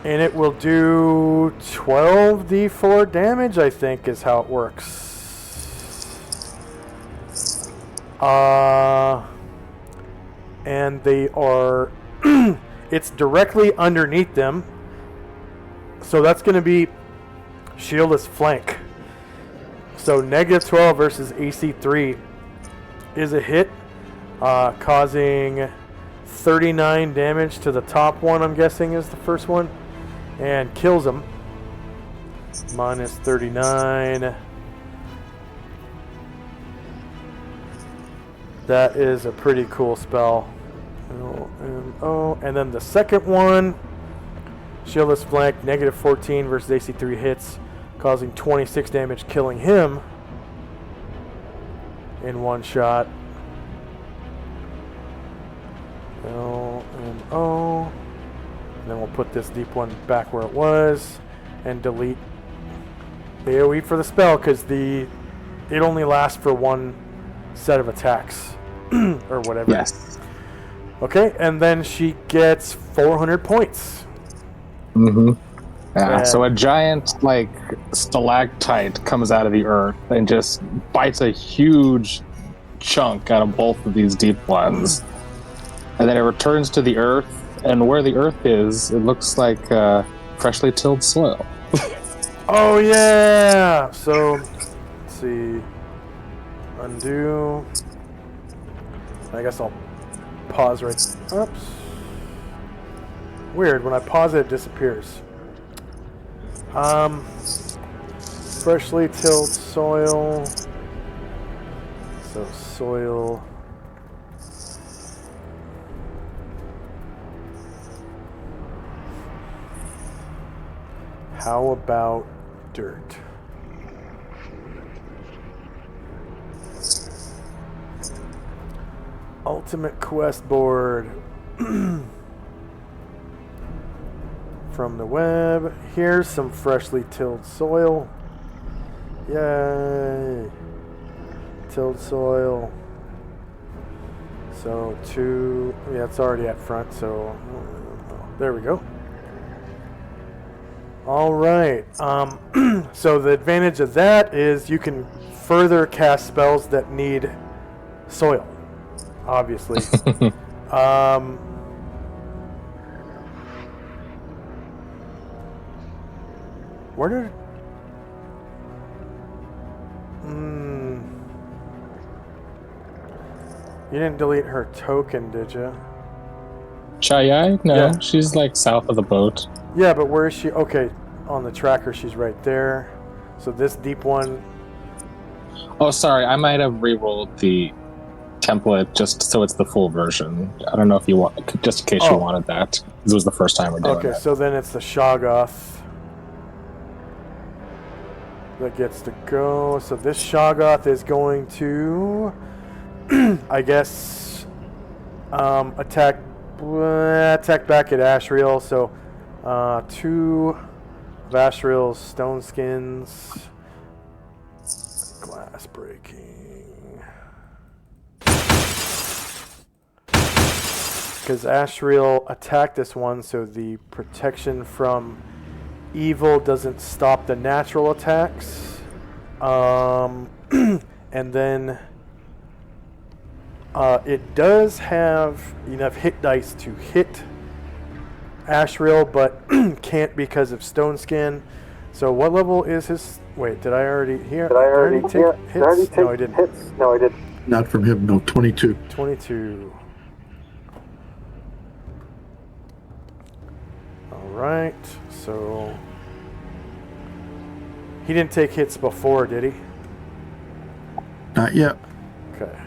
And it will do 12d4 damage, I think, is how it works. And they are... it's directly underneath them. So that's going to be shieldless flank. So -12 versus AC 3 is a hit, causing 39 damage to the top one, I'm guessing is the first one, and kills him. Minus 39. That is a pretty cool spell. And then the second one, shieldless flank, -14 versus AC 3 hits, causing 26 damage, killing him in one shot. L and O. And then we'll put this deep one back where it was and delete the AoE for the spell because it only lasts for one set of attacks or whatever. Yes. Okay, and then she gets 400 points. Mm-hmm. Yeah, And so a giant, stalactite comes out of the earth and just bites a huge chunk out of both of these deep ones. And then it returns to the earth, and where the earth is, it looks like freshly tilled soil. Oh, yeah! So, let's see. Undo. I guess I'll pause right... Oops. Weird, when I pause it disappears. Freshly tilled soil. So soil. How about dirt? Ultimate quest board. From the web. Here's some freshly tilled soil. Yay. Tilled soil. So yeah, it's already at front, so there we go. All right. So the advantage of that is you can further cast spells that need soil, obviously. Where did... You didn't delete her token, did you? Chayai? No, Yeah. she's south of the boat. Yeah, but where is she? Okay, on the tracker, she's right there. So this deep one... Oh, sorry, I might have re-rolled the template just so it's the full version. I don't know if you want, just in case you wanted that. This was the first time we're doing it. Okay, so then it's the Shoggoth that gets to go. So this Shoggoth is going to, I guess, attack back at Ashriel. So 2 of Ashriel's stone skins. Glass breaking. Because Ashriel attacked this one, so the protection from evil doesn't stop the natural attacks. And then it does have enough hit dice to hit Ashriel, but can't because of Stone Skin. So what level is his... Wait, did I already... Here? Did I already take hits? No, I didn't. No, I didn't. Not from him, no. 22. 22. All right. So he didn't take hits before, did he? Not yet. Okay.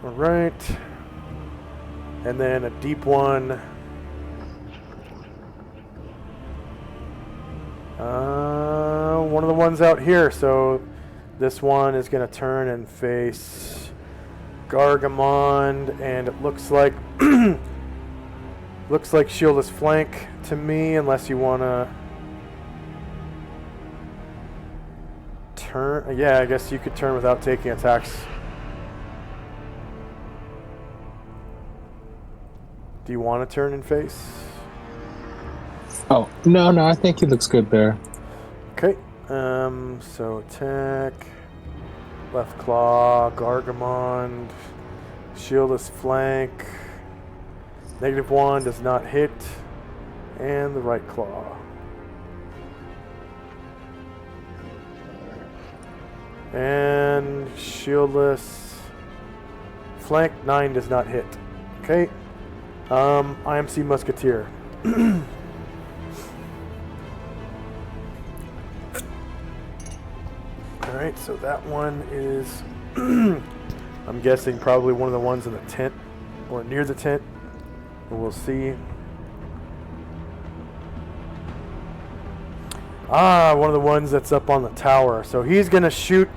All right. And then a deep one. One of the ones out here. So this one is going to turn and face Gargamond, and it looks like shieldless flank to me, unless you want to turn. Yeah, I guess you could turn without taking attacks. Do you want to turn and face? Oh, no, I think he looks good there. Okay. So attack, left claw, Gargamond, shieldless flank, -1 does not hit, and the right claw. And shieldless flank 9 does not hit. Okay. IMC Musketeer. Alright, so that one is, I'm guessing, probably one of the ones in the tent, or near the tent. But we'll see. One of the ones that's up on the tower. So he's going to shoot.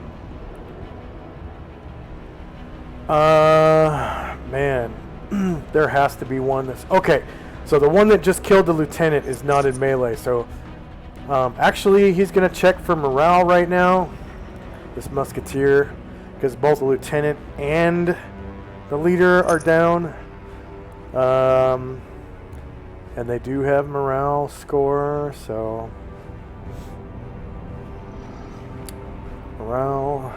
Man. There has to be one that's... Okay, so the one that just killed the lieutenant is not in melee. So, actually, he's going to check for morale right now. This musketeer, because both the lieutenant and the leader are down, and they do have morale score, so morale.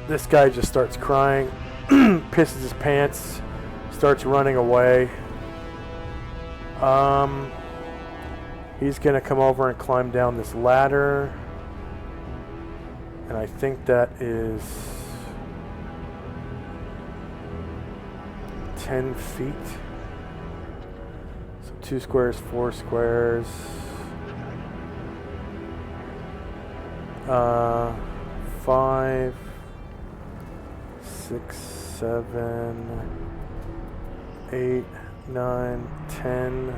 This guy just starts crying, pisses his pants, starts running away. He's going to come over and climb down this ladder. And I think that is 10 feet. So 2 squares, 4 squares. 5, 6, 7, 8, 9, 10,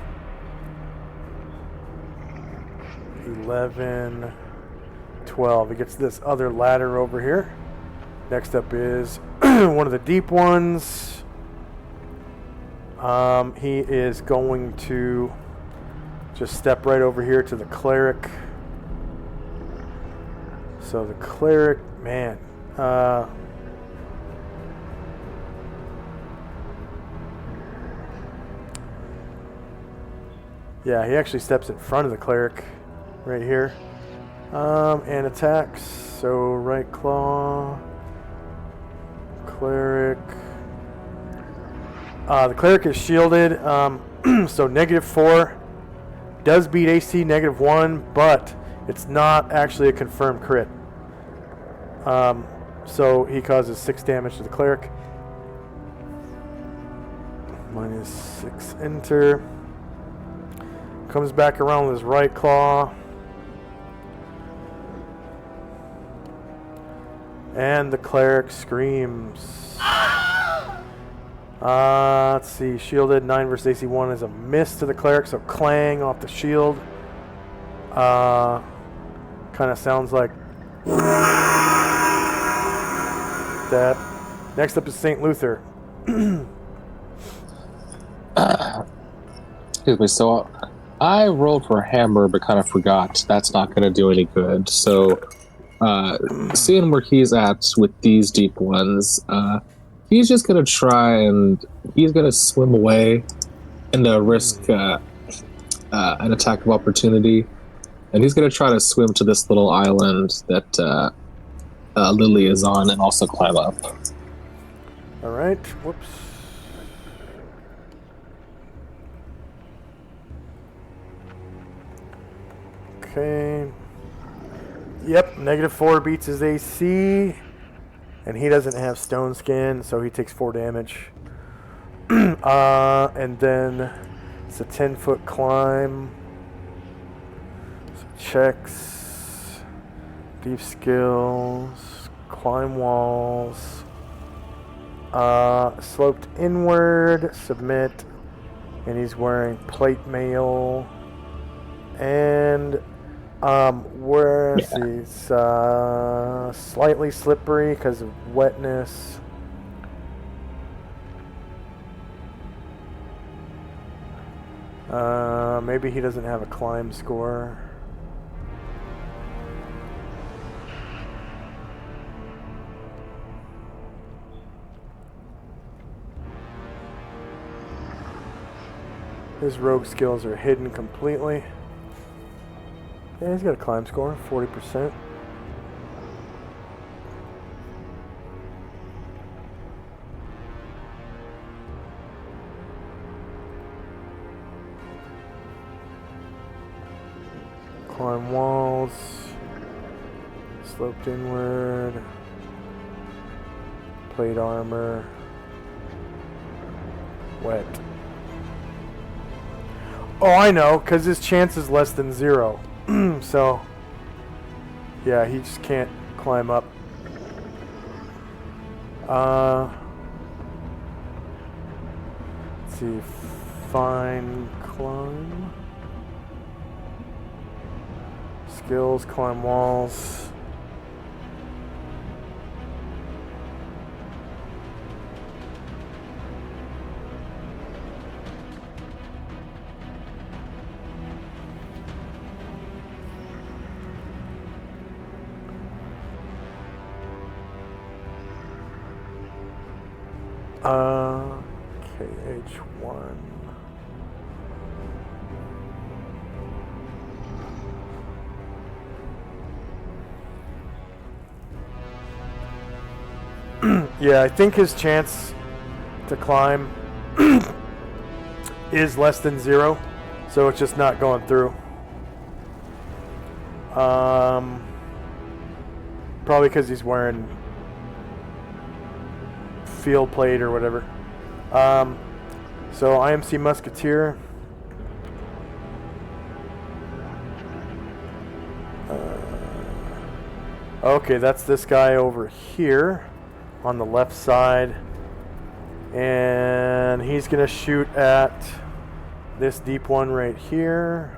11, 12. He gets this other ladder over here. Next up is one of the deep ones. He is going to just step right over here to the cleric. So the cleric, man. Yeah, he actually steps in front of the cleric right here. And attacks. So right claw, cleric. The cleric is shielded. So -4 does beat AC -1, but it's not actually a confirmed crit. So he causes 6 damage to the cleric. -6 enter. Comes back around with his right claw. And the cleric screams. Let's see. Shielded 9 versus AC1 is a miss to the cleric, so clang off the shield. Kind of sounds like that. Next up is St. Luther. Excuse me. So I rolled for a hammer, but kind of forgot. That's not going to do any good. So, seeing where he's at with these deep ones, he's just going to try and he's going to swim away and risk an attack of opportunity. And he's going to try to swim to this little island that Lily is on and also climb up. All right. Whoops. Okay. Yep, -4 beats his AC. And he doesn't have stone skin, so he takes 4 damage. And then it's a 10-foot climb. So checks, deep skills, climb walls, sloped inward, submit, and he's wearing plate mail. And where he's slightly slippery because of wetness. Maybe he doesn't have a climb score. His rogue skills are hidden completely. Yeah, he's got a climb score, 40%. Climb walls, sloped inward, plate armor, wet. Oh, I know, because his chance is less than 0. So, yeah, he just can't climb up. Let's see, fine climb. Skills, climb walls. KH1. Yeah, I think his chance to climb is less than 0, so it's just not going through. Probably because he's wearing field plate or whatever. So IMC Musketeer. Okay, that's this guy over here on the left side. And he's going to shoot at this deep one right here.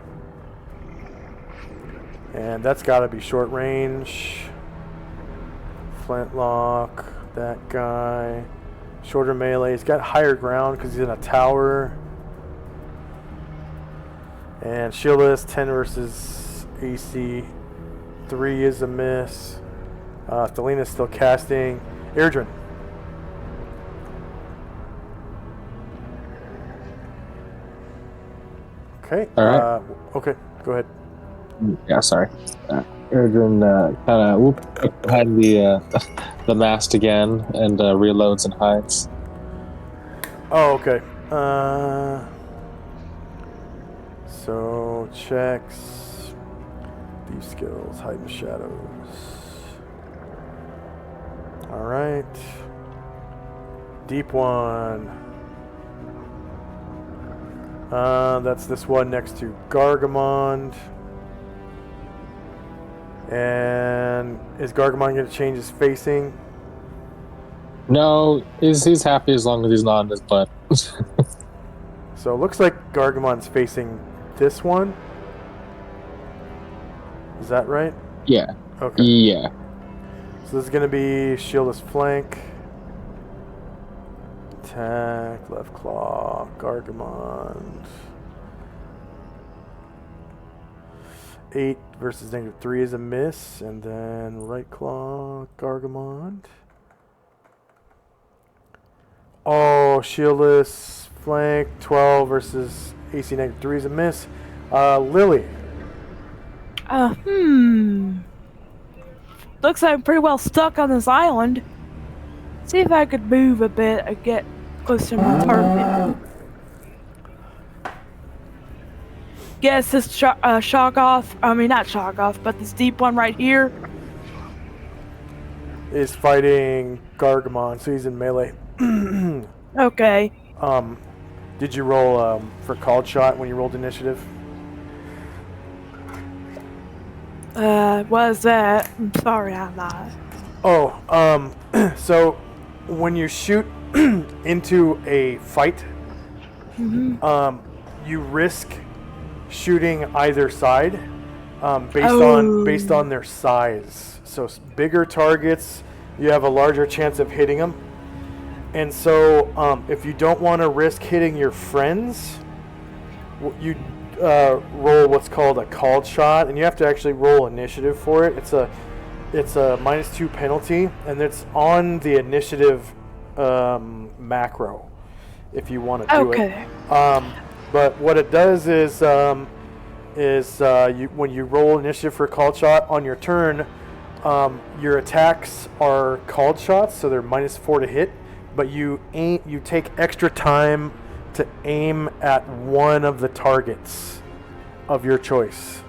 And that's got to be short range. Flintlock, that guy. Shorter melee. He's got higher ground because he's in a tower. And shieldless, 10 versus AC. 3 is a miss. Thelina's still casting. Airdrin. Okay. All right. Okay, go ahead. Yeah, sorry. Airdrin kind of whoop behind the mast again and reloads and hides. Oh, okay. So checks, deep skills, hide in the shadows. All right. Deep one. That's this one next to Gargamond. And is Gargamond going to change his facing? No, he's happy as long as he's not on his butt. So it looks like Gargamond's facing this one. Is that right? Yeah. Okay. Yeah. So this is going to be shieldless flank. Attack, left claw, Gargamond. 8 versus -3 is a miss. And then right claw, Gargamond. Oh, shieldless flank, 12 versus AC -3 is a miss. Lily. Looks like I'm pretty well stuck on this island. See if I could move a bit and get closer to my target. guess this Shoggoth, I mean not Shoggoth, but this deep one right here. Is fighting Gargamon, so he's in melee. Okay. Did you roll for called shot when you rolled initiative? What is that? I'm sorry, I'm not. Oh, so when you shoot into a fight, you risk shooting either side based on their size. So bigger targets, you have a larger chance of hitting them. And so if you don't want to risk hitting your friends, you roll what's called a called shot, and you have to actually roll initiative for it. It's a -2 penalty, and it's on the initiative macro if you want to do it. But what it does is when you roll initiative for a called shot on your turn, your attacks are called shots, so they're -4 to hit, but you take extra time to aim at one of the targets of your choice.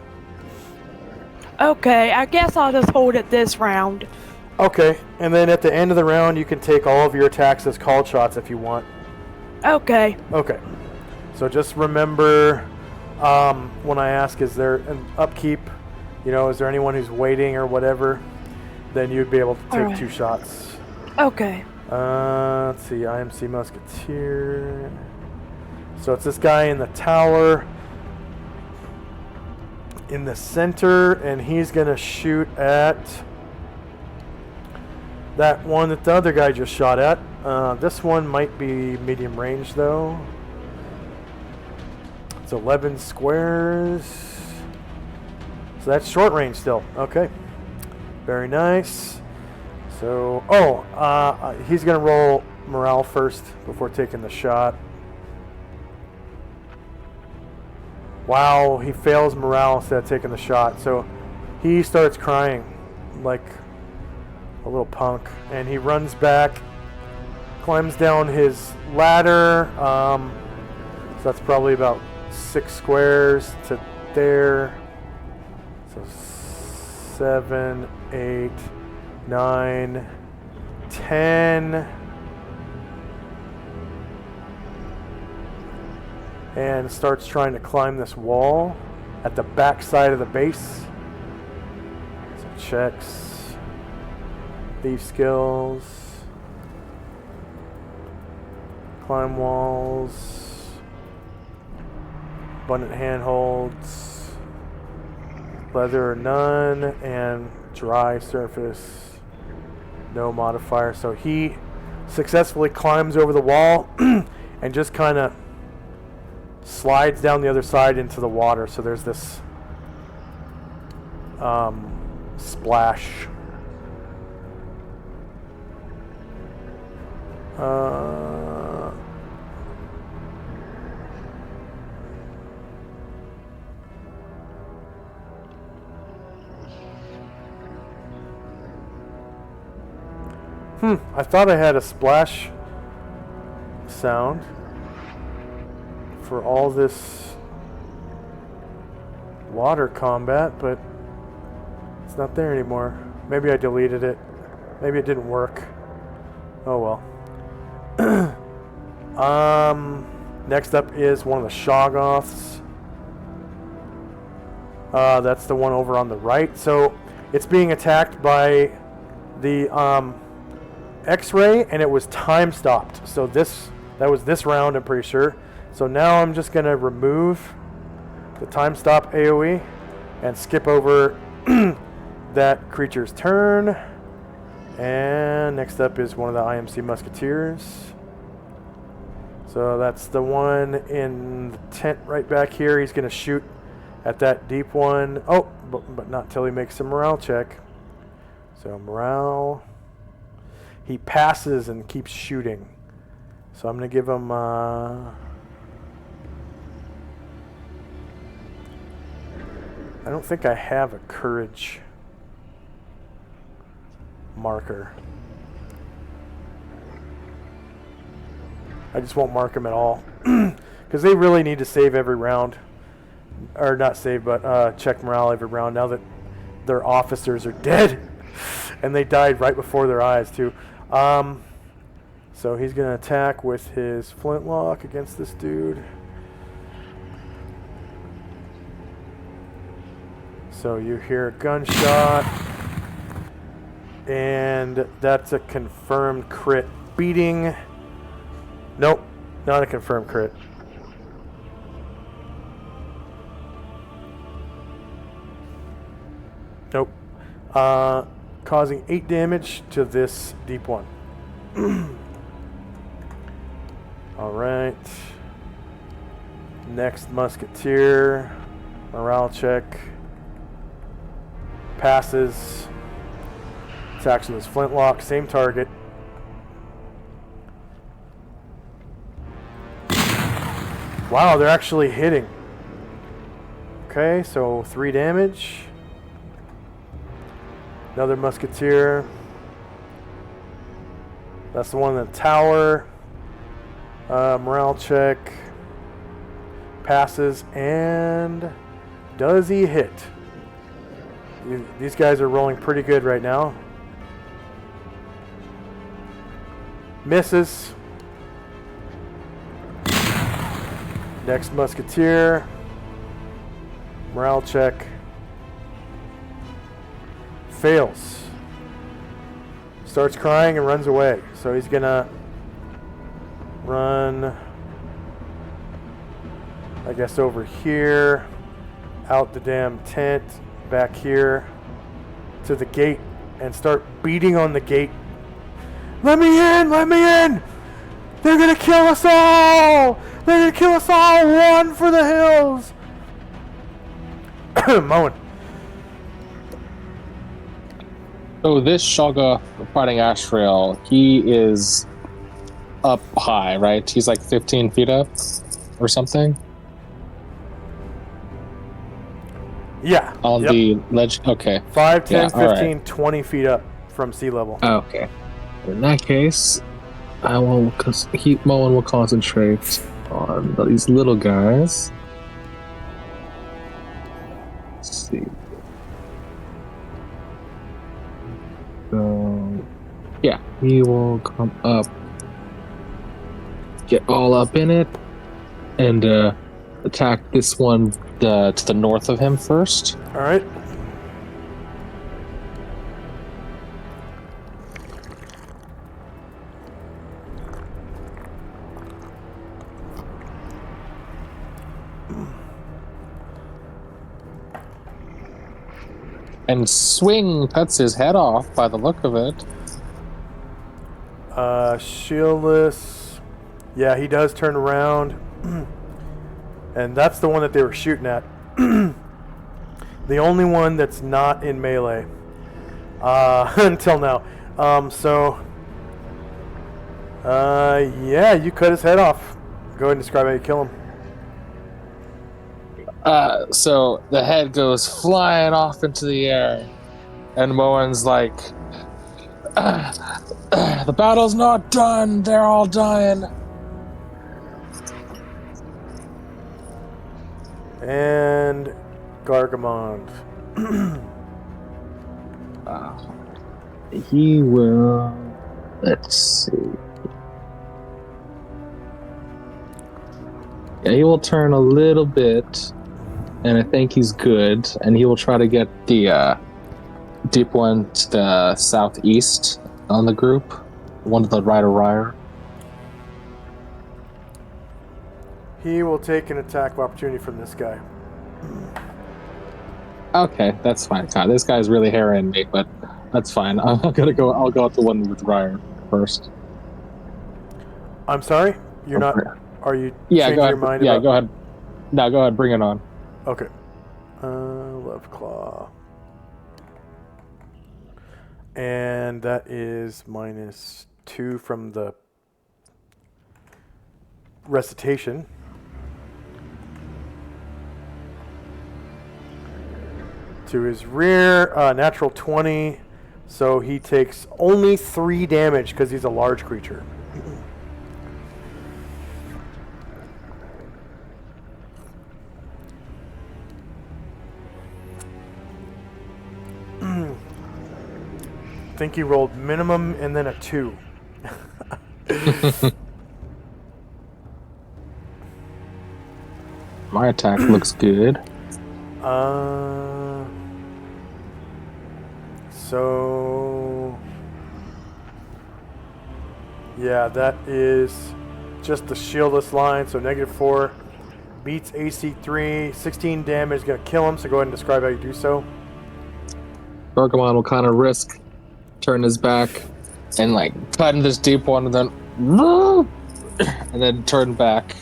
Okay, I guess I'll just hold it this round. Okay, and then at the end of the round, you can take all of your attacks as called shots if you want. Okay. Okay, so just remember when I ask, is there an upkeep? You know, is there anyone who's waiting or whatever? Then you'd be able to take 2 shots. Okay. Let's see, IMC Musketeer. So it's this guy in the tower in the center, and he's going to shoot at that one that the other guy just shot at. This one might be medium range, though. It's 11 squares. So that's short range still. Okay. Very nice. So, he's going to roll morale first before taking the shot. Wow, he fails morale instead of taking the shot. So he starts crying like a little punk. And he runs back, climbs down his ladder. So that's probably about 6 squares to there. So 7, 8, 9, 10. And starts trying to climb this wall at the back side of the base. So checks. Thief skills. Climb walls. Abundant handholds. Leather or none. And dry surface. No modifier. So he successfully climbs over the wall and just kind of slides down the other side into the water. So there's this splash. I thought I had a splash sound for all this water combat, but it's not there anymore. Maybe I deleted it. Maybe it didn't work. Oh well. Next up is one of the Shoggoths. That's the one over on the right. So it's being attacked by the X-ray, and it was time stopped. So that was this round, I'm pretty sure. So now I'm just going to remove the time stop AoE and skip over that creature's turn. And next up is one of the IMC Musketeers. So that's the one in the tent right back here. He's going to shoot at that deep one. Oh, but not till he makes a morale check. So morale. He passes and keeps shooting. So I'm going to give him... I don't think I have a courage marker. I just won't mark them at all. Because they really need to save every round. or not save, but check morale every round now that their officers are dead. And they died right before their eyes, too. So he's going to attack with his flintlock against this dude. So you hear a gunshot. And that's a confirmed crit. Beating. Nope, not a confirmed crit. Nope. Causing 8 damage to this deep one. Alright. Next musketeer. Morale check. Passes. Attacks with his flintlock. Same target. Wow, they're actually hitting. Okay, so 3 damage. Another musketeer. That's the one in the tower. Morale check. Passes. And does he hit? These guys are rolling pretty good right now. Misses. Next musketeer. Morale check. Fails. Starts crying and runs away. So he's gonna run, I guess, over here, out the damn tent, back here to the gate, and start beating on the gate. Let me in! Let me in! They're gonna kill us all! They're gonna kill us all! Run for the hills! Moen. So this Shoggoth fighting Ashrael, he is up high, right? He's like 15 feet up or something? Yeah. On the ledge? Okay. 5, 10, Yeah, 15, right. 20 feet up from sea level. Okay. In that case, I will, Moen will concentrate on these little guys. Let's see. So, yeah, he will come up, get all up in it, and attack this one to the north of him first. All right. And swing cuts his head off by the look of it. Shieldless. Yeah, he does turn around. And that's the one that they were shooting at. The only one that's not in melee. Until now. Yeah, you cut his head off. Go ahead and describe how you kill him. So the head goes flying off into the air, and Moen's like, the battle's not done, they're all dying. And Gargamond. He will, let's see. Yeah, he will turn a little bit, and I think he's good, and he will try to get the deep one to the southeast on the group, one to the right of Ryer. He will take an attack of opportunity from this guy. Okay, that's fine. God, this guy's really harrying me, but that's fine. I'll go out the one with Ryer first. I'm sorry? You're not... Are you yeah, changing go ahead. your mind Yeah, about... go ahead. No, go ahead. Bring it on. Okay. Love Claw. And that is -2 from the recitation. To his rear, natural 20. So he takes only 3 damage because he's a large creature. think you rolled minimum and then a 2. My attack looks good. So yeah, that is just the shieldless line. So -4 beats AC 3, 16 damage, gonna kill him. So go ahead and describe how you do so. Argamon will kind of risk turn his back and like cut in this deep one, and then turn back.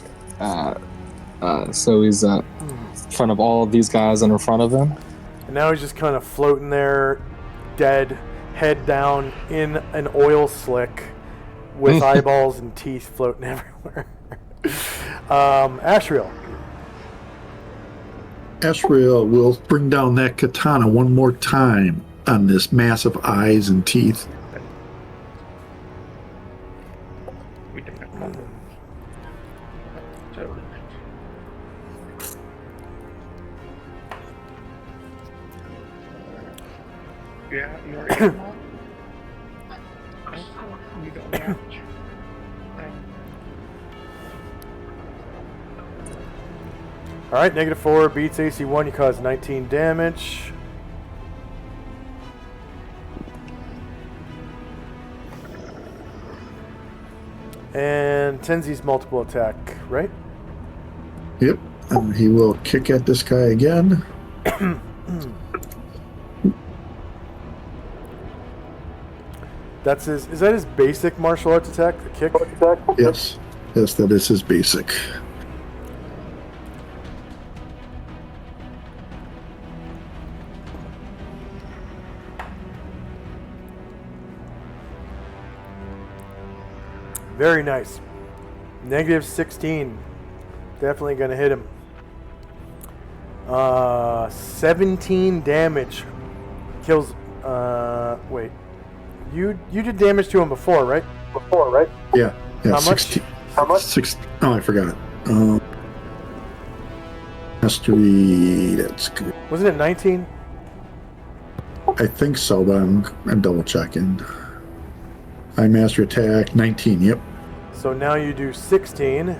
So he's in front of all of these guys and in front of him. And now he's just kind of floating there, dead, head down in an oil slick with eyeballs and teeth floating everywhere. Ashriel. Ashriel will bring down that katana one more time on this massive eyes and teeth. We did it. So, yeah, you already have one? You don't damage. Alright, -4 beats AC 1, you cause 19 damage. And Tenzi's multiple attack, right? Yep, and he will kick at this guy again. That's his. Is that his basic martial arts attack? The kick? Yes, yes, that is his basic. Very nice. -16. Definitely gonna hit him. 17 damage. Kills. Wait. You did damage to him before, right? Yeah, How much? 16. How much? 6. Oh, I forgot. Mastery. That's good. Wasn't it 19? I think so, but I'm double checking. I master attack 19. Yep. So now you do 16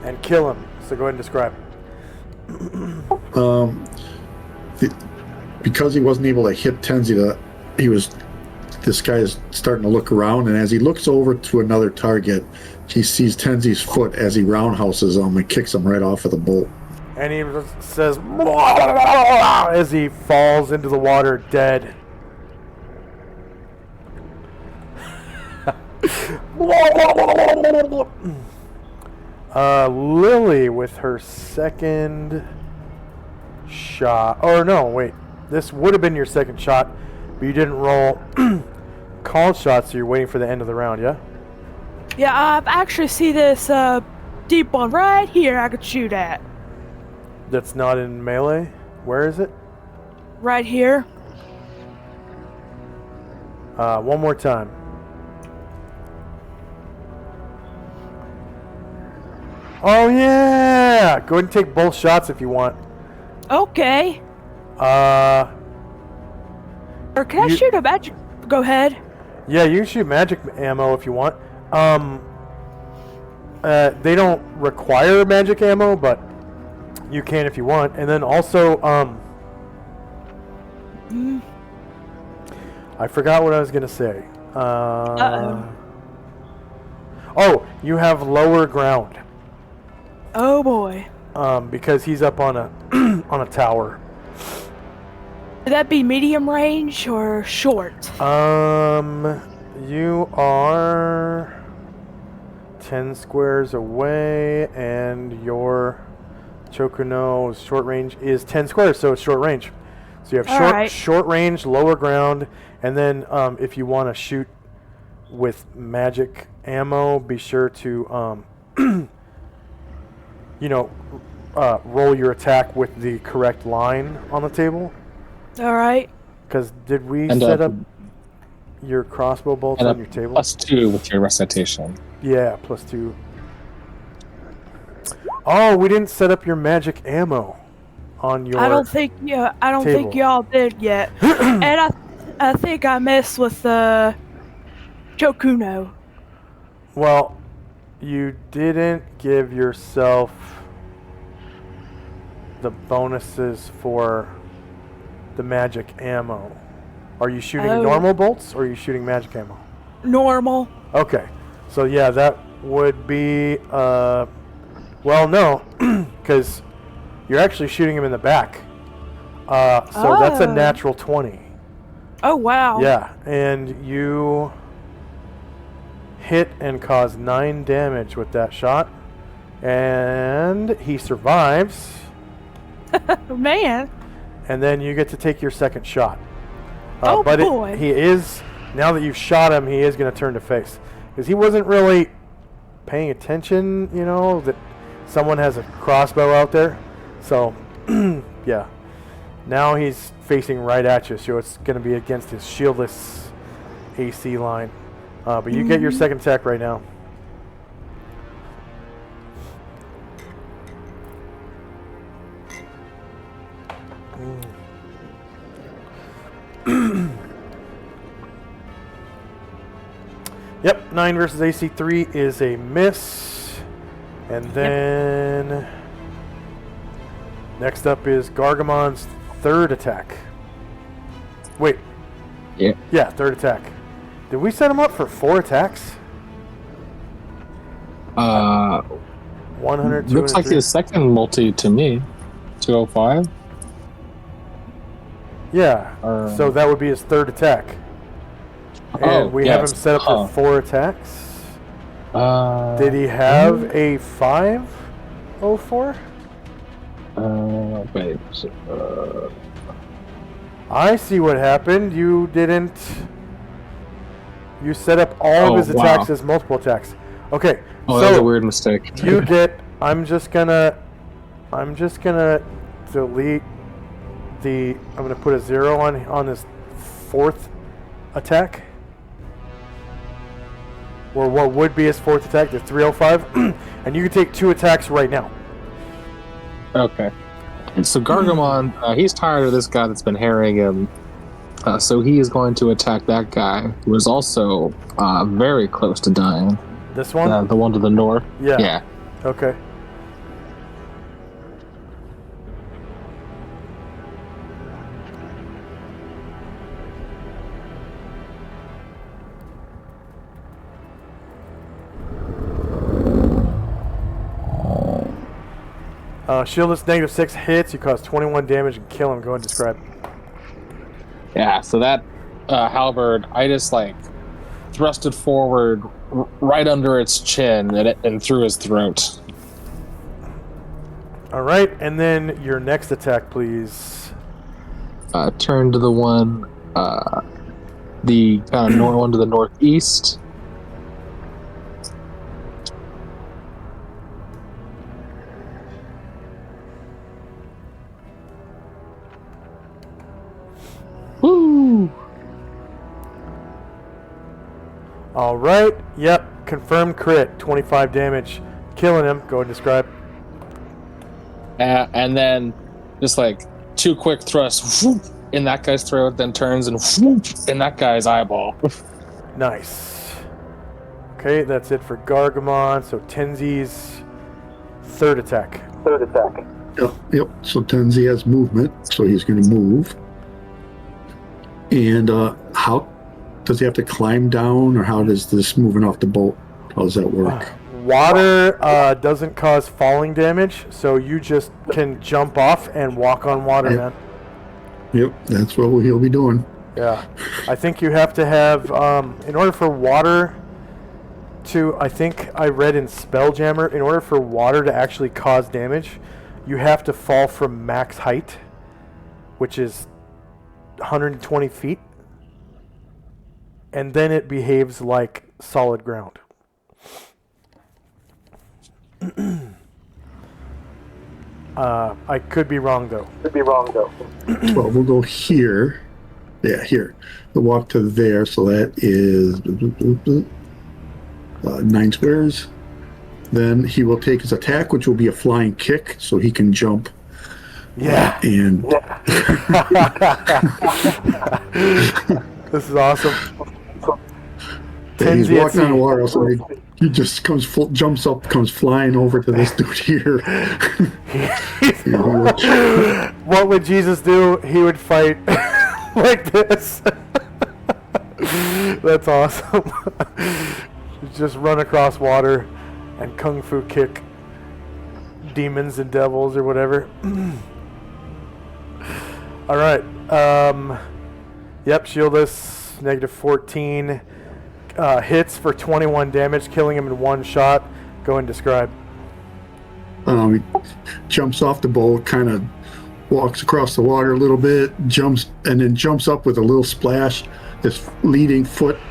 and kill him. So go ahead and describe. Because he wasn't able to hit Tenzi, this guy is starting to look around, and as he looks over to another target, he sees Tenzi's foot as he roundhouses him and kicks him right off of the bolt. And he says as he falls into the water dead. Lily with her second shot. Or no, wait. This would have been your second shot, but you didn't roll called shots, so you're waiting for the end of the round, yeah? Yeah, I actually see this deep one right here I could shoot at. That's not in melee? Where is it? Right here. One more time. Oh yeah! Go ahead and take both shots if you want. Okay. Or can I shoot a magic? Go ahead. Yeah, you can shoot magic ammo if you want. They don't require magic ammo, but you can if you want. And then also, I forgot what I was gonna say. Oh, you have lower ground. Oh boy. Because he's up on a on a tower. Would that be medium range or short? You are 10 squares away, and your Chokuno's short range is 10 squares, so it's short range. So you have short range, lower ground, and then if you want to shoot with magic ammo, be sure to roll your attack with the correct line on the table. All right. Because did we set up your crossbow bolts on your table? +2 with your recitation. Yeah, +2. Oh, we didn't set up your magic ammo on your. I don't think y'all did yet. And I think I messed with Chokuno. Well, you didn't give yourself the bonuses for the magic ammo. Are you shooting normal bolts or are you shooting magic ammo? Normal. Okay. So yeah, that would be well, no, because you're actually shooting him in the back. So that's a natural 20. Oh wow. Yeah, and you hit and cause 9 damage with that shot, and he survives. Man. And then you get to take your second shot. But he is, now that you've shot him, he is going to turn to face. Because he wasn't really paying attention, you know, that someone has a crossbow out there. So, yeah. Now he's facing right at you, so it's going to be against his shieldless AC line. But you get your second attack right now. Yep, 9 versus AC 3 is a miss. And then next up is Gargamon's third attack. Wait. Yeah. Yeah, third attack. Did we set him up for 4 attacks? 100, looks like his second multi to me. 205. Yeah. So that would be his third attack. And we have him set up for 4 attacks. Did he have a 504? Wait. I see what happened. You didn't. You set up all of his attacks as multiple attacks. Okay. Oh, that was a weird mistake. You get. I'm just gonna delete the. I'm gonna put a 0 on this 4th attack. Or what would be his 4th attack, the 305, and you can take 2 attacks right now. Okay. So Gargamon, he's tired of this guy that's been harrying him, so he is going to attack that guy who is also very close to dying. This one? The one to the north? Yeah. Yeah. Okay. Shieldless -6 hits. You cause 21 damage and kill him. Go and describe. Yeah, so that halberd, I just thrust it forward right under its chin and through his throat. All right, and then your next attack, please. Turn to the one, the kind of one to the northeast. Woo! All right. Yep. Confirmed crit. 25 damage. Killing him. Go and describe. And then just 2 quick thrusts whoop, in that guy's throat, then turns and whoop, in that guy's eyeball. Nice. Okay, that's it for Gargamon. So Tenzi's third attack. Yep. So Tenzi has movement, so he's going to move. And how does he have to climb down, or how does this moving off the boat? How does that work? Water doesn't cause falling damage, so you just can jump off and walk on water, man. Yep, that's what he'll be doing. Yeah. I think you have to have, in order for water to, I think I read in Spelljammer, in order for water to actually cause damage, you have to fall from max height, which is 120 feet, and then it behaves like solid ground. I could be wrong though. Well, we'll go here. Yeah, here. We'll walk to there, so that is 9 squares. Then he will take his attack, which will be a flying kick, so he can jump. Yeah. And This is awesome. Yeah, he's Tenzi at walking on the sea. water, so he just jumps up, comes flying over to this dude here. What would Jesus do? He would fight like this. That's awesome. Just run across water and kung fu kick demons and devils or whatever. All right. Yep, shieldless, negative 14. Hits for 21 damage, killing him in one shot. Go ahead and describe. He jumps off the boat, kind of walks across the water a little bit, jumps up with a little splash. His leading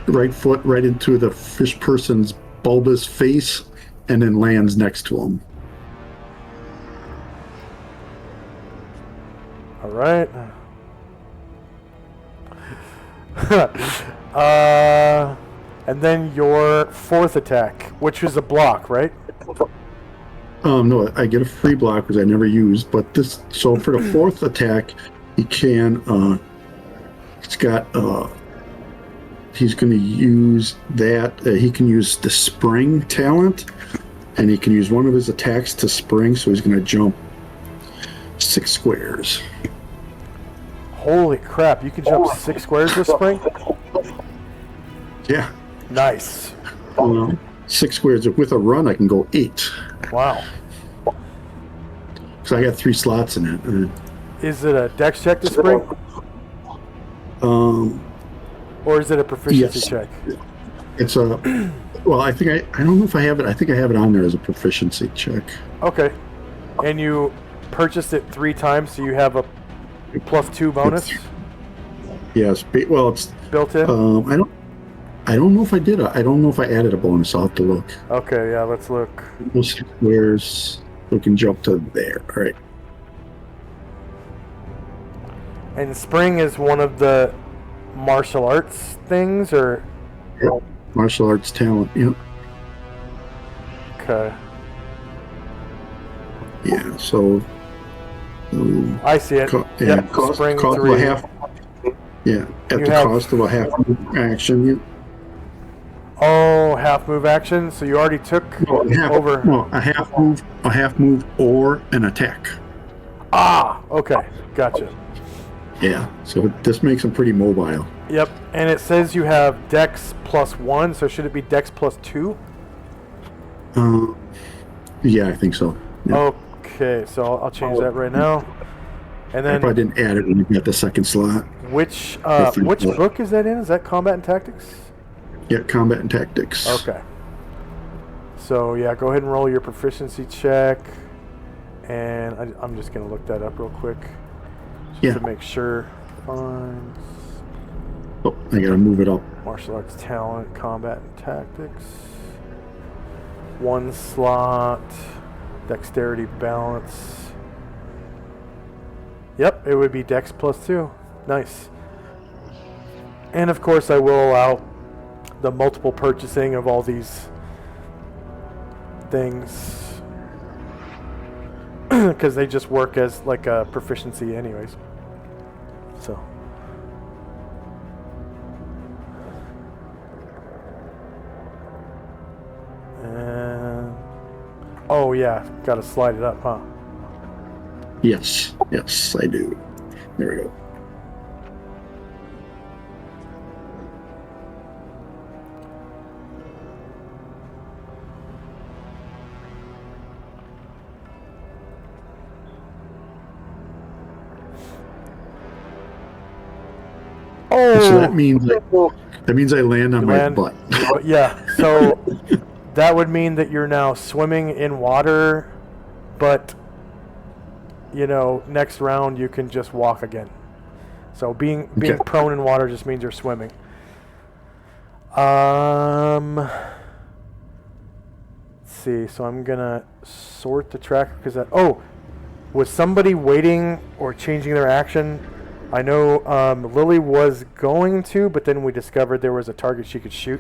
right foot, right into the fish person's bulbous face, and then lands next to him. All right. And then your fourth attack, which is a block, right? No, I get a free block because I never used. But so for the fourth attack, he can. He's going to use that. He can use the spring talent, and he can use one of his attacks to spring. So he's going to jump 6 squares. Holy crap! You can jump 6 squares with spring. Yeah. Nice. 6 squares. With a run, I can go 8. Wow. So I got 3 slots in it. Is it a dex check to spring? Or is it a proficiency check? It's a. Well, I don't know if I have it. I think I have it on there as a proficiency check. Okay. And you purchased it 3 times, so you have a +2 bonus. Yes. Well, it's built in. I don't know if I did. I don't know if I added a bonus. I'll have to look. Okay. Yeah. Let's look. Where's we can jump to there. All right. And spring is one of the martial arts things, or? Yeah. Martial arts talent. Yep. Okay. Yeah. So. I see it. Cost spring of 3. a half. Yeah, at the cost of a half action. Yeah. Oh, half move action. So you already took over. No, a half move, or an attack. Ah, okay, gotcha. Yeah, so this makes him pretty mobile. Yep, and it says you have Dex +1. So should it be Dex +2? Yeah, I think so. Yeah. Okay, so I'll change that right now. And then I probably didn't add it when you got the second slot. Which book is that in? Is that Combat and Tactics? Yeah, Combat and Tactics. Okay. So yeah, go ahead and roll your proficiency check, and I'm just gonna look that up real quick, just to make sure. Fine. Oh, I gotta move it up. Martial arts talent, combat and tactics. 1 slot, dexterity balance. Yep, it would be Dex +2. Nice. And of course, I will allow the multiple purchasing of all these things because they just work as like a proficiency, anyways. So. And oh yeah, got to slide it up, huh? Yes, I do. There we go. Oh, so that means I land on my butt. Yeah, so that would mean that you're now swimming in water, but you know, next round you can just walk again. So being prone in water just means you're swimming. Let's see. So I'm gonna sort the tracker because that. Oh, was somebody waiting or changing their action? I know Lily was going to, but then we discovered there was a target she could shoot.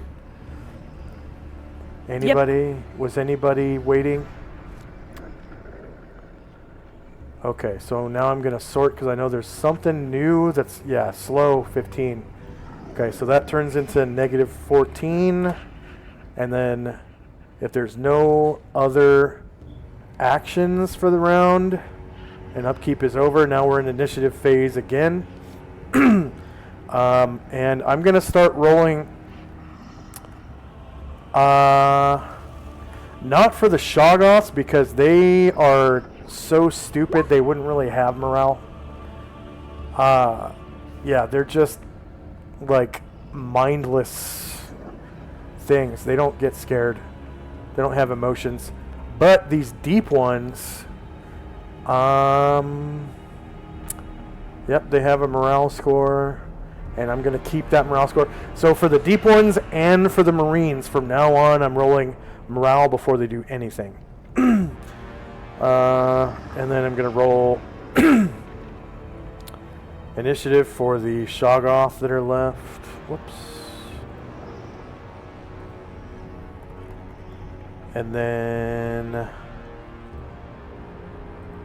Anybody? Yep. Was anybody waiting? Okay, so now I'm going to sort because I know there's something new that's, yeah, slow 15. Okay, so that turns into negative 14. And then if there's no other actions for the round and upkeep is over, now we're in initiative phase again. And I'm going to start rolling. Not for the Shoggoths because they are so stupid they wouldn't really have morale. Yeah, they're just like mindless things. They don't get scared. They don't have emotions. But these deep ones, yep, they have a morale score, and I'm going to keep that morale score. So for the deep ones and for the Marines, from now on, I'm rolling morale before they do anything. And then I'm going to roll initiative for the Shoggoth that are left. Whoops. And then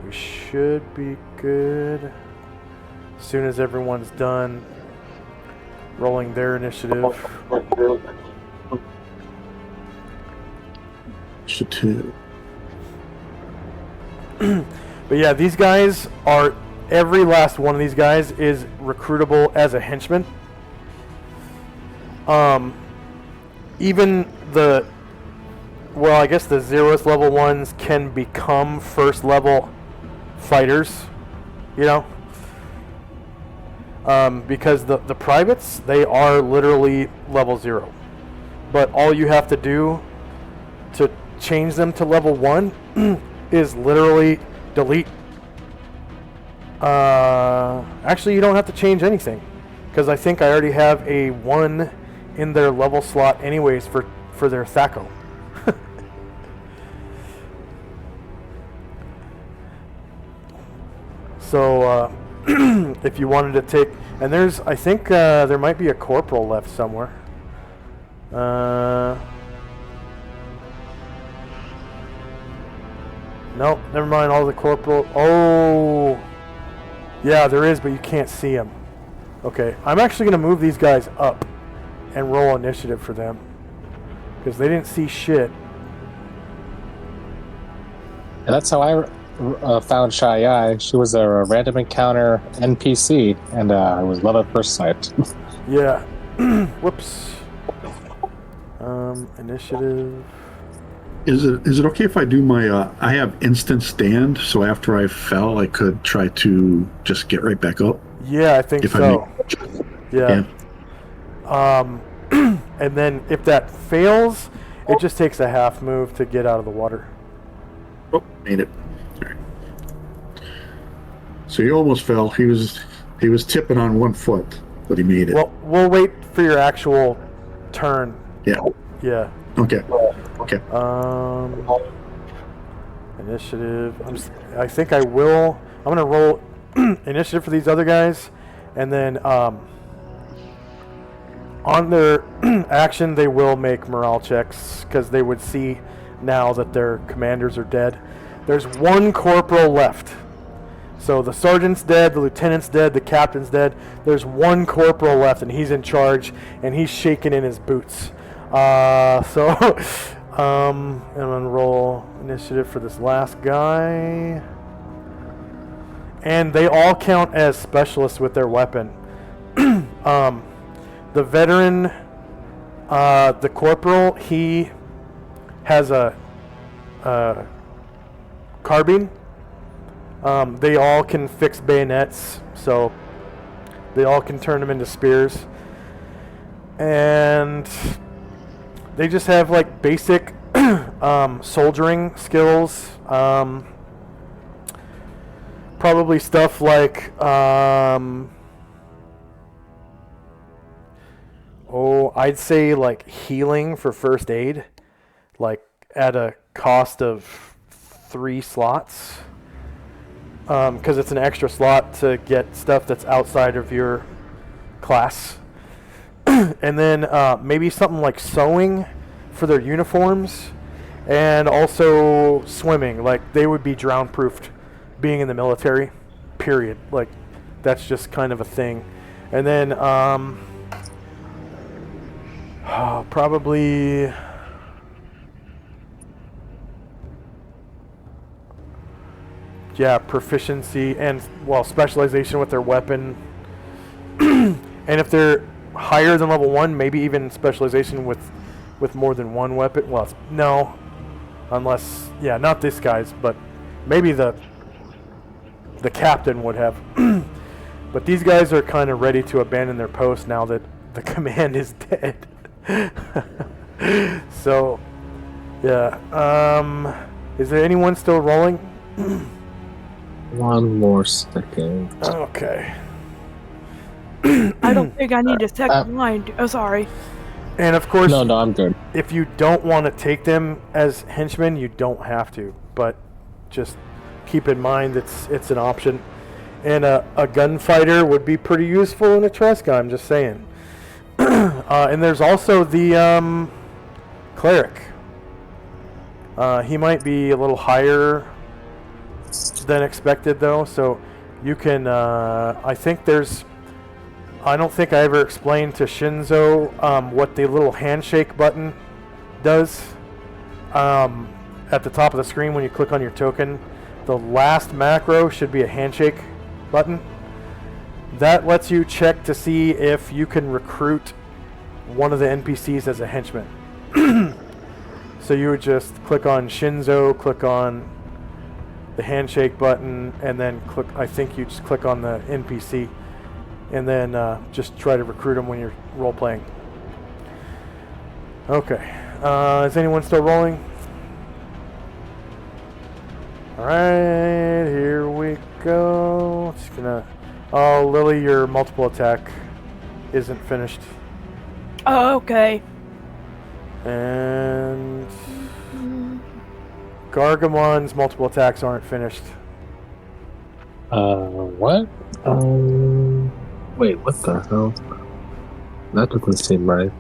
we should be good as soon as everyone's done rolling their initiative. But yeah, these guys are, every last one of these guys is recruitable as a henchman. Even the, well, I guess the 0th level ones can become 1st level fighters, you know? Because the privates, they are literally level 0. But all you have to do to change them to level 1 is literally delete. Actually, you don't have to change anything, because I think I already have a 1 in their level slot anyways for their Thaco. So if you wanted to take, and there's, I think there might be a corporal left somewhere. Nope, never mind, all the corporal. Oh, yeah, there is, but you can't see them. Okay, I'm actually going to move these guys up and roll initiative for them, because they didn't see shit. And that's how I found Shy Eye. She was a random encounter NPC, and it was love at first sight. Yeah. Whoops. Initiative. Is it okay if I do my, I have instant stand, so after I fell, I could try to just get right back up? Yeah, I think so. Yeah. And then if that fails, it just takes a half move to get out of the water. Oh, made it. All right. So he almost fell. He was tipping on 1 foot, but he made it. Well, we'll wait for your actual turn. Yeah. Yeah. Okay. Okay. Initiative. I think I will. I'm gonna roll initiative for these other guys, and then on their action they will make morale checks because they would see now that their commanders are dead. There's 1 corporal left. So the sergeant's dead, the lieutenant's dead, the captain's dead. There's 1 corporal left, and he's in charge, and he's shaking in his boots. So I'm gonna roll initiative for this last guy, and they all count as specialists with their weapon. The veteran, the corporal, he has a carbine. They all can fix bayonets, so they all can turn them into spears, and they just have like basic soldiering skills. Probably stuff like I'd say like healing for first aid, like at a cost of 3 slots, because it's an extra slot to get stuff that's outside of your class. And then maybe something like sewing for their uniforms, and also swimming. Like they would be drown proofed being in the military, period. Like, that's just kind of a thing. And then, probably... Yeah, proficiency and, well, specialization with their weapon. And if they're higher than level 1, maybe even specialization with more than one weapon. Well, no. Unless, yeah, not this guy's, but maybe the captain would have. But these guys are kind of ready to abandon their post now that the command is dead. So, yeah. Is there anyone still rolling? One more second. Okay. I don't think I need a second line. Oh, sorry. And of course, No, I'm good. if you don't want to take them as henchmen, you don't have to. But just keep in mind it's an option. And a gunfighter would be pretty useful in a Tresca, I'm just saying. And there's also the cleric. He might be a little higher than expected, though. So you can, I don't think I ever explained to Shinzo what the little handshake button does. At the top of the screen when you click on your token, the last macro should be a handshake button. That lets you check to see if you can recruit one of the NPCs as a henchman. So you would just click on Shinzo, click on the handshake button, and then click, I think you just click on the NPC, and then just try to recruit them when you're role-playing. Okay. Is anyone still rolling? Alright, here we go. Just gonna... Oh, Lily, your multiple attack isn't finished. Oh, okay. And... Gargamon's multiple attacks aren't finished. What? Wait, what the hell? That doesn't seem right.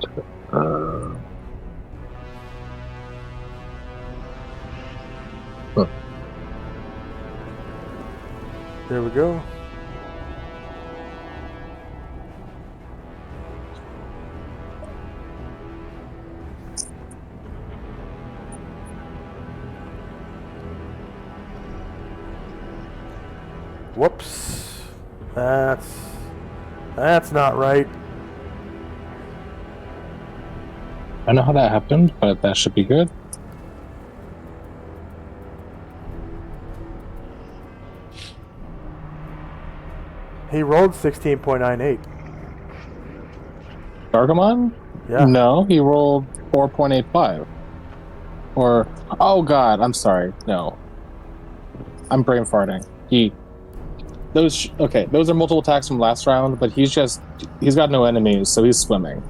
There we go. Whoops. That's not right. I know how that happened, but that should be good. He rolled 16.98. Gargamon? Yeah. No, he rolled 4.85. Or, oh god, I'm sorry. No. I'm brain farting. Those are multiple attacks from last round, but he's got no enemies, so he's swimming.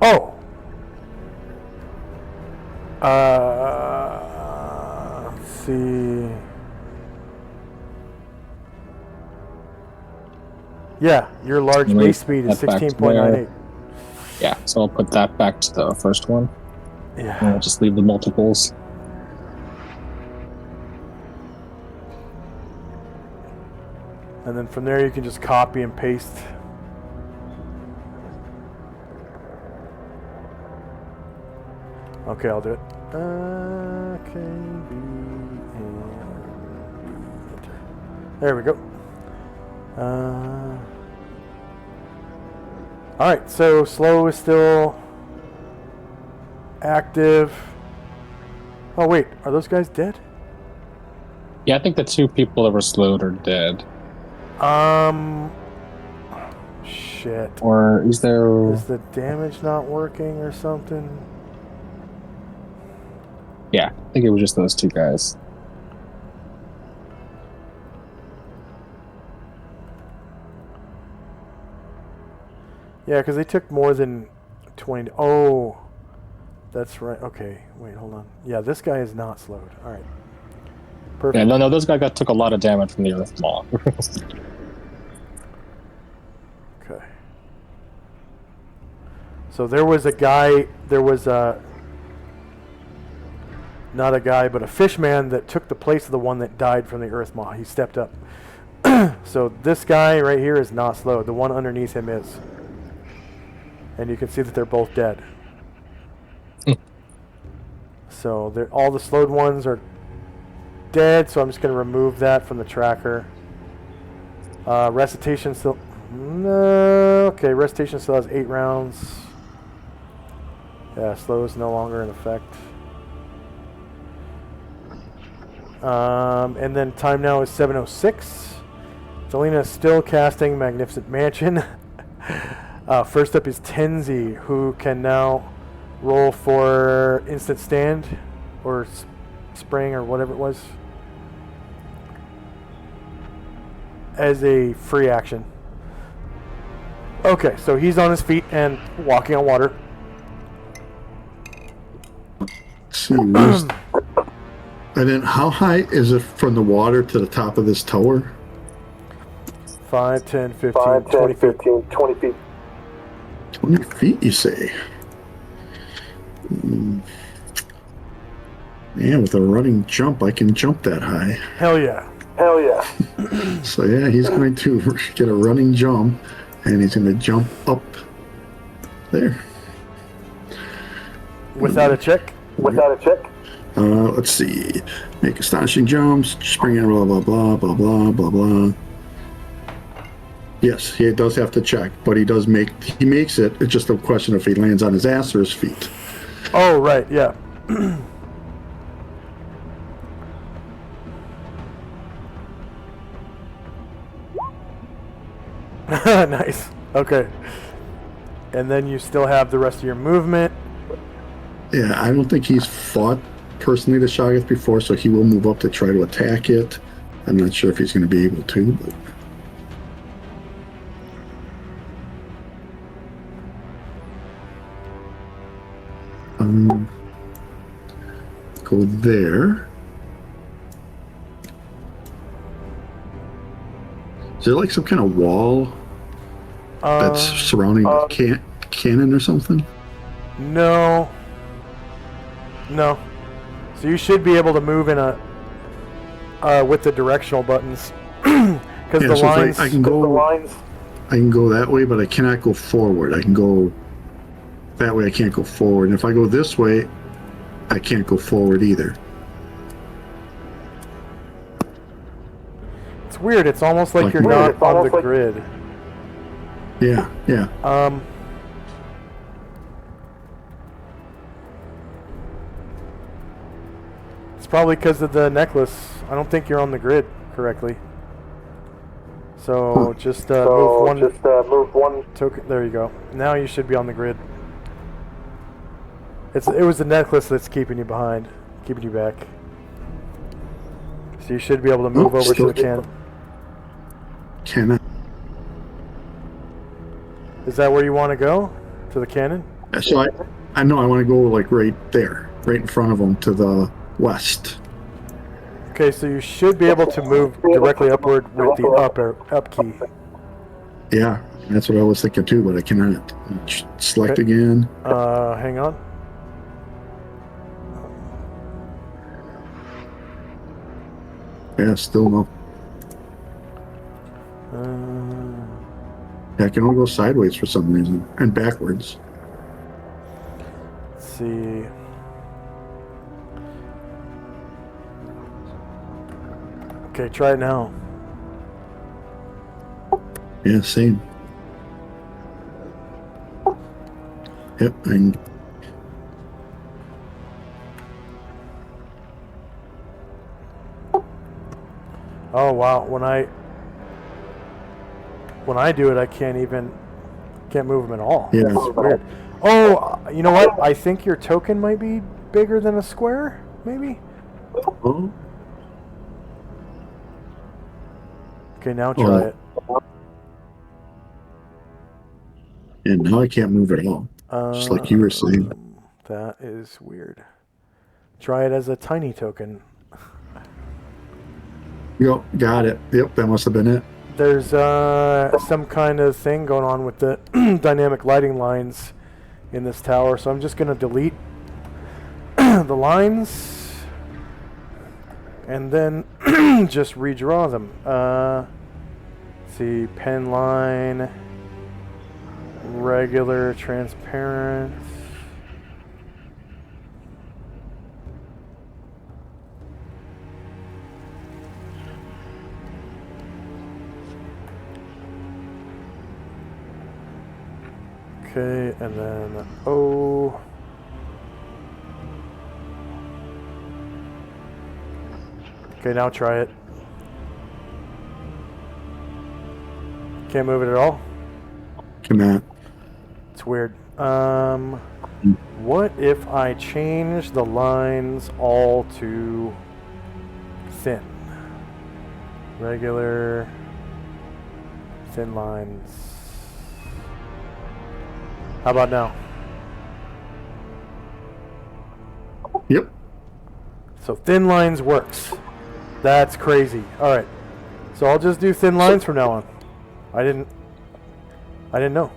Oh. Let's see. Yeah, your large base speed is 16.98. Yeah, so I'll put that back to the first one. Yeah. And I'll just leave the multiples. And then from there you can just copy and paste. Okay, I'll do it. There we go. Alright, so slow is still active. Oh wait, are those guys dead? Yeah, I think the two people that were slowed are dead. Shit. Or is the damage not working or something? Yeah, I think it was just those two guys. Yeah, because they took more than 20... Oh, that's right. Okay, wait, hold on. Yeah, this guy is not slowed. All right. Perfect. Yeah, no, those guys took a lot of damage from the Earth Maw. Okay. So there was a guy... not a guy, but a fish man that took the place of the one that died from the earth maw. He stepped up. So this guy right here is not slowed. The one underneath him is. And you can see that they're both dead. So all the slowed ones are dead, so I'm just going to remove that from the tracker. Recitation still... No, okay, recitation still has 8 rounds. Yeah, slow is no longer in effect. And then time now is 7:06. Selena is still casting Magnificent Mansion. First up is Tenzi, who can now roll for instant stand or spring or whatever it was as a free action. Okay, so he's on his feet and walking on water. Let's see, and then how high is it from the water to the top of this tower? 5, 10, 15, 20 feet. 20 feet. 20 feet, you say? Yeah, with a running jump, I can jump that high. Hell yeah. Hell yeah. So yeah, he's going to get a running jump, and he's going to jump up there. Without a check? Without a check? Let's see. Make astonishing jumps, spring in, blah, blah, blah, blah, blah, blah, blah. Yes, he does have to check, but he makes it. It's just a question if he lands on his ass or his feet. Oh, right, yeah. Nice. Okay. And then you still have the rest of your movement. Yeah, I don't think he's fought personally the Shoggoth before, so he will move up to try to attack it. I'm not sure if he's going to be able to, but... go there. Is there like some kind of wall that's surrounding the cannon or something? No. No. So you should be able to move in a with the directional buttons because the so lines. I can go that way, but I cannot go forward. I can go that way. I can't go forward. And if I go this way, I can't go forward either. It's weird. It's almost like you're not on the grid. Yeah, yeah. It's probably because of the necklace. I don't think you're on the grid correctly. So just move one token. There you go. Now you should be on the grid. It was the necklace that's keeping you behind, keeping you back. So you should be able to move over to the cannon. Cannon. Is that where you want to go? To the cannon? So I know I want to go like right there, right in front of him to the west. Okay, so you should be able to move directly upward with the up key. Yeah, that's what I was thinking too, but I cannot. Select again. Hang on. Yeah, still no. Yeah, I can only go sideways for some reason, and backwards. Let's see. Okay, try it now. Yeah, same. Yep, Oh wow, when I do it, I can't move them at all. Yeah. That's weird. Oh, you know what? I think your token might be bigger than a square, maybe? Oh. Okay, now try it. And now I can't move at all. Just like you were saying. That is weird. Try it as a tiny token. Yep, got it. Yep, that must have been it. There's some kind of thing going on with the dynamic lighting lines in this tower, so I'm just going to delete the lines And then just redraw them. See, pen line, regular, transparent. Okay, and then O. Okay, now try it. Can't move it at all? Cannot. It's weird. What if I change the lines all to thin? Regular, thin lines. How about now? Yep. So thin lines works. That's crazy. All right. So I'll just do thin lines from now on. I didn't know.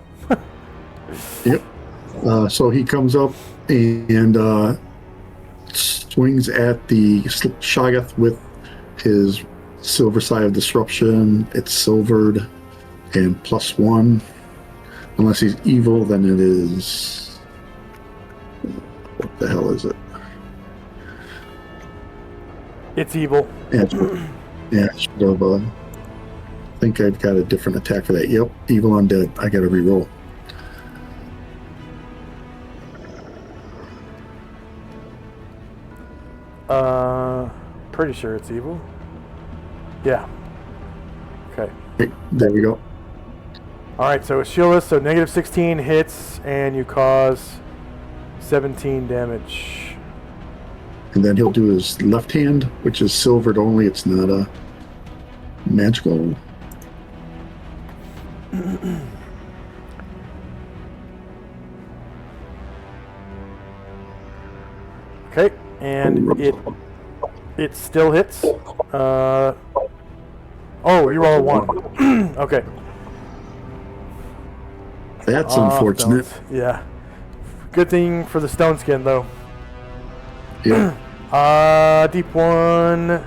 Yep. So he comes up and swings at the Shoggoth with his silver side of disruption. It's silvered and +1. Unless he's evil, then it is. What the hell is it? It's evil. Yeah, I should have. I think I've got a different attack for that. Yep, evil undead. I got to reroll. Pretty sure it's evil. Yeah. Okay. Okay, there we go. All right. So it's shieldless. So -16 hits, and you cause 17 damage. And then he'll do his left hand, which is silvered only. It's not a magical. Okay, and it still hits. Oh, you roll a 1. Okay. That's unfortunate. Yeah. Good thing for the stone skin, though. Yeah. Deep 1.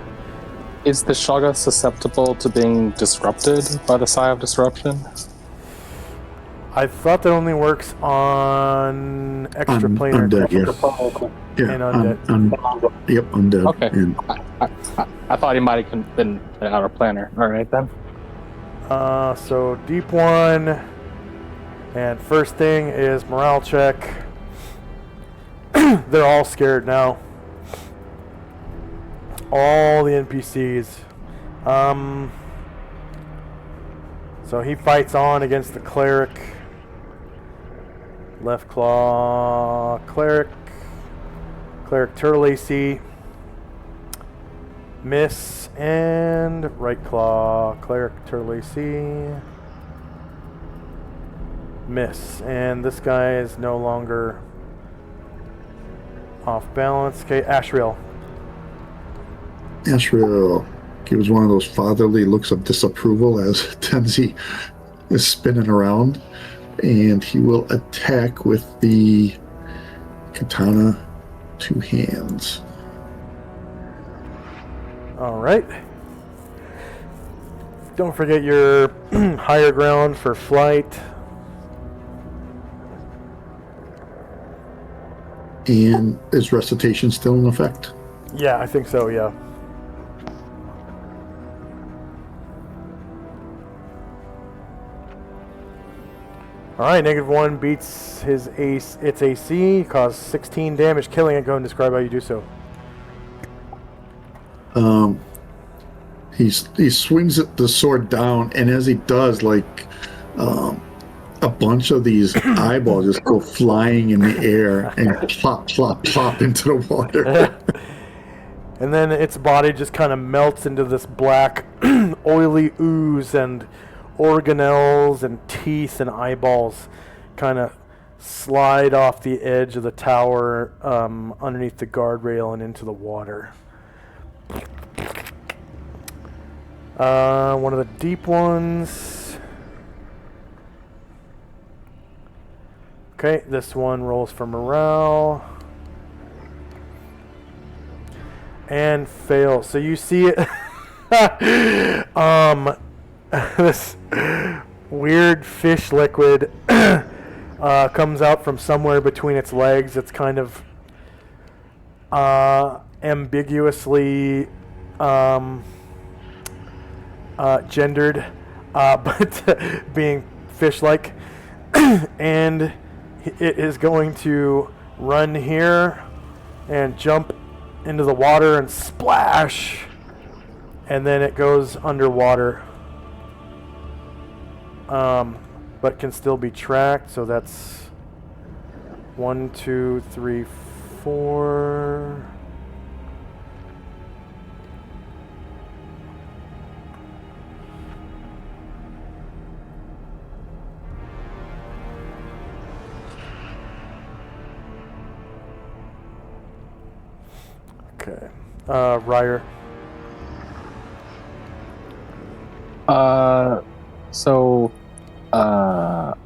Is the Shoggoth susceptible to being disrupted by the Sigh of Disruption? I thought that only works on extraplanar Undead, creatures. yeah. And undead. Yep, undead. Okay. And I thought he might have been an outer planar. All right, then. So deep 1. And first thing is morale check. They're all scared now. All the NPCs. So he fights on against the cleric. Left claw, cleric. Cleric turtle AC. Miss. And right claw, cleric turtle AC. Miss. And this guy is no longer off balance. Okay, Ashriel. Ashriel gives one of those fatherly looks of disapproval as Tenzi is spinning around, and he will attack with the katana 2 hands. All right. Don't forget your higher ground for flight. And is recitation still in effect? Yeah, I think so, yeah. Alright, -1 beats its AC, causes 16 damage, killing it. Go and describe how you do so. He swings the sword down, and as he does, like a bunch of these eyeballs just go flying in the air and plop, plop, plop into the water. And then its body just kind of melts into this black, oily ooze, and organelles and teeth and eyeballs kind of slide off the edge of the tower underneath the guardrail and into the water. One of the deep ones. Okay, this one rolls for morale. And fail. So you see it. This weird fish liquid comes out from somewhere between its legs. It's kind of ambiguously gendered, but being fish-like. And it is going to run here and jump into the water and splash, and then it goes underwater, but can still be tracked. So that's 1, 2, 3, 4. Okay. Ryer.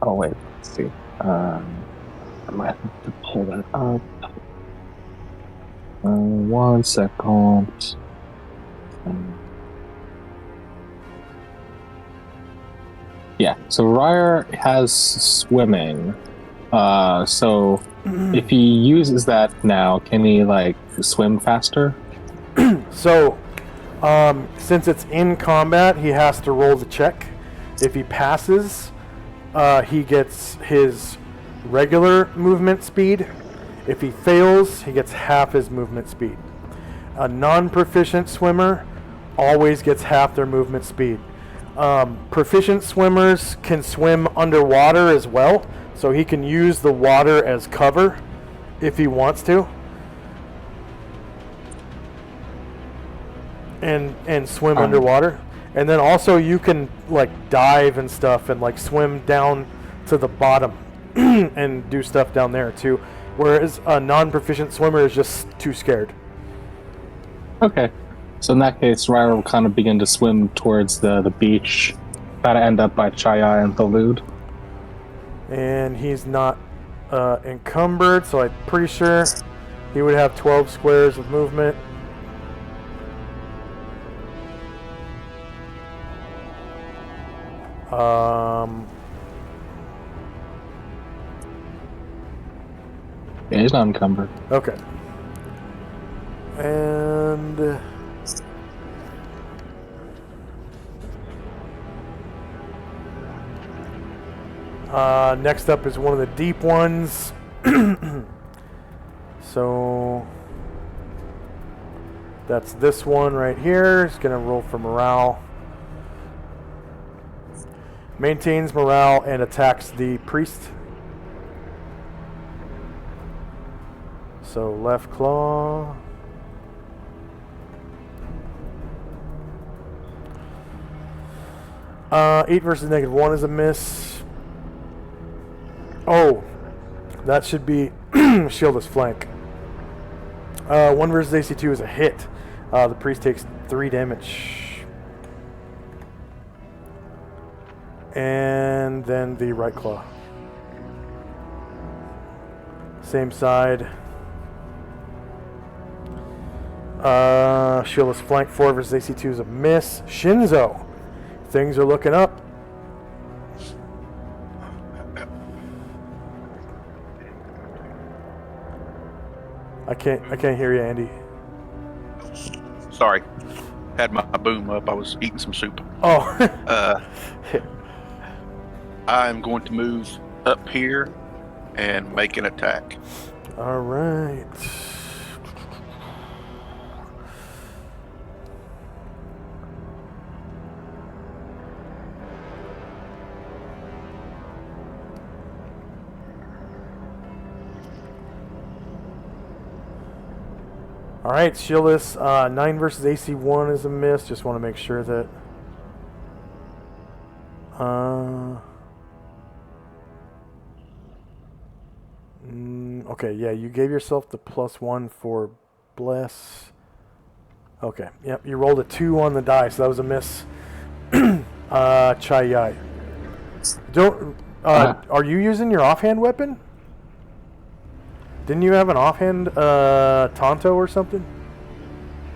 Oh wait, let's see. I might have to pull that up. 1 second. Yeah, so Ryer has swimming. So if he uses that now, can he like swim faster? So, since it's in combat, he has to roll the check. If he passes, he gets his regular movement speed. If he fails, he gets half his movement speed. A non-proficient swimmer always gets half their movement speed. Proficient swimmers can swim underwater as well, so he can use the water as cover if he wants to. And swim underwater. And then also you can like dive and stuff and like swim down to the bottom and do stuff down there too. Whereas a non-proficient swimmer is just too scared. Okay. So in that case, Ryer will kind of begin to swim towards the beach, try to end up by Chaya and Thalud. And he's not encumbered, so I'm pretty sure he would have 12 squares of movement. Yeah, he's not encumbered. Okay. And next up is one of the deep ones. So that's this one right here. It's gonna roll for morale. Maintains morale and attacks the priest. So left claw. -8 versus -1 is a miss. Oh, that should be shieldless flank. 1 versus AC2 is a hit. The priest takes 3 damage. And then the right claw. Same side. Shieldless flank 4 versus AC2 is a miss. Shinzo. Things are looking up. I can't hear you, Andy. Sorry. Had my boom up. I was eating some soup. Oh. I'm going to move up here and make an attack. All right. All right, shieldless. 9 versus AC1 is a miss. Just want to make sure that. Okay, yeah, you gave yourself the +1 for bless. Okay, yep, you rolled a 2 on the die, so that was a miss. Chai Yai. Don't. Are you using your offhand weapon? Didn't you have an offhand Tonto or something?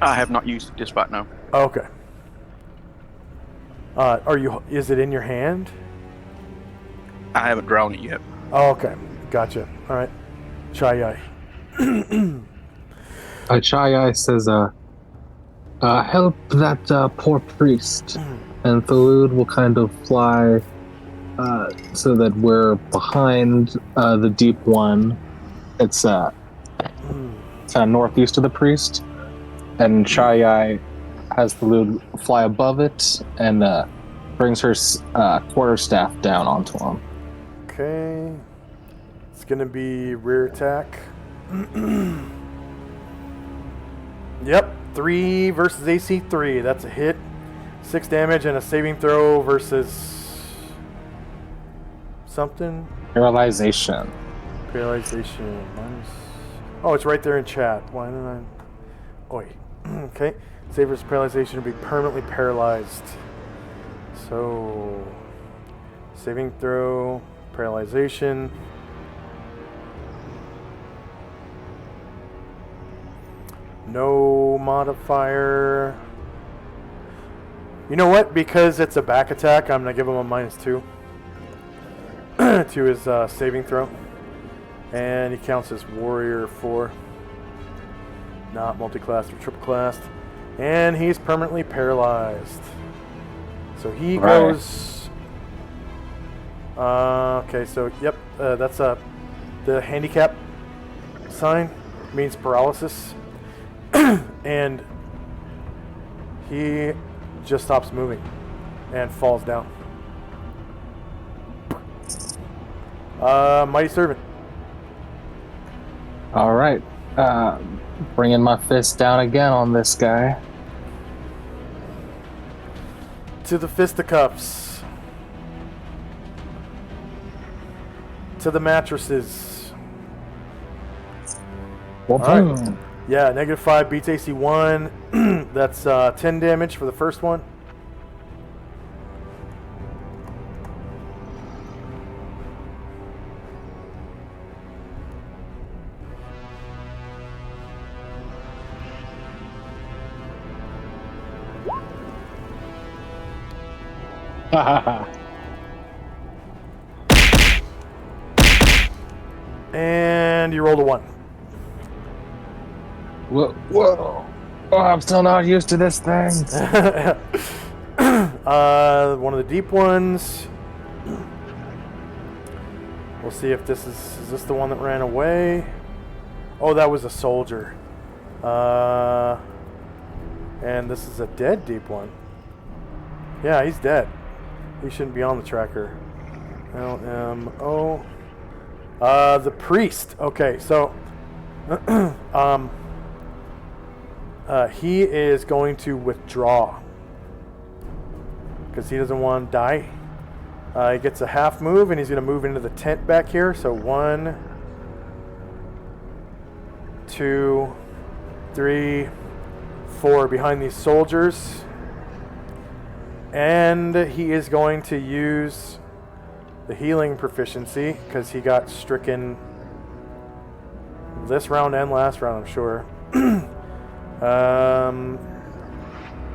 I have not used it this fight, no. Okay. Is it in your hand? I haven't drawn it yet. Oh, okay. Gotcha. All right. Chai. Chai says, help that poor priest. And Thalud will kind of fly so that we're behind the deep one. It's kind of northeast of the priest. And Chai has Thalud fly above it and brings her quarterstaff down onto him. Okay. It's going to be rear attack. Yep. 3 versus AC 3. That's a hit. 6 damage and a saving throw versus something. Paralyzation. Minus. Oh, it's right there in chat. Why didn't I? Oh, wait. Okay. Save versus paralyzation to be permanently paralyzed. So, saving throw, paralyzation. No modifier. You know what? Because it's a back attack, I'm going to give him a -2 to his saving throw. And he counts as Warrior 4. Not multi-classed or triple-classed. And he's permanently paralyzed. So he goes... okay, so, yep, that's the handicap sign. Means paralysis. And he just stops moving and falls down. Mighty Servant. All right. Bringing my fist down again on this guy. To the fisticuffs. To the mattresses. Well, right. Yeah, -5 beats AC 1. That's 10 damage for the first one. And you rolled a 1. Whoa. Oh, I'm still not used to this thing. One of the deep ones. We'll see if this is this the one that ran away? Oh, that was a soldier. And this is a dead deep one. Yeah, he's dead. He shouldn't be on the tracker. LMO. The priest. Okay, so he is going to withdraw because he doesn't want to die. He gets a half move and he's going to move into the tent back here. So 1, 2, 3, 4 behind these soldiers. And he is going to use the healing proficiency because he got stricken this round and last round, I'm sure.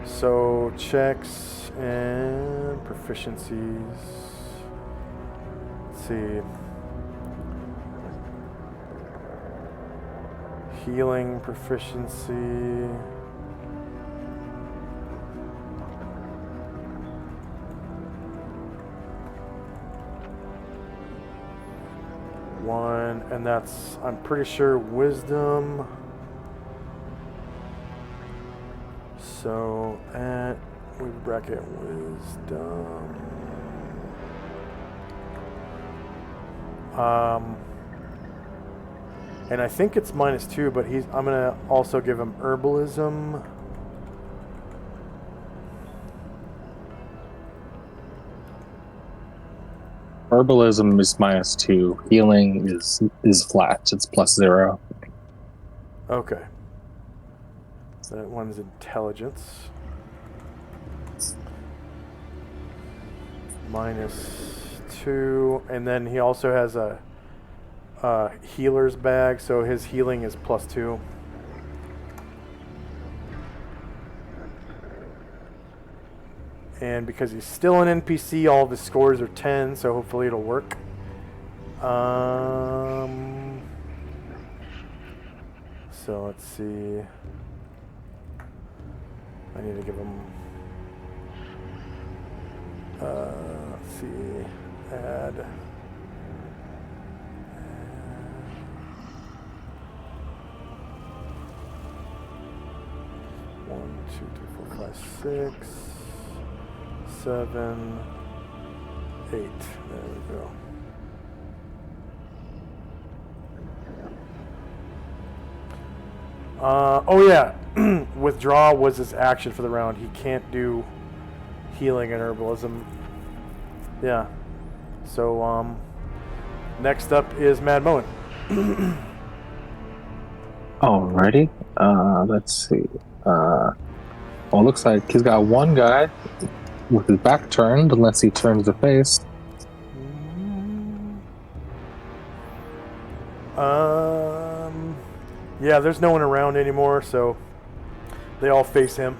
So checks and proficiencies. Let's see. Healing proficiency. One, and that's, I'm pretty sure, wisdom. So at, we bracket wisdom. And I think it's -2, but I'm gonna also give him herbalism. Herbalism is -2. Healing is flat. It's +0. Okay. That one's intelligence. -2, and then he also has a healer's bag, so his healing is +2. And because he's still an NPC, all of his scores are 10, so hopefully it'll work. So let's see. I need to give him. Let's see. Add. 1, 2, 3, 4, 5, 6, 7, 8. There we go. Oh yeah, withdraw was his action for the round. He can't do healing and herbalism. Yeah. So next up is Mad Moen. Alrighty. Let's see. Well, it looks like he's got one guy with his back turned, unless he turns the face. Yeah, there's no one around anymore, so they all face him.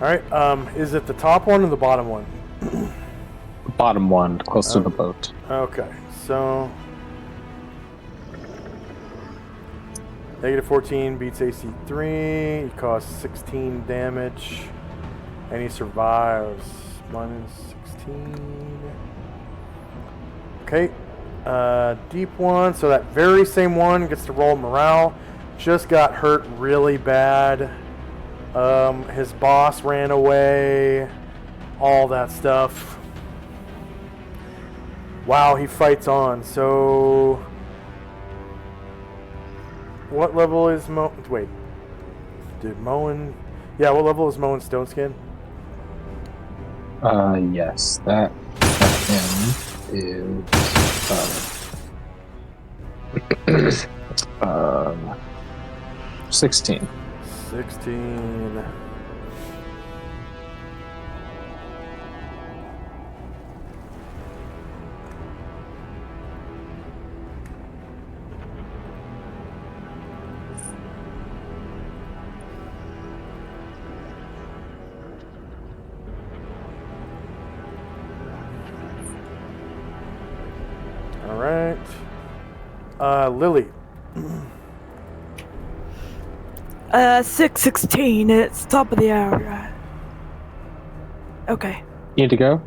Alright, is it the top one or the bottom one? Bottom one, close to the boat. Okay, so... -14 beats AC 3, he costs 16 damage, and he survives. -16. Okay, deep one, so that very same one gets to roll morale. Just got hurt really bad. His boss ran away, all that stuff. Wow, he fights on, so... What level is wait. Did Moen... Yeah, what level is Moen Stone Skin? Yes, that is 16. 16. All right. Lily. 6:16. It's top of the hour. Okay. You need to go?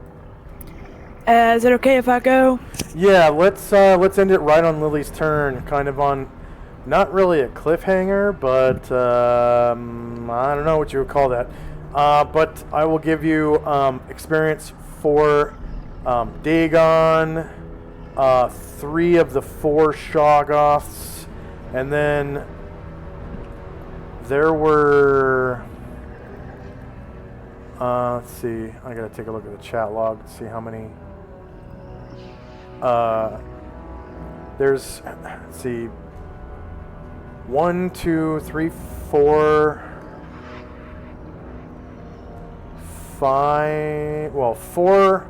Is it okay if I go? Yeah, let's end it right on Lily's turn, kind of on, not really a cliffhanger, but I don't know what you would call that. But I will give you experience for Dagon, 3 of the 4 Shoggoths, and then there were. Let's see. I gotta take a look at the chat log to see how many. There's, let's see, 1, 2, 3, 4, 5. Well, four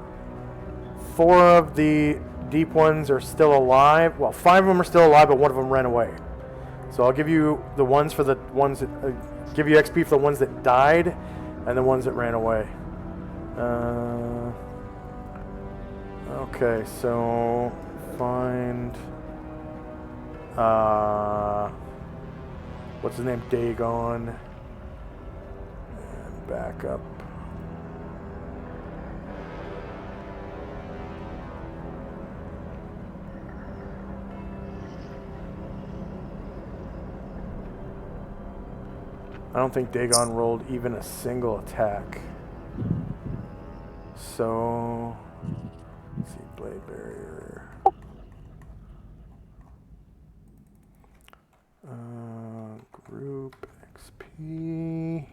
of the deep ones are still alive. Well, 5 of them are still alive, but 1 of them ran away. So I'll give you the ones for the ones that give you XP for the ones that died, and the ones that ran away. Okay, so find what's his name? Dagon. And back up. I don't think Dagon rolled even a single attack. So, let's see, Blade Barrier. Group XP.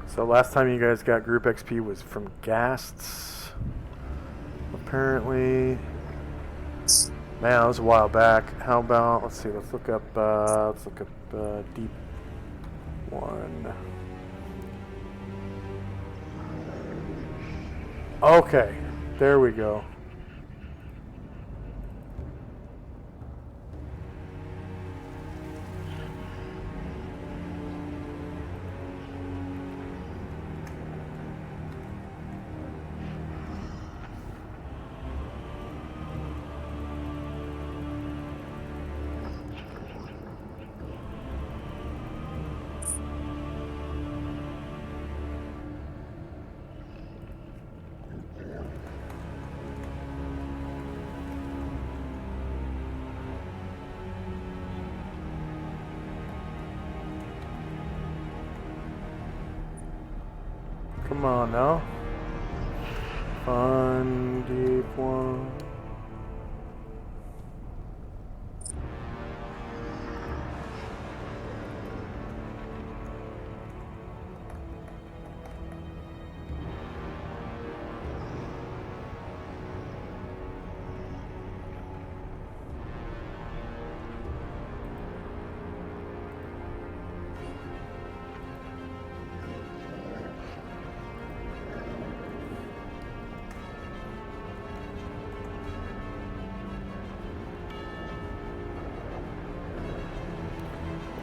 So last time you guys got group XP was from Ghasts, apparently. Man, that was a while back. How about, let's see, let's look up Deep 1. Okay, there we go. Come on now. Fun, Deep 1.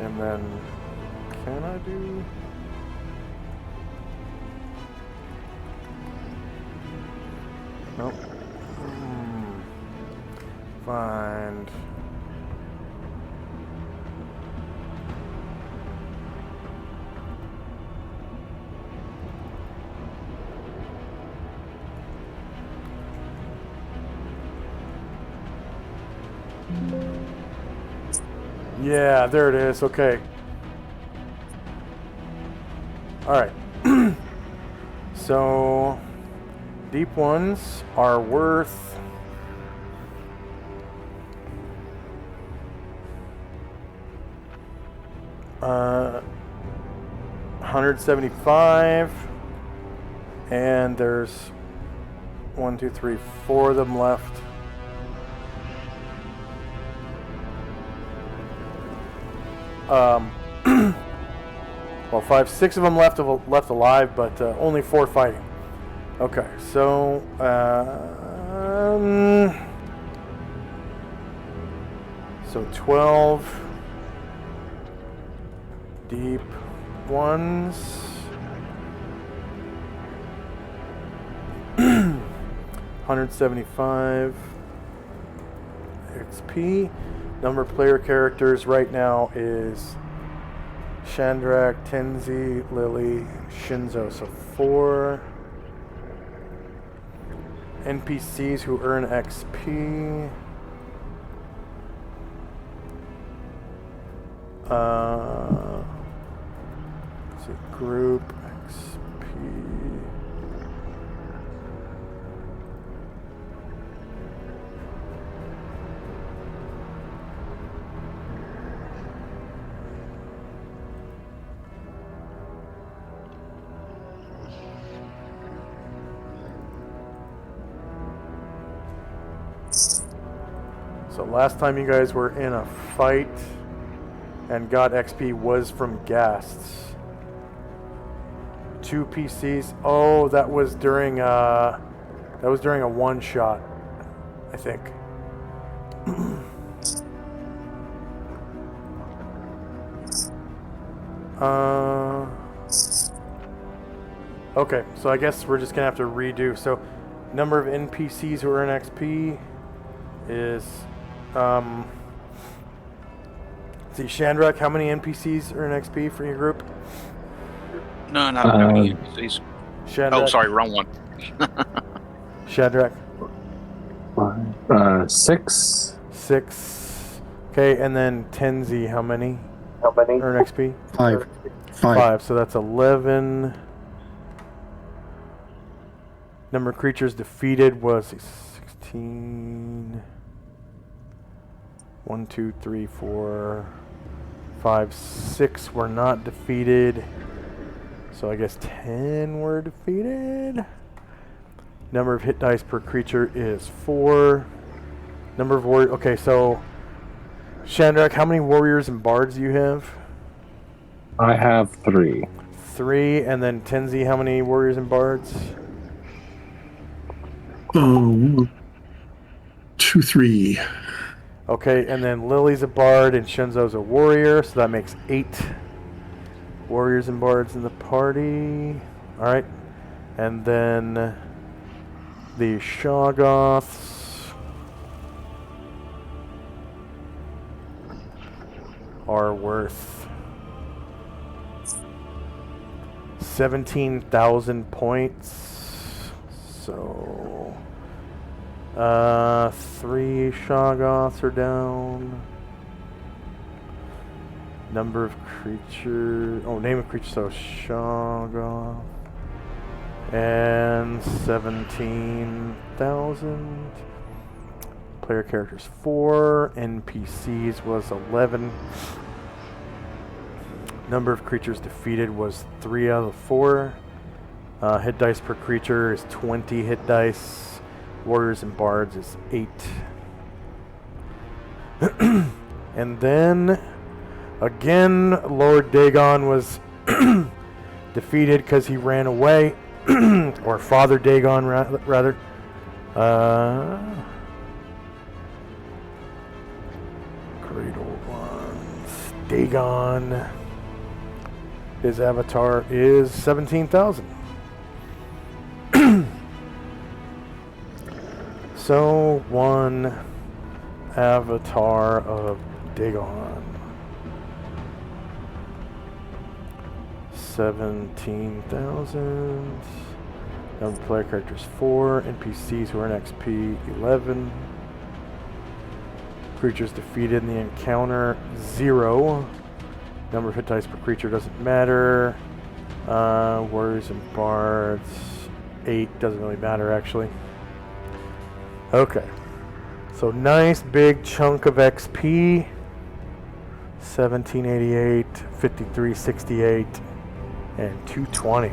And then, can I do? Nope. Find. Yeah, there it is. Okay. All right. So, deep ones are worth $175, and there's 1, 2, 3, 4 of them left. Well, 5, 6 of them left alive, but only 4 fighting. Okay, so so 12 deep ones. 175 XP. Number of player characters right now is Chandrak, Tenzi, Lily, Shinzo. So 4 NPCs who earn XP. Let's see, group XP. So last time you guys were in a fight and got XP was from ghasts. 2 PCs. Oh, that was during a one shot, I think. Okay, so I guess we're just gonna have to redo. So, number of NPCs who earn XP is let's see, Chandrak, how many NPCs earn XP for your group? None. I don't have any NPCs. Chandrak. Oh, sorry, wrong one. Chandrak. 6. 6. Okay, and then Tenzi, how many? How many? Earn XP? 5. 5. So that's 11. Number of creatures defeated was 16. 1, 2, 3, 4, 5, 6 were not defeated. So I guess 10 were defeated. Number of hit dice per creature is 4. Number of warriors. Okay, so Shandrak, how many warriors and bards do you have? I have 3. 3, and then Tenzi, how many warriors and bards? 2, 3. Okay, and then Lily's a bard and Shinzo's a warrior, so that makes 8 warriors and bards in the party. Alright. And then the Shoggoths are worth 17,000 points. So 3 Shoggoths are down. Number of creatures. Oh, name of creatures. So Shoggoth. And 17,000. Player characters 4. NPCs was 11. Number of creatures defeated was 3 out of 4. Hit dice per creature is 20 hit dice. Warriors and bards is 8. And then, again, Lord Dagon was defeated because he ran away. Or Father Dagon, rather. Great old ones. Dagon. His avatar is 17,000. So, 1 avatar of Dagon. 17,000. Number of player characters 4. NPCs who are in XP 11. Creatures defeated in the encounter 0. Number of hit dice per creature doesn't matter. Warriors and bards 8 doesn't really matter actually. Okay. So nice big chunk of XP. 1788, 5368, and 220.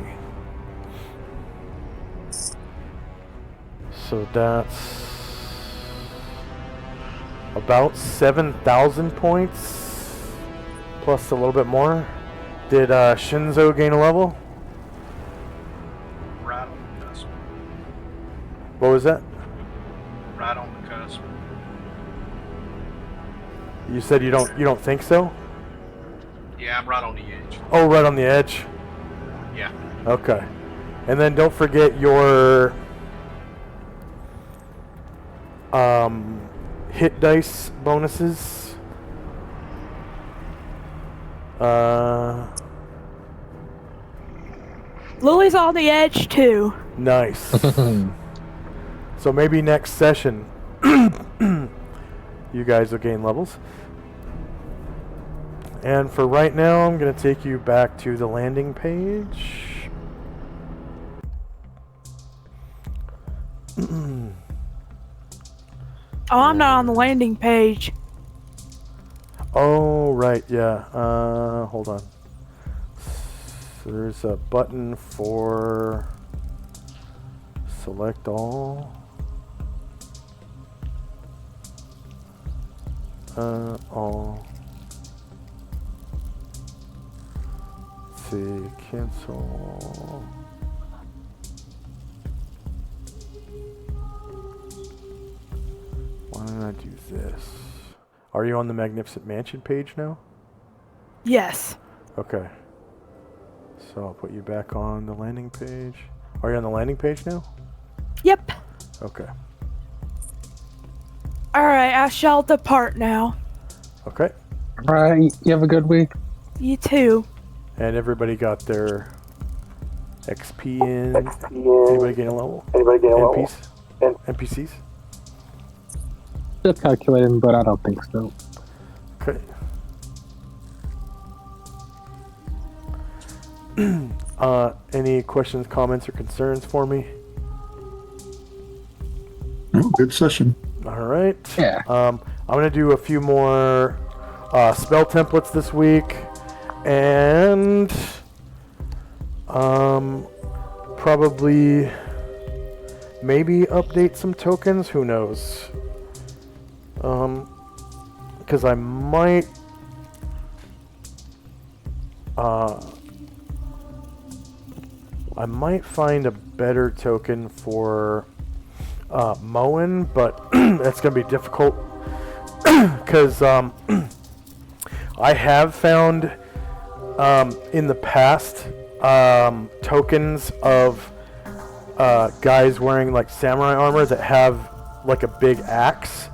So that's about 7,000 points, plus a little bit more. Did Shinzo gain a level? Right on the cusp. What was that? Right on the cusp. You said you don't think so? Yeah, I'm right on the edge. Oh, right on the edge. Yeah. Okay. And then don't forget your hit dice bonuses. Lily's on the edge too. Nice. So maybe next session you guys will gain levels. And for right now, I'm going to take you back to the landing page. Oh, I'm not on the landing page. Oh, right, yeah. Hold on. So there's a button for select all. All. Let's see, cancel. Why don't I do this? Are you on the Magnificent Mansion page now? Yes. Okay. So I'll put you back on the landing page. Are you on the landing page now? Yep. Okay. Alright, I shall depart now. Okay. Alright, you have a good week. You too. And everybody got their XP in. Anybody gain a level? Anybody gain a level? NPCs? Still calculating, but I don't think so. Okay. Any questions, comments, or concerns for me? Oh, good session. All right. Yeah. I'm gonna do a few more spell templates this week, and probably maybe update some tokens. Who knows? Because I might find a better token for mowing, but that's going to be difficult because I have found in the past tokens of guys wearing like samurai armor that have like a big axe,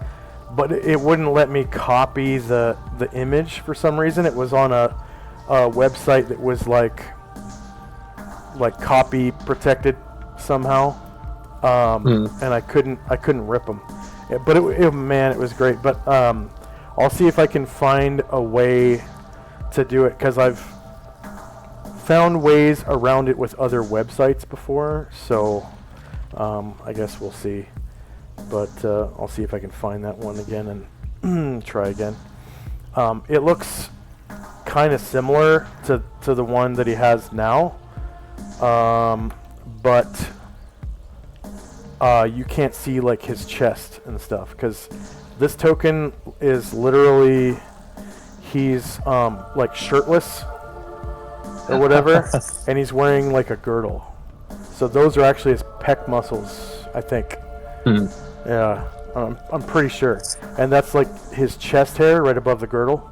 but it wouldn't let me copy the image for some reason. It was on a website that was like copy protected somehow, and I couldn't rip them. But man, it was great. But I'll see if I can find a way to do it, because I've found ways around it with other websites before. So I guess we'll see. But I'll see if I can find that one again and try again. It looks kind of similar to the one that he has now, but you can't see like his chest and stuff, because this token is literally, he's like shirtless or whatever, and he's wearing like a girdle. So those are actually his pec muscles, I think. Yeah, I'm pretty sure. And that's like his chest hair right above the girdle.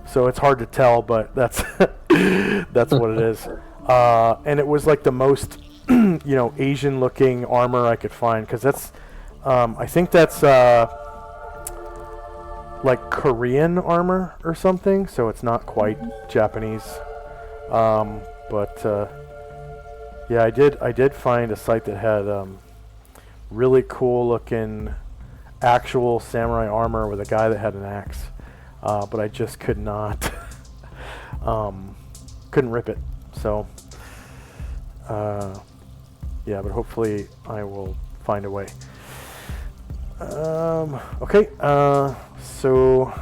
So it's hard to tell, but that's that's what it is. And it was like the most Asian looking armor I could find, because that's I think that's like Korean armor or something, so it's not quite Japanese. But yeah, I did find a site that had really cool looking actual samurai armor with a guy that had an axe, but I just could not couldn't rip it. So yeah, but hopefully I will find a way. Okay, so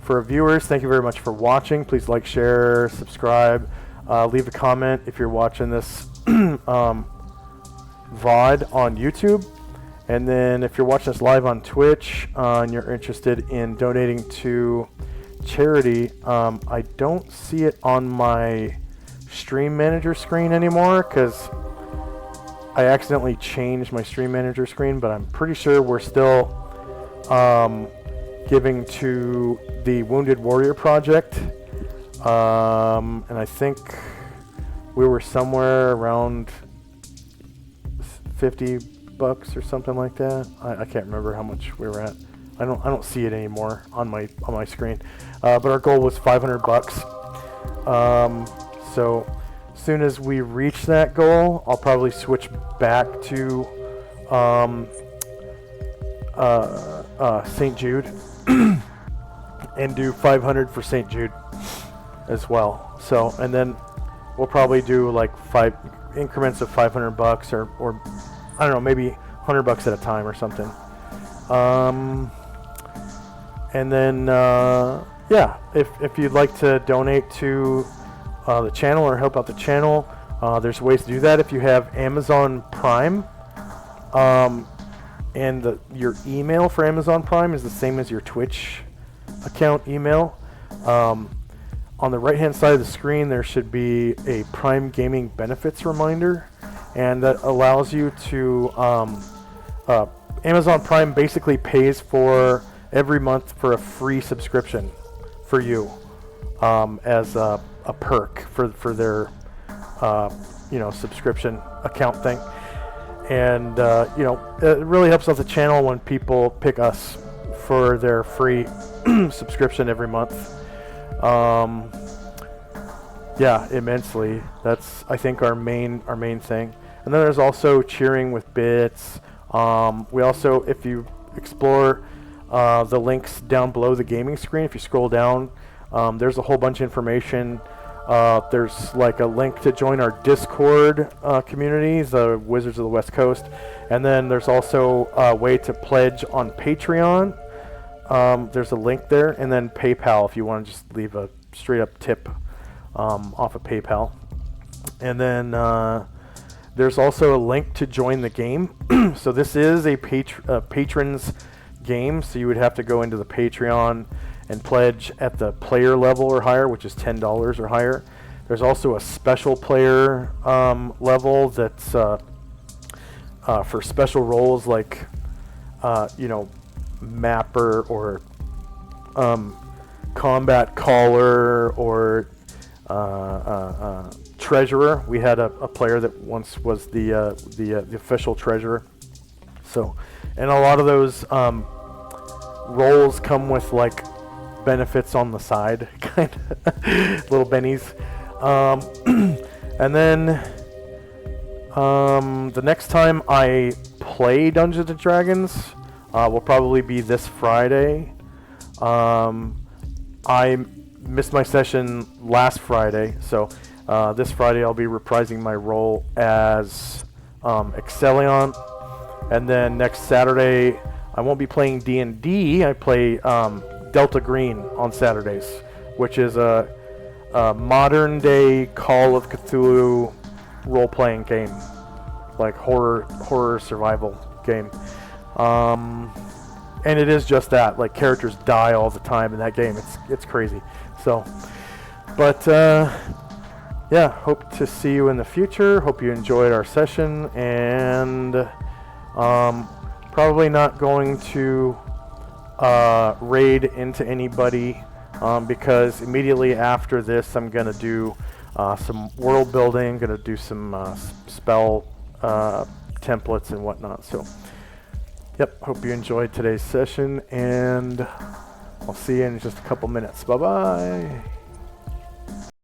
for our viewers, thank you very much for watching. Please like, share, subscribe, leave a comment if you're watching this VOD on YouTube, and then if you're watching us live on Twitch and you're interested in donating to charity, I don't see it on my stream manager screen anymore because I accidentally changed my stream manager screen, but I'm pretty sure we're still giving to the Wounded Warrior Project, and I think we were somewhere around $50 or something like that. I can't remember how much we were at. I don't see it anymore on my screen. But our goal was $500. So as soon as we reach that goal, I'll probably switch back to St. Jude and do 500 for St. Jude as well. So, and then we'll probably do like 5 increments of $500 or I don't know, maybe $100 at a time or something. And then yeah, if you'd like to donate to the channel or help out the channel, there's ways to do that. If you have Amazon Prime, and your email for Amazon Prime is the same as your Twitch account email, on the right hand side of the screen there should be a Prime Gaming benefits reminder, and that allows you to Amazon Prime basically pays for every month for a free subscription for you, as a perk for their subscription account thing. And it really helps out the channel when people pick us for their free subscription every month. Yeah, immensely. That's, I think, our main thing. And then there's also cheering with bits. We also, if you explore the links down below the gaming screen, if you scroll down, there's a whole bunch of information. There's like a link to join our Discord community, the Wizards of the West Coast, and then there's also a way to pledge on Patreon. There's a link there, and then PayPal if you want to just leave a straight up tip off of PayPal. And then There's also a link to join the game. So this is a patrons game, so you would have to go into the Patreon and pledge at the player level or higher, which is $10 or higher. There's also a special player level that's for special roles like, mapper or combat caller or treasurer. We had a player that once was the official treasurer. So, and a lot of those roles come with like benefits on the side, kind of little bennies. And then the next time I play Dungeons and Dragons will probably be this Friday. I missed my session last Friday, so this Friday I'll be reprising my role as Excellion, and then next Saturday I won't be playing D&D. I play Delta Green on Saturdays, which is a modern day Call of Cthulhu role-playing game, like horror survival game. And it is just that, like characters die all the time in that game. It's crazy. So, but yeah, hope to see you in the future. Hope you enjoyed our session, and probably not going to raid into anybody because immediately after this I'm gonna do some world building, gonna do some spell templates and whatnot. So yep, hope you enjoyed today's session, and I'll see you in just a couple minutes. Bye bye.